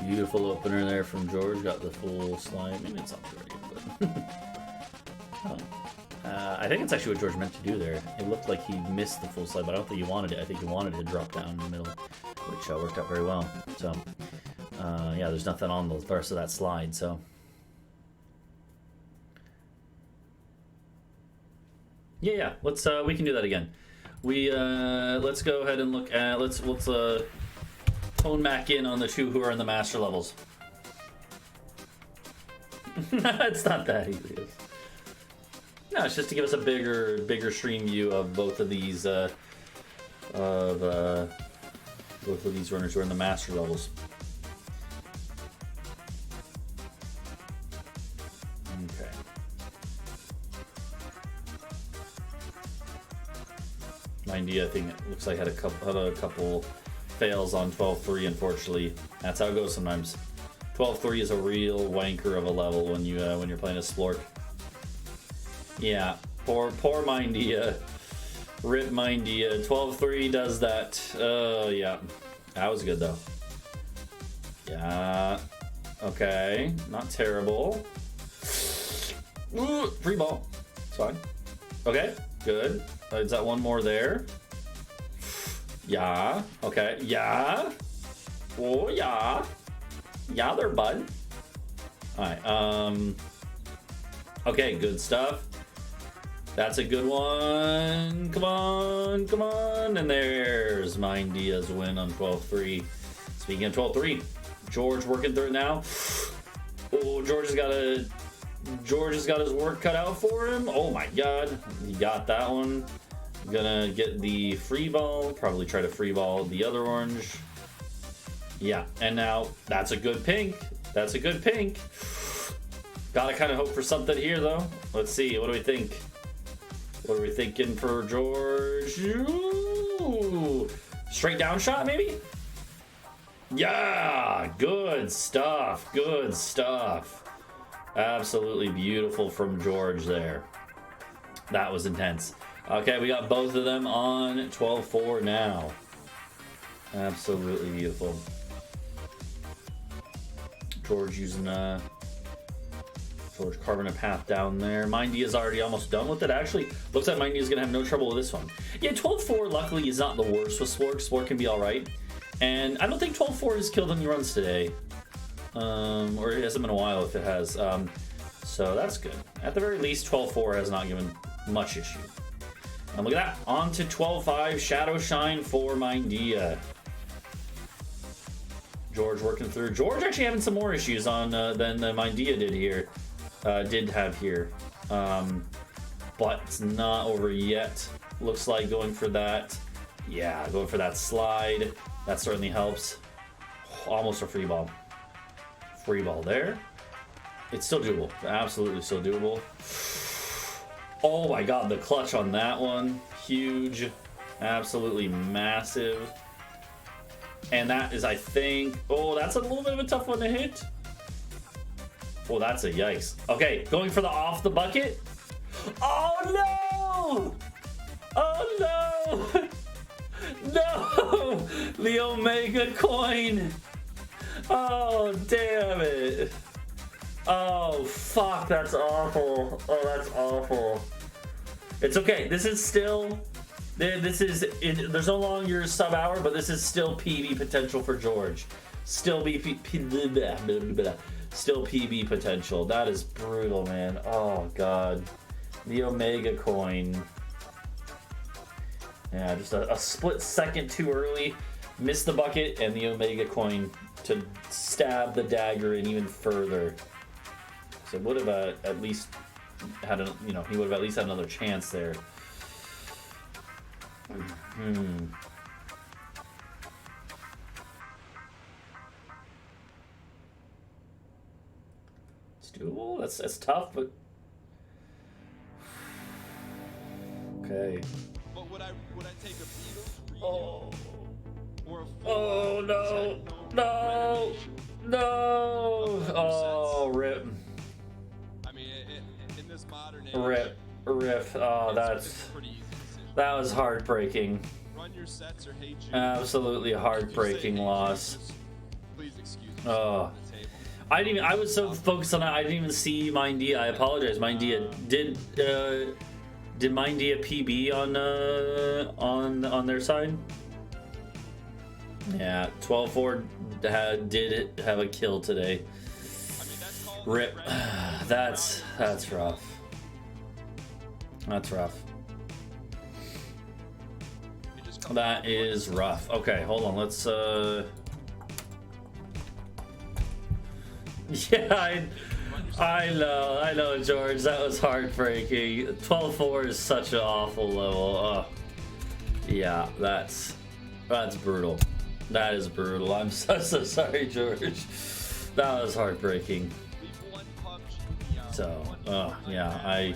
Beautiful opener there from George. Got the full slide. Maybe it's not George, but I think it's actually what George meant to do there. It looked like he missed the full slide, but I don't think he wanted it. I think he wanted to drop down in the middle, which worked out very well. So yeah, there's nothing on the rest of that slide. So yeah, let's we can do that again. We let's go ahead and look at let's hone back in on the 2 who are in the master levels. It's not that easy. No, it's just to give us a bigger stream view of both of these runners who are in the master levels. Okay. Mindy, I think it looks like had a couple fails on 12-3, unfortunately. That's how it goes sometimes. 12-3 is a real wanker of a level when you're playing a Splork. Yeah, poor Mindia. Rip Mindia. 12-3 does that. Yeah. That was good though. Yeah. Okay. Not terrible. Ooh, free ball. It's fine. Okay, good. Is that one more there? Yeah. Okay. Yeah. Oh yeah. Yeah there, bud. Alright, okay, good stuff. That's a good one. Come on, come on. And there's Mindia's win on 12-3. Speaking of 12-3, George working through it now. Oh, George has got his work cut out for him. Oh my god. He got that one. Gonna get the free ball, probably try to free ball the other orange. Yeah, and now that's a good pink. That's a good pink. Gotta kind of hope for something here though. Let's see, what do we think? What are we thinking for George? Ooh, straight down shot maybe? Yeah, good stuff, good stuff. Absolutely beautiful from George there. That was intense. Okay, we got both of them on 12-4 now. Absolutely beautiful. George using George carving a path down there. Mindy is already almost done with it. Actually, looks like Mindy is gonna have no trouble with this one. Yeah, 12-4 luckily is not the worst with Splork. Splork can be alright. And I don't think 12-4 has killed any runs today. Or it hasn't been a while if it has. So that's good. At the very least, 12-4 has not given much issue. And look at that. On to 12-5. Shadow Shine for Mindia. George working through. George actually having some more issues on than Mindia did here. Did have here. But it's not over yet. Looks like going for that. Yeah, going for that slide. That certainly helps. Almost a free ball. Free ball there. It's still doable. Absolutely still doable. Oh my god, the clutch on that one. Huge. Absolutely massive. And that is, I think... Oh, that's a little bit of a tough one to hit. Oh, that's a yikes. Okay, going for the off the bucket. Oh, no! Oh no! No! The Omega coin! Oh, damn it. Oh, fuck, that's awful. Oh, that's awful. It's okay. This is still... There's no longer sub hour, but this is still PB potential for George. Still still PB potential. That is brutal, man. Oh, God. The Omega coin. Yeah, just a split second too early. Missed the bucket, and the Omega coin to stab the dagger in even further. So would have at least had a, he would have at least had another chance there. It's doable. That's tough, but okay. But would I take a beetle? Oh. Or a Oh no! No! No! Oh, rip. I mean, in this modern age, Rip. Oh, that was heartbreaking. Run your sets or hate you. Absolutely heartbreaking loss. Please excuse me. Oh. I was so focused on that, I didn't even see Mindia. I apologize, Mindia. Did Mindia PB on their side? Yeah, 12-4 did have a kill today. Rip. That's rough. That's rough. That is rough. Okay, hold on. Let's yeah, I know, George. That was heartbreaking. 12-4 is such an awful level. Oh. Yeah, that's brutal. That is brutal. I'm so sorry, George. That was heartbreaking. So, yeah,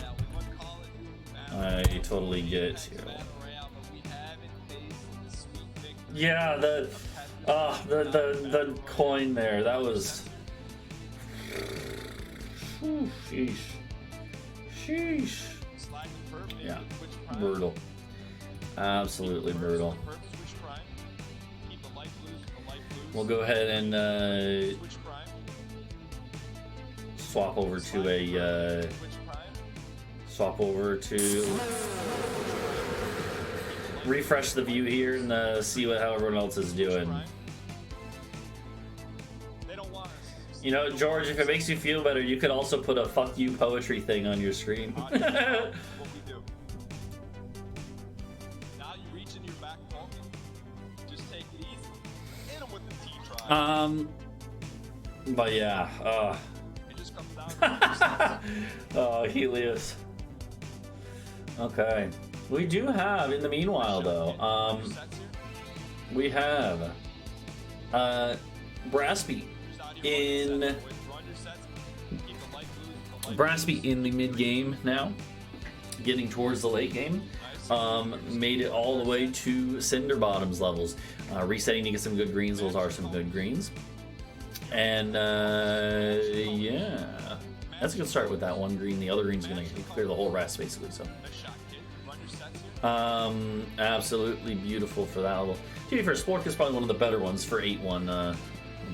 I totally get you. Yeah, the coin there. That was. Sheesh. Yeah, brutal. Absolutely brutal. We'll go ahead and swap over to refresh the view here and see how everyone else is doing. You know, George, if it makes you feel better, you could also put a "fuck you" poetry thing on your screen. But yeah, oh, Helios. Okay, we do have, in the meanwhile, though, we have Brassby in the mid game now, getting towards the late game. Made it all the way to Cinder Bottoms levels, resetting to get some good greens. Those are some good greens, and yeah, that's a good start with that one green. The other green's gonna clear the whole rest basically. So, absolutely beautiful for that level. To be fair, Splork is probably one of the better ones for 8-1.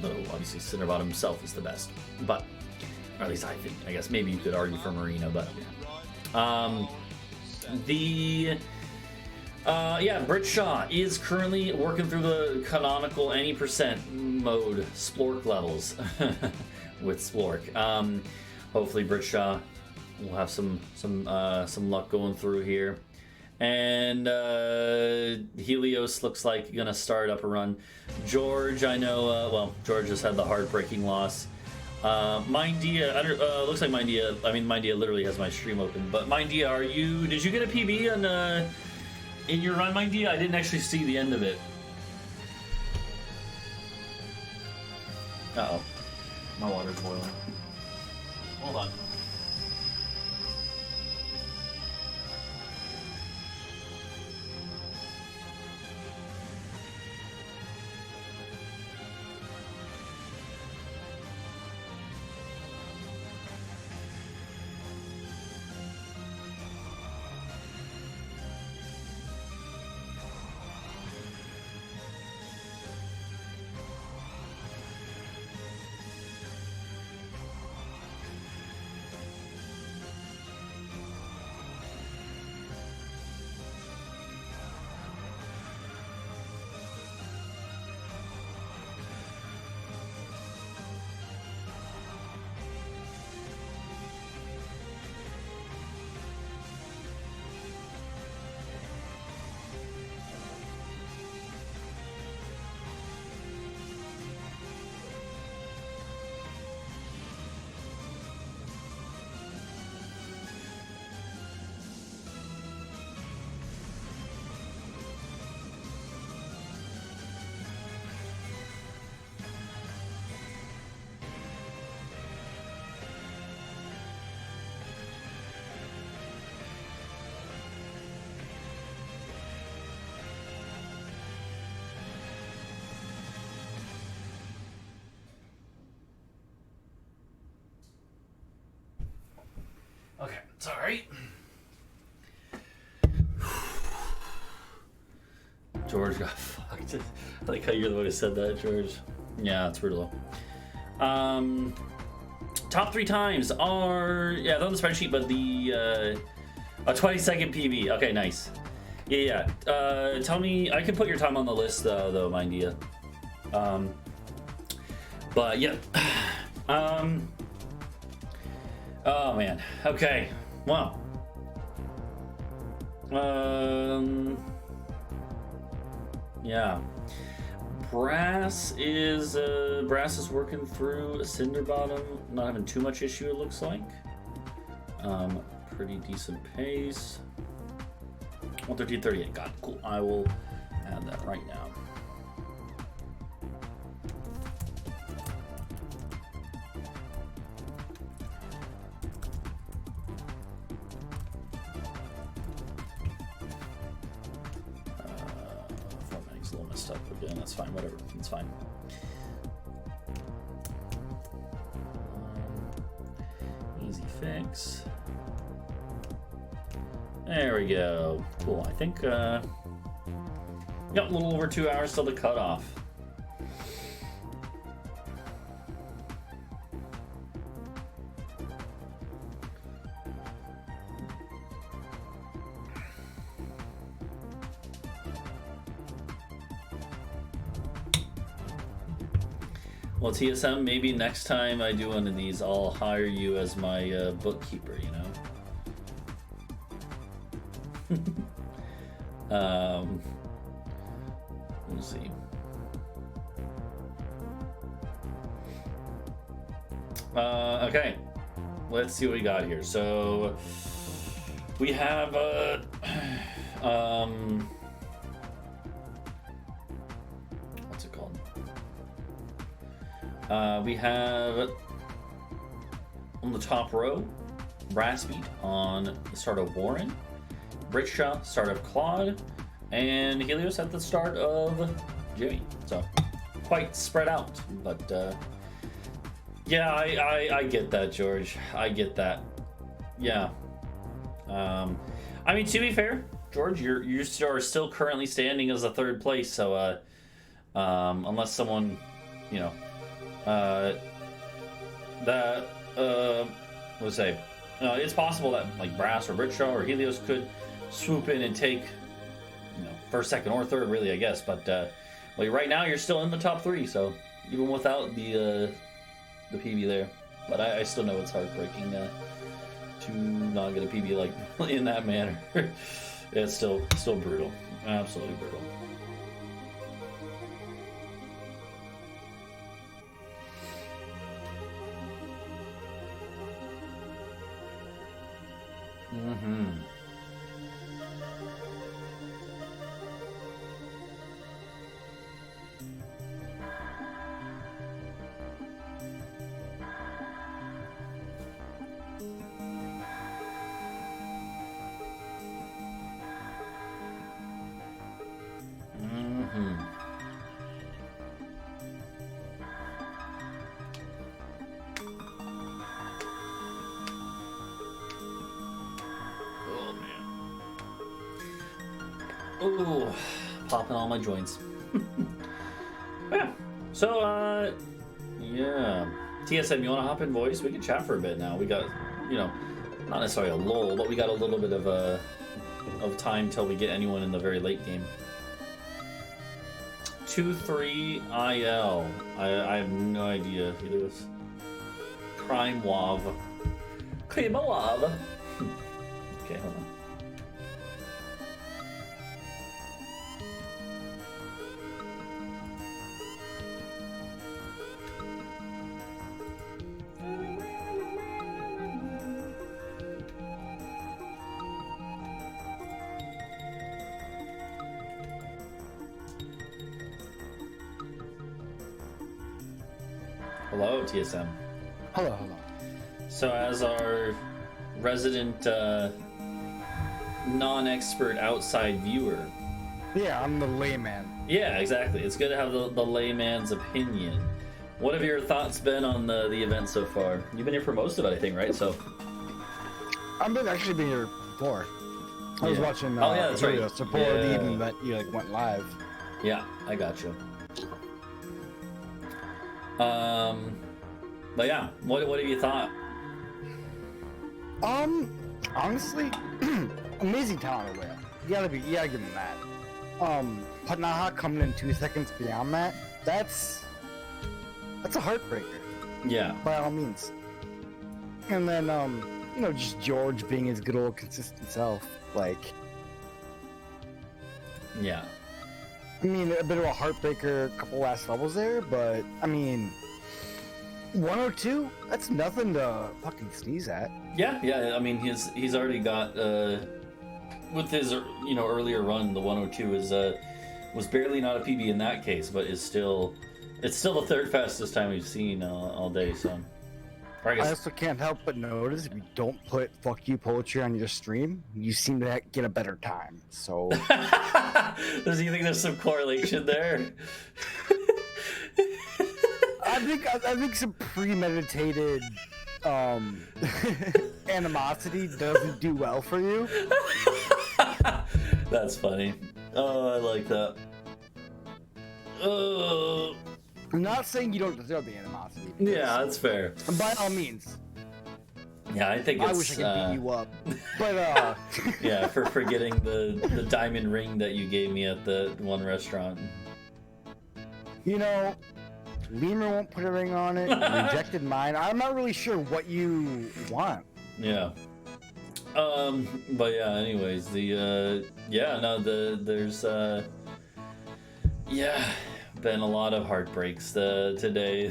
Though obviously Cinder Bottom himself is the best, but or at least I think. I guess maybe you could argue for Marina, but yeah, Britt Shaw is currently working through the canonical any percent mode Splork levels with Splork. Hopefully Britt Shaw will have some luck going through here. And Helios looks like gonna start up a run. George, I know, well, George just had the heartbreaking loss. Mindia, looks like Mindia literally has my stream open, but Mindia, did you get a PB on, in your run, Mindia? I didn't actually see the end of it. Uh-oh. My water's boiling. Hold on. George got fucked. I like how you're the one who said that, George. Yeah, it's brutal. Top 3 times are, yeah, they're on the spreadsheet, but the a 20-second PB. Okay, nice. Yeah. Tell me, I can put your time on the list though, mind you. But yeah. Oh man. Okay. Well. Yeah. Brass is working through Cinder Bottom, not having too much issue, it looks like. Pretty decent pace. 113.38. Got it. Cool. I will add that right now. Formatting's a little messed up again. That's fine. Whatever. It's fine. Easy fix. There we go. Cool. I think, yep, a little over 2 hours till the cutoff. Well, TSM, maybe next time I do one of these, I'll hire you as my bookkeeper, you know? We'll see. Okay, let's see what we got here. So we have what's it called? We have on the top row, Brassbeat on the start of Warren, Britshaw start of Claude, and Helios at the start of Jimmy. So quite spread out, but yeah, I get that, George. I get that. Yeah. I mean, to be fair, George, you are still currently standing as a third place. So unless someone, you know, let's say, it's possible that like Brass or Britshaw or Helios could swoop in and take, you know, first, second, or third, really, I guess. But well, right now you're still in the top 3, so even without the PB there. But I still know it's heartbreaking to not get a PB like in that manner. It's still brutal, absolutely brutal. Ooh, popping all my joints. Yeah. So, yeah. TSM, you want to hop in voice? We can chat for a bit now. We got, you know, not necessarily a lull, but we got a little bit of time till we get anyone in the very late game. 2-3 IL. I have no idea who it is. Crime Wav. Crime Wav. Okay, hold on. Hello, TSM. Hello, hello. So as our resident non-expert outside viewer. Yeah, I'm the layman. Yeah, exactly. It's good to have the layman's opinion. What have your thoughts been on the event so far? You've been here for most of it, I think, right? So I've actually been here before. I was Yeah. watching. Oh, yeah, that's right. Before Yeah. the evening that you like went live. Yeah, I got you. But yeah, what have you thought? Honestly, amazing talent away. You gotta give him that. Panaha coming in 2 seconds beyond that, that's a heartbreaker. Yeah. By all means. And then, you know, just George being his good old consistent self, like. Yeah. I mean, a bit of a heartbreaker, couple last levels there, but I mean, 102, that's nothing to fucking sneeze at. Yeah. I mean, he's already got with his earlier run, the 102 was barely not a PB in that case, but it's still the third fastest time we've seen all day. So I guess. I also can't help but notice if you don't put "fuck you" poetry on your stream, you seem to get a better time. So. Do you think there's some correlation there? I think some premeditated animosity doesn't do well for you. That's funny. Oh, I like that. I'm not saying you don't deserve the animosity. Yeah, that's fair. By all means. Yeah, I think it's. I wish I could beat you up, but yeah, for forgetting the diamond ring that you gave me at the one restaurant. You know, Lemur won't put a ring on it. You rejected mine. I'm not really sure what you want. Yeah. But yeah. Anyways, there's been a lot of heartbreaks today.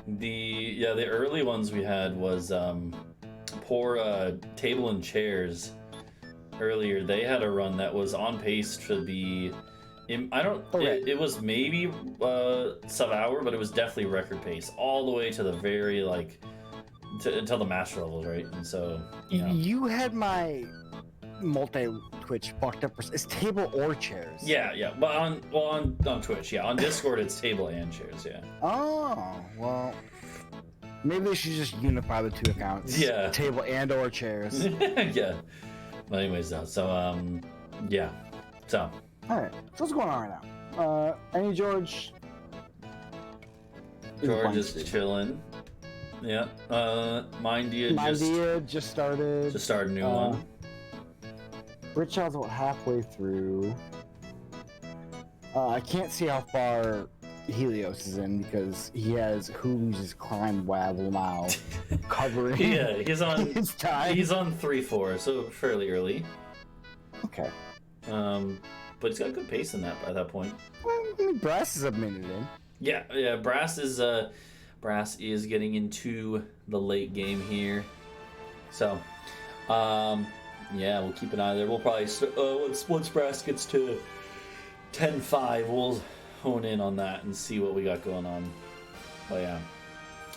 The early ones we had was poor Table and Chairs earlier. They had a run that was on pace to be it was maybe sub-hour, but it was definitely record pace all the way to the very until the master levels, right? And so you had my multi-Twitch fucked up. It's Table or Chairs. Yeah, but on Twitch, yeah, on Discord it's Table and Chairs, yeah. Oh well, maybe they should just unify the two accounts. Yeah, Table and or Chairs. Yeah. But anyways, though, so yeah, so. All right, so what's going on right now? Any George? George is chilling. Yeah. Mindia just started. Just started a new one. Rich Child's about halfway through. I can't see how far Helios is in because he has Who Loses Climb Wabble now covering. Yeah, he's on his time. He's on 3-4, so fairly early. Okay. But he's got good pace in that at that point. Well, I mean, Brass is a minute in. Yeah. Brass is getting into the late game here. So, yeah, we'll keep an eye there. We'll probably once Brass gets to 10-5, we'll hone in on that and see what we got going on. But yeah,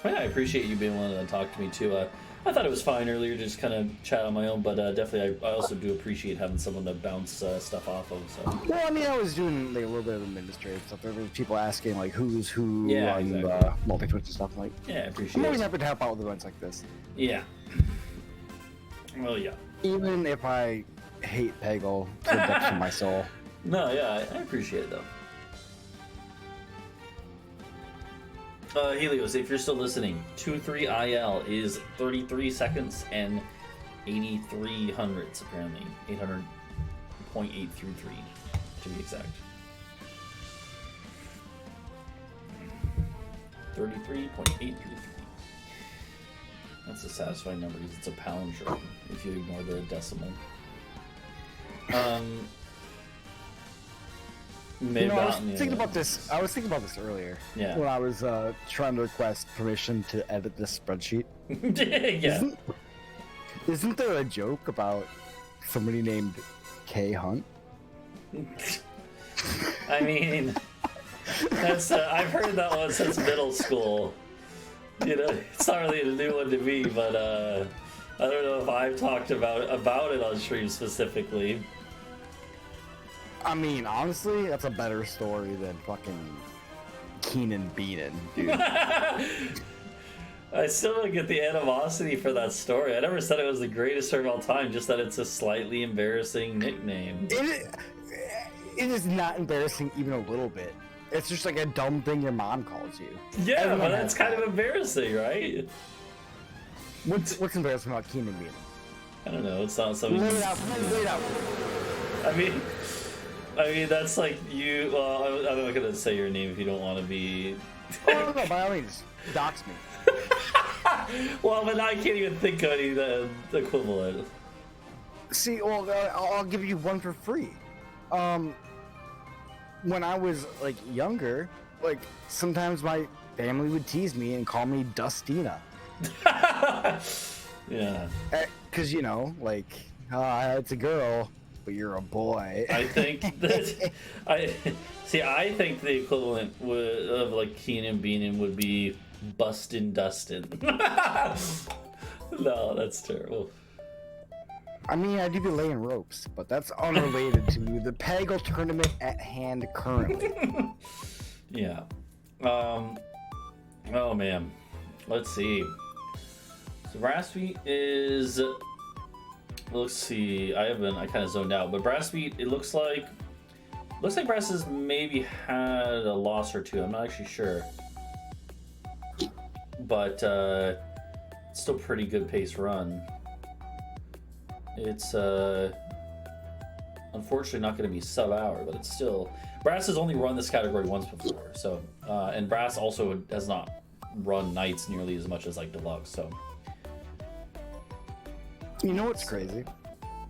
I appreciate you being willing to talk to me too. I thought it was fine earlier to just kind of chat on my own, but definitely I also do appreciate having someone to bounce stuff off of. So. Well, I mean, I was doing a little bit of administrative stuff. There were people asking who's who on exactly. multi-Twitch and stuff. Yeah, I appreciate I'm it. always happy to help out with events like this. Yeah. Well, yeah. Even if I hate Peggle to the depths of my soul. No, yeah, I appreciate it though. Helios, if you're still listening, 23IL is 33 seconds and 83 hundredths, apparently. 800.833, to be exact. 33.833. That's a satisfying number because it's a palindrome if you ignore the decimal. I was thinking about this. I was thinking about this earlier. Yeah. When I was trying to request permission to edit this spreadsheet. Yeah. Isn't there a joke about somebody named K Hunt? I mean, that's I've heard that one since middle school. You know, it's not really a new one to me, but I don't know if I've talked about it on stream specifically. I mean, honestly, that's a better story than fucking Keenan Beanin, dude. I still don't get the animosity for that story. I never said it was the greatest story of all time, just that it's a slightly embarrassing nickname. It is not embarrassing even a little bit. It's just like a dumb thing your mom calls you. Yeah, Everyone but has that's kind that. of embarrassing, right? What's embarrassing about Keenan being? I don't know. It's not something. Lay it out. Lay it out. I mean, that's like you. Well, I'm not gonna say your name if you don't want to be. Oh no, by all means, dox me. Well, but I can't even think of any the equivalent. See, well, I'll give you one for free. When I was like younger, like sometimes my family would tease me and call me Dustina. Yeah. Cause you know, like, it's a girl, but you're a boy. I think that I think the equivalent of like Keenan Beanin would be Bustin' Dustin. No, that's terrible. I mean, I do be laying ropes, but that's unrelated to the Peggle tournament at hand currently. Yeah. Oh man. Let's see. So Brassfeet is. Let's see. I kind of zoned out, but Brassfeet. It looks like Brass has maybe had a loss or two. I'm not actually sure, but it's still pretty good pace run. It's unfortunately not going to be sub-hour, but it's still. Brass has only run this category once before, so and Brass also has not run Knights nearly as much as like Deluxe. So You know what's crazy?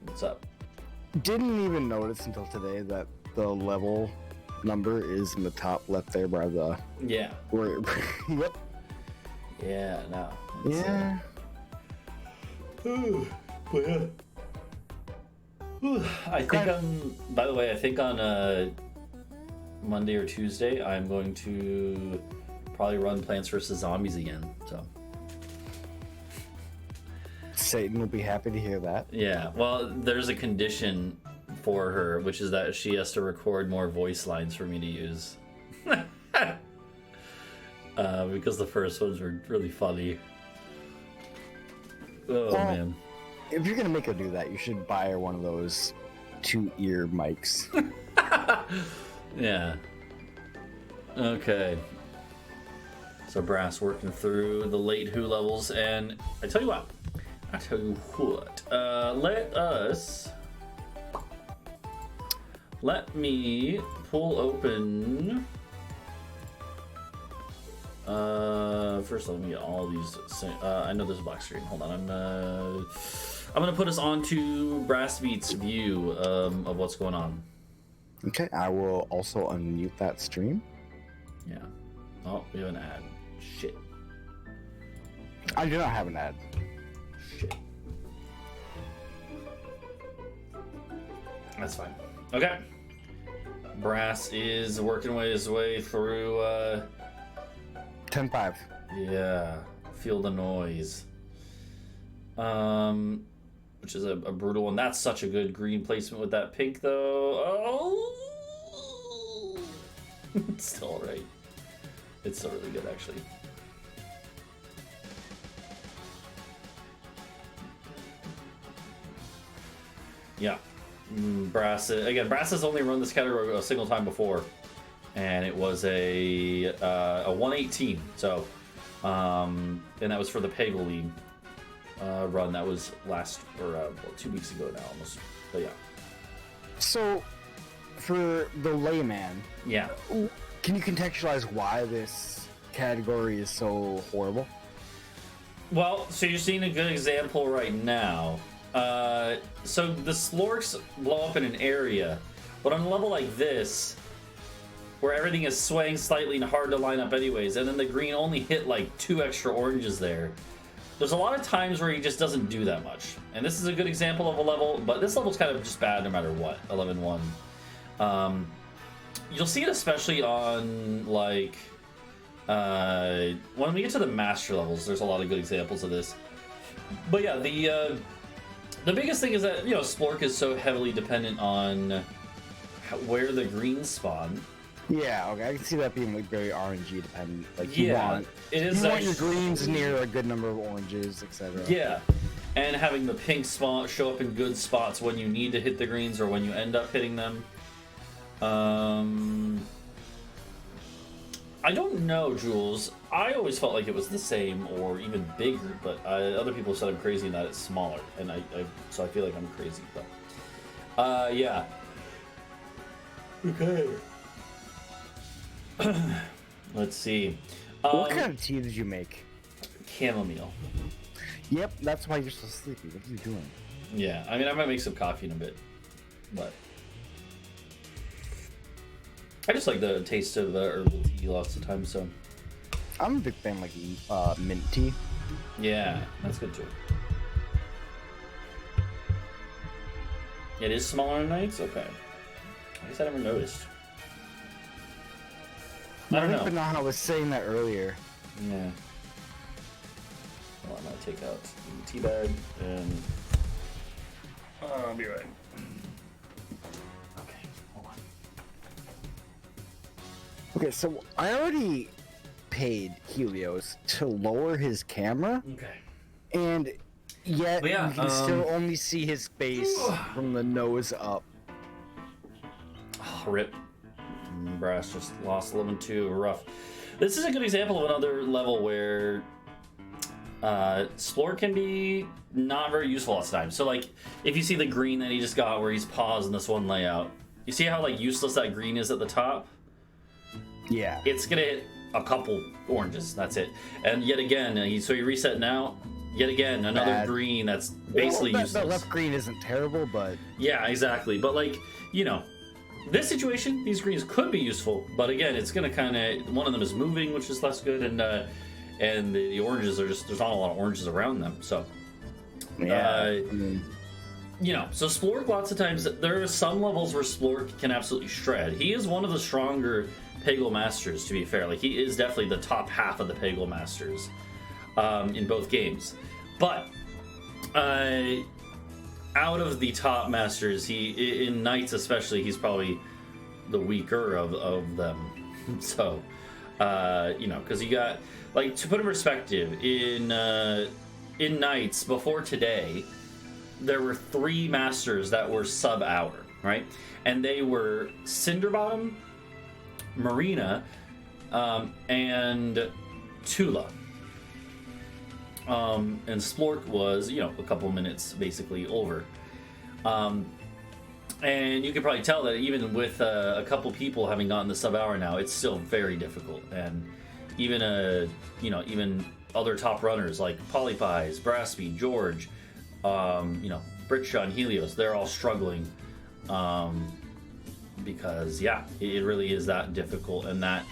what's up? Didn't even notice until today that the level number is in the top left there by the. Yeah. Yep. Yeah. No. Yeah. But yeah. I think by the way, I think on Monday or Tuesday, I'm going to probably run Plants vs. Zombies again. So. Satan will be happy to hear that. Yeah. Well, there's a condition for her, which is that she has to record more voice lines for me to use. Because the first ones were really funny. Oh, well, man. If you're gonna make her do that, you should buy her one of those 2-ear mics. Yeah. Okay. So Brass working through the late Who levels, and I tell you what. Let me pull open. First let me get all these. I know there's a black screen. Hold on. I'm gonna put us onto Brassfeet's view of what's going on. Okay, I will also unmute that stream. Yeah. Oh, we have an ad. Shit. I do not have an ad. Shit. That's fine. Okay. Brass is working his way through. 10-5. Yeah. Feel the noise. Which is a brutal one. That's such a good green placement with that pink, though. Oh. It's still alright. It's still really good, actually. Yeah. Brass has only run this category a single time before, and it was a 118. So, and that was for the Peggle League run. That was 2 weeks ago now, almost. But yeah. So, for the layman, yeah, can you contextualize why this category is so horrible? Well, so you're seeing a good example right now. So the Splorks blow up in an area, but on a level like this, where everything is swaying slightly and hard to line up anyways, and then the green only hit like 2 extra oranges there, there's a lot of times where he just doesn't do that much. And this is a good example of a level, but this level's kind of just bad no matter what, 11-1. You'll see it especially on, like, when we get to the master levels, there's a lot of good examples of this. But yeah, the biggest thing is that, you know, Splork is so heavily dependent on where the greens spawn. Yeah, okay, I can see that being like very RNG dependent. Like Yeah, it is you want your actually- greens near a good number of oranges, etc. Yeah, and having the pink spot show up in good spots when you need to hit the greens or when you end up hitting them. I don't know, Jules. I always felt like it was the same or even bigger, but other people said I'm crazy in that it's smaller, and so I feel like I'm crazy. But yeah. Okay. Let's see. What kind of tea did you make? Chamomile. Yep, that's why you're so sleepy. What are you doing? Yeah, I mean, I might make some coffee in a bit, but I just like the taste of herbal tea lots of times. So I'm a big fan like mint tea. yeah, that's good too. It is smaller at nights. Okay, I guess I never noticed. I don't know. But now I was saying that earlier. Yeah. Well, I'm gonna take out the tea bag and I'll be right. Okay, hold on. Okay, so I already paid Helios to lower his camera. Okay. And yet But yeah, you can still only see his face from the nose up. Oh, rip. Brass just lost 11-2. Rough. This is a good example of another level where Splork can be not very useful all the time. So, like, if you see the green that he just got where he's paused in this one layout, you see how, like, useless that green is at the top? Yeah. It's gonna hit a couple oranges. That's it. And yet again, so you reset now. Yet again, another Bad. green that's basically Well, useless. that left green isn't terrible, but Yeah, exactly. But like, you know, this situation, these greens could be useful, but again, it's gonna kind of one of them is moving, which is less good, and the oranges are just there's not a lot of oranges around them, so yeah. you know. So Splork, lots of times there are some levels where Splork can absolutely shred. He is one of the stronger Peggle masters, to be fair. Like he is definitely the top half of the Peggle masters in both games, but. Out of the top masters, he in Knights especially, he's probably the weaker of them. So, you know, because you got like to put in perspective, in Knights before today, there were 3 masters that were sub-hour, right? And they were Cinderbottom, Marina, and Tula. And Splork was, you know, a couple minutes basically over. And you can probably tell that even with a couple people having gotten the sub-hour now, it's still very difficult. And even, you know, even other top runners like Polypies, Brassby, George, you know, Britshaw and Helios, they're all struggling. Because, yeah, it really is that difficult and that...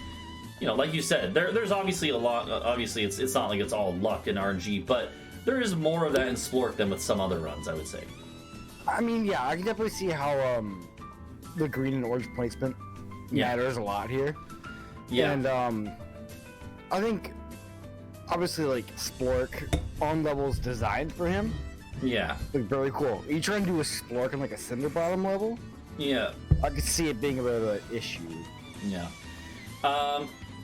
You know, like you said, there's obviously a lot. Obviously, it's not like it's all luck and RNG, but there is more of that in Splork than with some other runs, I would say. I mean, yeah, I can definitely see how the green and orange placement matters a lot here. Yeah. And I think obviously like Splork on levels designed for him. Yeah. Like very cool. You try and do a Splork on like a Cinderbottom level? Yeah. I could see it being a bit of an issue. Yeah.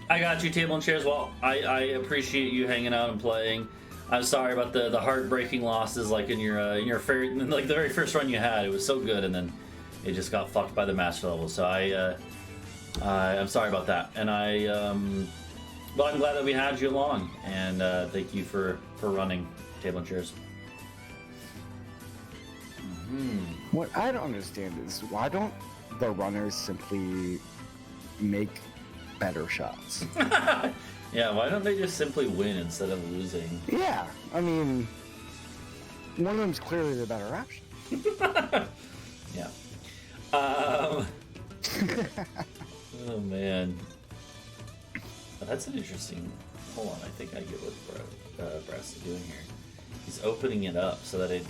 I got you, table and chairs. Well, I appreciate you hanging out and playing. I'm sorry about the heartbreaking losses, like in your like the very first run you had. It was so good, and then it just got fucked by the master level. So I'm sorry about that. And but I'm glad that we had you along, and thank you for running table and chairs. What I don't understand is why don't the runners simply make better shots? Yeah, why don't they just simply win instead of losing? Yeah, I mean, one of them's clearly the better option. Yeah. Oh man, that's an interesting. Hold on, I think I get what Brass is doing here. He's opening it up so that it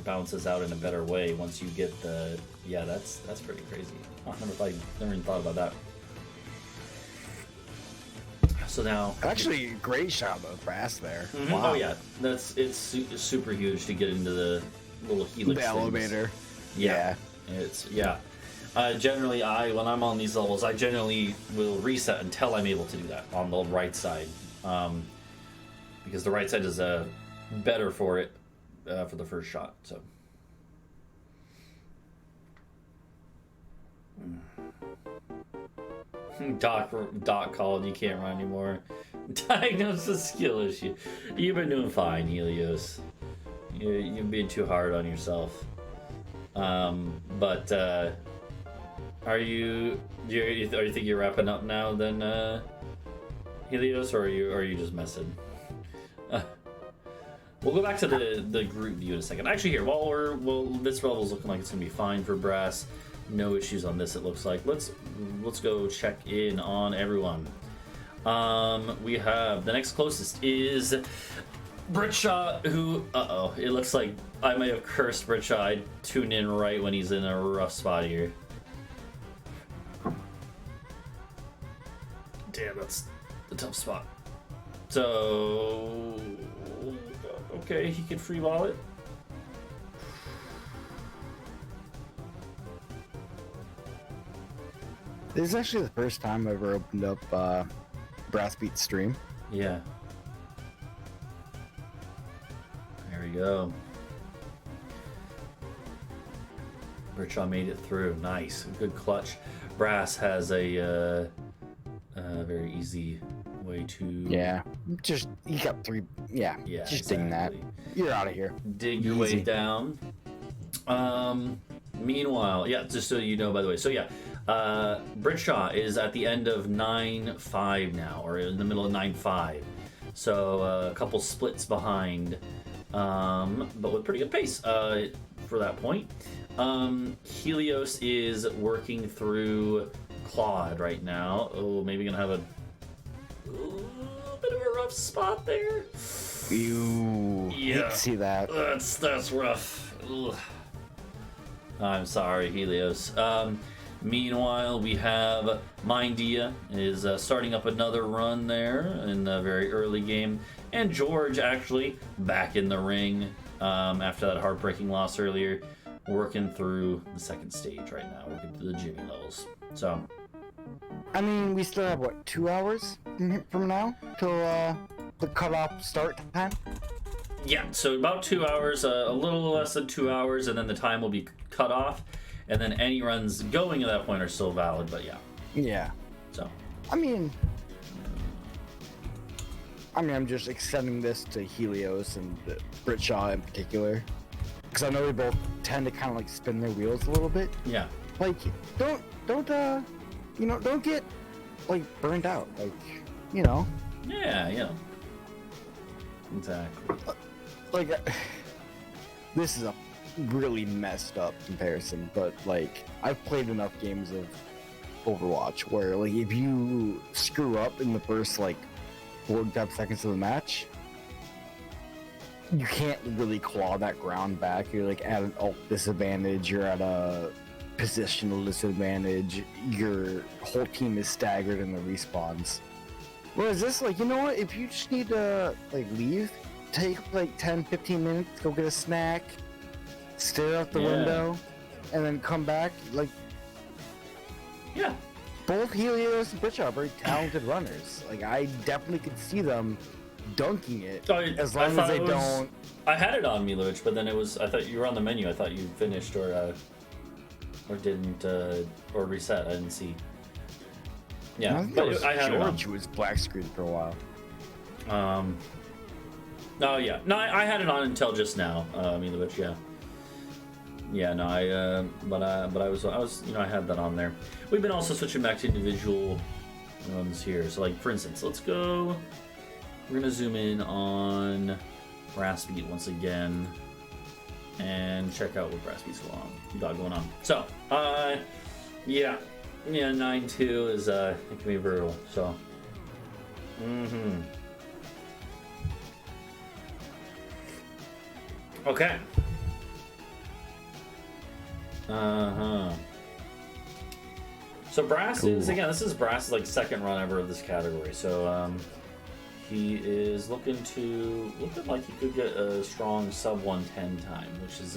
bounces out in a better way once you get the. Yeah, that's pretty crazy. I never even thought about that. So now, actually, great shot of Brass there. Mm-hmm. Wow. Oh yeah, it's super huge to get into the little helix. The elevator. Yeah. It's Generally, when I'm on these levels, I generally will reset until I'm able to do that on the right side, because the right side is better for it for the first shot. So. Doc called. You can't run anymore. Diagnosed a skill issue. You've been doing fine, Helios. You've been too hard on yourself. But are you think you're wrapping up now then, Helios, or are you just messing? We'll go back to the group view in a second. Actually, here, while this level's looking like it's gonna be fine for Brass, no issues on this. It looks like let's go check in on everyone. We have the next closest is Britshaw, who it looks like I may have cursed Britshaw. I tuned in right when he's in a rough spot here. Damn, that's the tough spot. So okay, he can free ball it. This is actually the first time I've ever opened up Brass Beat stream. Yeah. There we go. Britshaw made it through. Nice. Good clutch. Brass has a very easy way to... Yeah. Just, you got 3... Yeah. Yeah, just ding that. You're out of here. Dig your way down. Meanwhile, yeah, just so you know, by the way. So, yeah. Britshaw is at the end of 9-5 now, or in the middle of 9-5. So a couple splits behind, but with pretty good pace for that point. Helios is working through Claude right now. Oh, maybe gonna have a bit of a rough spot there. You yeah, hate to see that. That's rough. Ugh. I'm sorry, Helios. Meanwhile, we have Mindia is starting up another run there in the very early game. And George actually back in the ring after that heartbreaking loss earlier, working through the second stage right now, working through the Jimmy levels. So, I mean, we still have, what, 2 hours from now till the cutoff start time? Yeah, so about 2 hours, a little less than 2 hours, and then the time will be cut off. And then any runs going at that point are still valid, but yeah. Yeah. So. I mean, I'm just extending this to Helios and Britshaw in particular, because I know they both tend to kind of like spin their wheels a little bit. Yeah. Like, don't get like burned out. Like, you know. Yeah. Yeah. Exactly. Like, this is a really messed up comparison, but like I've played enough games of Overwatch where like if you screw up in the first like 45 seconds of the match, you can't really claw that ground back. You're like at an ult disadvantage, you're at a positional disadvantage, your whole team is staggered in the respawns. Whereas this, like, you know what, if you just need to like leave, take like 10-15 minutes, go get a snack, stare out the window, and then come back. Like, yeah, both Helios and Britshaw are very talented runners. Like, I definitely could see them dunking it as long as they don't. I had it on Milovic, but then it was. I thought you were on the menu. I thought you finished or didn't or reset. I didn't see. Yeah, I think I had George it on. was black screen for a while. Oh yeah, no, I had it on until just now. Milovic, yeah. Yeah, no, but I was, I had that on there. We've been also switching back to individual runs here. So, like, for instance, let's go. We're gonna zoom in on Brass Beat once again and check out what Brass Beat's going on. So, yeah, 9-2 is it can be brutal. So, okay. So Brass is, again, this is Brass's like second run ever of this category. So he is looking like he could get a strong sub 110 time, which is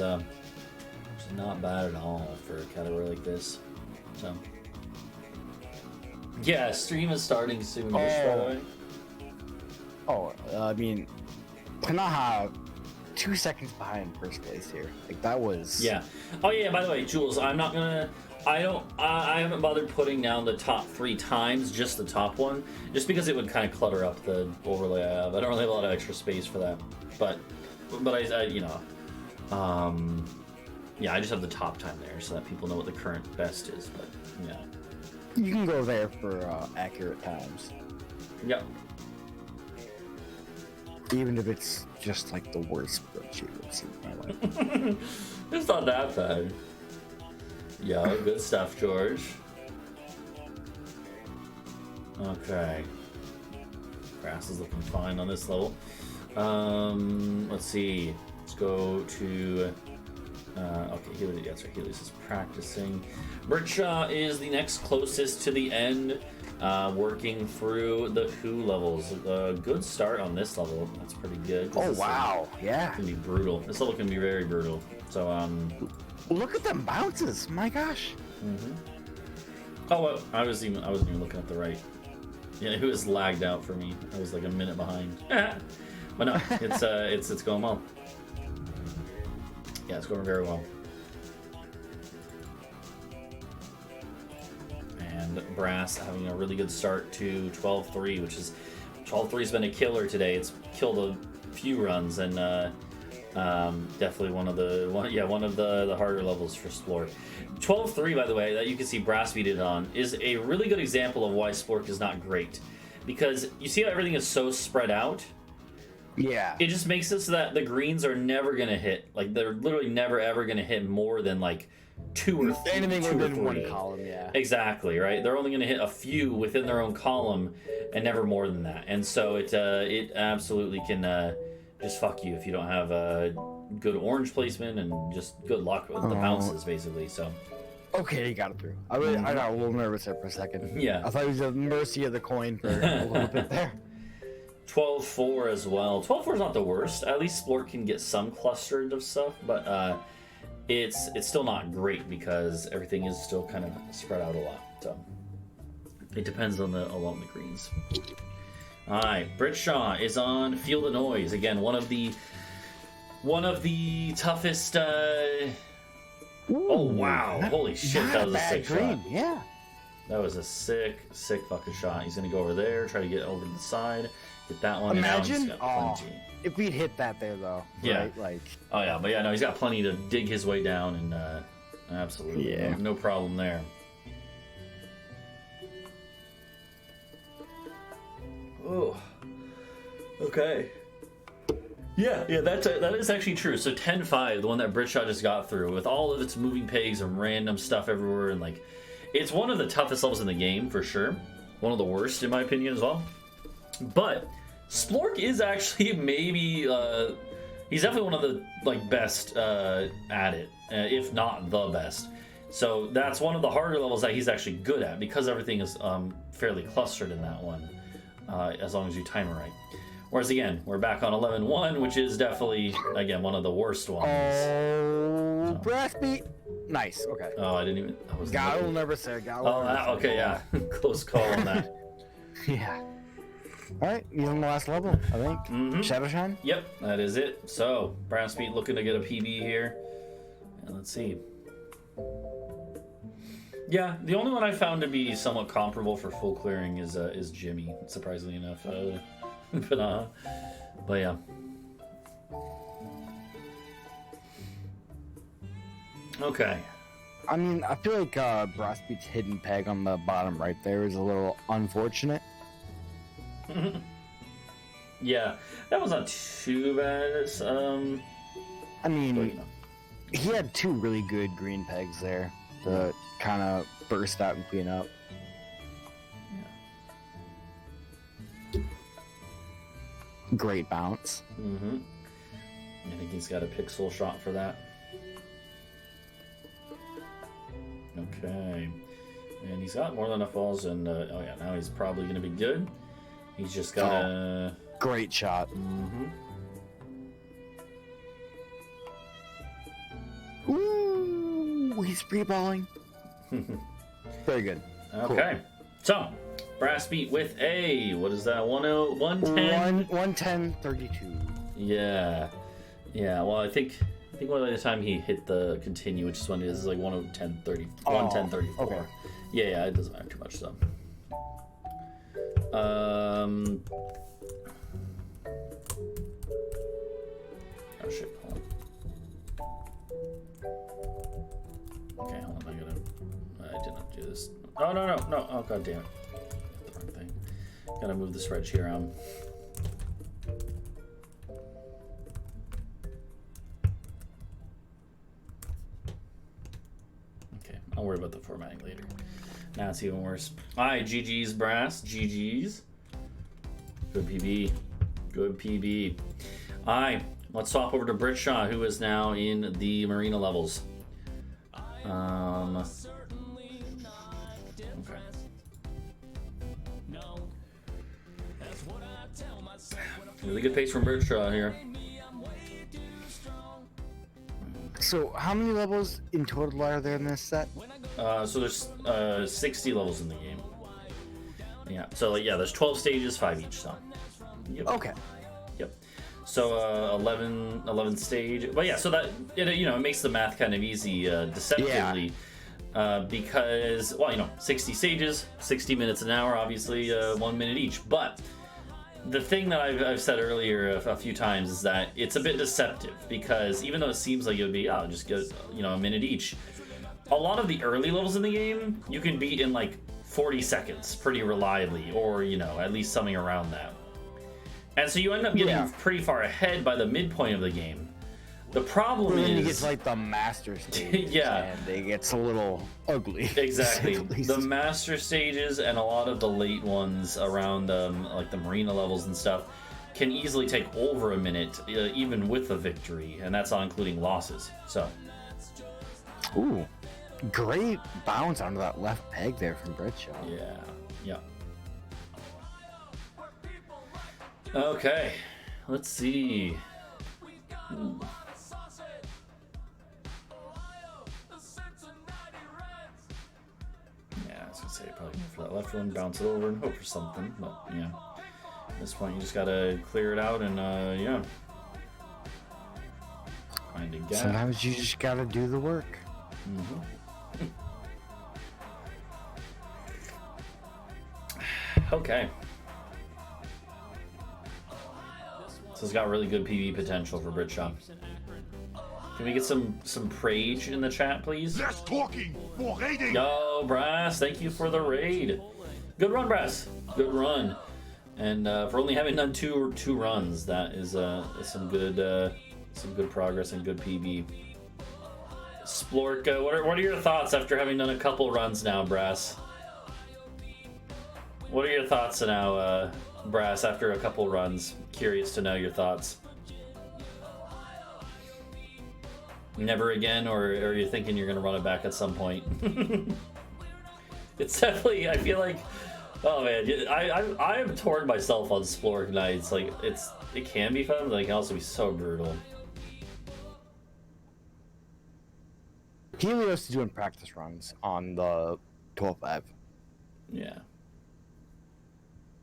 not bad at all for a category like this. So. Yeah, stream is starting soon. By the way. Oh, I mean, Panaha, 2 seconds behind first place here. Like that was. Yeah. Oh yeah. By the way, Jules, I'm not gonna. I haven't bothered putting down the top 3 times, just the top one, just because it would kind of clutter up the overlay I have. I don't really have a lot of extra space for that, but I you know, yeah, I just have the top time there so that people know what the current best is. But yeah, You can go there for accurate times. Yep. Even if it's just like the worst spreadsheet I've seen in my life. It's not that bad. Yeah, good stuff, George. Okay. Grass is looking fine on this level. Let's see. Let's go to... okay, Healy, that's right. Healy's is practicing. Bertshaw is the next closest to the end, working through the Who levels. Good start on this level. That's pretty good. Oh, wow. Yeah. It's going to be brutal. This level can be very brutal. So, Look at them bounces. My gosh. Mm-hmm. Oh, well, I wasn't even looking at the right. Yeah, it was lagged out for me. I was like a minute behind. But no, it's going well. Yeah, it's going very well. And Brass having a really good start to 12-3, which is 12-3's been a killer today. It's killed a few runs and definitely one of the harder levels for Splork. 12-3, by the way, that you can see Brass beat it on, is a really good example of why Splork is not great. Because you see how everything is so spread out? Yeah. It just makes it so that the greens are never going to hit. Like, they're literally never ever going to hit more than like 2 or 3. Anything within one column, yeah. Exactly, right? They're only going to hit a few within their own column and never more than that. And so it absolutely can just fuck you if you don't have good orange placement and just good luck with the bounces, basically. So. Okay, you got it through. I got a little nervous there for a second. Yeah. I thought it was the mercy of the coin for a little bit there. 12-4 as well. 12-4 is not the worst. At least Splork can get some clustered of stuff, but it's still not great because everything is still kind of spread out a lot. So it depends on the greens. All right, Britshaw is on Feel the Noise again. One of the toughest. Oh wow! Holy shit! That was a sick shot. Yeah. That was a sick fucking shot. He's gonna go over there, try to get over to the side, get that one. Imagine and now he's got plenty. If we'd hit that there though. Yeah. Right? Like. Oh yeah, but yeah, no, he's got plenty to dig his way down, and absolutely, yeah. no problem there. Oh. Okay. Yeah, that is actually true. So 10-5, the one that Britshaw just got through, with all of its moving pegs and random stuff everywhere, and like, it's one of the toughest levels in the game for sure. One of the worst in my opinion as well. But Splork is actually maybe he's definitely one of the like best at it, if not the best. So that's one of the harder levels that he's actually good at because everything is fairly clustered in that one, as long as you time it right. Whereas again, we're back on 11-1, which is definitely, again, one of the worst ones. Oh, Brass beat. Nice, okay. Oh, I didn't even... God will never say. God will never say. Okay, yeah. Close call on that. Yeah. Alright, he's on the last level, I think. Mm-hmm. Shadow Shine? Yep, that is it. So, Brass beat looking to get a PB here. And let's see. Yeah, the only one I found to be somewhat comparable for full clearing is Jimmy, surprisingly enough. But yeah. Okay. I mean, I feel like Brassbeat's hidden peg on the bottom right there is a little unfortunate. Yeah, that was not too bad. I mean, he had 2 really good green pegs there to kind of burst out and clean up. Great bounce. Mm-hmm. I think he's got a pixel shot for that. Okay. And he's got more than enough balls, and oh yeah, now he's probably going to be good. He's just got a... Great shot. Mm-hmm. Ooh, he's free balling. Very good. Okay. So, Brass beat with a, what is that? 110? 110.32. Yeah. Yeah, well, I think by the time he hit the continue, which is when it is, like 110.34. Okay. Yeah, it doesn't matter too much, so. Oh shit, hold on. Okay, hold on, I did not do this. Oh, no, oh, god damn it. The wrong thing. Gotta move the spreadsheet around. Okay, I'll worry about the formatting later. Now it's even worse. Alright, GG's, Brass. GG's. Good PB. Good PB. Alright, let's swap over to Britshaw, who is now in the Marina levels. Okay. Really good pace from Britshaw here. So, how many levels in total are there in this set? So there's 60 levels in the game. Yeah. So yeah, there's 12 stages, 5 each. So. Yep. Okay. Yep. So 11 stage. But yeah, so that it makes the math kind of easy, deceptively, because 60 stages, 60 minutes an hour, obviously 1 minute each. But the thing that I've said earlier a few times is that it's a bit deceptive, because even though it seems like it would be just go a minute each, a lot of the early levels in the game you can beat in like 40 seconds pretty reliably, or at least something around that. And so you end up getting pretty far ahead by the midpoint of the game. The problem is... you get to, like, the master stage. Yeah. And it gets a little ugly. Exactly. The master stages and a lot of the late ones around, like the Marina levels and stuff, can easily take over a minute, even with a victory. And that's not including losses. So... Ooh. Great bounce onto that left peg there from Britshaw. Yeah. Yeah. Okay. Let's see. Ooh. Yeah, I was gonna say probably go for that left one, bounce it over, and hope for something. But yeah, at this point you just gotta clear it out and yeah, find a gap. Sometimes you just gotta do the work. Mm-hmm. Okay. So it's got really good PV potential for Britshaw. Can we get some Prage in the chat, please? Less talking, more raiding. Yo, Brass, thank you for the raid. Good run, Brass. Good run. And for only having done two runs, that is some good progress and good PB. Splork, what are your thoughts after having done a couple runs now, Brass? What are your thoughts now, Brass, after a couple runs? Curious to know your thoughts. Never again, or are you thinking you're going to run it back at some point? It's definitely, I feel like, oh man, I am torn myself on Splork nights. Like, it can be fun, but it can also be so brutal. Helios is doing practice runs on the 12-5. Yeah.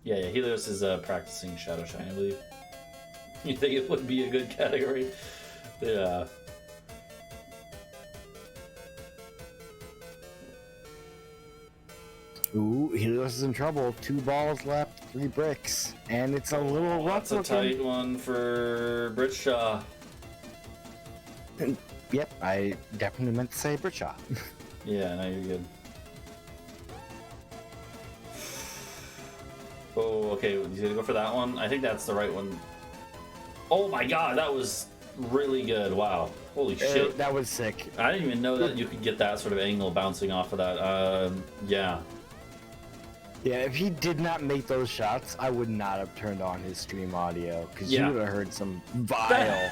Yeah, Helios is practicing Shadow Shine, I believe. You think it would be a good category? Yeah. Ooh, Helios is in trouble. 2 balls left, 3 bricks. And it's a little rough. That's a tight one for Britshaw. Yep, I definitely meant to say Britshaw. Yeah, no, you're good. Oh, okay, you gonna go for that one? I think that's the right one. Oh my god, that was really good. Wow. Holy shit. That was sick. I didn't even know that you could get that sort of angle bouncing off of that. Yeah. Yeah, if he did not make those shots, I would not have turned on his stream audio, because you would have heard some vile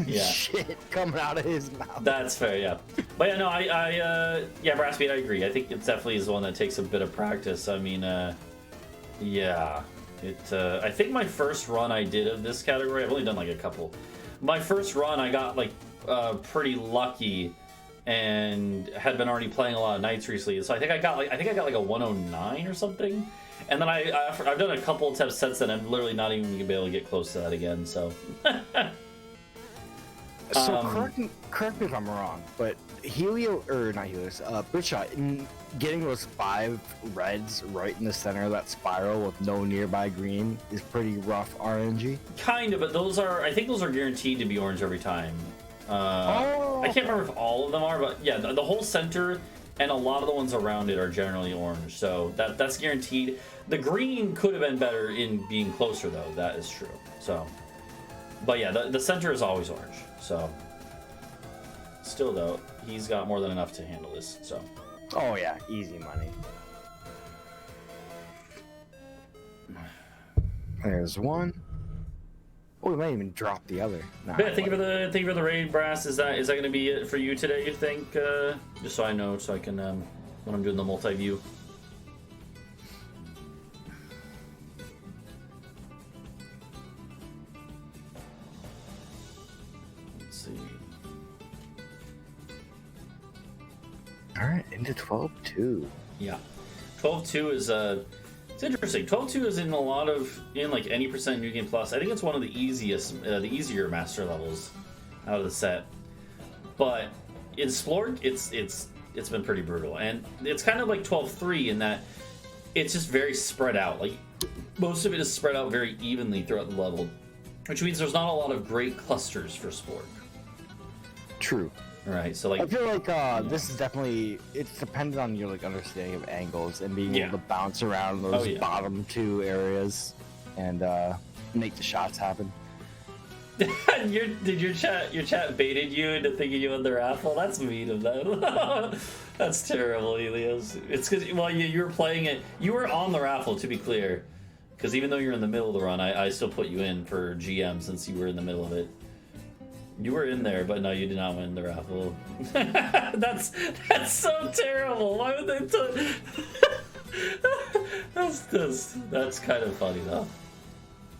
shit coming out of his mouth. That's fair, yeah. But yeah, no, yeah, Brassbeat, I agree. I think it definitely is one that takes a bit of practice. I mean, yeah. I think my first run I did of this category, I've only done like a couple. My first run, I got like pretty lucky, and had been already playing a lot of nights recently. So I think I got like a 109 or something. And then I've done a couple of attempts since then. I'm literally not even gonna be able to get close to that again. So. So correct me if I'm wrong, but Bridgeshot, in getting those 5 reds right in the center of that spiral with no nearby green is pretty rough RNG. Kind of, but I think those are guaranteed to be orange every time. I can't remember if all of them are, but yeah, the whole center and a lot of the ones around it are generally orange, so that's guaranteed. The green could have been better in being closer, though. That is true. So, but yeah, the center is always orange. So, still though, he's got more than enough to handle this. So. Oh yeah, easy money. There's one. Oh, we might even drop the other. Nah, yeah, thank you for the raid, Brass. Is that going to be it for you today? You think? Just so I know, so I can when I'm doing the multi-view. Let's see. All right, into 12-2. Yeah, 12-2 is it's interesting. 12-2 is in like any percent New Game Plus. I think it's one of the easier master levels out of the set. But in Splork, it's been pretty brutal, and it's kind of like 12-3 in that it's just very spread out. Like most of it is spread out very evenly throughout the level, which means there's not a lot of great clusters for Splork. True. Right, so like I feel like this is definitely it's dependent on your like understanding of angles and being able to bounce around those bottom 2 areas and make the shots happen. Your chat baited you into thinking you won the raffle? That's mean of them. That's terrible, Helios. It's because you were playing it. You were on the raffle, to be clear, because even though you're in the middle of the run, I still put you in for GM since you were in the middle of it. You were in there, but no, you did not win the raffle. That's so terrible. Why would they? That's kind of funny though.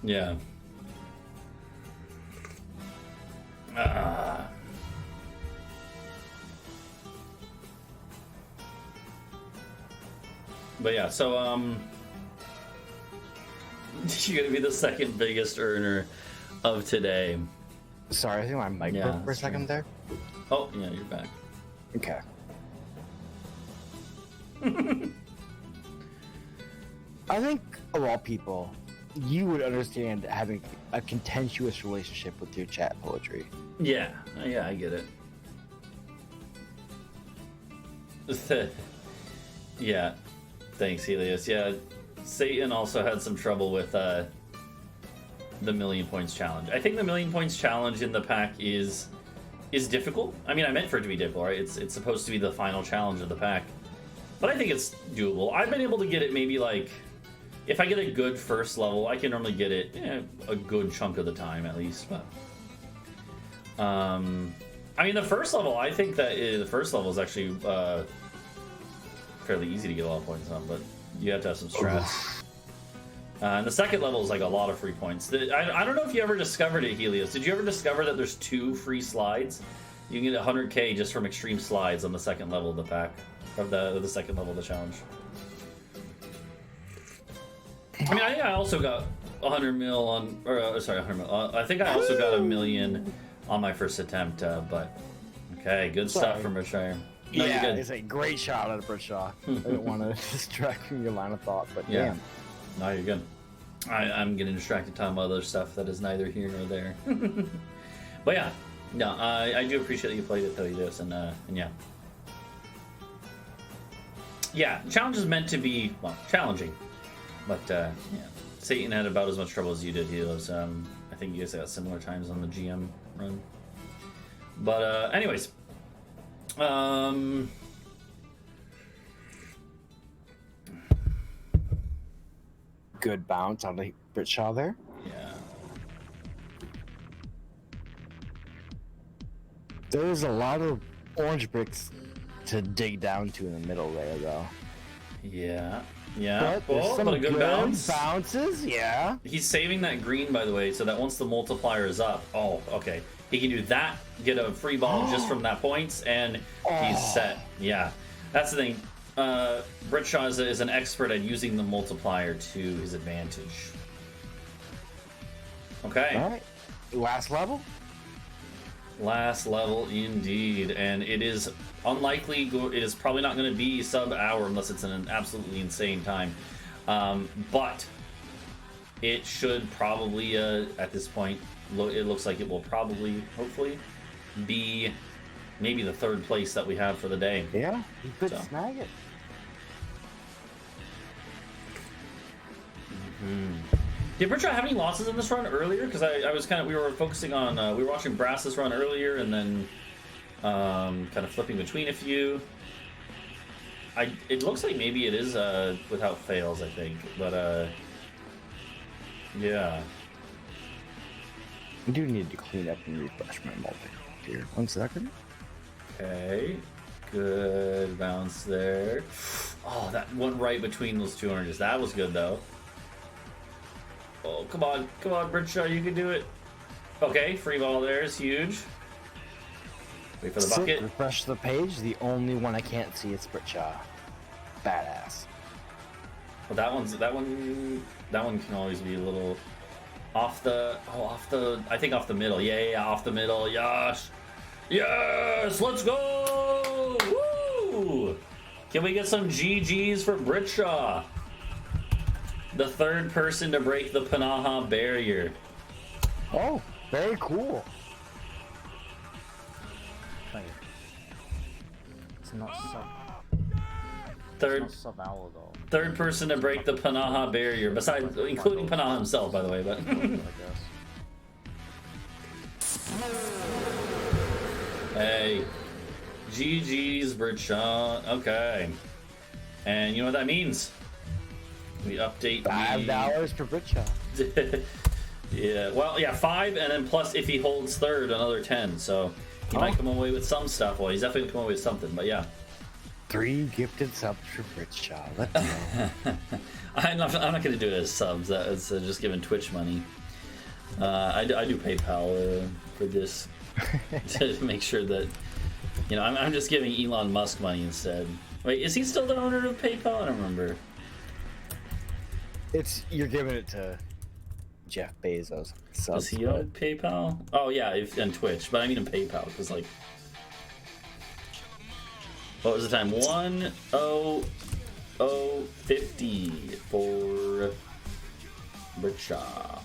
Yeah. But yeah, so you're gonna be the second biggest earner of today. Sorry, I think my mic broke for a second there. Oh, yeah, you're back. Okay. I think, of all people, you would understand having a contentious relationship with your chat poetry. Yeah, I get it. Yeah, thanks, Helios. Yeah, Satan also had some trouble with the million points challenge. I think the million points challenge in the pack is difficult. I mean, I meant for it to be difficult, right? It's supposed to be the final challenge of the pack, but I think it's doable. I've been able to get it maybe like if I get a good first level, I can normally get it a good chunk of the time at least. But I mean, the first level, I think that the first level is actually fairly easy to get a lot of points on, but you have to have some strats. And the second level is like a lot of free points. I don't know if you ever discovered it, Helios. Did you ever discover that there's 2 free slides? You can get 100k just from extreme slides on the second level of the pack, of the second level of the challenge. I mean, I think I also got 100 mil on, or sorry, 100 mil. I think I also got 1 million on my first attempt, but okay, good stuff from Berkshire. No, yeah, it's a great shot out of Bridgeshot. I didn't want to distract from your line of thought, but damn. No, you're good. I'm getting distracted talking about other stuff that is neither here nor there. But yeah, no, I do appreciate that you played it, though, Helios, and yeah. Yeah, challenge is meant to be, well, challenging. But, yeah, Satan had about as much trouble as you did, Helios. I think you guys got similar times on the GM run. But, anyways. Good bounce on the Bridgeshot there. Yeah. There's a lot of orange bricks to dig down to in the middle there, though. Yeah. But a good bounce. Bounces, yeah. He's saving that green, by the way, so that once the multiplier is up, oh, okay. He can do that, get a free ball just from that points, and he's set. Yeah, that's the thing. Britshaw is an expert at using the multiplier to his advantage. Okay. All right. Last level? Last level indeed. And it is unlikely, it is probably not going to be sub-hour unless it's an absolutely insane time. But it should probably, at this point, it looks like it will probably, hopefully, be maybe the third place that we have for the day. Yeah, you could snag it. Did Britshaw have any losses in this run earlier? Because I was we were focusing on, we were watching Brass's run earlier and then kind of flipping between a few. It looks like maybe it is without fails, I think. But, yeah. I do need to clean up and refresh my multi here. 1 second. Okay. Good bounce there. Oh, that went right between those two oranges. That was good, though. Oh, come on, Britshaw, you can do it. Okay, free ball there is huge. Wait for the bucket. Refresh the page. The only one I can't see is Britshaw. Badass. Well, that one can always be a little off the I think off the middle. Yeah, off the middle. Yes, let's go. Woo! Can we get some GGs for Britshaw? The third person to break the Panaha barrier. Oh, very cool. It's not sub-hour though. Third person to break the Panaha barrier, besides including Panaha himself, by the way. But hey, GG's Britshaw. Okay, and you know what that means? We update $5 per Britshaw. Yeah, well, yeah, 5, and then plus if he holds third, another 10. So he might come away with some stuff. Well, he's definitely gonna come away with something. But yeah, 3 gifted subs for Britshaw. Let's go. I'm not gonna do it as subs. That's just giving Twitch money. I do PayPal for this to make sure that I'm just giving Elon Musk money instead. Wait, is he still the owner of PayPal? I don't remember. You're giving it to Jeff Bezos. Does he own PayPal? Oh yeah, and Twitch, but I mean in PayPal because what was the time? 1:00:50 for Britshaw.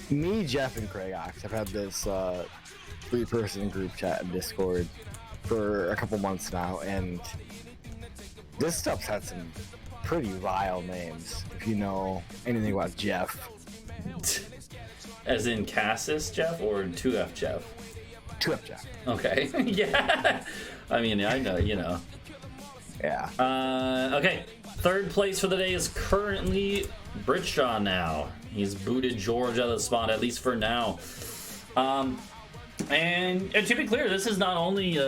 Me, Jeff, and Craig Ox have had this 3-person group chat in Discord for a couple months now, and this stuff's had some pretty vile names, if you know anything about Jeff. As in Cassis Jeff or 2F Jeff? 2F Jeff. Okay. Yeah. I mean, I know, Yeah. Okay. Third place for the day is currently Britshaw now. He's booted George out of the spot, at least for now. And to be clear, this is not only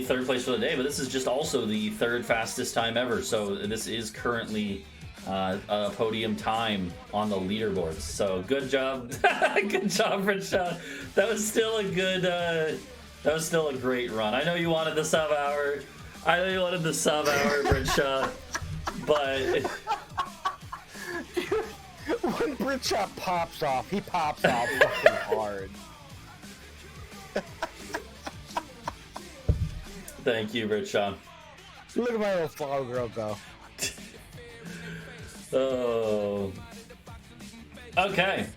third place for the day, but this is just also the third fastest time ever. So this is currently a podium time on the leaderboards. So good job, good job, Britshaw. That was still a good. That was still a great run. I know you wanted the sub-hour. Britshaw, but when Britshaw pops off, he pops off fucking hard. Thank you, Britshaw. Look at my little flower girl go. Oh. Okay.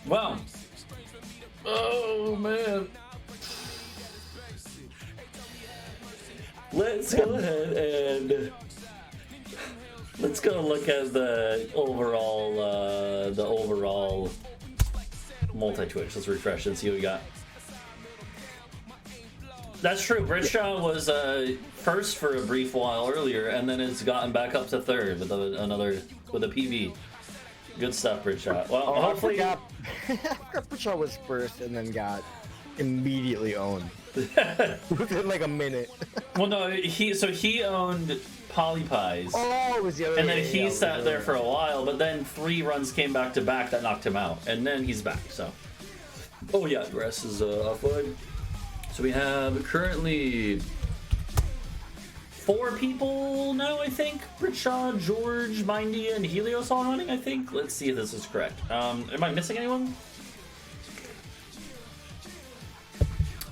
Well. Oh, man. Let's go ahead and let's go look at the overall multi-twitch. Let's refresh and see what we got. That's true. Britshaw was first for a brief while earlier, and then it's gotten back up to third with a PB. Good stuff, Britshaw. Well, hopefully. I forgot Britshaw was first, and then got immediately owned within like a minute. Well, no, he owned Polypies. Oh, it was the other. And then he sat there for a while, but then 3 runs came back to back that knocked him out, and then he's back. So. Oh yeah, grass is offline. So we have currently 4 people now, I think. Rickshaw, George, Mindy, and Helios all running, I think. Let's see if this is correct. Am I missing anyone?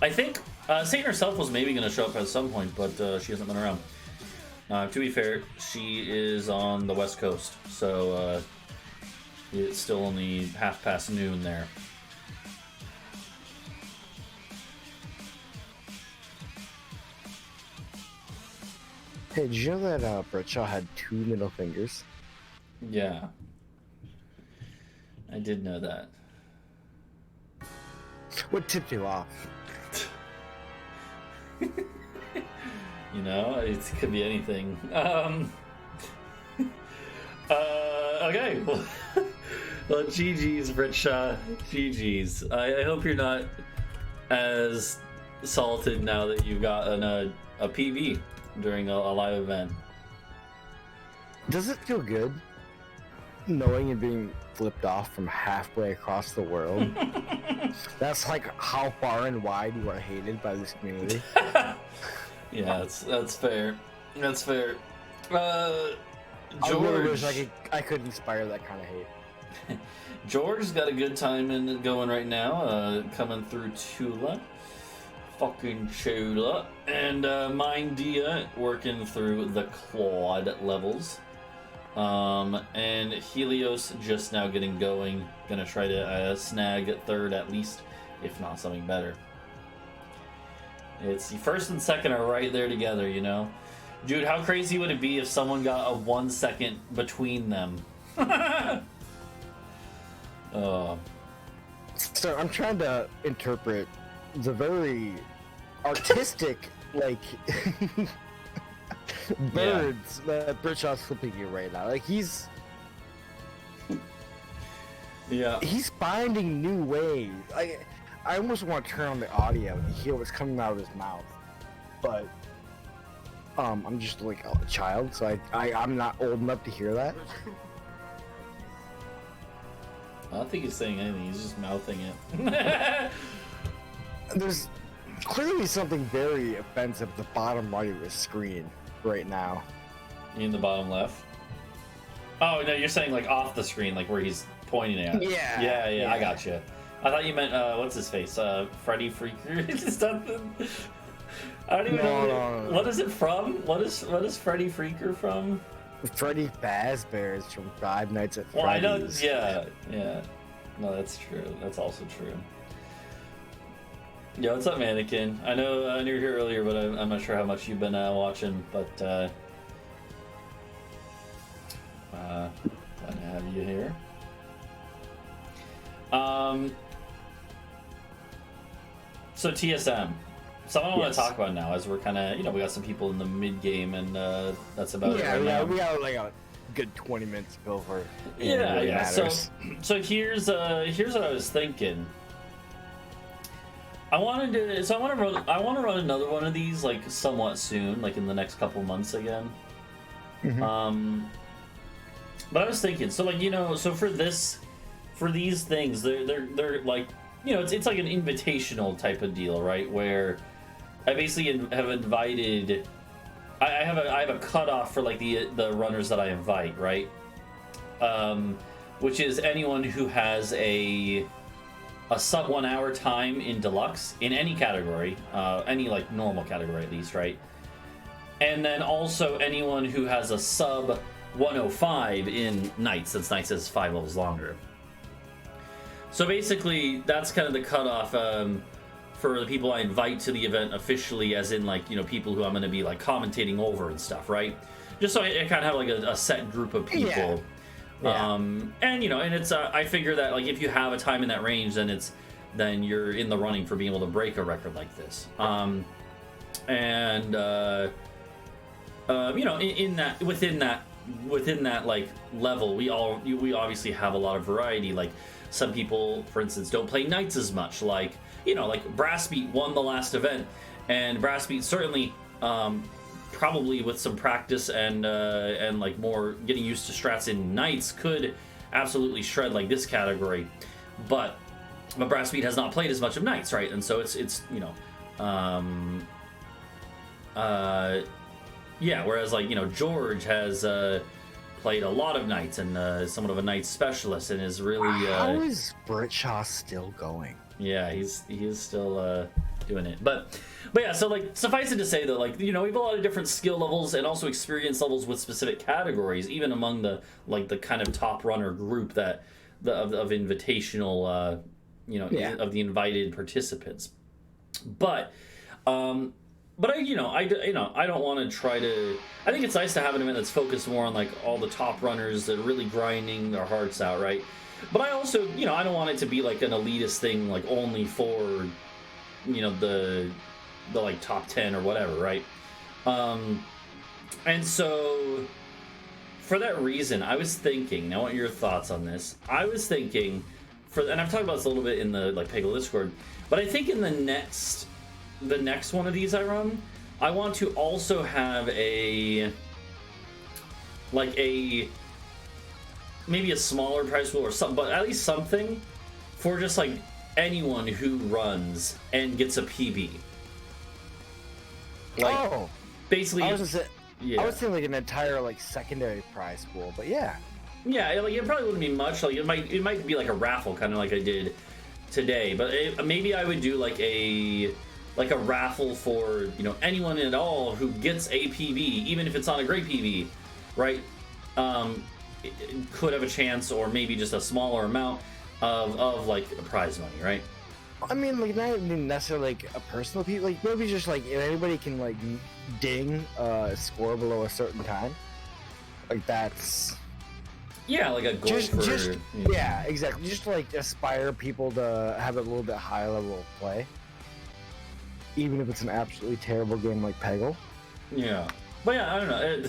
I think Satan herself was maybe going to show up at some point, but she hasn't been around. To be fair, she is on the West Coast, so it's still only noon there. Hey, did you know that Bradshaw had 2 middle fingers? Yeah. I did know that. What tipped you off? You know, it could be anything. Okay. Well, GG's, Bradshaw. GG's. I hope you're not as salted now that you've gotten a PB during a live event. Does it feel good knowing you're being flipped off from halfway across the world? That's like how far and wide you are hated by this community. Yeah, that's fair. That's fair. George, I really wish I could inspire that kind of hate. George's got a good time going right now, coming through Tula. Fucking Chula. And Mindia working through the Claude levels. And Helios just now getting going. Gonna try to snag 3rd at least, if not something better. It's first and second are right there together, you know? Dude, how crazy would it be if someone got a 1 second between them? So I'm trying to interpret the very artistic, like, birds that Britshaw's flipping you right now. Like, he's finding new ways. I almost want to turn on the audio and hear what's coming out of his mouth, but I'm just like a child, so I'm not old enough to hear that. I don't think he's saying anything, he's just mouthing it. There's clearly something very offensive at the bottom right of his screen right now. In the bottom left? Oh, no, you're saying like off the screen, like where he's pointing at. Yeah, I got you. I thought you meant, what's his face? Freddy Freaker? Is that the... I don't even know. No. What is it from? What is Freddy Freaker from? Freddy Fazbear is from Five Nights at Freddy's. Well, I know, yeah. No, that's true. That's also true. Yo, what's up, Mannequin? I know you were here earlier, but I'm not sure how much you've been watching, but glad to have you here. So TSM. Something I want to talk about now, as we're kind of, we got some people in the mid game, and that's about it. Yeah, we got like a good 20 minutes to go for. Yeah. So here's what I was thinking. I want to run another one of these like somewhat soon, like in the next couple months again. Mm-hmm. But I was thinking, so like so for these things, they're like it's like an invitational type of deal, right? Where I basically have invited. I have a cutoff for like the runners that I invite, right? Which is anyone who has a sub 1 hour time in deluxe in any category, any like normal category at least, right? And then also anyone who has a sub 105 in Knights, since Knights is 5 levels longer. So basically, that's kind of the cutoff for the people I invite to the event officially, as in like people who I'm going to be like commentating over and stuff, right? Just so I kind of have like a set group of people. Yeah. And and it's I figure that like if you have a time in that range, then you're in the running for being able to break a record like this. Within that like level, we obviously have a lot of variety. Like some people, for instance, don't play Knights as much. Like like Brassbeat won the last event, and Brassbeat certainly probably with some practice and like more getting used to strats in Knights could absolutely shred like this category. But but Brassbeat has not played as much of Knights, right? And so it's you know, yeah. Whereas like, you know, George has played a lot of Knights and is somewhat of a Knights specialist and is really. How is Britshaw still going? Yeah, he is still doing it, but yeah. So like, suffice it to say that, like, you know, we have a lot of different skill levels and also experience levels with specific categories, even among the like the kind of top runner group that of invitational, you know, of the invited participants. But I don't want to try to. I think it's nice to have an event that's focused more on like all the top runners that are really grinding their hearts out, right? But I also, you know, I don't want it to be like an elitist thing, like only for, you know, the like top 10 or whatever, right? And so for that reason, I was thinking, and I want your thoughts on this. I was thinking and I've talked about this a little bit in the like Peggle Discord, but I think in the next one of these I run, I want to also have maybe a smaller prize pool or something, but at least something for just like anyone who runs and gets a PB. Like, basically, I was thinking like an entire like secondary prize pool, but yeah. Yeah, like it probably wouldn't be much. Like it might be like a raffle, kind of like I did today. But maybe I would do like a raffle for, you know, anyone at all who gets a PB, even if it's not a great PB, right? It could have a chance, or maybe just a smaller amount of like prize money, right? I mean, like not even necessarily like a personal PB, like maybe just like if anybody can like ding a score below a certain time, like that's. Yeah, like a goal yeah, exactly. Just to, like, aspire people to have a little bit higher level of play, even if it's an absolutely terrible game like Peggle. Yeah, but yeah, I don't know.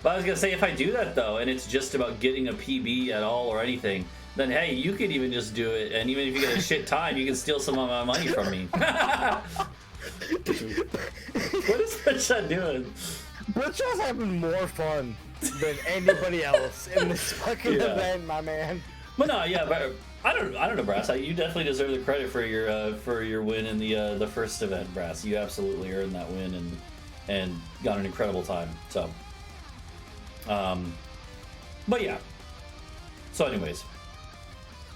But I was gonna say, if I do that though, and it's just about getting a PB at all or anything, then hey, you could even just do it, and even if you get a shit time, you can steal some of my money from me. What is Britshot doing? Britshot's having more fun than anybody else in this fucking event, my man. But no, yeah, but I don't know, Brass. You definitely deserve the credit for your win in the first event, Brass. You absolutely earned that win and got an incredible time. So, but yeah. So, anyways,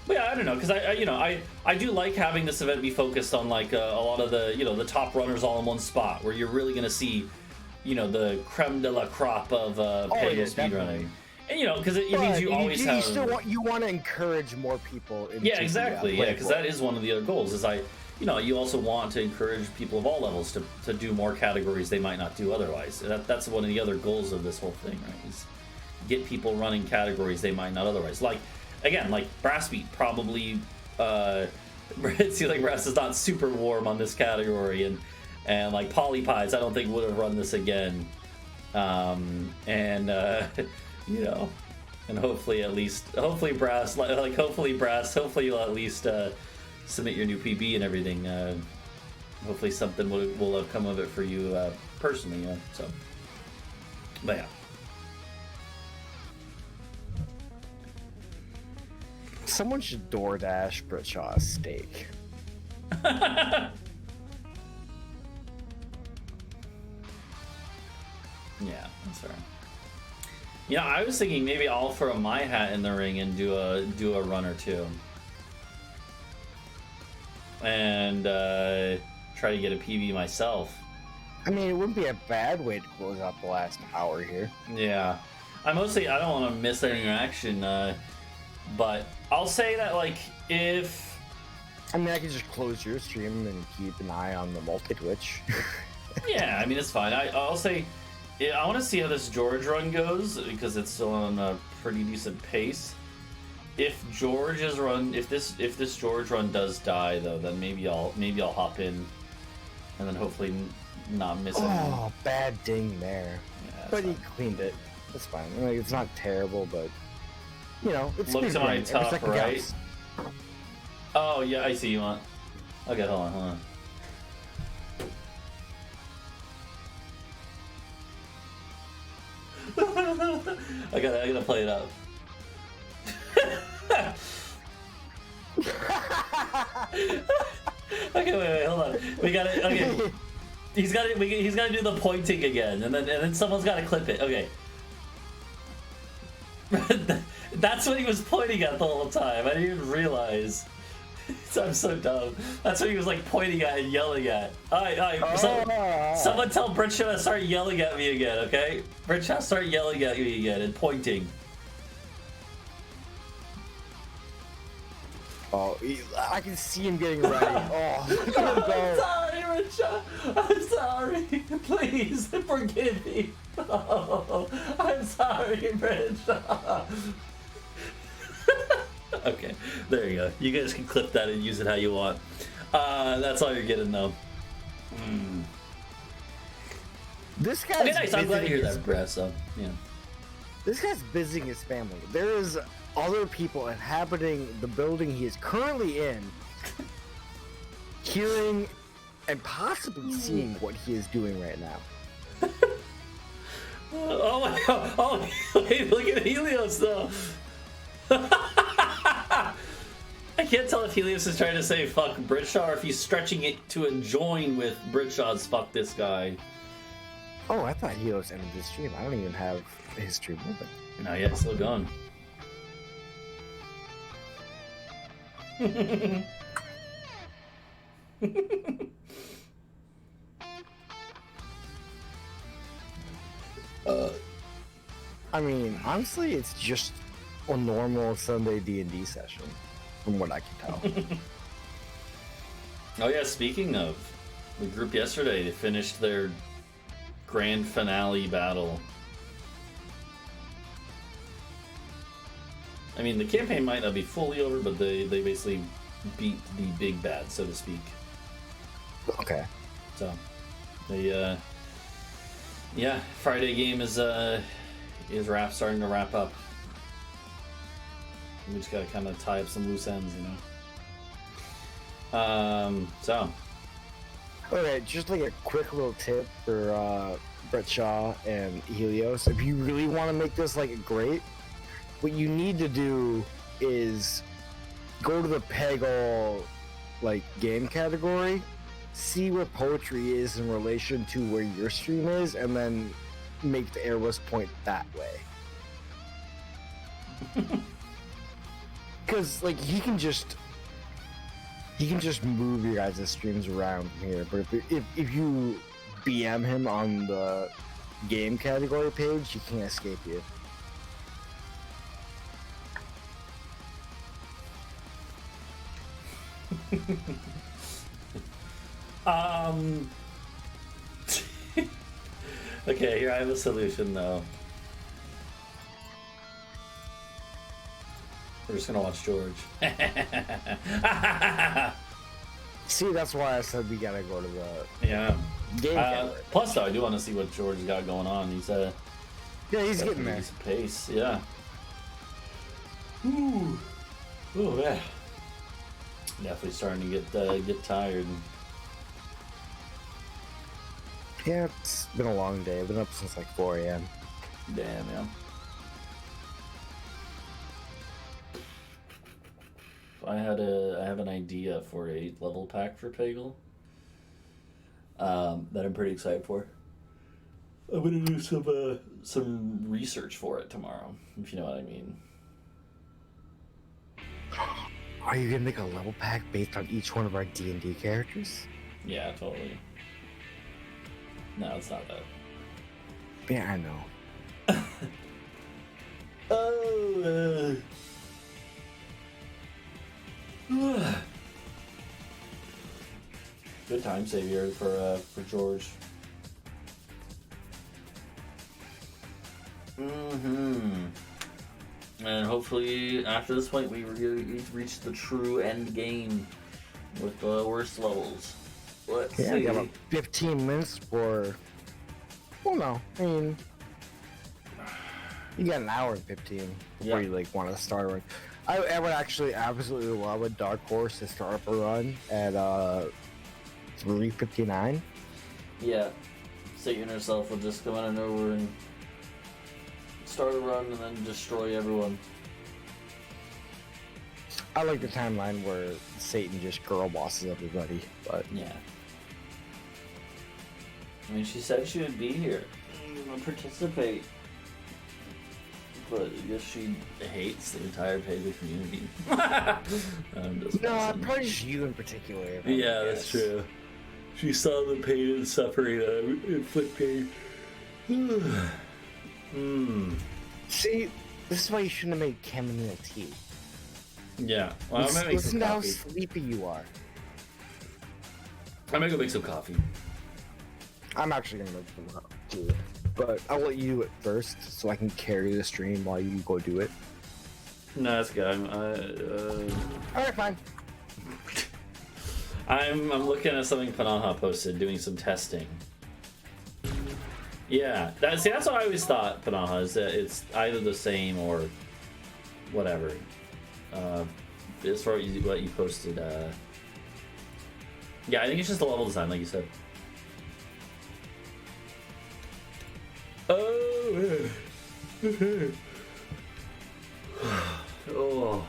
but yeah, I don't know, because I do like having this event be focused on like a lot of the, you know, the top runners all in one spot, where you're really gonna see, you know, the creme de la crop of Peggle speedrunning. And, you know, because it means you always have... You want to encourage more people. Yeah, exactly. Yeah, because that is one of the other goals. Is you also want to encourage people of all levels to do more categories they might not do otherwise. That's one of the other goals of this whole thing, right? Is get people running categories they might not otherwise. Like, again, like Brassbeat probably... it seems like Brass is not super warm on this category, and like Polypies, I don't think would have run this again. You know, and hopefully Brass, hopefully you'll at least submit your new PB and everything. Hopefully something will have come of it for you personally. So, but yeah. Someone should DoorDash Britshaw a steak. Yeah, that's fair. You know, I was thinking maybe I'll throw my hat in the ring and do a run or two, and try to get a PB myself. I mean, it wouldn't be a bad way to close out the last hour here. Yeah, I don't want to miss any action, but I'll say that like if I mean, I could just close your stream and keep an eye on the multi-Twitch. Yeah, I mean it's fine. I'll say. Yeah, I want to see how this George run goes, because it's still on a pretty decent pace. If this George run does die though, then maybe I'll hop in, and then hopefully not miss it. Oh, bad ding there. Yeah, but he cleaned it. That's fine. Like, it's not terrible, but you know, it's looks semi tough, right? Counts. Oh yeah, I see you want. Okay, hold on. I gotta play it up. Okay, wait, hold on. We got it. Okay, he's got to. He's got to do the pointing again, and then someone's got to clip it. Okay. That's what he was pointing at the whole time. I didn't even realize. I'm so dumb. That's what he was like pointing at and yelling at. All right. Someone tell Britcha to start yelling at me again, okay? Britcha, start yelling at me again and pointing. Oh, I can see him getting ready. Oh, I'm sorry, Britcha. I'm sorry. Please forgive me. Oh, I'm sorry, Britcha. Okay, there you go. You guys can clip that and use it how you want. That's all you're getting, though. This guy's okay, nice. I'm glad to hear his- that, Brad. So, yeah. This guy's visiting his family. There is other people inhabiting the building he is currently in, hearing and possibly seeing what he is doing right now. Oh my god! Oh, wait, look at Helios, though. I can't tell if Helios is trying to say fuck Britshaw or if he's stretching it to join with Britshaw's fuck this guy. Oh, I thought Helios ended the stream. I don't even have his stream open. No, yeah, it's still going. I mean, honestly, it's just a normal Sunday D&D session, from what I can tell. Oh yeah, speaking of, the group yesterday, they finished their grand finale battle. I mean, the campaign might not be fully over, but they basically beat the big bad, so to speak. Okay. So, the yeah, Friday game is starting to wrap up. We just gotta kind of tie up some loose ends, you know. So. Okay, just like a quick little tip for Brett Shaw and Helios. If you really want to make this like great, what you need to do is go to the Peggle like game category, see where poetry is in relation to where your stream is, and then make the arrows point that way. Because like he can just move your guys' streams around from here, but if you BM him on the game category page, he can't escape you. Okay, here I have a solution though. We're just gonna watch George. See, that's why I said we gotta go to the Yeah. game category. Plus, though, I do want to see what George got going on. He's yeah, he's getting there. Decent pace, yeah. Ooh, oh yeah. Definitely starting to get tired. Yeah, it's been a long day. I've been up since like 4 a.m. Damn, yeah. I have an idea for a level pack for Peggle that I'm pretty excited for. I'm gonna do some research for it tomorrow, if you know what I mean. Are you gonna make a level pack based on each one of our D&D characters? Yeah, totally. No, it's not that. Yeah, I know. Oh. Good time savior for George. And hopefully after this point we reach the true end game with the worst levels. Let's Yeah, see. you have about 15 minutes for... Well, no. I mean... You got an hour and 15 before you like want to start a run. I would actually absolutely love a dark horse to start up a run at 3:59. Yeah. Satan herself will just come out of nowhere and start a run and then destroy everyone. I like the timeline where Satan just girl bosses everybody, but yeah. I mean, she said she would be here and participate, but I guess she hates the entire Peggle community. I'm just no, probably just you in particular. Yeah, that's true. She saw the pain and suffering that I'm inflicting. See, this is why you shouldn't have made chamomile tea. Yeah, well, I'm gonna make Listen some to how coffee. sleepy you are. I'm gonna go make some coffee. I'm actually gonna make some too, but I'll let you do it first so I can carry the stream while you go do it. No, that's good. Alright, fine. I'm looking at something Panaha posted, doing some testing. Yeah, that's what I always thought, Panaha, is that it's either the same or whatever. As far as what you posted, yeah, I think it's just the level design, like you said. Oh, oh.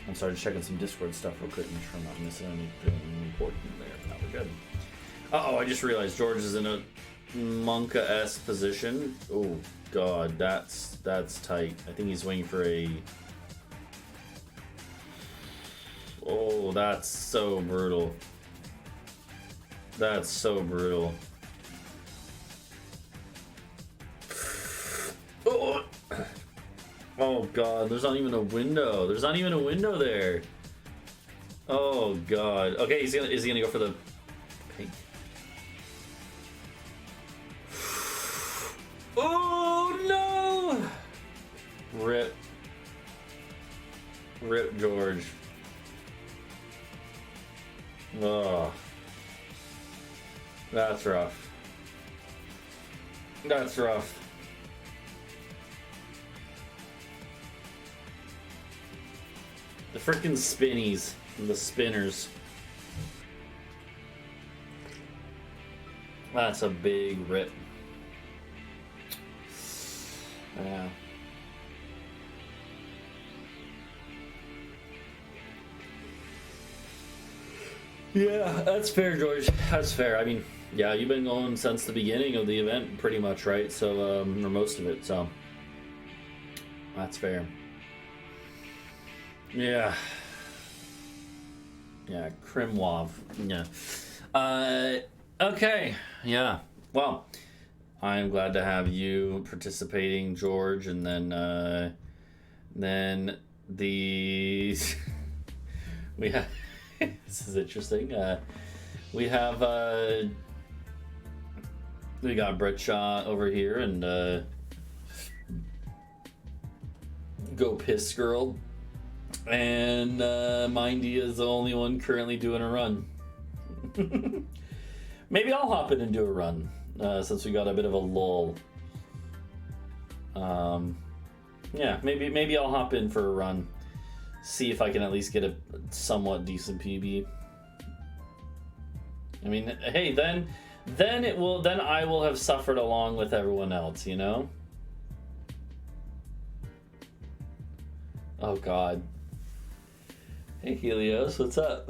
I'm sorry, just checking some Discord stuff real quick, make sure I'm not missing anything important there. Now we're good. Uh-oh, I just realized George is in a Monka-esque position. Oh god, that's tight. I think he's waiting for a... Oh, that's so brutal. That's so brutal. Oh! Oh god, there's not even a window. There's not even a window there. Oh god. Okay, is he gonna go for the pink? Oh no! Rip. Rip George. Oh. That's rough. That's rough. The frickin' spinnies. The spinners. That's a big rip. Yeah. Yeah, that's fair, George. That's fair. I mean, yeah, you've been going since the beginning of the event, pretty much, right? So, or most of it, so. That's fair. Yeah. Yeah, Krimwov. Yeah. Okay. Yeah. Well, I'm glad to have you participating, George, and then the we have this is interesting. We have we got Brett Shaw over here and Go Piss Girl. And Mindy is the only one currently doing a run. Maybe I'll hop in and do a run since we got a bit of a lull. Yeah, maybe I'll hop in for a run. See if I can at least get a somewhat decent PB. I mean, hey, then I will have suffered along with everyone else, you know? Oh god. Hey Helios, what's up?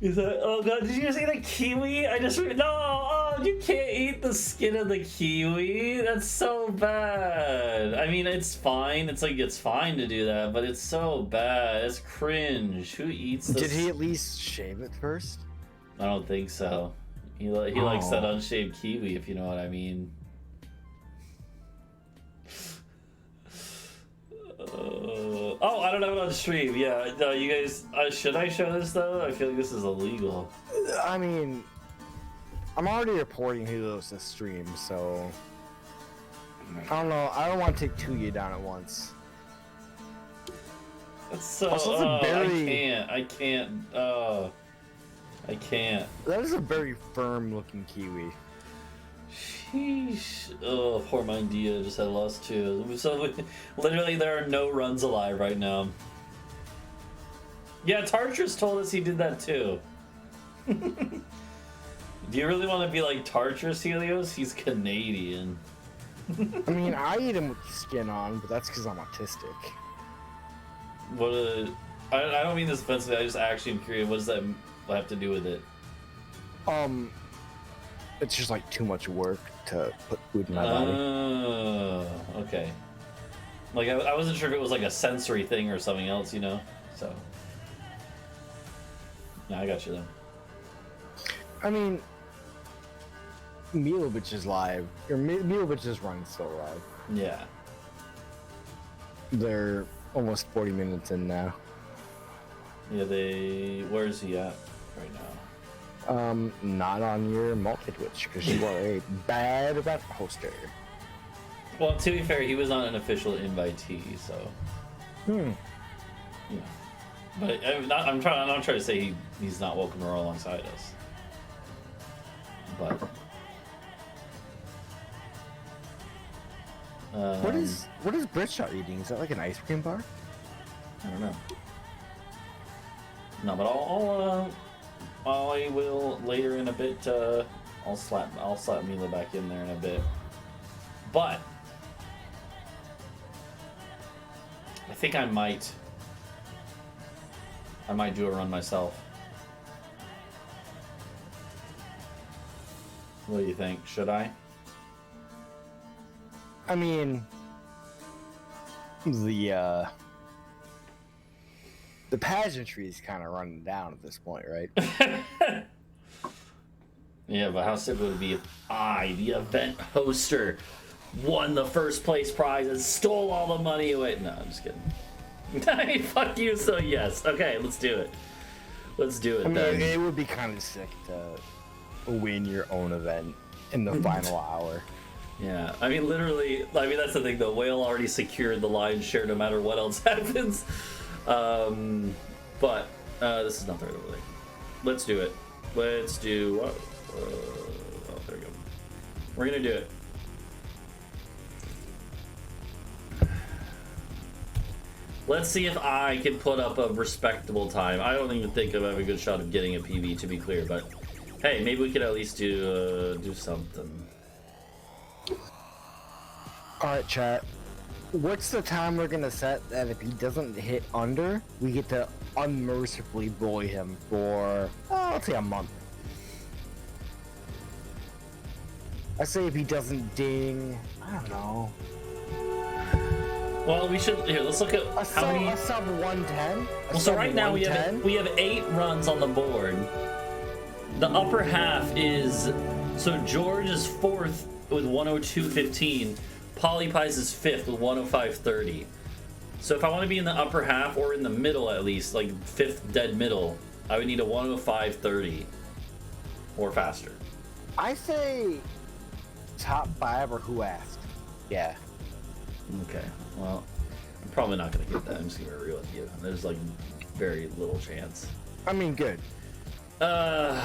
Is that? Oh god, did you see the kiwi? I just no. Oh, you can't eat the skin of the kiwi. That's so bad. I mean, it's fine. It's like it's fine to do that, but it's so bad. It's cringe. Who eats this? Did he at least shave it first? I don't think so. He likes that unshaved kiwi, if you know what I mean. Oh, I don't have it on stream. Yeah, no, you guys. Should I show this though? I feel like this is illegal. I mean, I'm already reporting Helios this stream, so I don't know. I don't want to take Tuya down at once. That's so. Also, I can't. I can't. That is a very firm-looking kiwi. Sheesh. Oh, poor Mindia just had lost too. So literally, there are no runs alive right now. Yeah, Tartrus told us he did that too. Do you really want to be like Tartrus, Helios? He's Canadian. I mean, I eat him with the skin on, but that's because I'm autistic. What a... I don't mean this offensively, I just actually am curious. What does that have to do with it? It's just like too much work to put food in my body. Oh, okay. Like, I wasn't sure if it was like a sensory thing or something else, you know? So... Yeah, I got you then. I mean, Milovic's live. Or Milovic's run is still live. Yeah. They're almost 40 minutes in now. Yeah, where is he at right now? Not on your multi-twitch, because you are a bad hoster. Well, to be fair, he was not an official invitee, so... Yeah. But I'm not trying to say he's not welcome to roll alongside us. But... What is Britshot eating? Is that like an ice cream bar? I don't know. No, but I will later in a bit. I'll slap Mila back in there in a bit. But I think I might do a run myself. What do you think? Should I? I mean, the pageantry is kind of running down at this point, right? Yeah, but how sick would it be if I, the event hoster, won the first place prize and stole all the money away? No, I'm just kidding. I mean, fuck you, so yes. Okay, let's do it. Let's do it then. It would be kind of sick to win your own event in the final hour. Yeah, I mean, literally, that's the thing, though. Whale already secured the lion's share no matter what else happens. But this is not the right way. Let's do it. Let's do... oh, there we go. We're gonna do it. Let's see if I can put up a respectable time. I don't even think I have a good shot of getting a PB, to be clear, but hey, maybe we could at least do something. Alright, chat. What's the time we're gonna set that if he doesn't hit under, we get to unmercifully bully him for, let's say a month? I say if he doesn't ding, I don't know. Well, we should, here, let's look at how many... A sub 110? Well, so right now we have 8 runs on the board. The upper half is, so George is 4th with 102.15. Polypies is 5th with 105.30. So if I want to be in the upper half or in the middle at least, like 5th dead middle, I would need a 105.30 or faster. I say top 5 or who asked. Yeah. Okay. Well, I'm probably not going to get that. I'm just going to be real with you. There's like very little chance. I mean, good. Okay.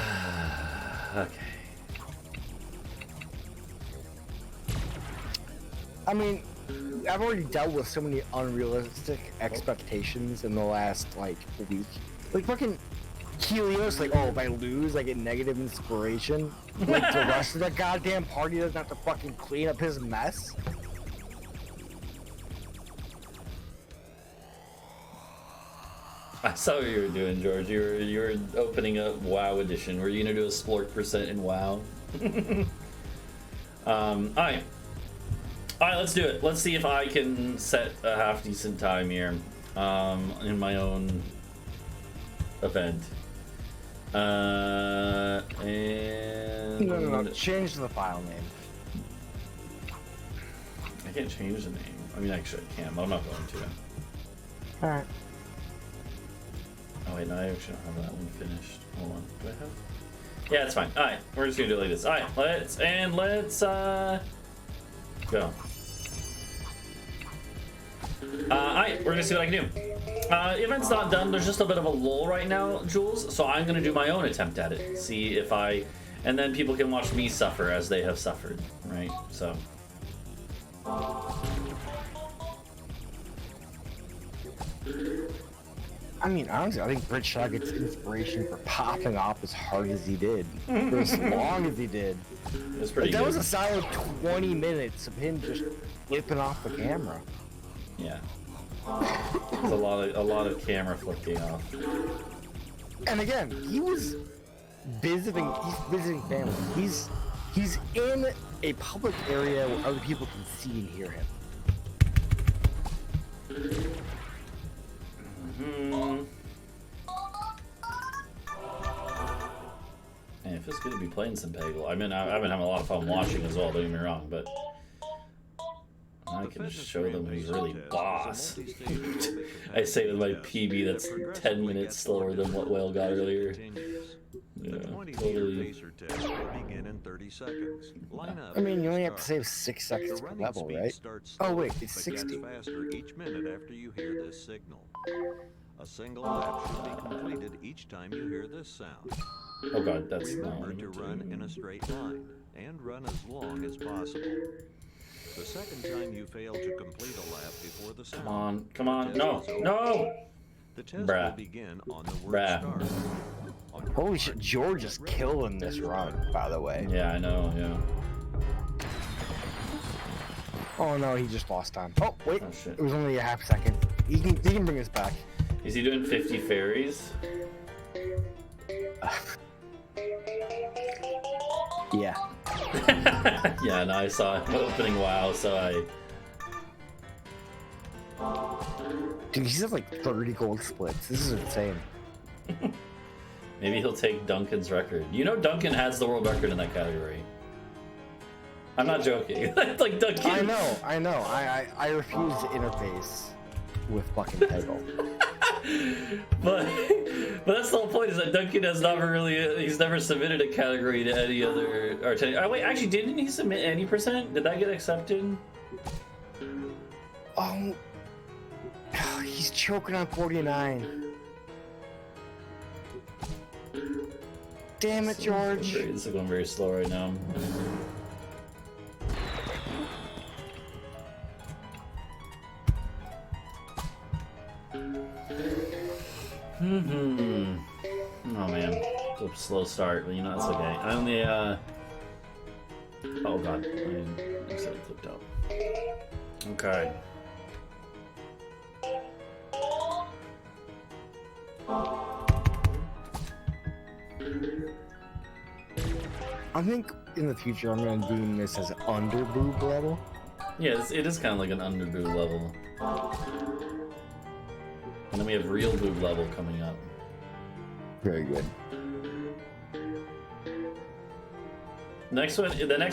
I mean, I've already dealt with so many unrealistic expectations in the last, like, week. Like, fucking Helios, like, oh, if I lose, I get negative inspiration. Like, the rest of the goddamn party doesn't have to fucking clean up his mess. I saw what you were doing, George. You were opening up WoW edition. Were you gonna do a Splork percent in WoW? Alright. Alright, let's do it. Let's see if I can set a half decent time here. In my own event. And No. Change the file name. I can't change the name. I mean, actually I can, but I'm not going to. Alright. Oh wait, no, I actually don't have that one finished. Hold on, do I have? Yeah, it's fine. Alright, we're just gonna do it like this. Alright, let's go. Alright, we're gonna see what I can do. Event's not done, there's just a bit of a lull right now, Jules, so I'm gonna do my own attempt at it. See if I and then people can watch me suffer as they have suffered, right? So. I mean, honestly, I think Britshot gets inspiration for popping off as hard as he did, for as long as he did. It's pretty that good. was a solid 20 minutes of him just flipping off the camera. Yeah. There's a lot of camera flicking off. And again, he was visiting family. He's in a public area where other people can see and hear him. Man, it feels good to be playing some Peggle. I've been having a lot of fun watching as well, don't get me wrong, but I can show them who's really boss. I say with my PB that's 10 minutes slower than what Whale got earlier. Yeah, totally. I mean, you only have to save 6 seconds per level, right? Oh wait, it's 60. Faster each minute after you hear this signal. A single lap should be completed each time you hear this sound. Oh god, that's Remember to run in a straight line and run as long as possible. The second time you fail to complete a lap before the sound. Come on, no, no! The test Bruh. will begin on the word start. Holy shit, George is killing this run, by the way. Yeah, I know, yeah. Oh no, he just lost time. Oh, wait, shit. It was only a half second. He can bring us back. Is he doing 50 fairies? Yeah. Yeah, no, I saw it opening WoW, so Dude, he's at like 30 gold splits. This is insane. maybe he'll take Duncan's record. You know Duncan has the world record in that category. I'm not joking. Like Duncan. I know. I refuse to interface with fucking Peggle. but that's the whole point, is that Duncan has he's never submitted a category to any other artist. Oh wait, actually, didn't he submit any percent? Did that get accepted? He's choking on 49. Damn it, George. This is going very slow right now. Oh man, it's a slow start, but you know that's okay. I only oh god, I said it clipped out. Okay. I think in the future I'm gonna do this as an under boob level. Yeah, it is kind of like an under boob level. And then we have real boob level coming up. Very good. The next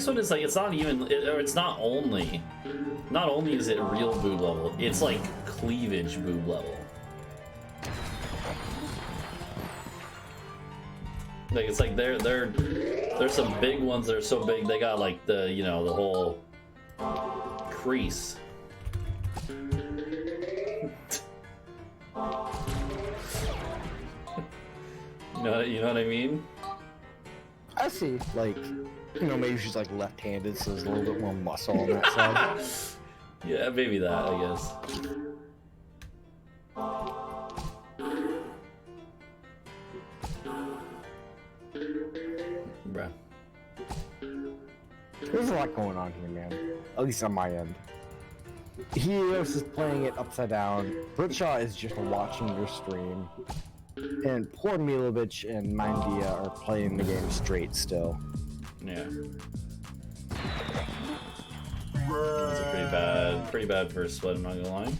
one is like, it's not even, it's not only is it real boob level, it's like cleavage boob level. Like it's like there's some big ones that are so big they got like the the whole crease. You know what I mean? I see. Like, maybe she's like left-handed, so there's a little bit more muscle on that side. Yeah, maybe that, I guess. Bruh. There's a lot going on here, man. At least on my end. Helios is playing it upside down. Britshot is just watching your stream. And poor Milovich and Mindia are playing the game straight still. Yeah. That's a pretty bad first split, I'm not gonna lie.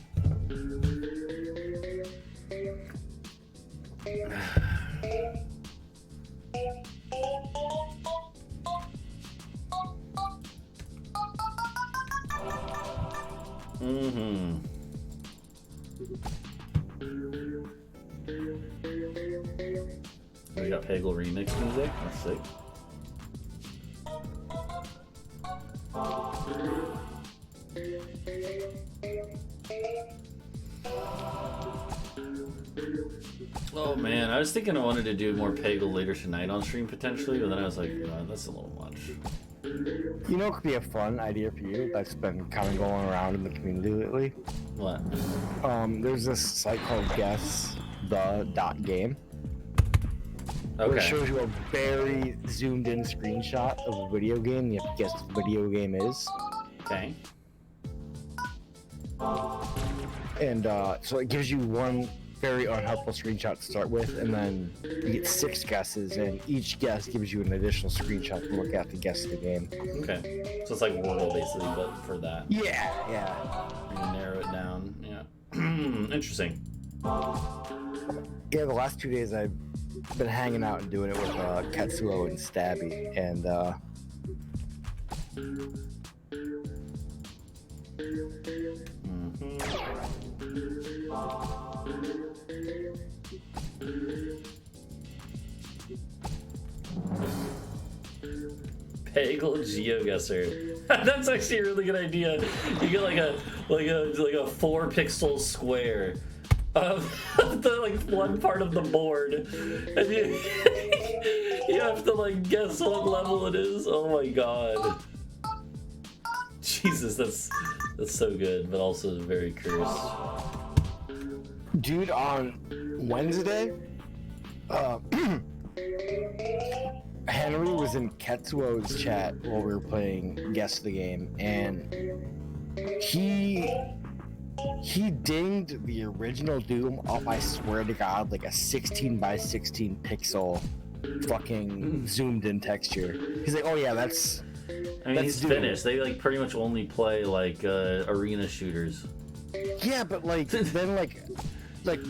We got Peggle remix music. That's sick. Oh man, I was thinking I wanted to do more Peggle later tonight on stream potentially, but then I was like, that's a little much. You know, it could be a fun idea for you that's been kind of going around in the community lately. What? There's this site called guessThe.game. Where it shows you a very zoomed in screenshot of a video game, and you have to guess what the video game is. Okay. And so it gives you one very unhelpful screenshot to start with, and then you get 6 guesses, and each guess gives you an additional screenshot to look at to guess the game. Okay. So it's like Wordle basically, but for that. Yeah. You narrow it down. Yeah. Interesting. Yeah, the last 2 days I've been hanging out and doing it with Ketsuo and Stabby, and Peggle GeoGuessr. That's actually a really good idea. You get like a 4-pixel square of the like one part of the board, and you have to like guess what level it is. Oh my god. Jesus, that's so good, but also very cursed. Dude, on Wednesday, Henry was in Ketsuo's chat while we were playing Guess the Game, and he dinged the original Doom up, I swear to God, like a 16 by 16 pixel fucking zoomed in texture. He's like, oh yeah, that's... I mean, he's finished. They like pretty much only play like arena shooters. Yeah, but like then like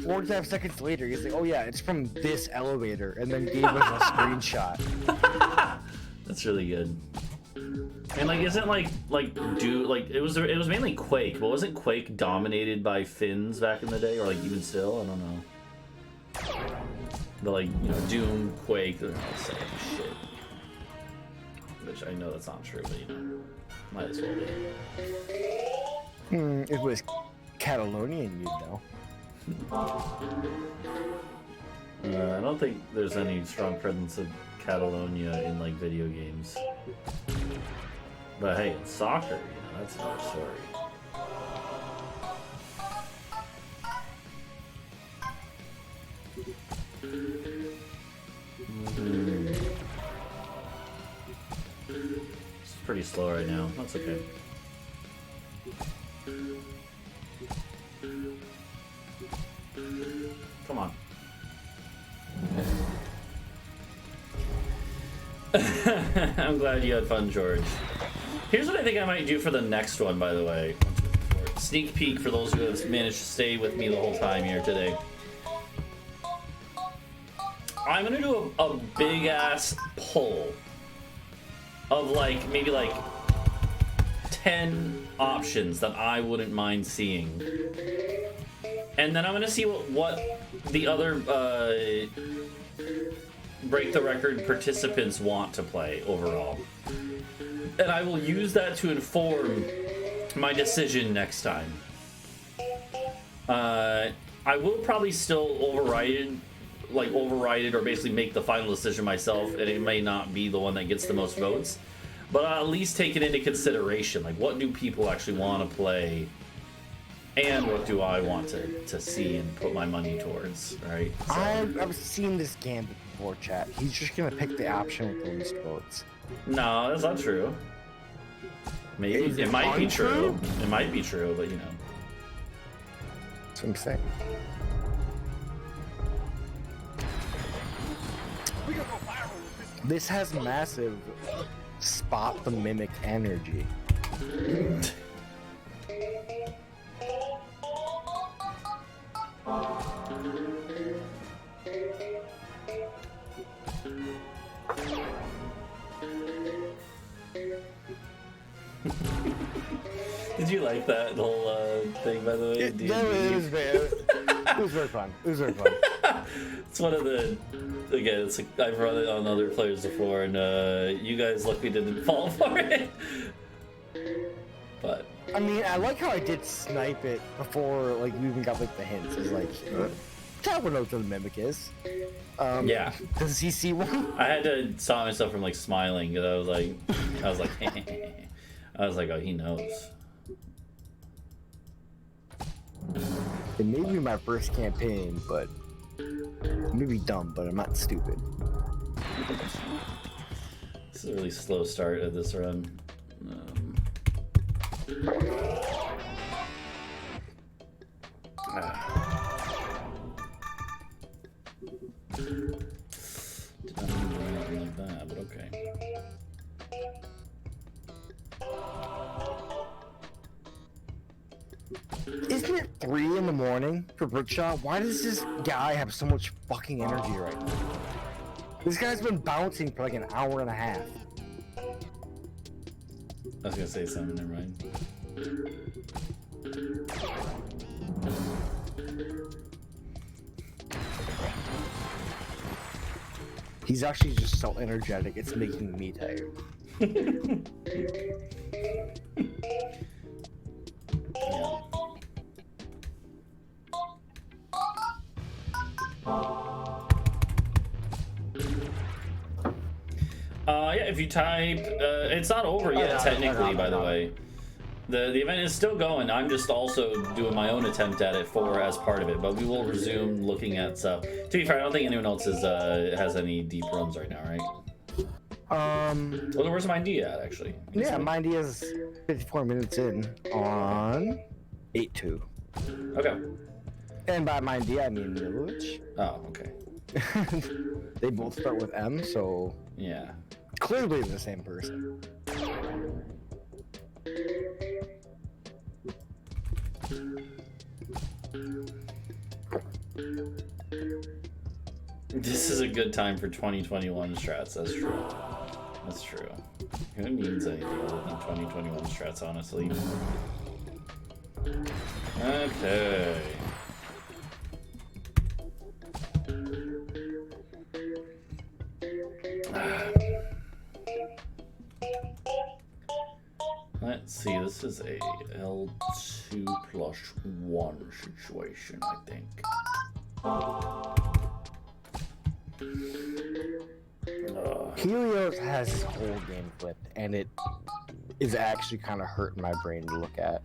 45 seconds later, he's like, "Oh yeah, it's from this elevator," and then gave us a screenshot. That's really good. And like, isn't it was mainly Quake, but wasn't Quake dominated by Finns back in the day, or like even still? I don't know. But like, you know, Doom, Quake, they're all the same shit. Which I know that's not true, but you know, might as well be. It was Catalonian, you know. I don't think there's any strong presence of Catalonia in like video games. But hey, in soccer, you know, that's another story. It's pretty slow right now. That's okay. Come on. I'm glad you had fun, George. Here's what I think I might do for the next one, by the way. Sneak peek for those who have managed to stay with me the whole time here today. I'm gonna do a big ass poll of like maybe like 10 options that I wouldn't mind seeing, and then I'm gonna see what the other break the record participants want to play overall, and I will use that to inform my decision next time. I will probably still override it or basically make the final decision myself, and it may not be the one that gets the most votes, but I'll at least take it into consideration. Like, what do people actually want to play, and what do I want to see and put my money towards, right? So, I've seen this gambit before, chat. He's just gonna pick the option with the least votes. no, that's not true. Maybe it might be true. It might be true, but you know. That's what I'm saying. This has massive spot the mimic energy. Did you like that whole thing, by the way? It was very fun. It was very fun. It's one of the, again, it's like I've run it on other players before, and you guys luckily didn't fall for it. But I mean, I like how I did snipe it before, like, we even got like the hints. It's like, Tower knows what a mimic is. Yeah. Does he see one? I had to stop myself from like smiling because I was like, I was like, oh, he knows. It may be my first campaign, but I may be dumb, but I'm not stupid. This is a really slow start of this run. Did not mean to do anything like that, but okay. Isn't it 3 in the morning for Brickshaw? Why does this guy have so much fucking energy right now? This guy's been bouncing for like an hour and a half. I was gonna say something, never mind. He's actually just so energetic, it's making me tired. Yeah, if you type, it's not over yet, technically, by the way. The event is still going. I'm just also doing my own attempt at it as part of it, but we will resume looking at stuff. To be fair, I don't think anyone else has any deep runs right now, right? Well, where's Mindy at, actually? Yeah, Mindy is 54 minutes in on 8-2. Okay. And by Mindy, I mean Milovich. Oh, okay. They both start with M, so... Yeah. Clearly the same person. This is a good time for 2021 strats, that's true. That's true. Who needs anything other than 2021 strats, honestly? Okay. Let's see, this is a L2+1 situation, I think. Helios has his whole game flipped, and it is actually kind of hurting my brain to look at.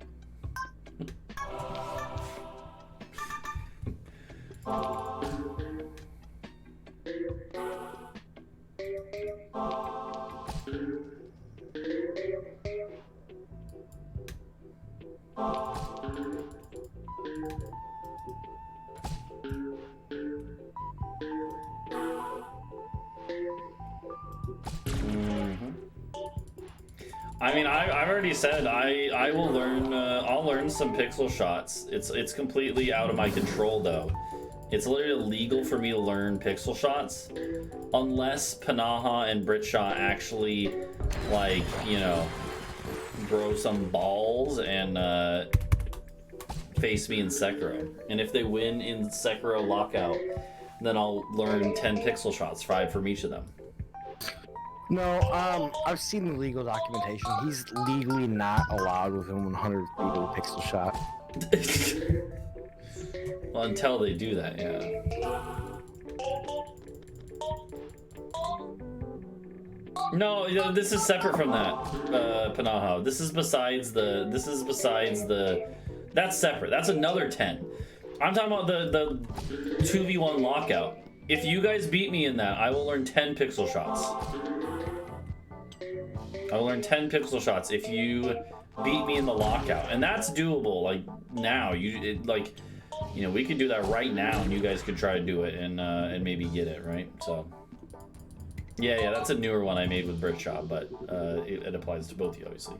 I mean, I've already said I will learn. I'll learn some pixel shots. It's completely out of my control though. It's literally illegal for me to learn pixel shots unless Panaha and Britshaw actually, like, you know, grow some balls and face me in Sekiro. And if they win in Sekiro Lockout, then I'll learn 10 pixel shots, 5 from each of them. No, I've seen the legal documentation. He's legally not allowed within 100 feet of a pixel shot. Well, until they do that, yeah. No, you know, this is separate from that, Panaha. This is besides the. That's separate. That's another 10. I'm talking about the 2v1 lockout. If you guys beat me in that, I will learn 10 pixel shots. I will learn 10 pixel shots if you beat me in the lockout, and that's doable. Like now, you know, we could do that right now, and you guys could try to do it and maybe get it right. So, yeah, that's a newer one I made with Britshaw, but it applies to both of you, obviously.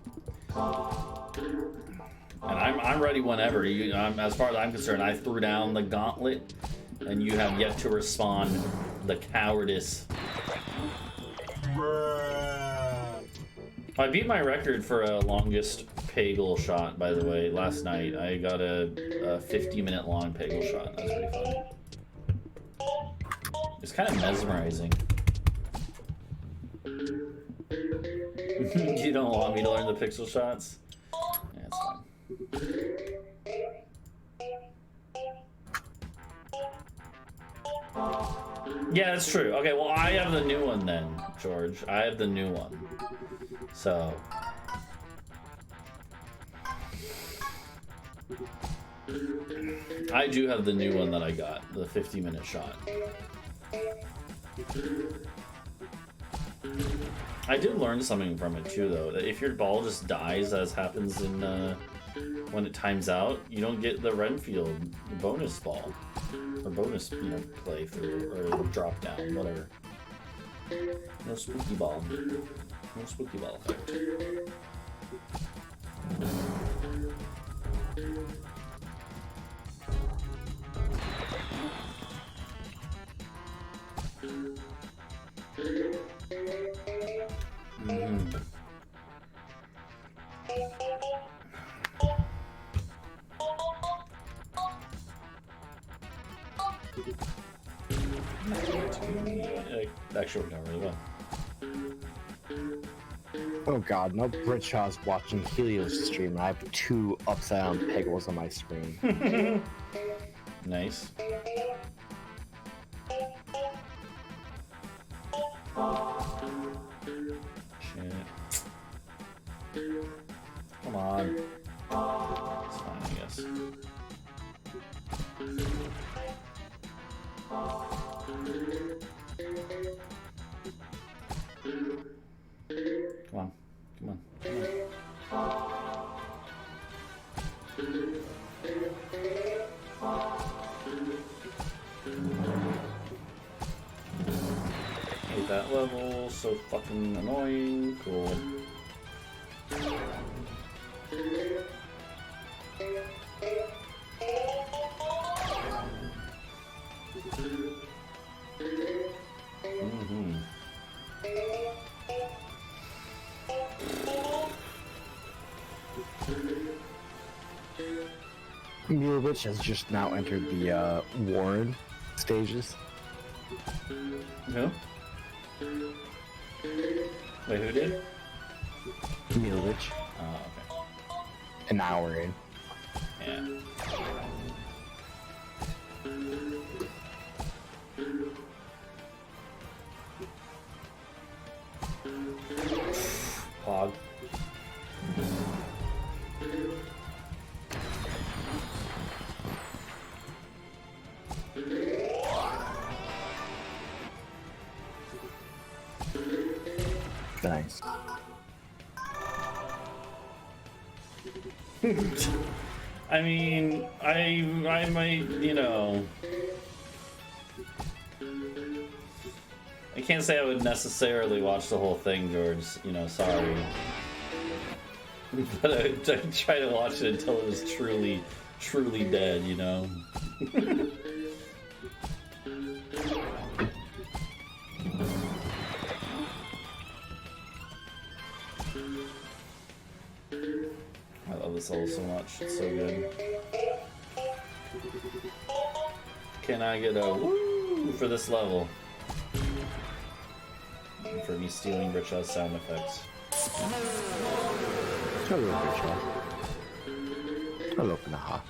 And I'm ready whenever. As far as I'm concerned, I threw down the gauntlet, and you have yet to respond. The cowardice. I beat my record for a longest Peggle shot, by the way, last night. I got a 50-minute long Peggle shot. That was pretty fun. It's kind of mesmerizing. You don't want me to learn the pixel shots? Yeah, it's fine. Yeah, that's true. Okay, well, I have the new one then, George. I have the new one. So... I do have the new one that I got, the 50-minute shot. I did learn something from it too, though. That if your ball just dies, as happens in when it times out, you don't get the Renfield bonus ball or bonus, playthrough or drop down, whatever. No spooky ball. No spooky ball effect. Actually worked out really well. Oh god, now Britshaw's watching Helios stream and I have 2 upside down Peggles on my screen. Nice. Shit. Come on. It's fine, I guess. Come on. Come on. Come on. Hate that level, so fucking annoying. Cool. Mirovich has just now entered the Warren stages. Who? Wait, who did? Mirovich. Oh, okay. An hour in. Yeah. Pog. Nice. I mean, I might, I can't say I would necessarily watch the whole thing, George, sorry. But I'd try to watch it until it was truly, truly dead, I love this level so much. It's so good. Can I get a woo for this level? And for me stealing Richard's sound effects. Hello, Richard. Hello, Panaha.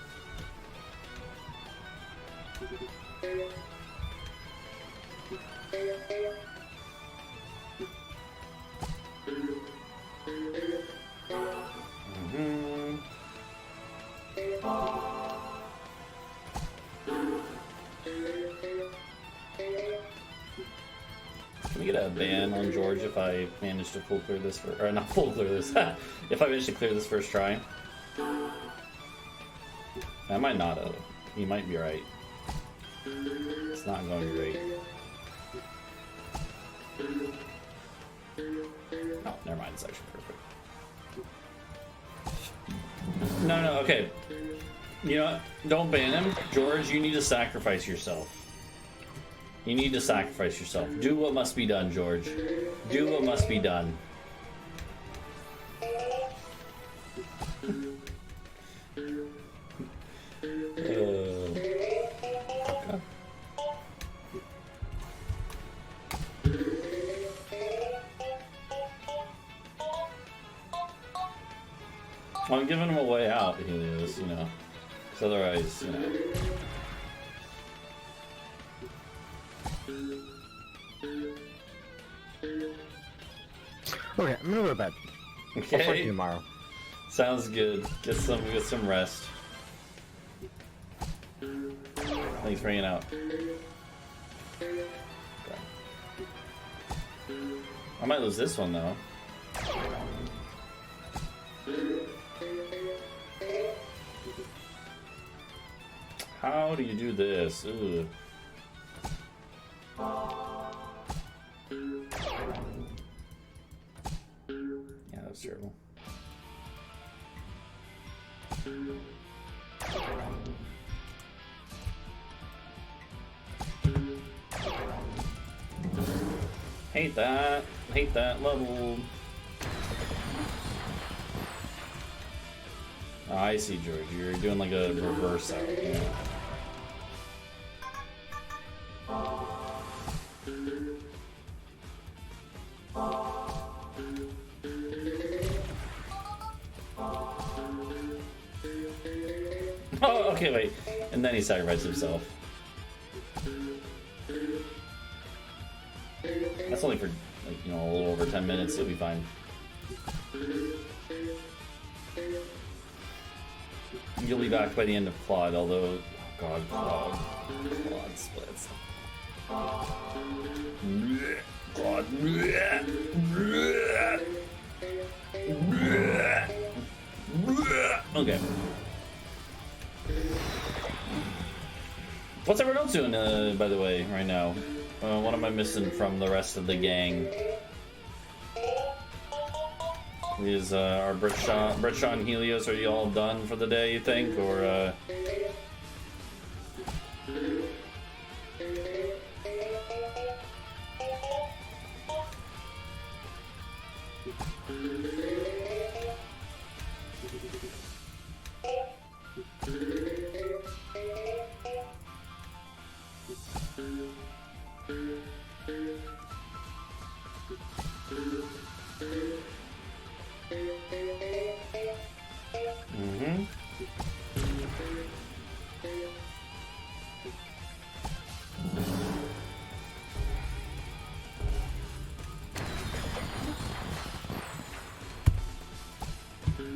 Can we get a ban on George if I manage to full clear this or not full clear this? If I manage to clear this first try? I might not have. You might be right. It's not going great. Oh, never mind. It's actually perfect. No, okay. You know what? Don't ban him. George, you need to sacrifice yourself. You need to sacrifice yourself. Do what must be done, George. Do what must be done. Well, I'm giving him a way out, Helios, because otherwise, Okay, I'm gonna go to bed. I'll talk to Okay. you tomorrow. Sounds good. Get some rest. Thanks for hanging out. Okay. I might lose this one though. How do you do this? Ugh. Yeah, that was terrible. Hate that. Hate that level. Oh, I see, George. You're doing like a reverse out. Yeah. Oh, okay, wait. And then he sacrificed himself. That's only for, like, you know, a little over 10 minutes. It'll be fine. You'll be back by the end of Claude, although... Oh god, Claude. Claude splits. Claude. Okay. What's everyone else doing, by the way, right now? What am I missing from the rest of the gang? Is our Britshaw and Helios, are you all done for the day, you think? Or,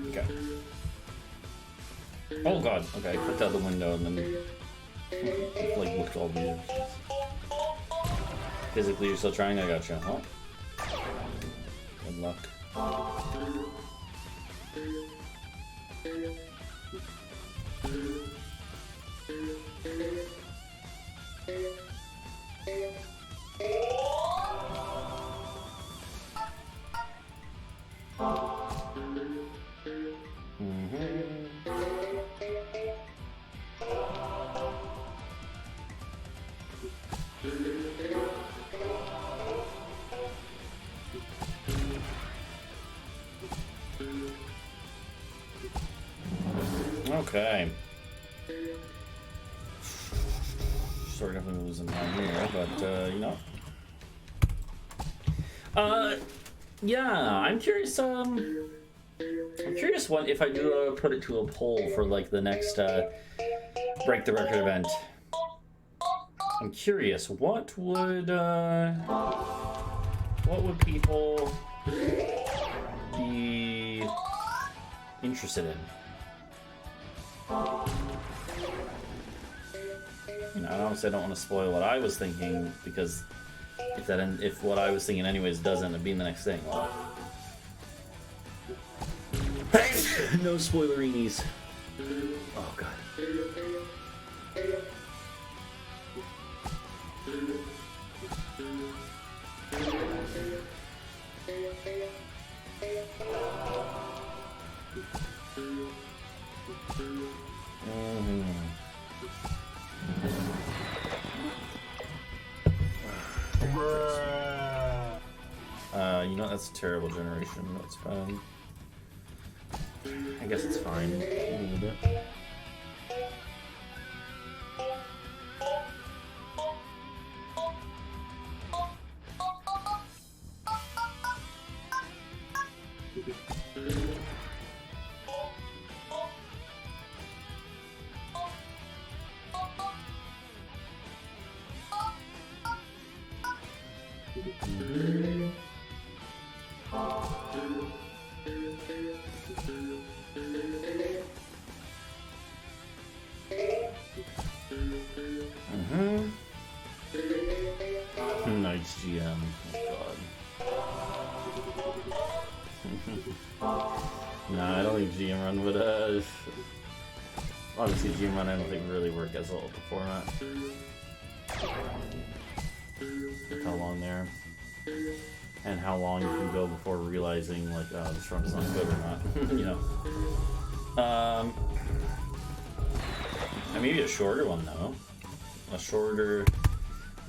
Okay. Oh god, okay, I clicked out the window and then like looked all weird. Physically you're still trying? I gotcha. Well, good luck. Okay. Sort of definitely losing time here, but you know. Yeah, I'm curious. I'm curious what if I do put it to a poll for like the next break the record event. I'm curious what would people be interested in? You know, obviously I don't want to spoil what I was thinking because if what I was thinking anyways does end up being the next thing, well, no spoilerinis. Oh god. You know, that's a terrible generation. That's fine. I guess it's fine. A little bit. Nice GM. Oh god. Nah, I don't think GM run would obviously GM run I don't think really work as well with the format. Look how long there. And how long you can go before realizing like this run's not good or not. You know. Maybe a shorter one though. A shorter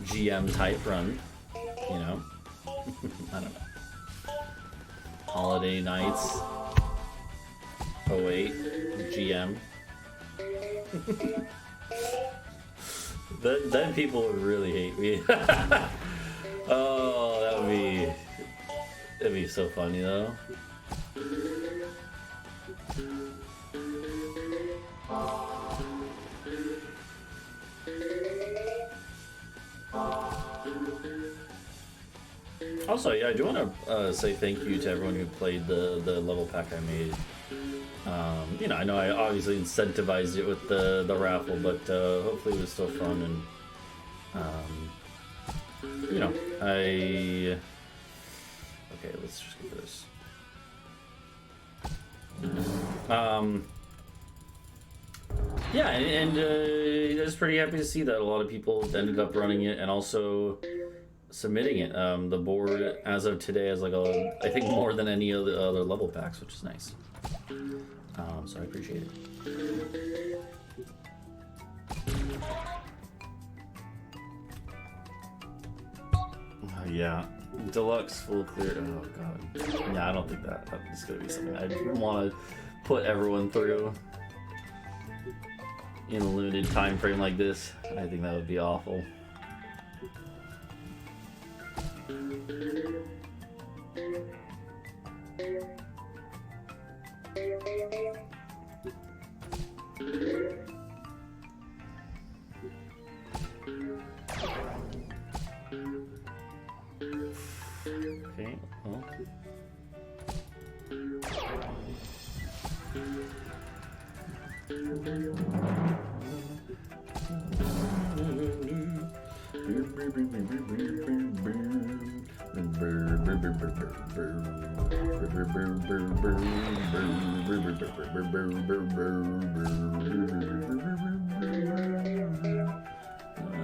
GM type run, you know. I don't know. Holiday nights. 08 GM. then people would really hate me. Oh, that'd be so funny though. Also, yeah, I do want to say thank you to everyone who played the level pack I made. You know, I know I obviously incentivized it with the raffle, but hopefully it was still fun and you know, okay, let's just go for this. Yeah, and I was pretty happy to see that a lot of people ended up running it and also submitting it. The board, as of today, has like I think more than any of the other level packs, which is nice. So I appreciate it. Yeah, deluxe full clear. Oh god. Yeah, I don't think that's gonna be something I want to put everyone through in a limited time frame like this. I think that would be awful. Okay, well.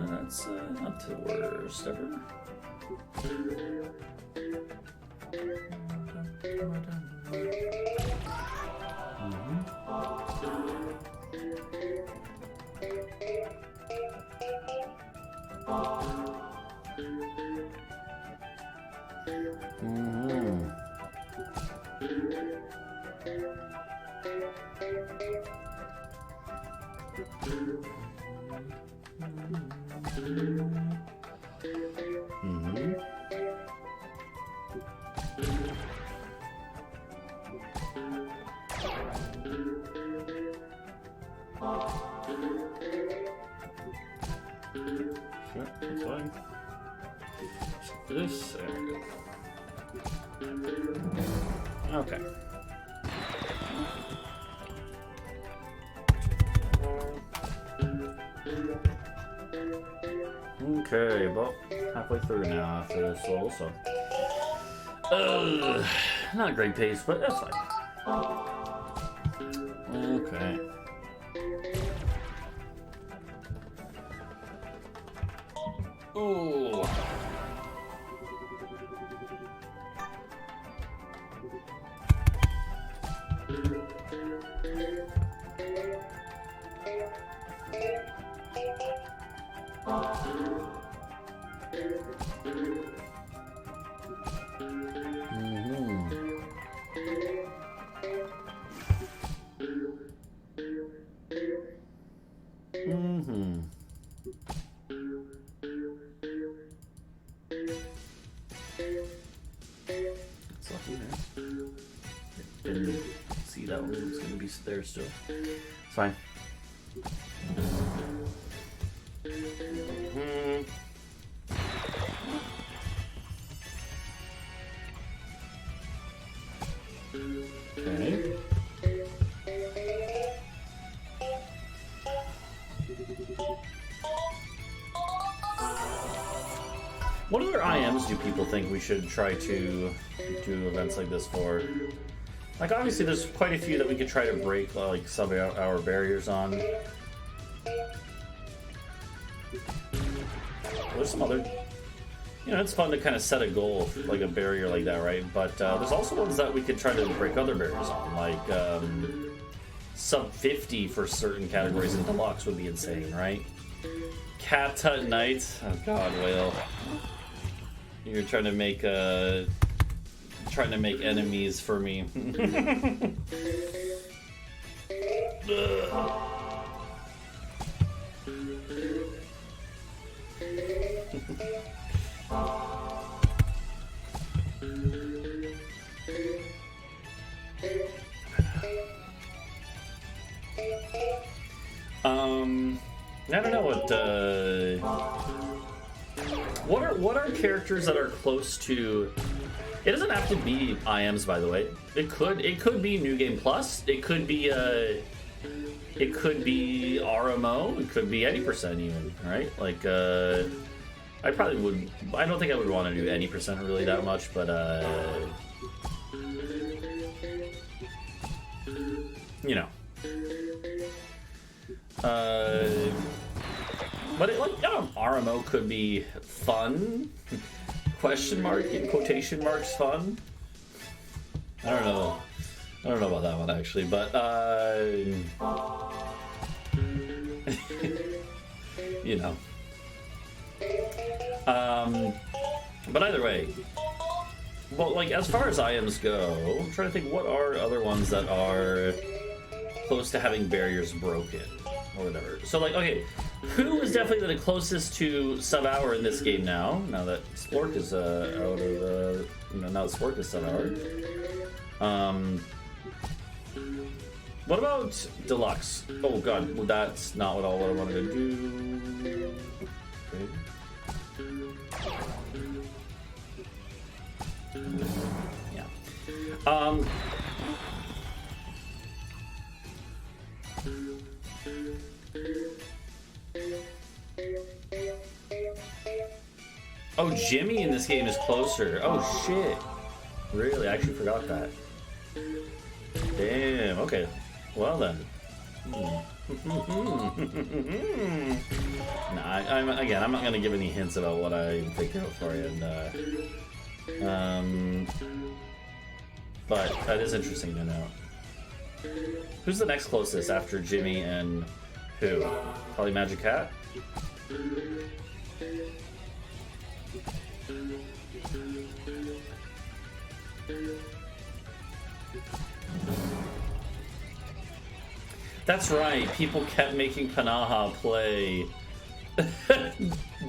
That's not the worst ever. Sure, that's fine. This, there we go. Okay. Okay, about halfway through now after this level, so not a great pace, but that's fine. Okay. Oh. It's lucky there. Didn't see that one was going to be there still. It's fine. What other IMs do people think we should try to do events like this for? Like, obviously, there's quite a few that we could try to break, like, sub-hour barriers on. There's some other... You know, it's fun to kind of set a goal, like a barrier like that, right? But there's also ones that we could try to break other barriers on, like sub 50 for certain categories in Deluxe would be insane, right? Cat Hut Nights, oh god, Whale. You're trying to make enemies for me. I don't know what are characters that are close to. It doesn't have to be IMs, by the way. It could be New Game Plus. It could be RMO. It could be any percent even, right? Like I probably would. I don't think I would want to do any percent really that much, but you know. But it, like, RMO could be fun. Question mark in quotation marks fun. I don't know about that one actually, but you know. But either way, well, like as far as IMs go, I'm trying to think what are other ones that are close to having barriers broken or whatever. So like, okay, who is definitely the closest to sub-hour in this game now that Splork is out of now that Splork is sub-hour. What about Deluxe? Oh god, well, that's not what I wanted to do. Okay. Yeah. Oh, Jimmy in this game is closer. Oh shit. Really? I actually forgot that. Damn, okay. Well then. I'm not gonna give any hints about what I picked out for you, and but that is interesting to know. Who's the next closest after Jimmy and who? Probably Magic Hat? That's right, people kept making Panaha play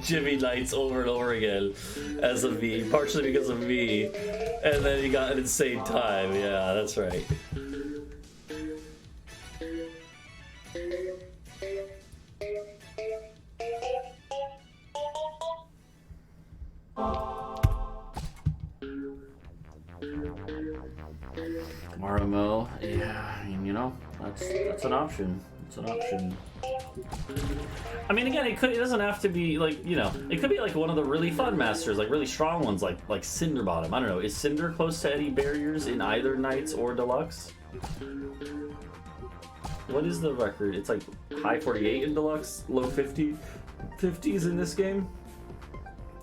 Jimmy Knights over and over again as a V, partially because of me, and then he got an insane time. Yeah, that's right. RMO, yeah, I mean, you know, that's an option. It's an option. I mean, again, it doesn't have to be like, you know, it could be like one of the really fun masters, like really strong ones, like Cinderbottom. I don't know. Is Cinder close to any barriers in either Knights or Deluxe? What is the record? It's like high 48 in Deluxe, low 50s in this game.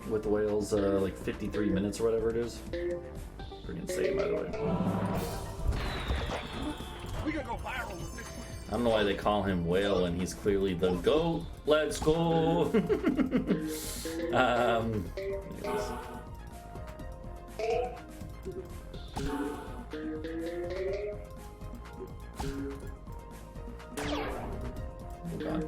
With the whales, like 53 minutes or whatever it is. Pretty insane, by the way. We gotta go viral with this. I don't know why they call him Whale when he's clearly the GOAT. Let's go. Oh god.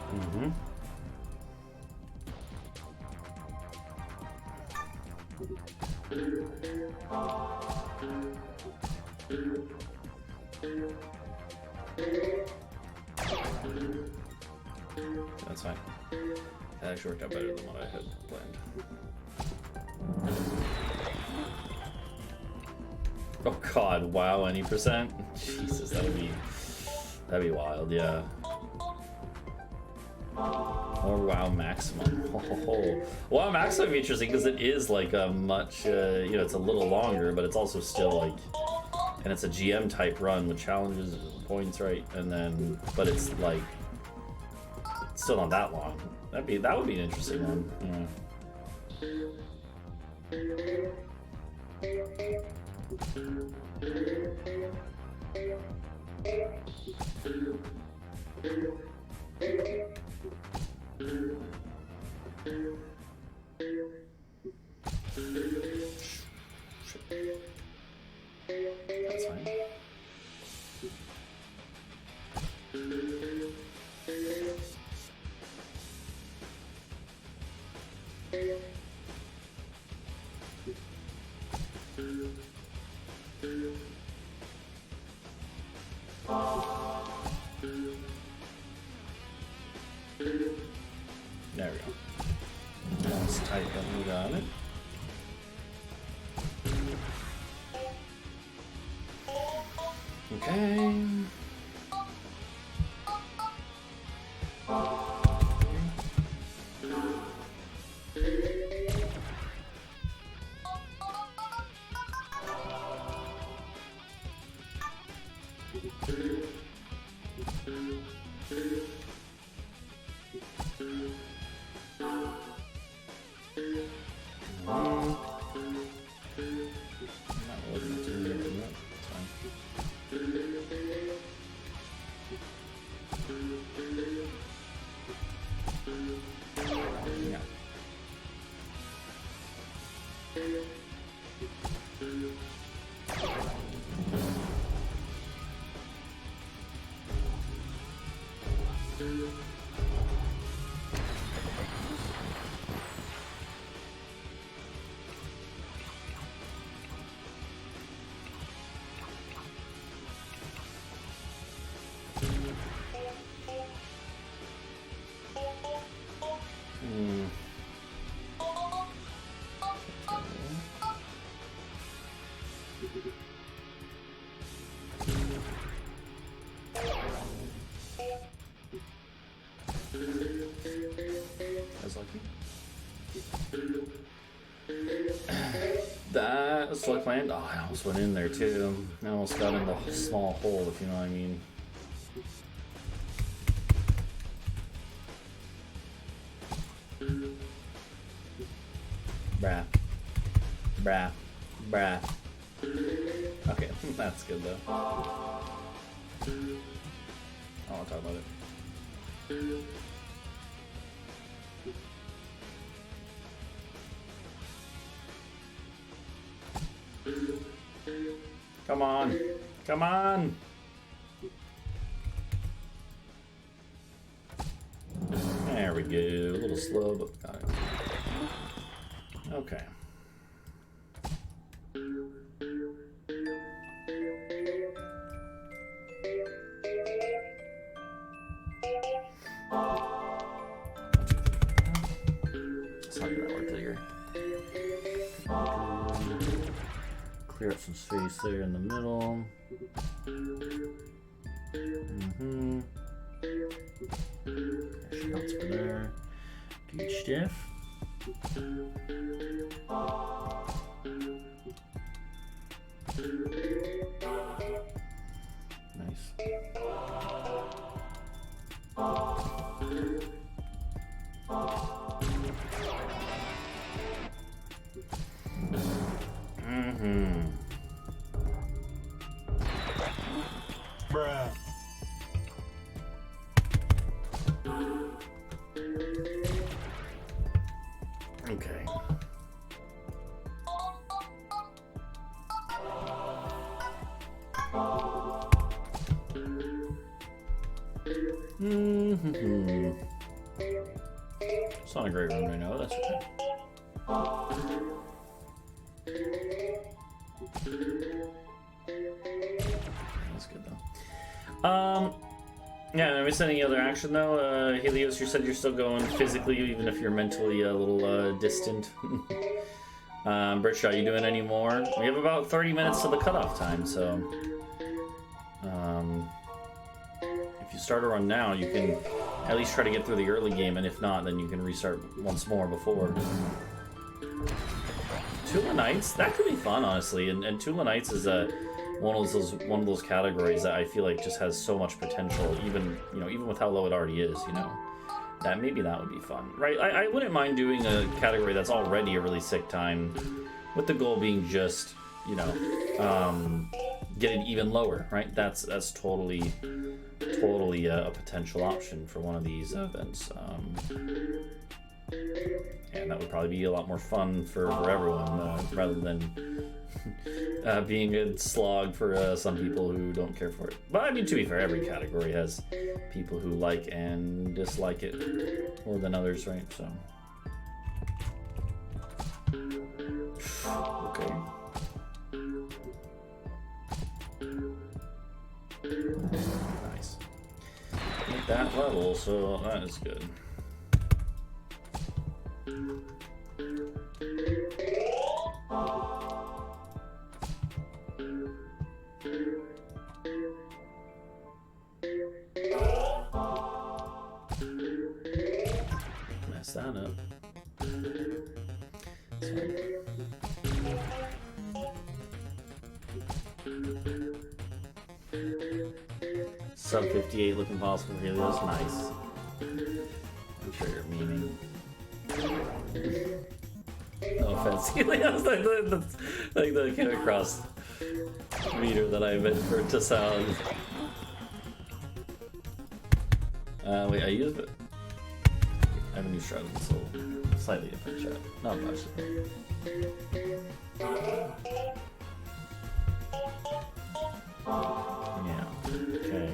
Mm-hmm. That's fine. That actually worked out better than what I had planned. Oh god, wow, any percent? Jesus, that'd be wild, yeah. Or WoW maximum. Oh, WoW maximum would be interesting because it is like a much, you know, it's a little longer, but it's also still like, and it's a GM type run with challenges, points, right? And then, but it's like, it's still not that long. That would be an interesting one. That's fine. There we go. Let's type that we got it. Okay. That was Slick Land. Oh, I almost went in there too. I almost got in the small hole, if you know what I mean. Brah. Brah. Brah. Okay, that's good though. I want to talk about it. Come on. Come on. There we go. A little slow, but got it. Okay. Let's not get that work here. Clear up some space there in the middle. Shots for there. Good stuff. Nice. Bruh. Okay. It's not a great run right now, that's okay. That's good though. Yeah, am I missing any other action though? Helios, you said you're still going physically, even if you're mentally a little distant. Bridge, are you doing any more? We have about 30 minutes to the cutoff time, so if you start a run now, you can at least try to get through the early game, and if not, then you can restart once more before. Tula Knights, that could be fun, honestly, and Tula Knights is one of those categories that I feel like just has so much potential, even with how low it already is, that maybe that would be fun, right? I wouldn't mind doing a category that's already a really sick time, with the goal being just get it even lower, right? That's totally a potential option for one of these events. And that would probably be a lot more fun for everyone, rather than being a slog for some people who don't care for it. But I mean, to be fair, every category has people who like and dislike it more than others, right? So, okay. Nice. At that level, so that is good. Mess that up. Sub 58 looking possible for Helios, nice. I'm sure you're memeing. No offense, Helios, like the Cannon Cross meter that I meant for it to sound. Wait, I use it. I have a new strat, so slightly different strat. Not much. Yeah. Okay.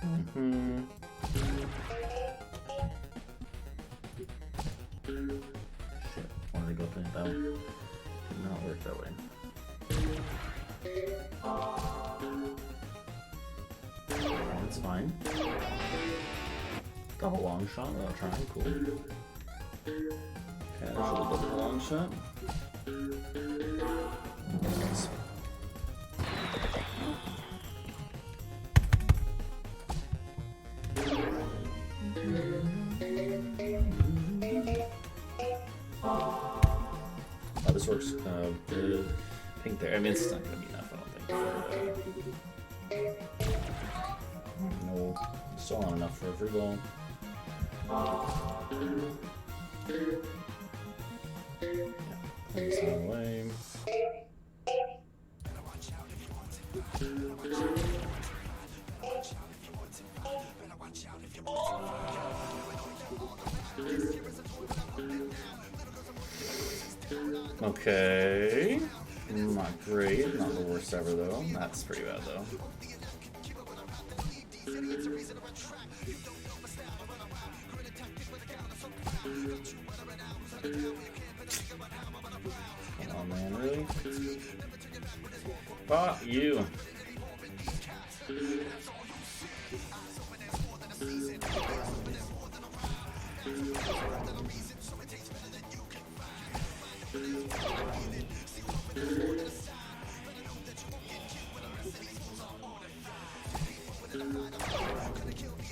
Mm-hmm. Shit, wanted to go through that one. Did not work that way. That's fine. Double long shot without trying, cool. Casual double long shot. Nice. Oh, this works good. Pink there. I mean, it's not gonna be enough, I don't think. No, still not enough for a free ball. Yeah, cleans that away. Okay. Not great. Not the worst ever, though. That's pretty bad, though. Come on, man, really? Fuck you.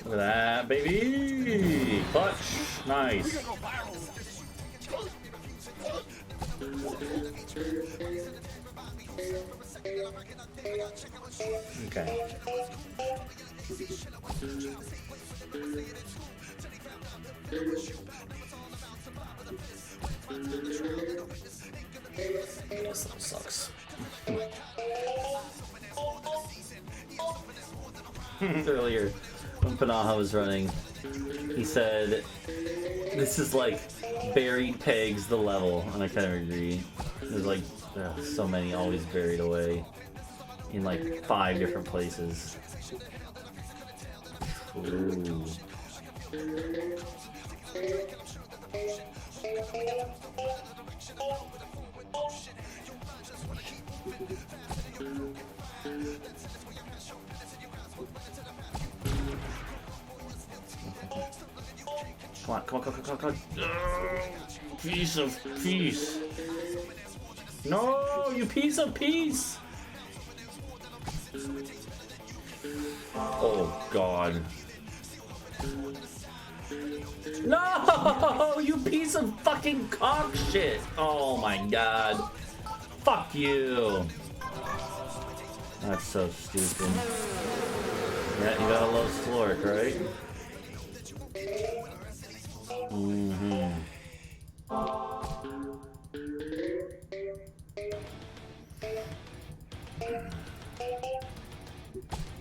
Look at that, baby! Clutch! Nice. Okay. This little sucks. Earlier, when Panaha was running, he said, "This is like buried pegs the level," and I kind of agree. There's like so many always buried away in like 5 different places. Ooh. Come on, come on, come on, come on, come on. Piece of peace. No, you piece of peace. Oh, God. No, you piece of fucking cock shit. Oh, my God. Fuck you. That's so stupid. Yeah, you gotta love Splork, right? Mm-hmm.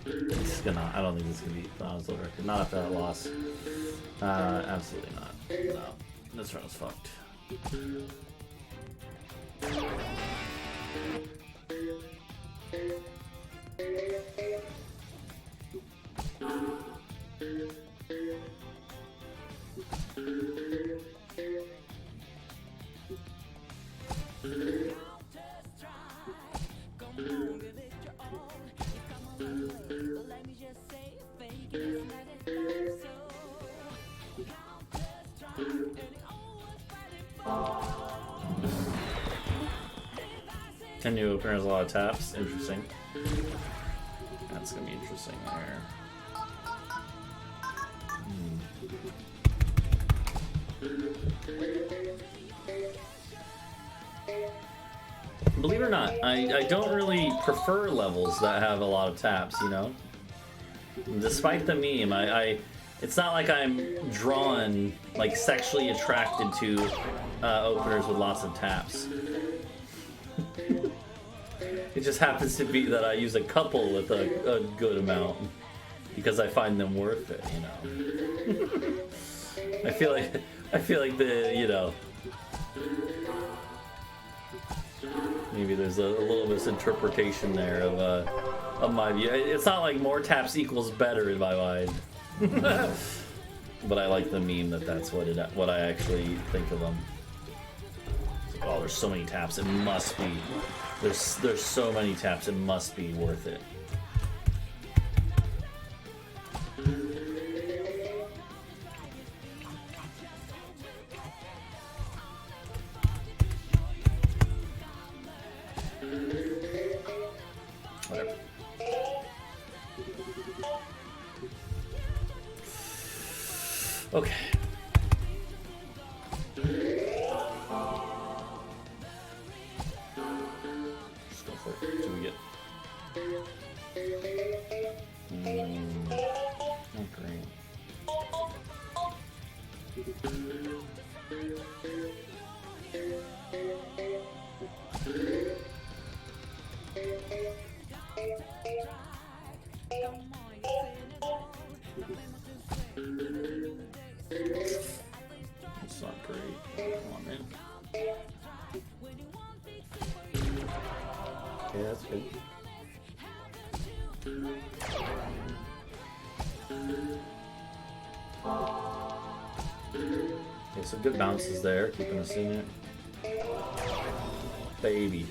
It's gonna, I don't think this is gonna be Donald's record. Not after that loss. Absolutely not. No. This run is fucked. Ten new openers, a lot of taps. Interesting. That's gonna be interesting there. Believe it or not, I don't really prefer levels that have a lot of taps, you know? Despite the meme, it's not like I'm drawn, like sexually attracted to openers with lots of taps. It just happens to be that I use a couple with a good amount because I find them worth it, you know? I feel like the, you know, maybe there's a little misinterpretation there of my view. It's not like more taps equals better in my mind. But I like the meme that's what I actually think of them. Oh, there's so many taps, it must be. There's so many taps, it must be worth it. Whatever. Okay. Just go for it. See what we get. Not great. It's not great. Come on, man. Yeah, that's good. Okay, so good bounces there, keeping us in it. Baby.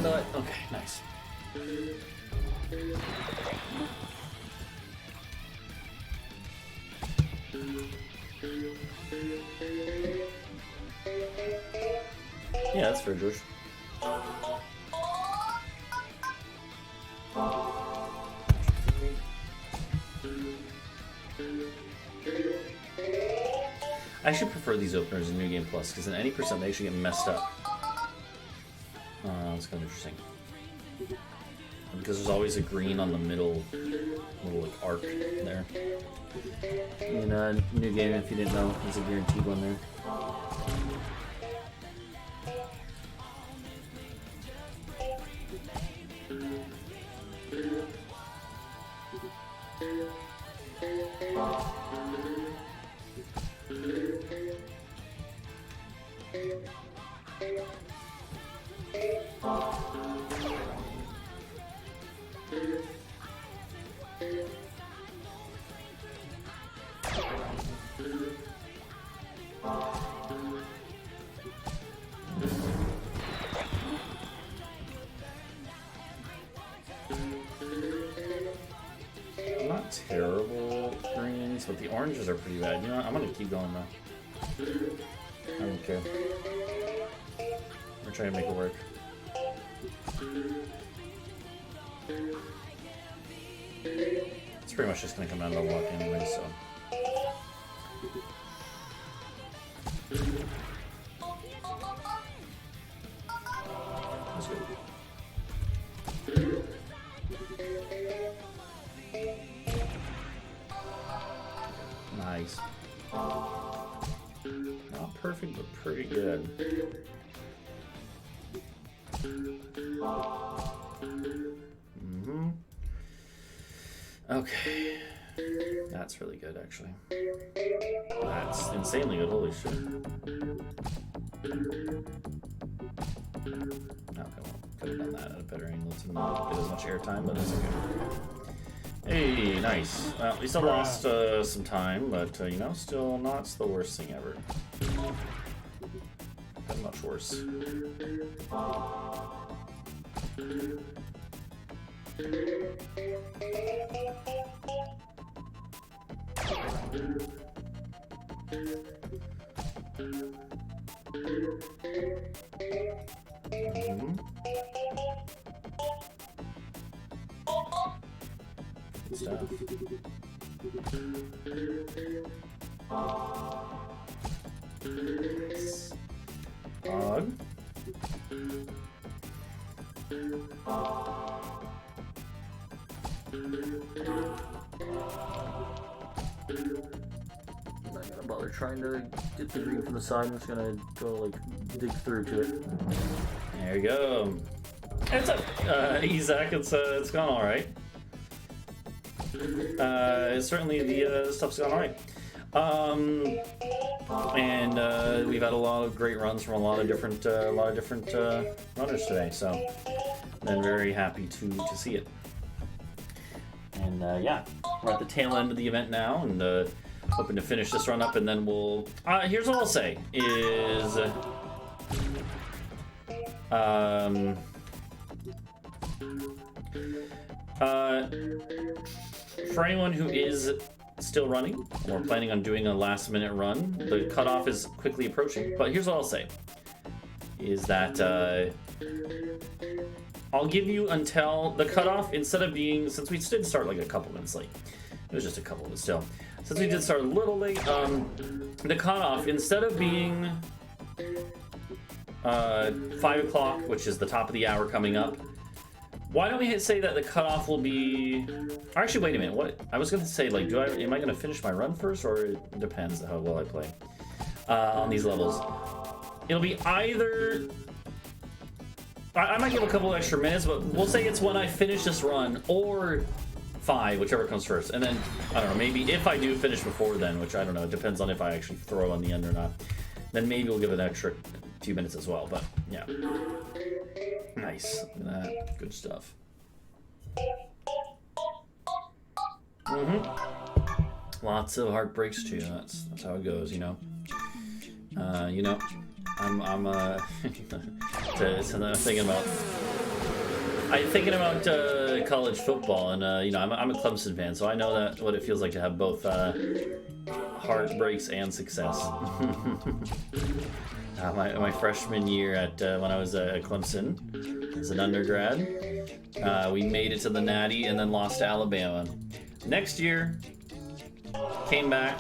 Nut. Okay, nice. Yeah, that's fair, George. I actually prefer these openers in New Game Plus because in any percent they actually get messed up. That's kind of interesting. Because there's always a green on the middle little like arc there. In New Game, if you didn't know, there's a guaranteed one there. points, but the oranges are pretty bad. You know what? I'm gonna keep going though. I don't care. We're trying to make it work. It's pretty much just gonna come down to luck anyway, so. That's good. Nice. Not perfect, but pretty good. Mm-hmm. Okay. That's really good, actually. That's insanely good, holy shit. Okay, well, could have done that at a better angle to not get as much airtime, but it's okay. Hey, nice. Well, we still lost some time, but, you know, still not the worst thing ever. Been much worse. Mm-hmm. Good stuff. Odd. I'm not gonna bother trying to get the green from the side. I'm just gonna go like dig through to it. There you go. It's up, Isaac. It's gone all right. Certainly the stuff's gone all right. And we've had a lot of great runs from a lot of different runners today. So I'm very happy to see it. And yeah, we're at the tail end of the event now, and hoping to finish this run up, and then we'll. Here's what I'll say: is for anyone who is still running or planning on doing a last-minute run, the cutoff is quickly approaching. But here's what I'll say: is that I'll give you until the cutoff, instead of being, since we did start like a couple minutes late, it was just a couple, but still, since we did start a little late, the cutoff, instead of being 5 o'clock, which is the top of the hour coming up, why don't we say that the cutoff will be, actually wait a minute, what, I was gonna say, like, am I gonna finish my run first, or it depends how well I play on these levels. It'll be either, I might give a couple extra minutes, but we'll say it's when I finish this run, or 5, whichever comes first. And then, I don't know, maybe if I do finish before then, which I don't know, it depends on if I actually throw on the end or not, then maybe we'll give it an extra few minutes as well, but yeah. Nice, look at that, good stuff. Lots of heartbreaks too, that's how it goes, you know. You know, I'm thinking about college football, and you know, I'm a Clemson fan, so I know that what it feels like to have both heartbreaks and success. My freshman year at when I was at Clemson as an undergrad, we made it to the Natty and then lost to Alabama. Next year, came back,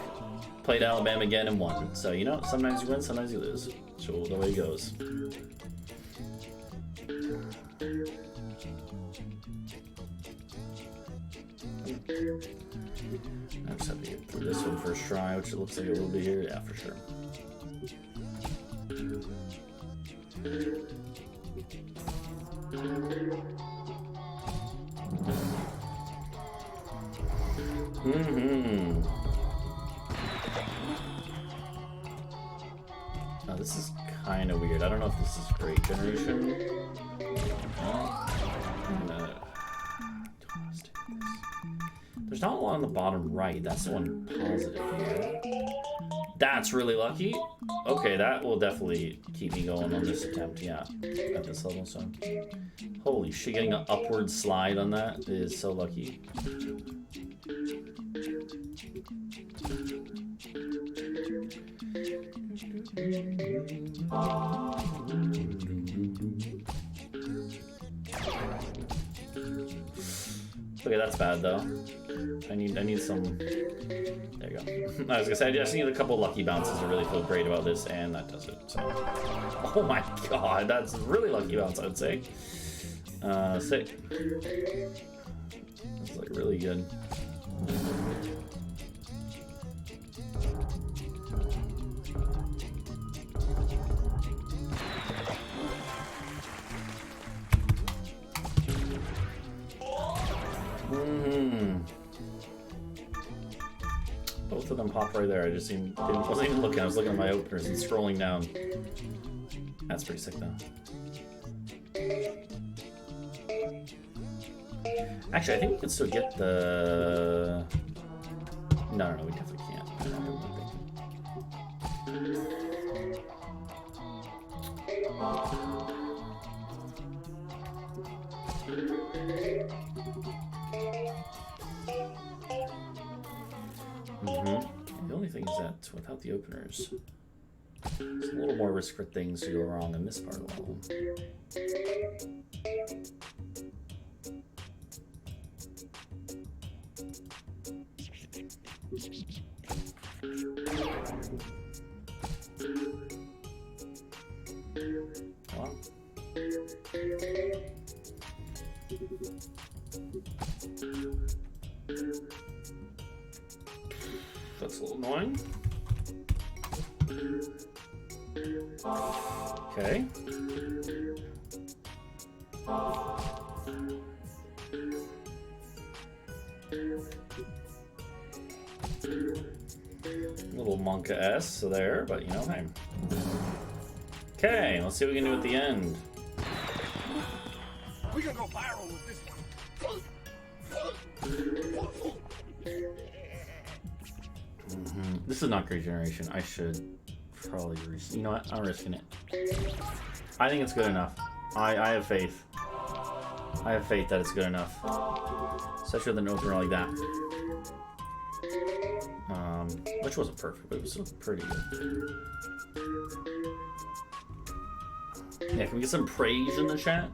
played Alabama again and won. So, you know, sometimes you win, sometimes you lose. So the way it goes. I just have to get through this one first try, which it looks like it will be here. Yeah, for sure. Now this is kind of weird. I don't know if this is great generation. There's not a lot on the bottom right. That's the one positive here. That's really lucky. Okay, that will definitely keep me going on this attempt, yeah, at this level, so. Holy shit, getting an upward slide on that is so lucky. Okay, that's bad though. I need some. There you go. I was gonna say I just need a couple lucky bounces to really feel great about this, and that does it. So. Oh my god, that's a really lucky bounce, I would say. Sick. That's like really good. Both of them pop right there. I just wasn't even looking. I was looking at my openers and scrolling down. That's pretty sick though. Actually, I think we can still get the. No, we definitely can't. I don't know what The only thing is that without the openers, there's a little more risk for things to go wrong in this part of the level. Wow. That's a little annoying. Okay. Little Monka S there, but you know, hey. Okay, let's see what we can do at the end. We can go viral with this one. This is not great generation. I should probably you know what? I'm risking it. I think it's good enough. I have faith. I have faith that it's good enough. Especially with an opener like that. Which wasn't perfect, but it was still pretty good. Yeah, can we get some praise in the chat?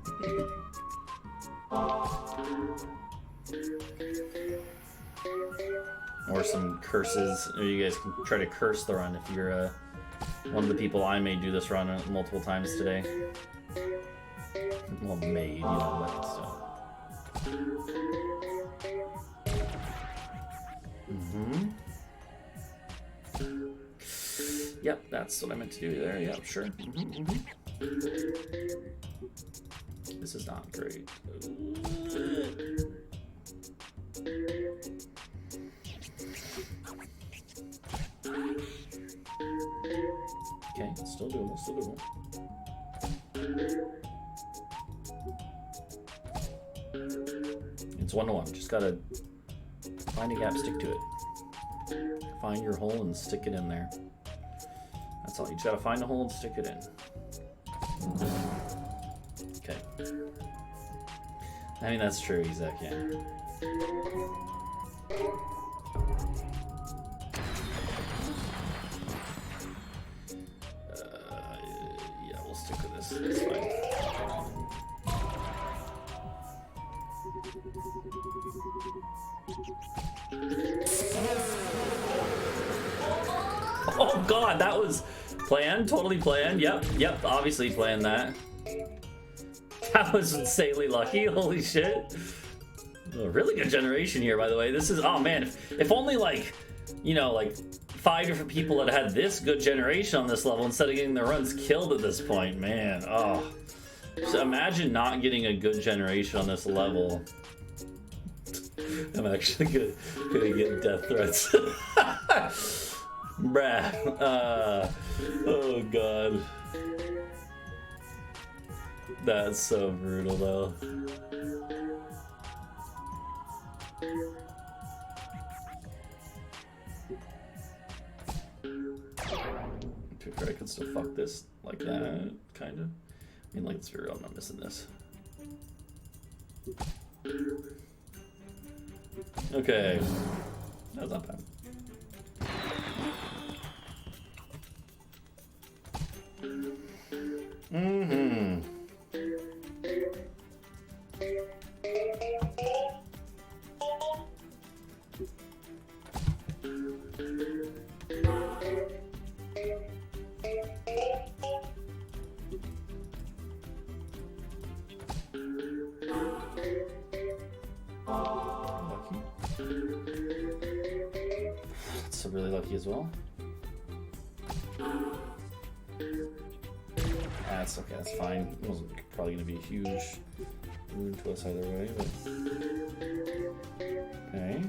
Or some curses. Or you guys can try to curse the run if you're one of the people I may do this run multiple times today. Well, made, you know, but still. Yep, that's what I meant to do there. Yep, sure. This is not great. Okay, still doable, still doable. It's 1-1. Just gotta find a gap, stick to it. Find your hole and stick it in there. That's all. You just gotta find a hole and stick it in. Okay. I mean, that's true, Isaac, yeah. Yeah, we'll stick with this. It's fine. Oh god, that was planned, totally planned. Yep, obviously planned that. That was insanely lucky, holy shit. A really good generation here, by the way. This is, oh man, if only like, you know, like 5 different people had had this good generation on this level instead of getting their runs killed at this point, man. Oh, so imagine not getting a good generation on this level. I'm actually gonna get death threats. Bruh. Oh god. That's so brutal though. To be fair, I can still fuck this like that, kinda. I mean, like, let's be real, I'm not missing this. Okay. That was not bad. Mm-hmm. That's really lucky as well. That's okay, that's fine. It wasn't probably going to be a huge wound to us either way, but... Okay.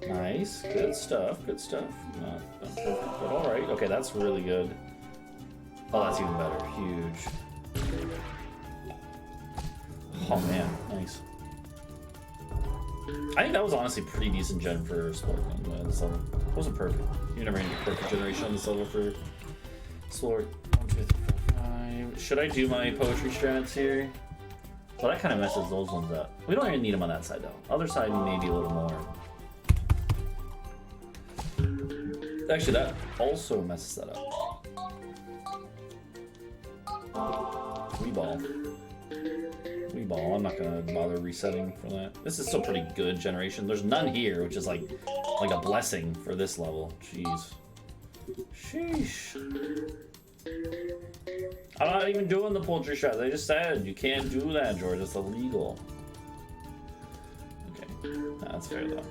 Nice, good stuff, good stuff. Not perfect, but alright. Okay, that's really good. Oh, that's even better. Huge. Oh man, nice. I think that was honestly pretty decent gen for Splork on this level. It wasn't perfect. You never had a perfect generation on this level for Splork. 1, 2, 3, 4, 5. Should I do my poetry strats here? Well, that kind of messes those ones up. We don't even need them on that side though. Other side maybe a little more. Actually, that also messes that up. Wee ball. Wee ball. I'm not gonna bother resetting for that. This is still pretty good generation. There's none here, which is like a blessing for this level. Jeez. Sheesh. I'm not even doing the poultry shots. I just said you can't do that, George. It's illegal. Okay, that's fair though.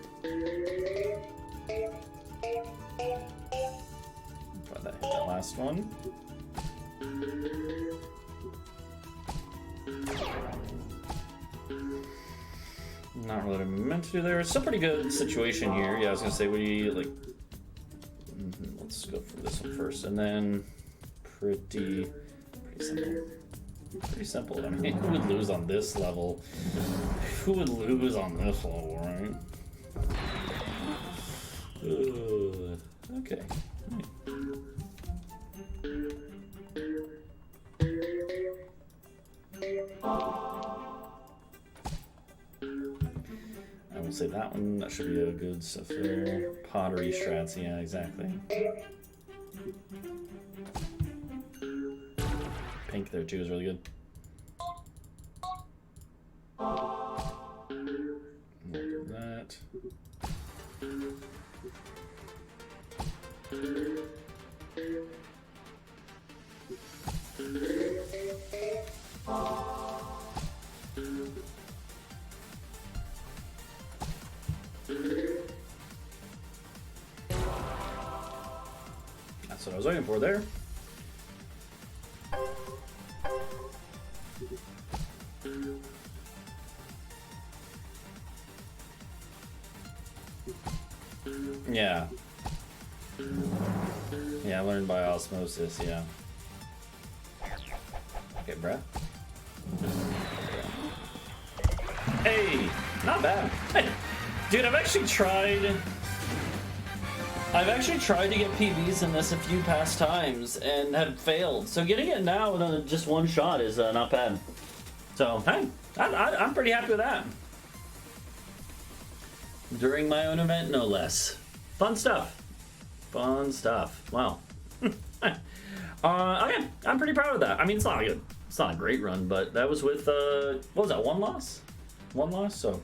Try that. Hit that last one. Not really what I meant to do there. It's still a pretty good situation here. Yeah, I was gonna say, what do you like? Let's go for this one first, and then pretty simple. Pretty simple. I mean, who would lose on this level? Who would lose on this level, right? Okay. I will say that one, that should be a good stuff there. Pottery strats, yeah, exactly. Pink there too is really good. Look at that. That's what I was waiting for there. Yeah. Yeah, I learned by osmosis, yeah. Okay, bruh. Hey, not bad. Hey, dude, I've actually tried to get PBs in this a few past times and have failed. So getting it now with just one shot is not bad. So, hey, I'm pretty happy with that. During my own event, no less. Fun stuff. Fun stuff. Wow. Okay, I'm pretty proud of that. I mean, it's not good. It's not a great run, but that was with, what was that, one loss? One loss, so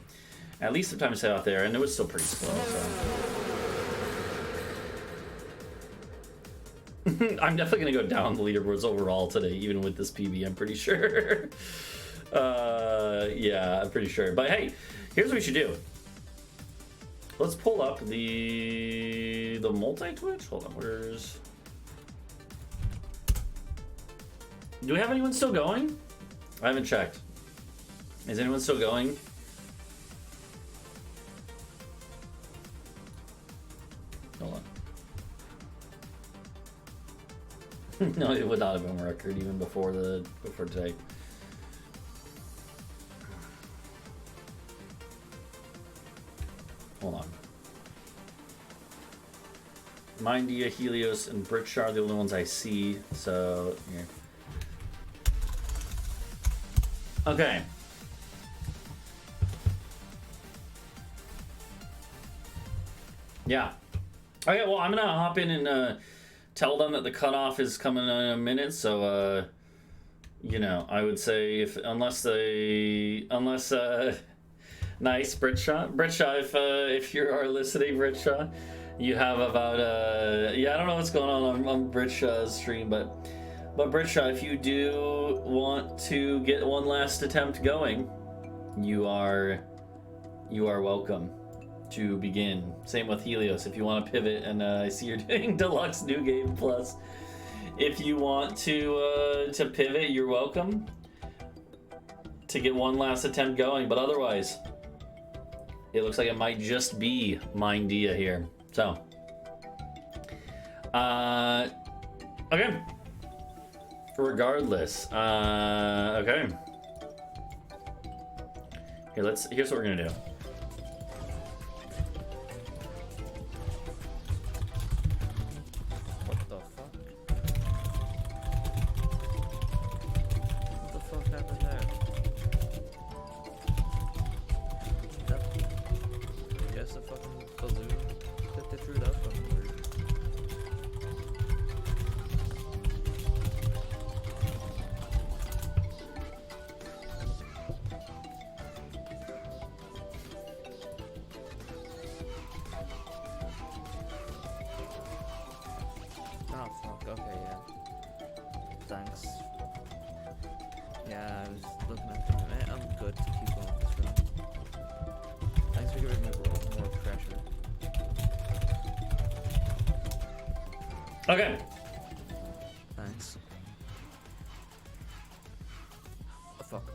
at least the time to stay out there, and it was still pretty slow, so. I'm definitely gonna go down the leaderboards overall today, even with this PB, I'm pretty sure. Yeah, I'm pretty sure. But hey, here's what we should do. Let's pull up the multi-twitch. Hold on, where's... Do we have anyone still going? I haven't checked. Is anyone still going? Hold on. No, it would not have been a record even before today. Hold on. Mindia, Helios, and Brickshard are the only ones I see, so here. Yeah. Okay, well, I'm gonna hop in and tell them that the cutoff is coming in a minute. So, you know, I would say unless nice, Britshaw, if you are listening, Britshaw, you have about yeah, I don't know what's going on Britshaw's stream, but Britshaw, if you do want to get one last attempt going, you are welcome to begin. Same with Helios, if you want to pivot, and I see you're doing Deluxe New Game Plus. If you want to pivot, you're welcome to get one last attempt going, but otherwise, it looks like it might just be Mindia here. So, okay. Regardless, okay. Here's what we're gonna do. What the fuck? What the fuck happened there? I guess the fucking balloon that they threw that fucking weird. Oh fuck, okay, yeah. Thanks. Yeah, I was looking at them. I'm good to keep going this round. Thanks for giving me more pressure. Okay. Thanks. Oh fuck.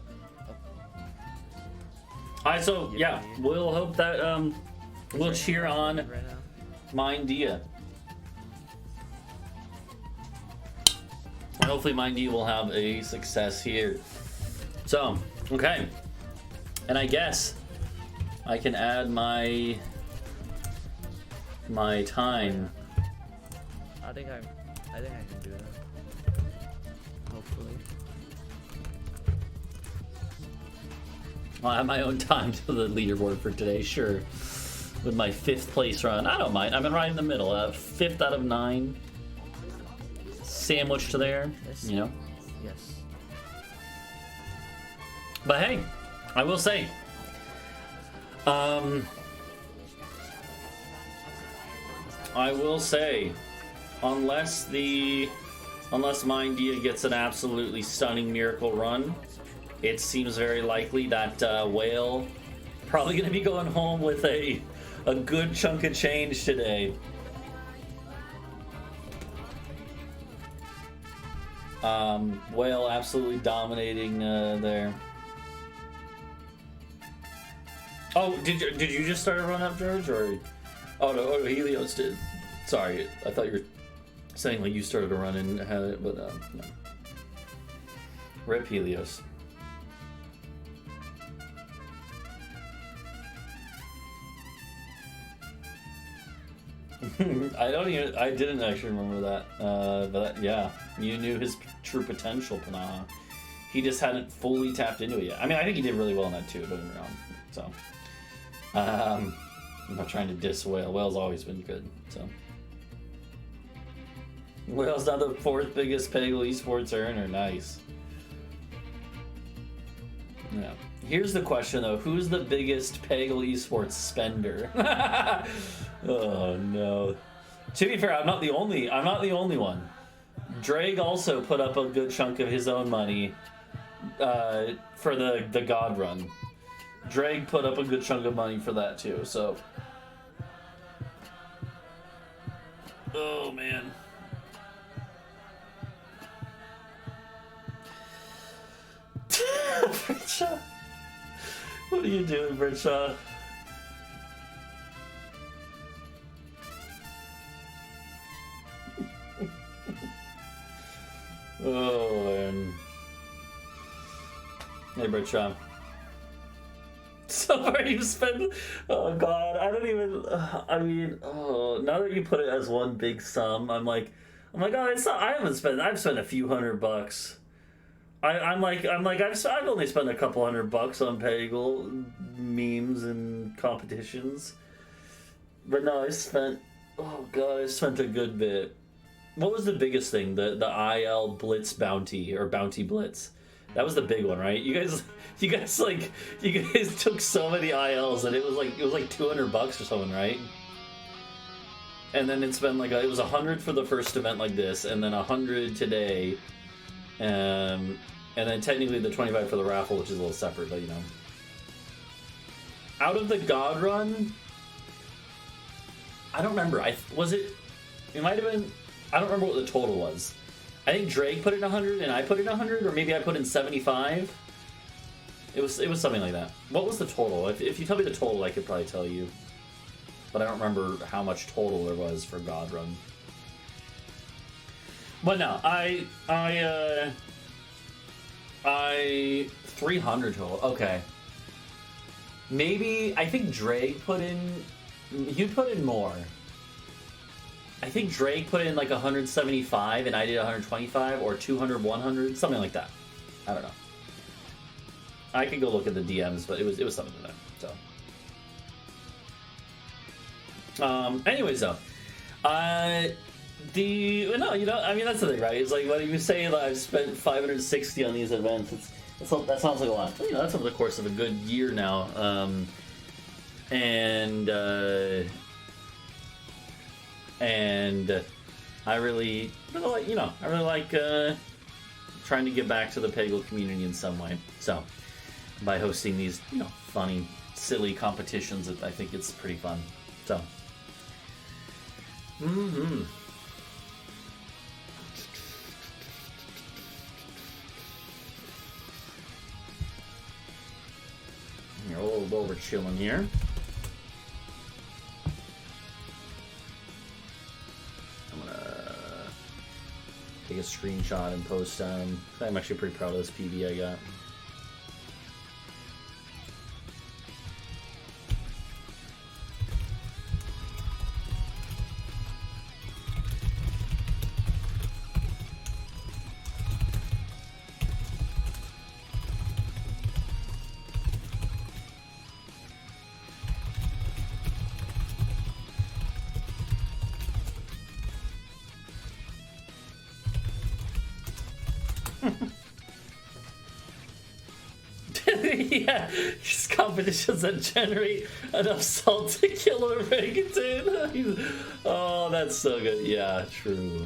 Alright, so yeah, we'll hope that we'll cheer on Right now. Mindia. And hopefully Mindia will have a success here. So, okay. And I guess I can add my time. I think I can do that. Hopefully. I'll add my own time to the leaderboard for today, sure. With my 5th place run. I don't mind. I'm right in the middle. 5th out of 9. Sandwiched there, Yes. you know. Yes. But hey, I will say, unless Mindia gets an absolutely stunning miracle run, it seems very likely that Whale probably going to be going home with a good chunk of change today. Whale absolutely dominating there. Oh, did you just start a run up, George, or oh, Helios did. Sorry, I thought you were saying like you started a run and had it, but no. Rip Helios. I didn't actually remember that. But yeah, you knew his true potential, Panaha. He just hadn't fully tapped into it yet. I mean, I think he did really well in that too, don't get me wrong. So, I'm not trying to diss Whale. Whale's always been good, so. Whale's now the 4th biggest Peggle esports earner. Nice. Yeah. Here's the question though: who's the biggest Peggle esports spender? Oh no. To be fair, I'm not the only one. Drake also put up a good chunk of his own money for the God run. Drake put up a good chunk of money for that too. So. Oh man. Britshaw. What are you doing, Britshaw? Oh man. Hey, Britshaw. So far you've spent, oh god, I don't even, I mean, oh, now that you put it as one big sum, I'm like, oh, it's not, I've spent a few $100. I've only spent a couple $100 on Peggle memes and competitions. But no, I spent. Oh god, I spent a good bit. What was the biggest thing? The IL Blitz bounty or bounty blitz. That was the big one, right? You guys took so many ILs that it was like $200 or something, right? And then it's been like it was 100 for the first event like this, and then 100 today, and then technically the 25 for the raffle, which is a little separate, but you know. Out of the God Run, I don't remember. It might have been. I don't remember what the total was. I think Drake put in 100 and I put in 100, or maybe I put in 75. It was something like that. What was the total? If you tell me the total, I could probably tell you. But I don't remember how much total there was for God Run. But no, I 300 total. Okay. Maybe I think Drake put in. You put in more. I think Drake put in like 175 and I did 125, or 200, 100, something like that. I don't know. I could go look at the DMs, but it was something like that. So, anyways, though, that's the thing, right? It's like when you say that I've spent 560 on these events, that sounds like a lot. You know, that's over the course of a good year now, and I really like trying to give back to the Peggle community in some way. So by hosting these, funny, silly competitions, I think it's pretty fun. So. While we're chilling here. I'm gonna take a screenshot and post. I'm actually pretty proud of this PB I got. Yeah, these competitions that generate enough salt to kill an orangutan. Oh, that's so good. Yeah, true.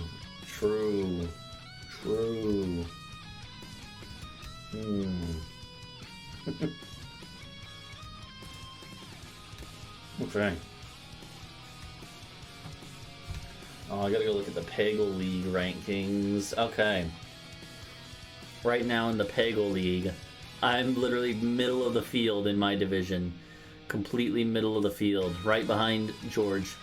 Okay. Oh, I gotta go look at the Peggle League rankings. Okay. Right now in the Peggle League, I'm literally middle of the field in my division. Completely middle of the field. Right behind George.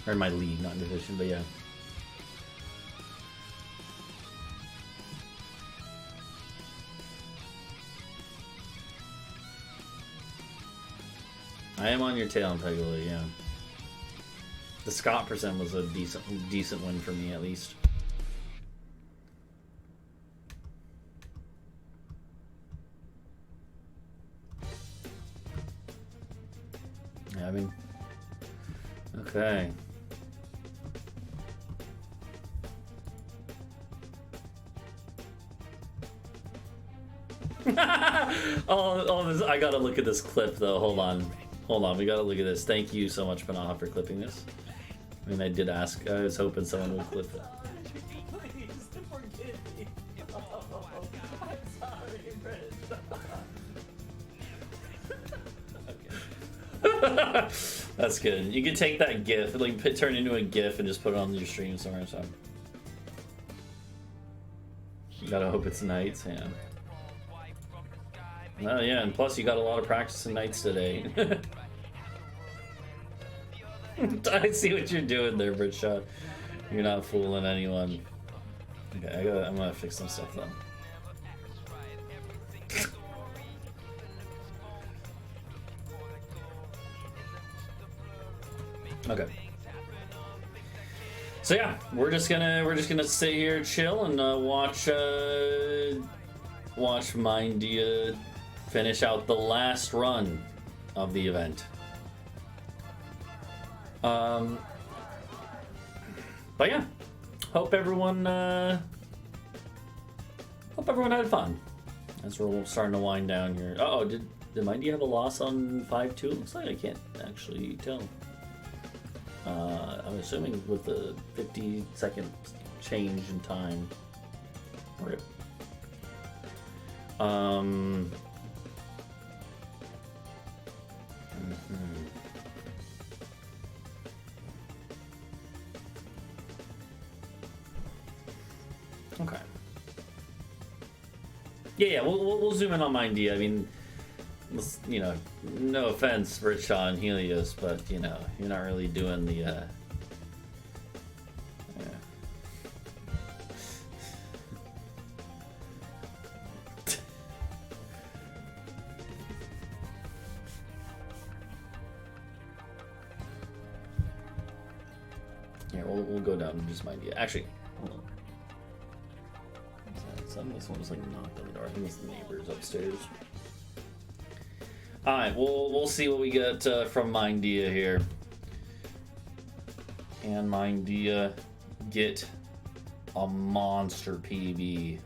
Or my league, not division, but yeah. I am on your tail in Peggle League, yeah. The Scott percent was a decent win for me, at least. Yeah, I mean, okay. Oh, this, I gotta look at this clip though. Hold on, we gotta look at this. Thank you so much, Panaha, for clipping this. I mean, I did ask. I was hoping someone would clip it. Please forgive me. Oh, I'm sorry, Rich. That's good. You can take that GIF, like turn it into a GIF, and just put it on your stream somewhere. So you gotta hope it's nights, yeah. Oh yeah, and plus you got a lot of practice in nights today. I see what you're doing there, Britshot. You're not fooling anyone. Okay, I'm gonna fix some stuff then. Okay. So yeah, we're just gonna sit here, chill, and watch watch Mindia finish out the last run of the event. But yeah, hope everyone had fun. As we're starting to wind down here. Uh oh, did Mindy have a loss on 5-2? Looks like I can't actually tell. I'm assuming with the 50-second change in time. Rip. Okay. Yeah, we'll zoom in on Mindy. I mean, you know, no offense, Richa and Helios, but you know, you're not really doing the. Yeah. Yeah, we'll go down and just Mindy. Actually, hold on. This one was like knocked on the door. I think it's the neighbors upstairs. Alright, we'll see what we get from Mindia here. Can Mindia get a monster PB?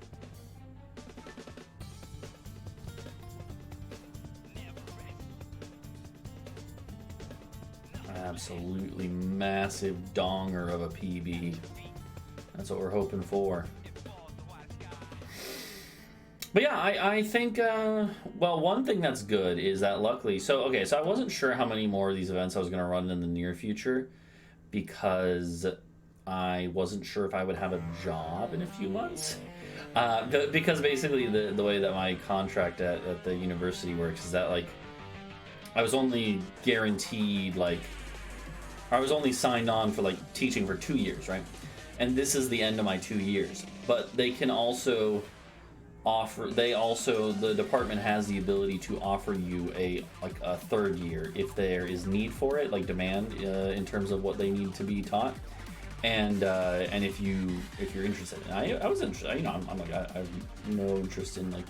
Absolutely massive donger of a PB. That's what we're hoping for. But yeah, I think, well, one thing that's good is that luckily, so I wasn't sure how many more of these events I was going to run in the near future because I wasn't sure if I would have a job in a few months. Because basically the way that my contract at the university works is that, like, I was only guaranteed, like, I was only signed on for, like, teaching for 2 years, right? And this is the end of my 2 years. But they can also the department has the ability to offer you a third year if there is need for it, like demand in terms of what they need to be taught, and if you're interested. And I was interested. You know, I'm like I have no interest in like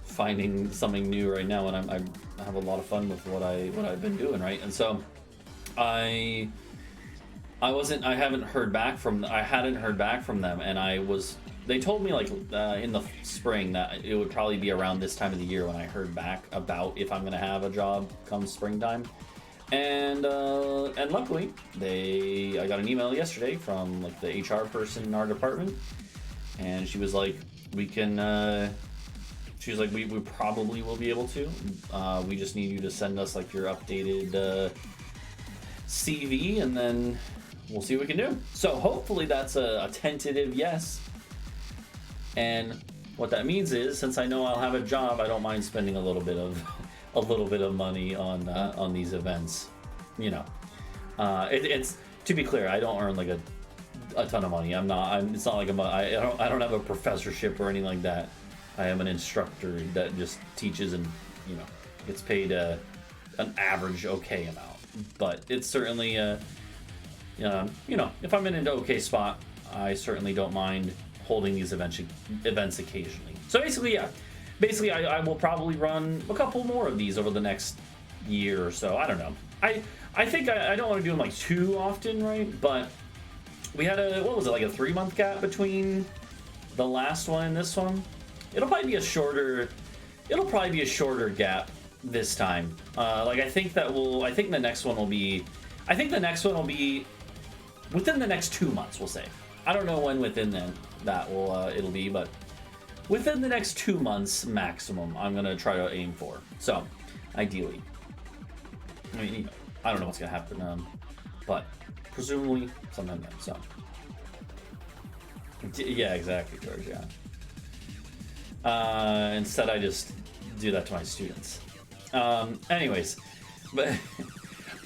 finding something new right now, and I have a lot of fun with what I've been doing, right? And so I hadn't heard back from them, and they told me like in the spring that it would probably be around this time of the year when I heard back about if I'm gonna have a job come springtime, and luckily I got an email yesterday from like the HR person in our department, and she was like, we probably will be able to. We just need you to send us like your updated CV, and then we'll see what we can do. So hopefully that's a tentative yes. And what that means is, since I know I'll have a job, I don't mind spending a little bit of money on these events. You know, it's to be clear, I don't earn like a ton of money. It's not like I don't have a professorship or anything like that. I am an instructor that just teaches and, you know, gets paid an average okay amount. But it's certainly you know, if I'm in an okay spot, I certainly don't mind holding these events occasionally. So basically, yeah. Basically, I will probably run a couple more of these over the next year or so. I don't know. I think I don't want to do them like too often, right? But we had a 3-month gap between the last one and this one. It'll probably be a shorter gap this time. I think the next one will be within the next 2 months, we'll say. I don't know when within then that will it'll be, but within the next 2 months maximum, I'm gonna try to aim for. So, ideally, I mean, you know, I don't know what's gonna happen, but presumably sometime then. So, yeah, exactly, George. Yeah. Instead, I just do that to my students. Anyways, but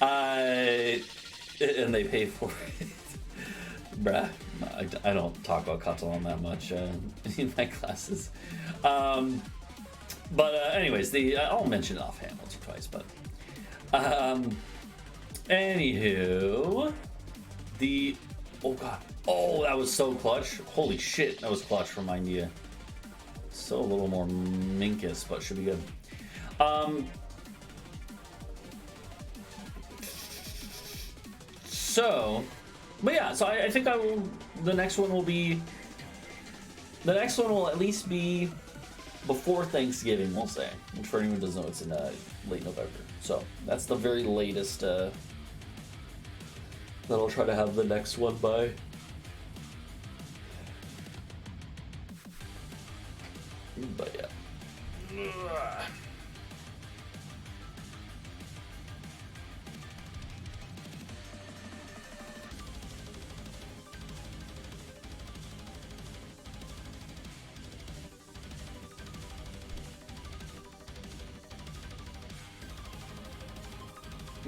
and they pay for it. Bruh, I don't talk about Catalan that much in my classes. Anyways, I'll mention it offhand once or twice, but anywho, oh god, oh, that was so clutch. Holy shit, that was clutch from India. still a little more minkus, but should be good. So, but yeah, so I think I will. The next one will be. The next one will at least be before Thanksgiving, we'll say. Which for anyone who doesn't know, it's in late November. So that's the very latest that I'll try to have the next one by. But yeah.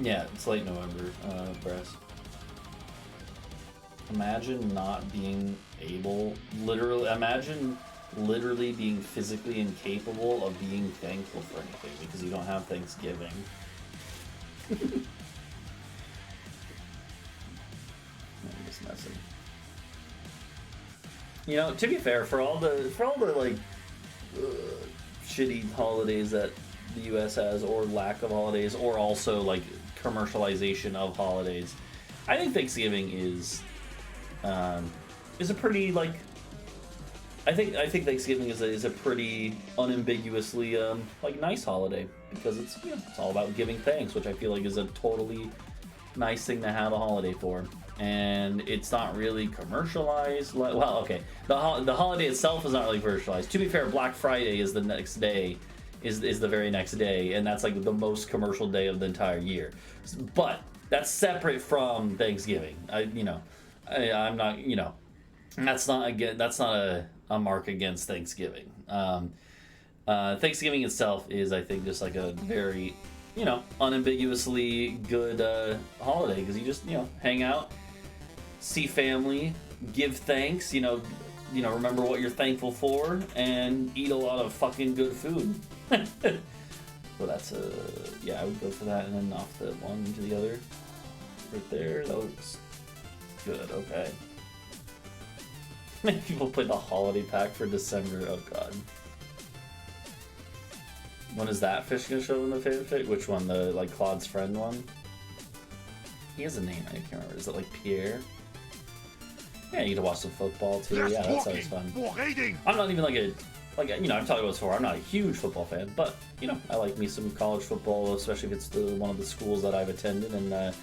Yeah, it's late November, Brass. Imagine not being able, imagine literally being physically incapable of being thankful for anything because you don't have Thanksgiving. I'm just messing. You know, to be fair, for all the like shitty holidays that the U.S. has, or lack of holidays, or also like commercialization of holidays, I think Thanksgiving is a pretty like. I think Thanksgiving is a pretty unambiguously like nice holiday because it's it's all about giving thanks, which I feel like is a totally nice thing to have a holiday for. And it's not really commercialized. Well, okay, the holiday itself is not really commercialized. To be fair, Black Friday is the next day, is the very next day, and that's like the most commercial day of the entire year. But that's separate from Thanksgiving. I'm not, that's not a mark against Thanksgiving. Thanksgiving itself is, I think, just like a very, unambiguously good holiday because you just, hang out, see family, give thanks, remember what you're thankful for, and eat a lot of fucking good food. So that's I would go for that, and then off the one to the other, right there. That looks good. Okay. Many people play the holiday pack for December. Oh god. When is that fish gonna show in the favorite fic? Which one? The like Claude's friend one? He has a name. I can't remember. Is it like Pierre? Yeah, you get to watch some football too. Yeah, that sounds fun. I'm not even I've talked about this before. I'm not a huge football fan, but I like me some college football, especially if it's one of the schools that I've attended, and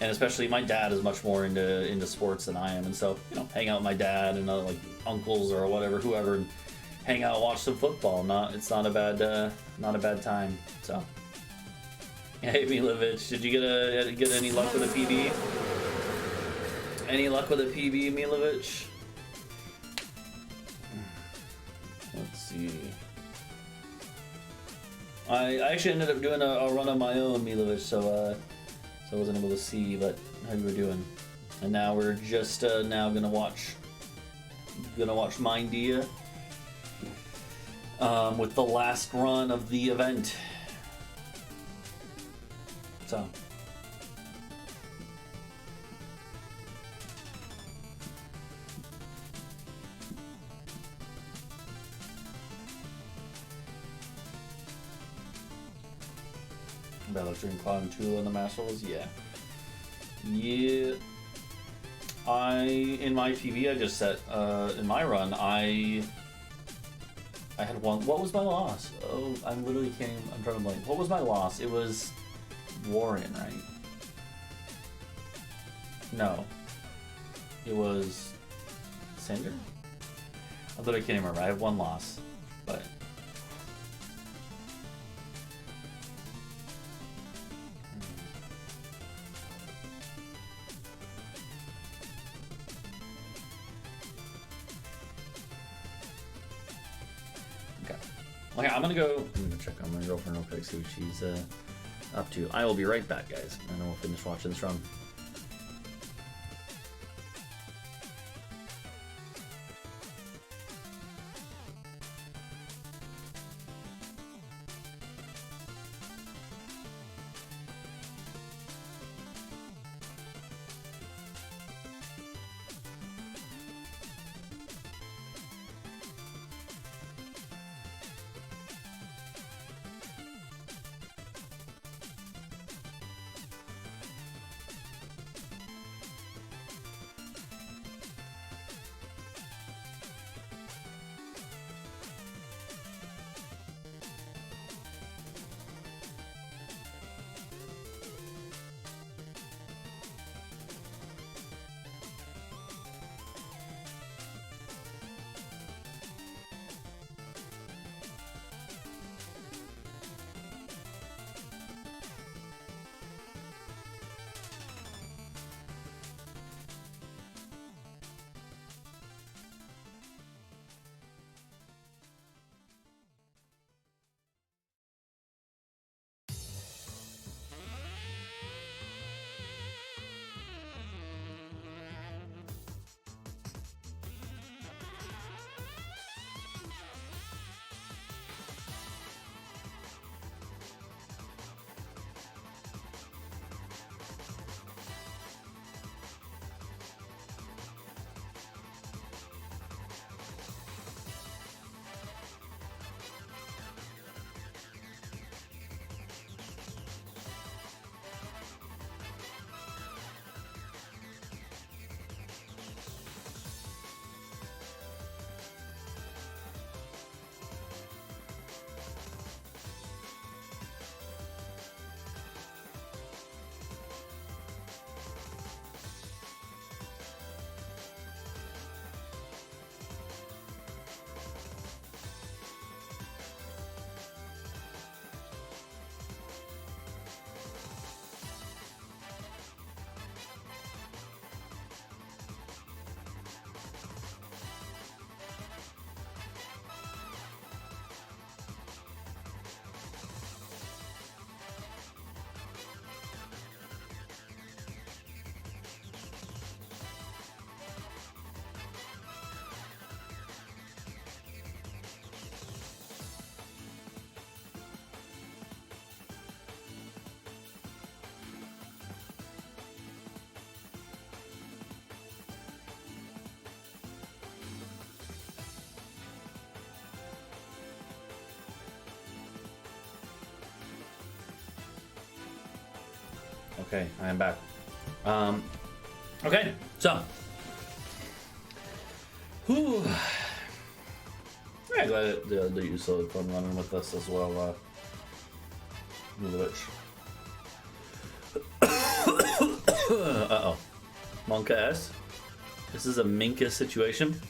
especially my dad is much more into sports than I am, and so hang out with my dad and like uncles or whatever, whoever, and hang out, and watch some football. It's not a bad time. So, hey Milovic, did you get any luck with a PB? Any luck with a PB, Milovic? Let's see. I actually ended up doing a run on my own, Milovic, so I wasn't able to see, but how you were doing. And now we're just now gonna watch Mindia with the last run of the event. So. Battle Dream Cloud and Tula in the Masters, yeah. Yeah. In my PV I just set, in my run, I had one. What was my loss? Oh, I'm trying to blank. What was my loss? It was Warren, right? No. It was Cinder? I thought I can't remember. I have one loss, but. Okay, I'm gonna check on my girlfriend real quick, see what she's up to. I will be right back, guys, and then we'll finish watching this run. Okay, I am back. Okay, so. Whew. Yeah, glad that you still had fun running with us as well, Milovich. Uh-oh. Monka S. This is a Minka situation.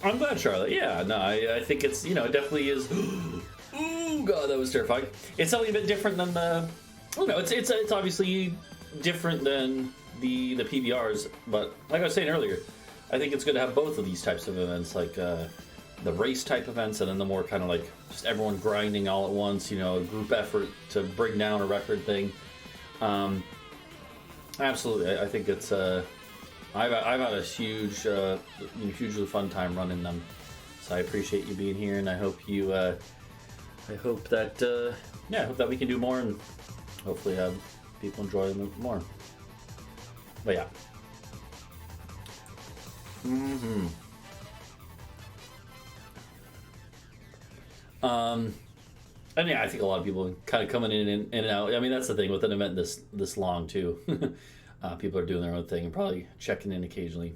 I'm glad, Charlotte. Yeah, no, I think it's, you know, it definitely is. Oh god, that was terrifying. It's something a bit different than the, you know, it's obviously different than the PBRs, but like I was saying earlier, I think it's good to have both of these types of events, like the race type events, and then the more kind of like just everyone grinding all at once, you know, a group effort to bring down a record thing. Absolutely, I think it's I've had a huge, hugely fun time running them, so I appreciate you being here, and I hope you, I hope that we can do more, and hopefully have people enjoy them more. But yeah. And yeah, I think a lot of people kind of coming in and out. I mean, that's the thing with an event this long too. People are doing their own thing and probably checking in occasionally.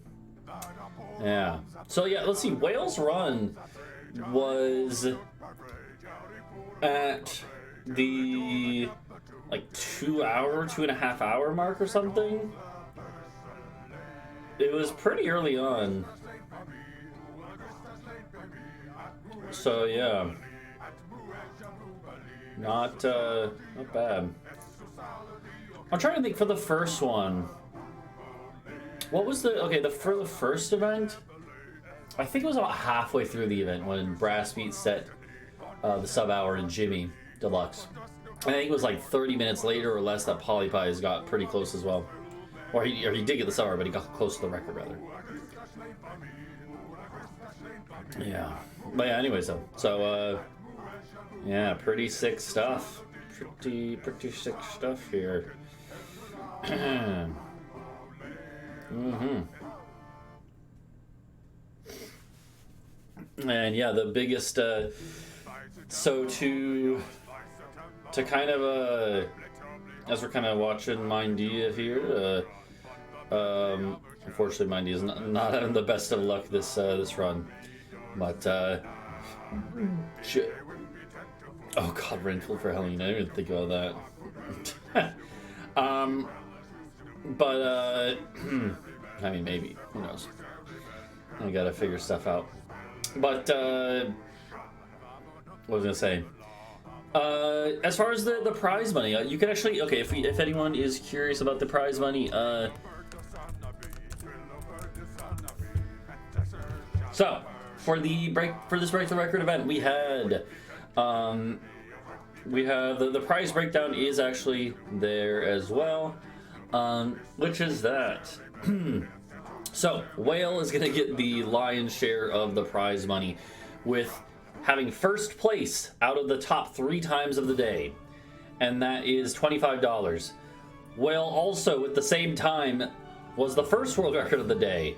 Yeah. So yeah, let's see. Wales Run was at the like 2.5 hour mark or something. It was pretty early on. So yeah. Not bad. I'm trying to think for the first one. What was for the first event? I think it was about halfway through the event when Brassbeat set the sub-hour in Jimmy Deluxe. I think it was like 30 minutes later or less that Polypies got pretty close as well. Or he did get the sub-hour, but he got close to the record rather. Yeah. But yeah, anyways though. So yeah, pretty sick stuff. Pretty sick stuff here. And yeah, the biggest so to kind of as we're kind of watching Mindia here, unfortunately Mindia is not having the best of luck this run, but shit. Oh god, Renfield for Helene, I didn't even think about that. But I mean, maybe, who knows? I gotta figure stuff out. But what was I gonna say? As far as the prize money, you can actually, if anyone is curious about the prize money, so for this Break the Record event, we had the prize breakdown is actually there as well, which is that. So Whale is going to get the lion's share of the prize money with having first place out of the top 3 times of the day, and that is $25. Whale also at the same time was the first world record of the day,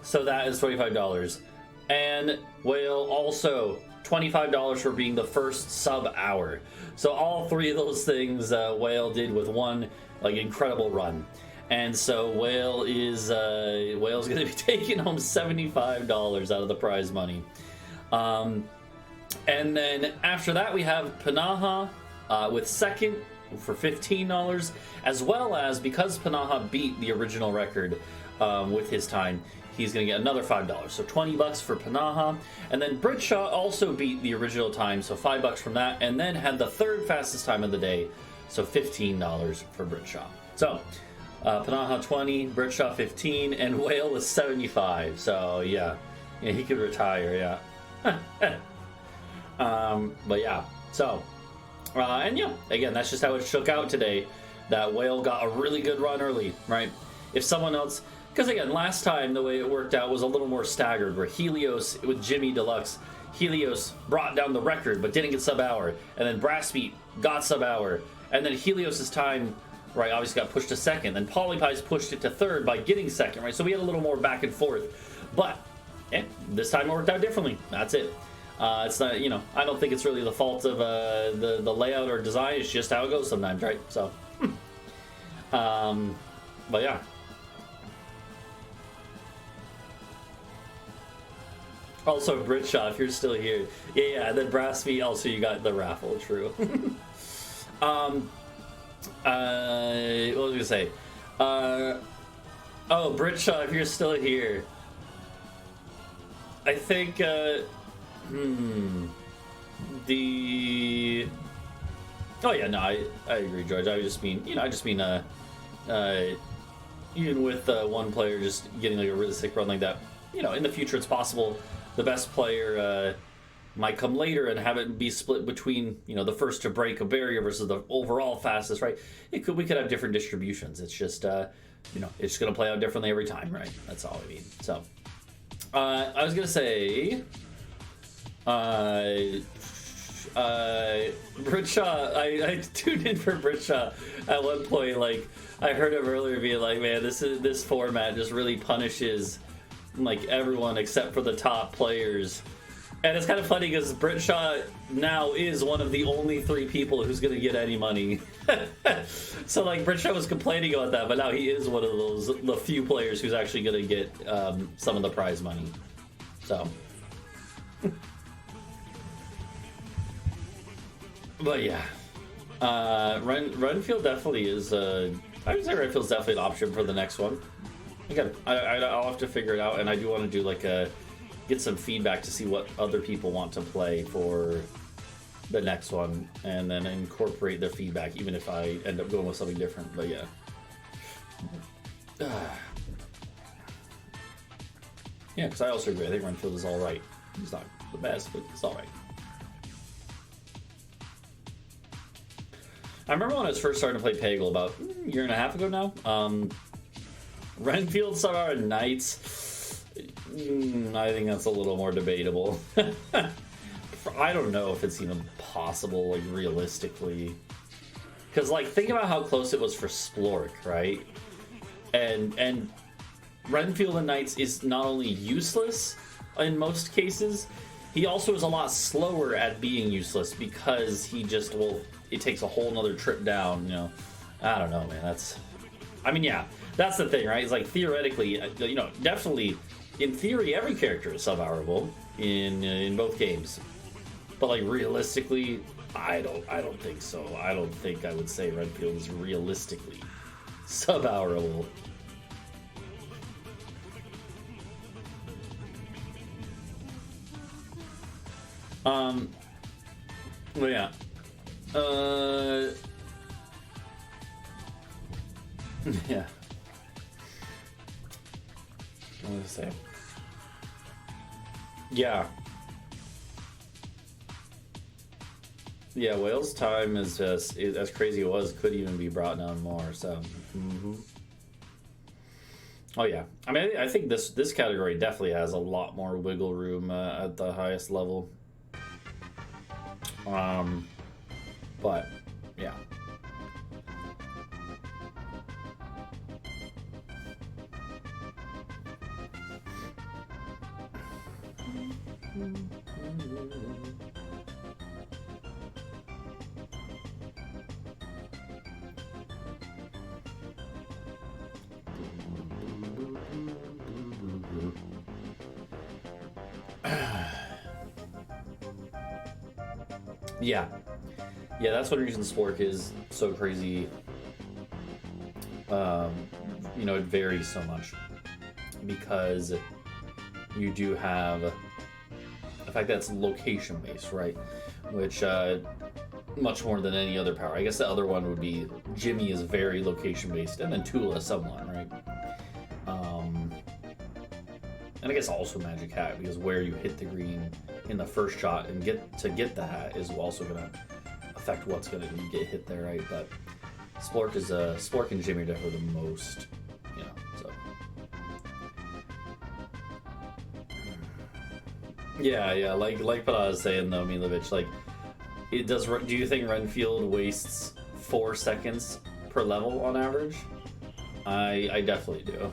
so that is $25. And Whale also $25 for being the first sub-hour. So all 3 of those things Whale did with one incredible run. And so Whale's going to be taking home $75 out of the prize money. And then after that we have Panaha with second for $15, as well as, because Panaha beat the original record with his time, he's going to get another $5. So $20 for Panaha. And then Britshaw also beat the original time, so $5 from that, and then had the 3rd fastest time of the day, so $15 for Britshaw. So Panaha 20, Britshaw 15, and Whale was 75. So yeah, he could retire. Yeah. But yeah. So and yeah, again, that's just how it shook out today. That Whale got a really good run early, right? If someone else, because again, last time the way it worked out was a little more staggered, where Helios with Jimmy Deluxe, Helios brought down the record but didn't get sub-hour, and then Brassbeat got sub-hour, and then Helios's time, right, obviously got pushed to second. Then Polypies pushed it to 3rd by getting second, right? So we had a little more back and forth. But this time it worked out differently. That's it. It's not, you know, I don't think it's really the fault of the layout or design. It's just how it goes sometimes, right? So, but yeah. Also, Britshaw, if you're still here, yeah. And then Brass Meat. Also, you got the raffle. True. What was I gonna say? Oh, Britshaw, if you're still here, I think. Oh yeah, no, I agree, George. I just mean, you know, even with one player just getting like a really sick run like that, you know, in the future it's possible the best player might come later and have it be split between, you know, the first to break a barrier versus the overall fastest, right? We could have different distributions. It's just, you know, it's going to play out differently every time, right? That's all I mean. So, I was going to say, Britshaw, I tuned in for Britshaw at one point. Like, I heard him earlier being like, man, this format just really punishes like everyone except for the top players. And it's kind of funny because Britshaw now is one of the only 3 people who's going to get any money. So like Britshaw was complaining about that, but now he is one of the few players who's actually going to get some of the prize money. So, but yeah, Renfield definitely is. I would say Renfield's definitely an option for the next one. Again, I'll have to figure it out, and I do want to do like get some feedback to see what other people want to play for the next one, and then incorporate their feedback, even if I end up going with something different. But yeah. Yeah, because I also agree. I think Renfield is all right. He's not the best, but it's all right. I remember when I was first starting to play Peggle about a year and a half ago now. Renfield somehow at Knights. I think that's a little more debatable. I don't know if it's even possible, like realistically. Because, like, think about how close it was for Splork, right? And Renfield and Knights is not only useless in most cases, he also is a lot slower at being useless because he just, well, it takes a whole nother trip down, you know. I don't know, man. I mean, yeah, that's the thing, right? It's like, theoretically, you know, definitely, in theory, every character is sub-hourable in both games. But, like, realistically, I don't think so. I don't think I would say Renfield is realistically sub-hourable. Well, yeah. Yeah. What was I say? Yeah. Yeah, Whale's time is just, as crazy it was, could even be brought down more, so. Oh yeah, I mean, I think this category definitely has a lot more wiggle room at the highest level. But yeah. Yeah, that's one reason Splork is so crazy. You know, it varies so much because you do have the fact that it's location based, right? Which much more than any other power. I guess the other one would be Jimmy is very location based, and then Tula somewhat, right? And I guess also Magic Hat, because where you hit the green in the first shot and get the hat is also gonna affect what's gonna get hit there, right? But Splork and Jimmy are definitely the most, you know. So yeah, like what I was saying though, Milovich, like it does. Do you think Renfield wastes 4 seconds per level on average? I definitely do.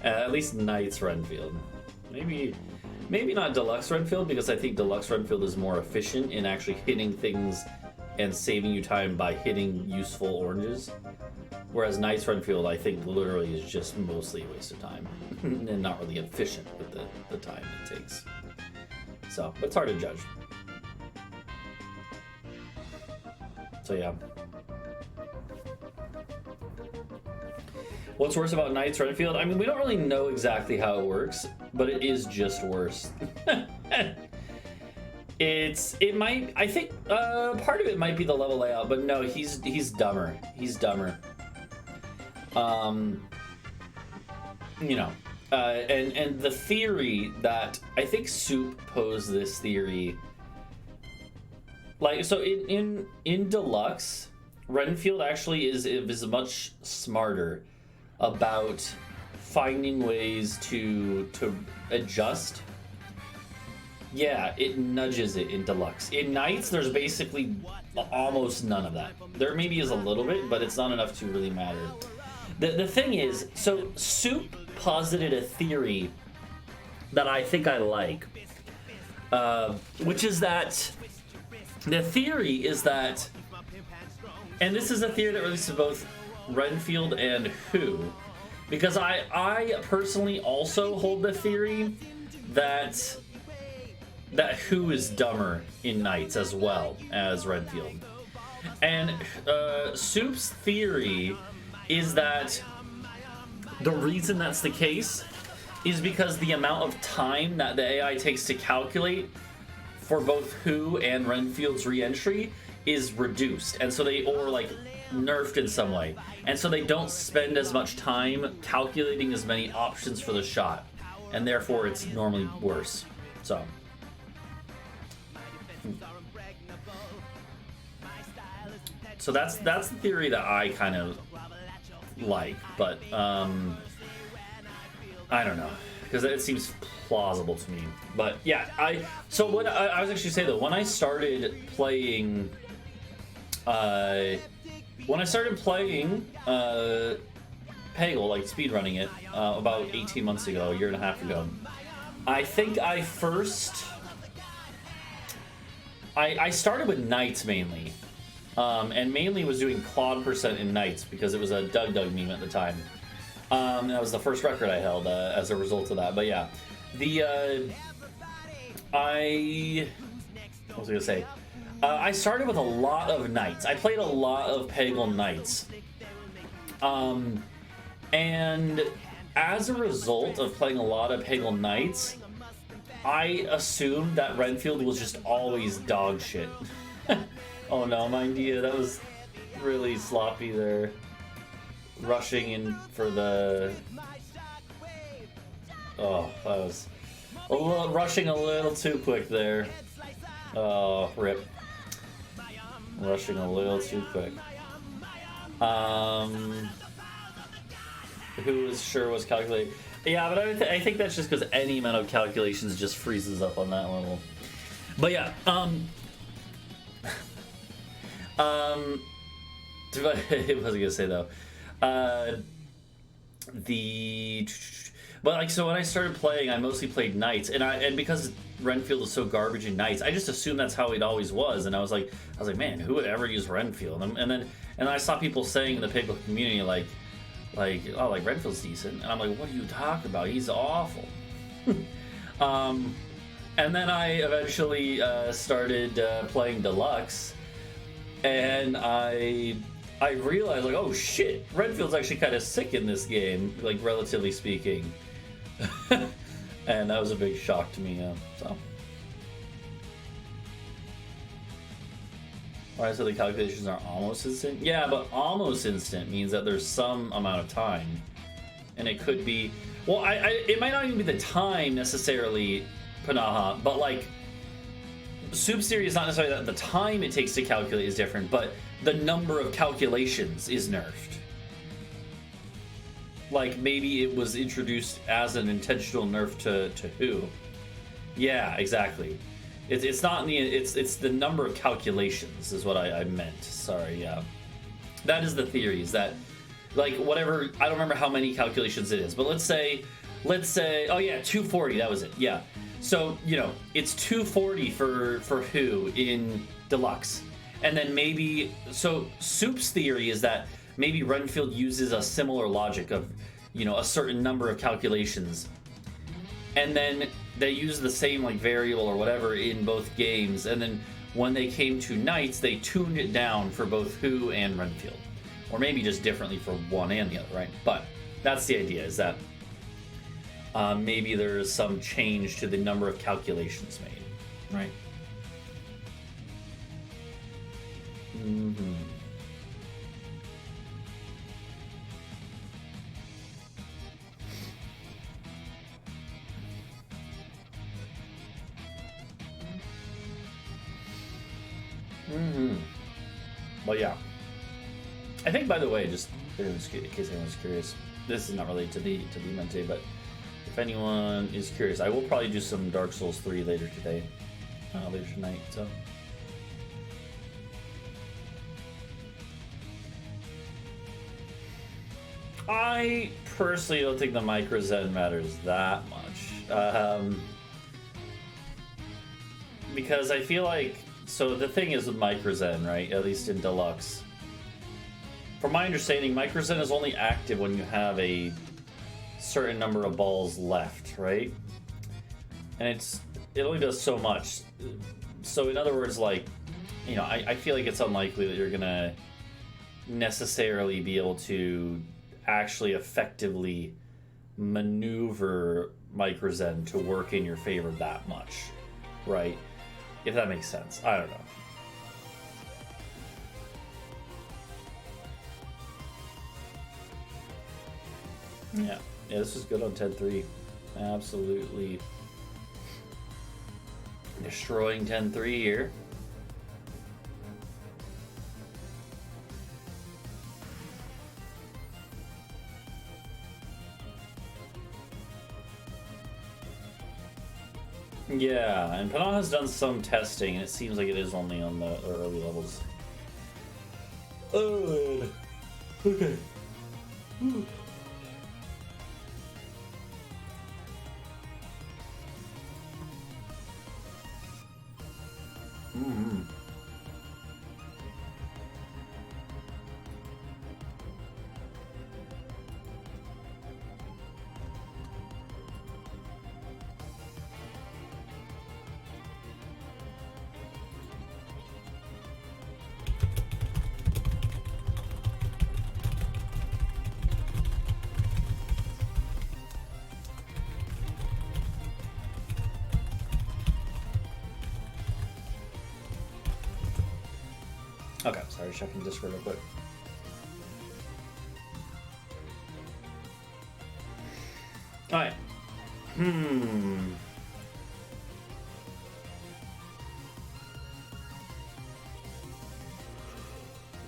At least Knights Renfield. Maybe Maybe not Deluxe Renfield, because I think Deluxe Renfield is more efficient in actually hitting things and saving you time by hitting useful oranges. Whereas Knights Renfield, I think, literally is just mostly a waste of time. And not really efficient with the time it takes. So, but it's hard to judge. So yeah. What's worse about Knights Renfield? I mean, we don't really know exactly how it works, but it is just worse. I think part of it might be the level layout, but no, he's dumber. He's dumber. You know, and the theory that I think Soup posed this theory, like, so in Deluxe, Renfield actually is much smarter about finding ways to adjust. Yeah, it nudges it in Deluxe. In Knights, there's basically almost none of that. There maybe is a little bit, but it's not enough to really matter. The thing is, so Soup posited a theory that I think I like, which is that the theory is that, and this is a theory that relates to both Renfield and Who, because I personally also hold the theory that Who is dumber in Knights as well as Renfield. And Soup's theory is that the reason that's the case is because the amount of time that the AI takes to calculate for both Who and Renfield's re-entry is reduced, and so or like nerfed in some way, and so they don't spend as much time calculating as many options for the shot, and therefore it's normally worse. So that's the theory that I kind of like, but I don't know, because it seems plausible to me. But yeah, I was actually say though, when I started playing Peggle, like speedrunning it, about 18 months ago, a year and a half ago, I think I started with Knights mainly, and mainly was doing Claude percent in Knights because it was a Doug meme at the time. That was the first record I held as a result of that. But yeah, what was I gonna say? I started with a lot of Knights. I played a lot of Peggle Knights. And as a result of playing a lot of Peggle Knights, I assumed that Renfield was just always dog shit. Oh no, mind you, that was really sloppy there. Rushing in for the... Oh, that was... rushing a little too quick there. Oh, rip. Rushing a little too quick. Who was sure was calculating? Yeah, but I think that's just because any amount of calculations just freezes up on that level. But yeah, what was I gonna say though? But like, so when I started playing, I mostly played Knights, and because Renfield is so garbage in Knights, I just assumed that's how it always was, and I was like, man, who would ever use Renfield? And then I saw people saying in the Peggle community like, oh, like Renfield's decent, and I'm like, what are you talking about? He's awful. And then I eventually started playing Deluxe, and I realized, like, oh shit, Renfield's actually kind of sick in this game, like, relatively speaking. And that was a big shock to me, so. Alright, so the calculations are almost instant? Yeah, but almost instant means that there's some amount of time. And it could be... Well, it might not even be the time, necessarily, Panaha, but, like, Soup's theory is not necessarily that the time it takes to calculate is different, but the number of calculations is nerfed. Like, maybe it was introduced as an intentional nerf to Who. Yeah, exactly. It's not in the... It's the number of calculations is what I meant. Sorry, yeah. That is the theory, is that, like, whatever... I don't remember how many calculations it is, but let's say... Oh, yeah, 240, that was it, yeah. So, you know, it's 240 for who in deluxe. And then maybe, so Soup's theory is that maybe Renfield uses a similar logic of, you know, a certain number of calculations. And then they use the same like variable or whatever in both games. And then when they came to Knights, they tuned it down for both Who and Renfield. Or maybe just differently for one and the other, right? But that's the idea, is that maybe there's some change to the number of calculations made, right? Mm-hmm. Mm-hmm. Well, yeah. I think, by the way, just in case anyone's curious, this is not related to the event today, but if anyone is curious, I will probably do some Dark Souls 3 later today, later tonight. So. I personally don't think the micro zen matters that much, because I feel like, so the thing is with micro zen, right? At least in deluxe. From my understanding, micro zen is only active when you have a certain number of balls left, right? And it only does so much. So in other words, like, you know, I feel like it's unlikely that you're gonna necessarily be able to actually effectively maneuver micro zen to work in your favor that much, right? If that makes sense. I don't know. Yeah, this was good on 10-3. Absolutely destroying 10-3 here. Yeah, and Panana has done some testing, and it seems like it is only on the early levels. Oh, man. Okay. Whew. Mm-hmm. Okay, sorry, checking Discord real quick. Alright.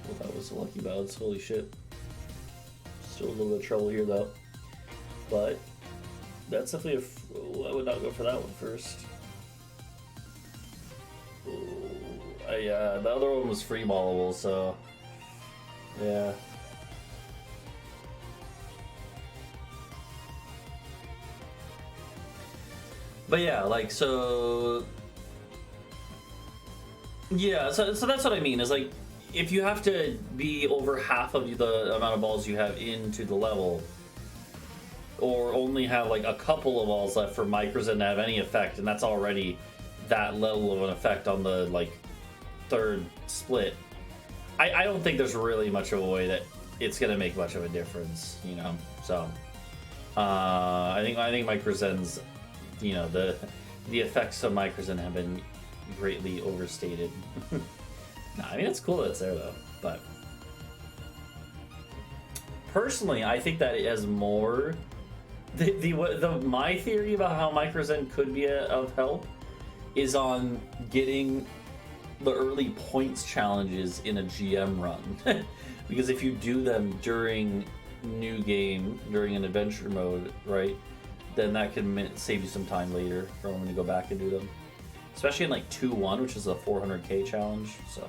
Well, that was a lucky balance, holy shit. Still a little bit of trouble here, though. But, that's definitely I would not go for that one first. The other one was free ballable, so yeah. But yeah, like, so yeah, so that's what I mean, is like, if you have to be over half of the amount of balls you have into the level, or only have like a couple of balls left for micro zen to have any effect, and that's already that level of an effect on the like third split, I don't think there's really much of a way that it's gonna make much of a difference, you know. So I think micro zen's, you know, the effects of micro zen have been greatly overstated. Nah, I mean, it's cool that it's there though, but personally I think that it has more my theory about how micro zen could be of help is on getting the early points challenges in a GM run. Because if you do them during new game, during an adventure mode, right, then that can save you some time later for when you go back and do them. Especially in like 2-1, which is a 400k challenge, so.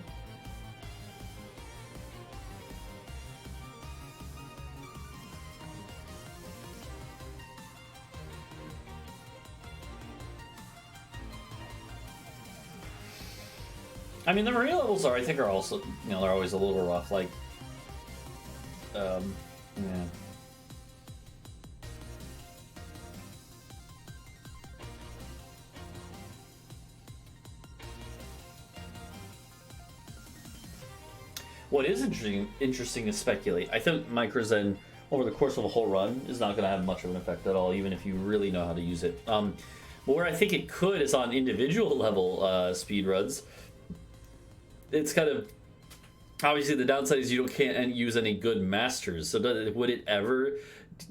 I mean, the marina levels I think are also, they're always a little rough. Like, yeah. What is interesting to speculate. I think Microzen, over the course of a whole run, is not going to have much of an effect at all, even if you really know how to use it. But where I think it could is on individual level speedruns. It's kind of... Obviously, the downside is you can't use any good masters. So would it ever...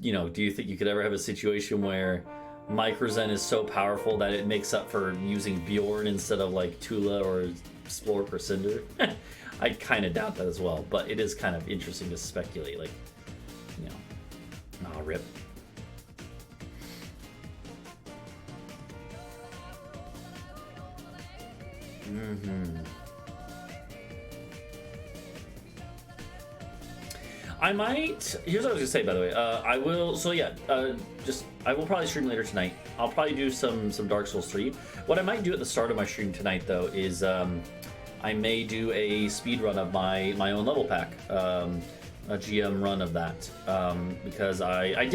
do you think you could ever have a situation where Microzen is so powerful that it makes up for using Bjorn instead of, like, Tula or Splork or Cinder? I kind of doubt that as well, but it is kind of interesting to speculate, like, rip. I might, here's what I was gonna say, by the way. I will, so yeah, I will probably stream later tonight. I'll probably do some Dark Souls 3. What I might do at the start of my stream tonight, though, is, I may do a speed run of my own level pack, a GM run of that, because I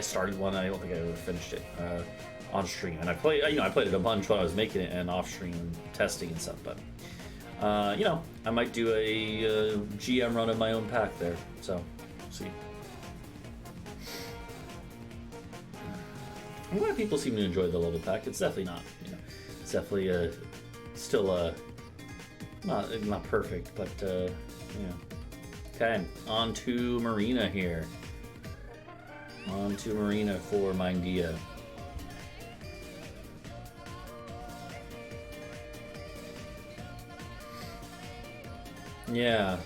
started one. I don't think I ever finished it on stream, and I played it a bunch while I was making it and off stream testing and stuff. But I might do a GM run of my own pack there. So, we'll see. I'm glad people seem to enjoy the level pack. It's definitely not, it's definitely still not perfect, but Okay, on to Marina here. On to Marina for Mindia. Yeah,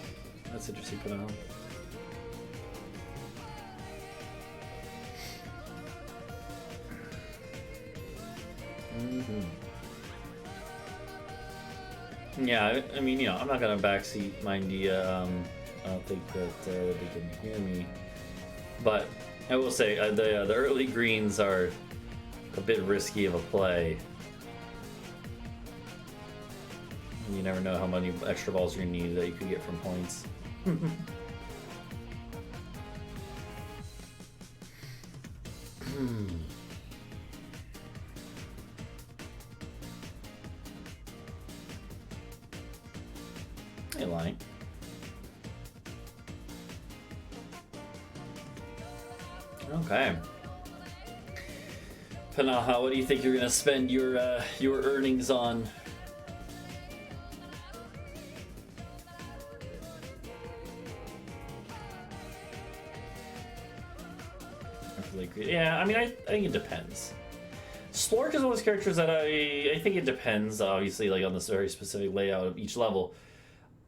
that's interesting. Put on. Yeah, I mean, I'm not gonna backseat Mindia. I don't think that they can hear me, but I will say the early greens are a bit risky of a play. You never know how many extra balls you need that you could get from points. Hey, Lonnie. Okay. Panaha, what do you think you're gonna spend your earnings on? Yeah, I mean, I think it depends. Splork is one of those characters that I think it depends, obviously, like on this very specific layout of each level.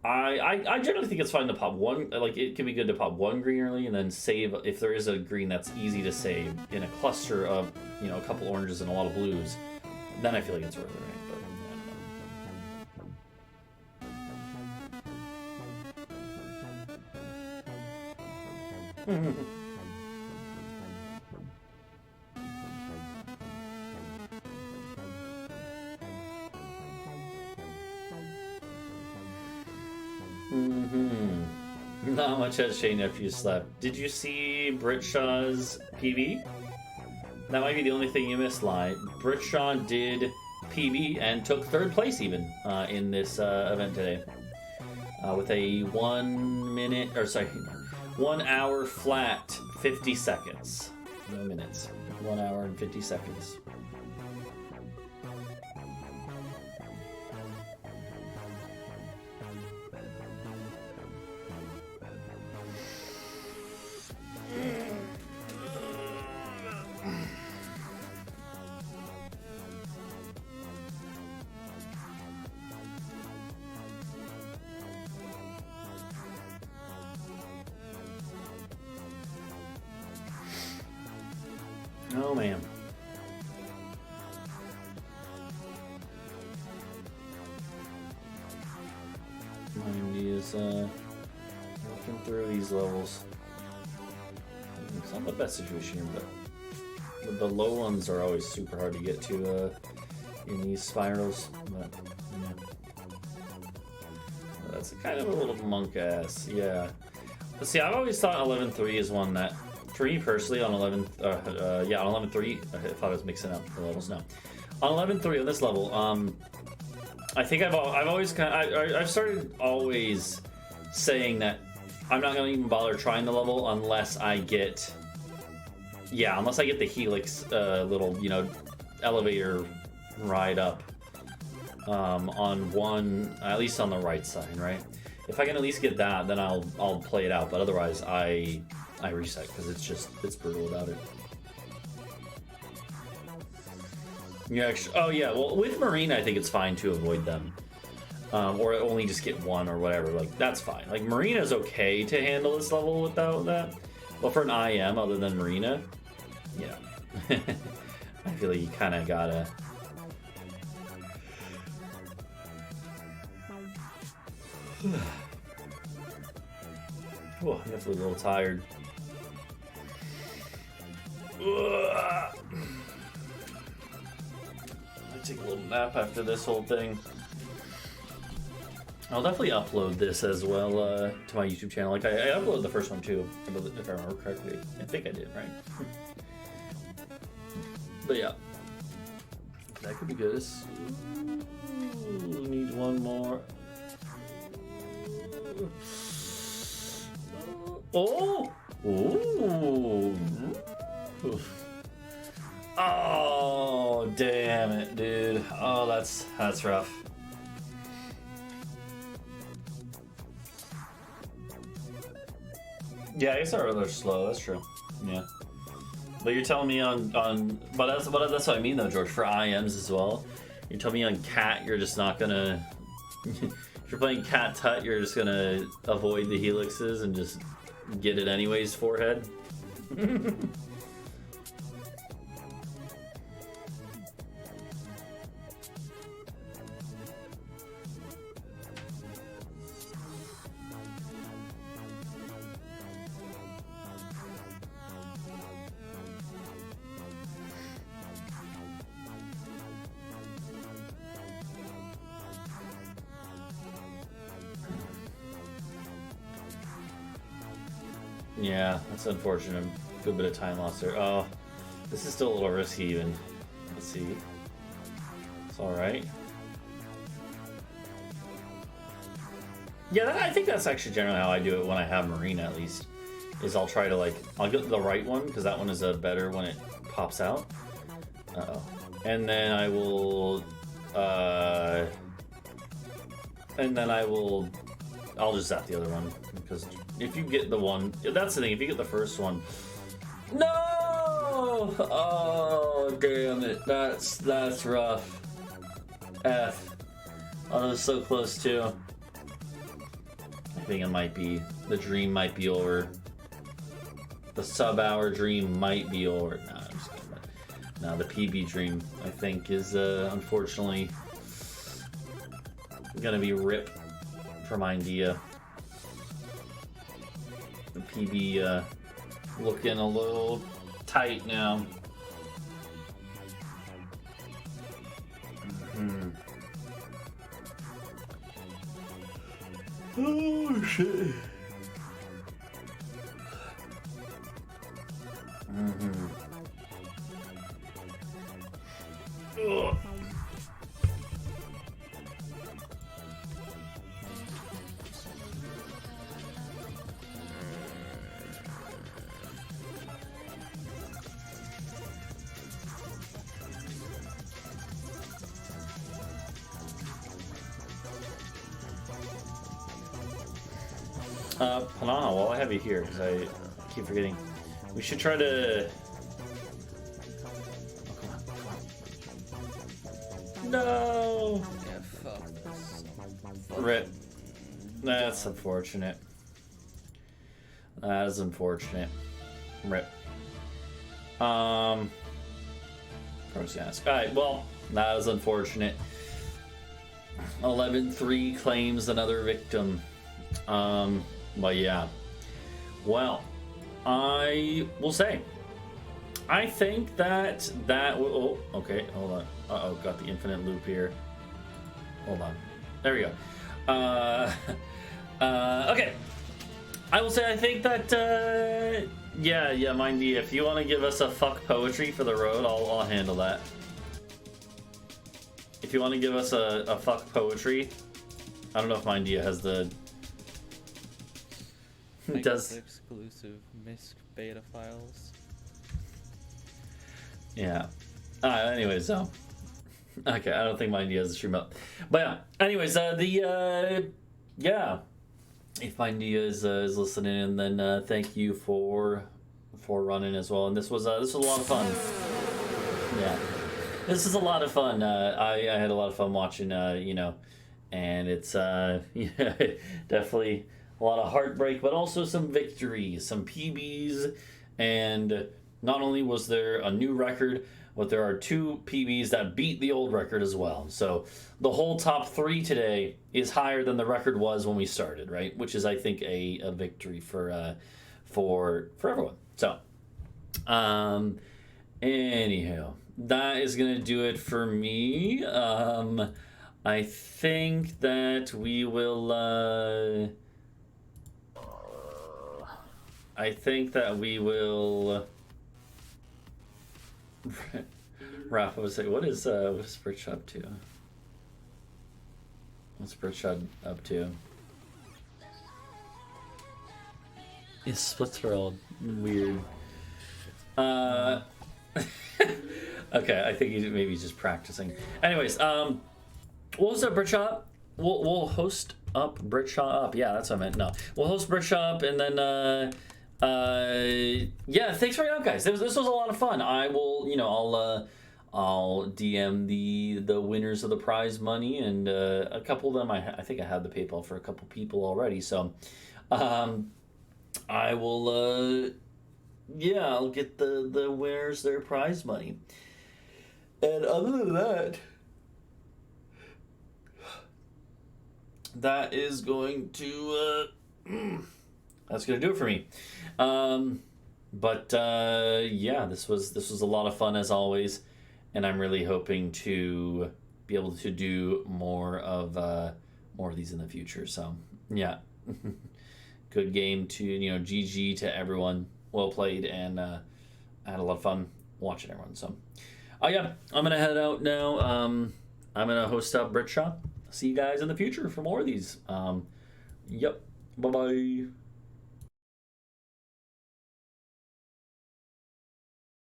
I generally think it's fine to pop one, like it can be good to pop one green early and then save if there is a green that's easy to save in a cluster of, a couple oranges and a lot of blues. Then I feel like it's worth it, right? But Not much has changed after you slept. Did you see Britshaw's PB? That might be the only thing you missed, Lai. Britshaw did PB and took third place even in this event today. With a 1 hour flat 50 seconds. No minutes. 1 hour and 50 seconds. Oh man. Mindy is working through these levels. It's not the best situation here, but the low ones are always super hard to get to in these spirals. But, yeah. That's kind of a little monk ass. Yeah. But see, I've always thought 11.3 is one that, for me personally, on 11.3, I thought I was mixing up the levels. No, on 11.3 on this level, I think I've always I've started always saying that I'm not gonna even bother trying the level unless I get, unless I get the Helix little, elevator ride up on one, at least on the right side, right? If I can at least get that, then I'll play it out. But otherwise, I reset because it's brutal without it. Yeah. Oh yeah. Well, with Marina, I think it's fine to avoid them, or only just get one or whatever. Like that's fine. Like Marina's okay to handle this level without that. But for an IM other than Marina, I feel like you kind of gotta. Oh, I'm definitely a little tired. I'll take a little nap after this whole thing. I'll definitely upload this as well to my YouTube channel. Like I uploaded the first one too, if I remember correctly. I think I did, right? But yeah, that could be good. Ooh, need one more. Oh! Ooh! Oh, damn it, dude. Oh, that's rough. Yeah, I guess our others slow. That's true. Yeah. But you're telling me but that's what I mean though, George. For IMs as well, you're telling me on Cat, you're just not gonna. If you're playing Cat Tut, you're just gonna avoid the helixes and just get it anyways, forehead. Yeah, that's unfortunate. Good bit of time lost there. Oh, this is still a little risky even. Let's see. It's alright. Yeah, I think that's actually generally how I do it when I have Marina, at least. Is I'll try to I'll get the right one, because that one is better when it pops out. Uh-oh. And then I will... I'll just zap the other one, because if you get the one, that's the thing, if you get the first one, no! Oh, damn it, that's rough. F. Oh, that was so close too. I think it might be, the dream might be over. The sub-hour dream might be over. Nah, I'm just kidding. Nah, the PB dream, I think, is unfortunately gonna be rip from idea. The PB looking a little tight now. Mm-hmm. Oh shit. Mm-hmm. Ugh. Panana, while I have you here, because I keep forgetting, we should try to... No! Yeah, fuck this. Rip. That's unfortunate. That is unfortunate. Rip. I was gonna ask. Alright, well, that is unfortunate. 11-3 claims another victim. But yeah. Well, I will say, I think that oh, okay, hold on. Uh-oh, got the infinite loop here. Hold on. There we go. Okay. I will say I think that yeah, Mindy, if you want to give us a fuck poetry for the road, I'll handle that. If you want to give us a fuck poetry, I don't know if Mindy has the does exclusive misc beta files. Yeah. Anyways, so okay, I don't think Mindy has the stream up, but yeah. Anyways, yeah. If Mindy is listening, and then thank you for running as well. And this was a lot of fun. Yeah, this is a lot of fun. I had a lot of fun watching. And it's yeah, definitely a lot of heartbreak, but also some victories, some PBs, and not only was there a new record, but there are 2 PBs that beat the old record as well. So the whole top 3 today is higher than the record was when we started, right? Which is, I think, a victory for everyone. So, anyhow, that is gonna do it for me. I think that we will. Raph would say, what is Birch up to? What's Birch up to? His splits are all weird. Okay, I think maybe he's just practicing. Anyways, we'll host up Britshop. We'll host up Britshop up. Yeah, that's what I meant. No, we'll host Britshop, and then yeah, thanks for hanging out, guys. This was a lot of fun. I will, I'll DM the winners of the prize money, and a couple of them I think I had the PayPal for a couple people already. So, I will yeah, I'll get the winners their prize money. And other than that, that is going to that's gonna do it for me. But yeah, this was a lot of fun as always, and I'm really hoping to be able to do more of these in the future. So yeah, good game to GG to everyone. Well played, and I had a lot of fun watching everyone. So yeah, I'm gonna head out now. I'm gonna host up Brit Shop. See you guys in the future for more of these. Yep. Bye bye.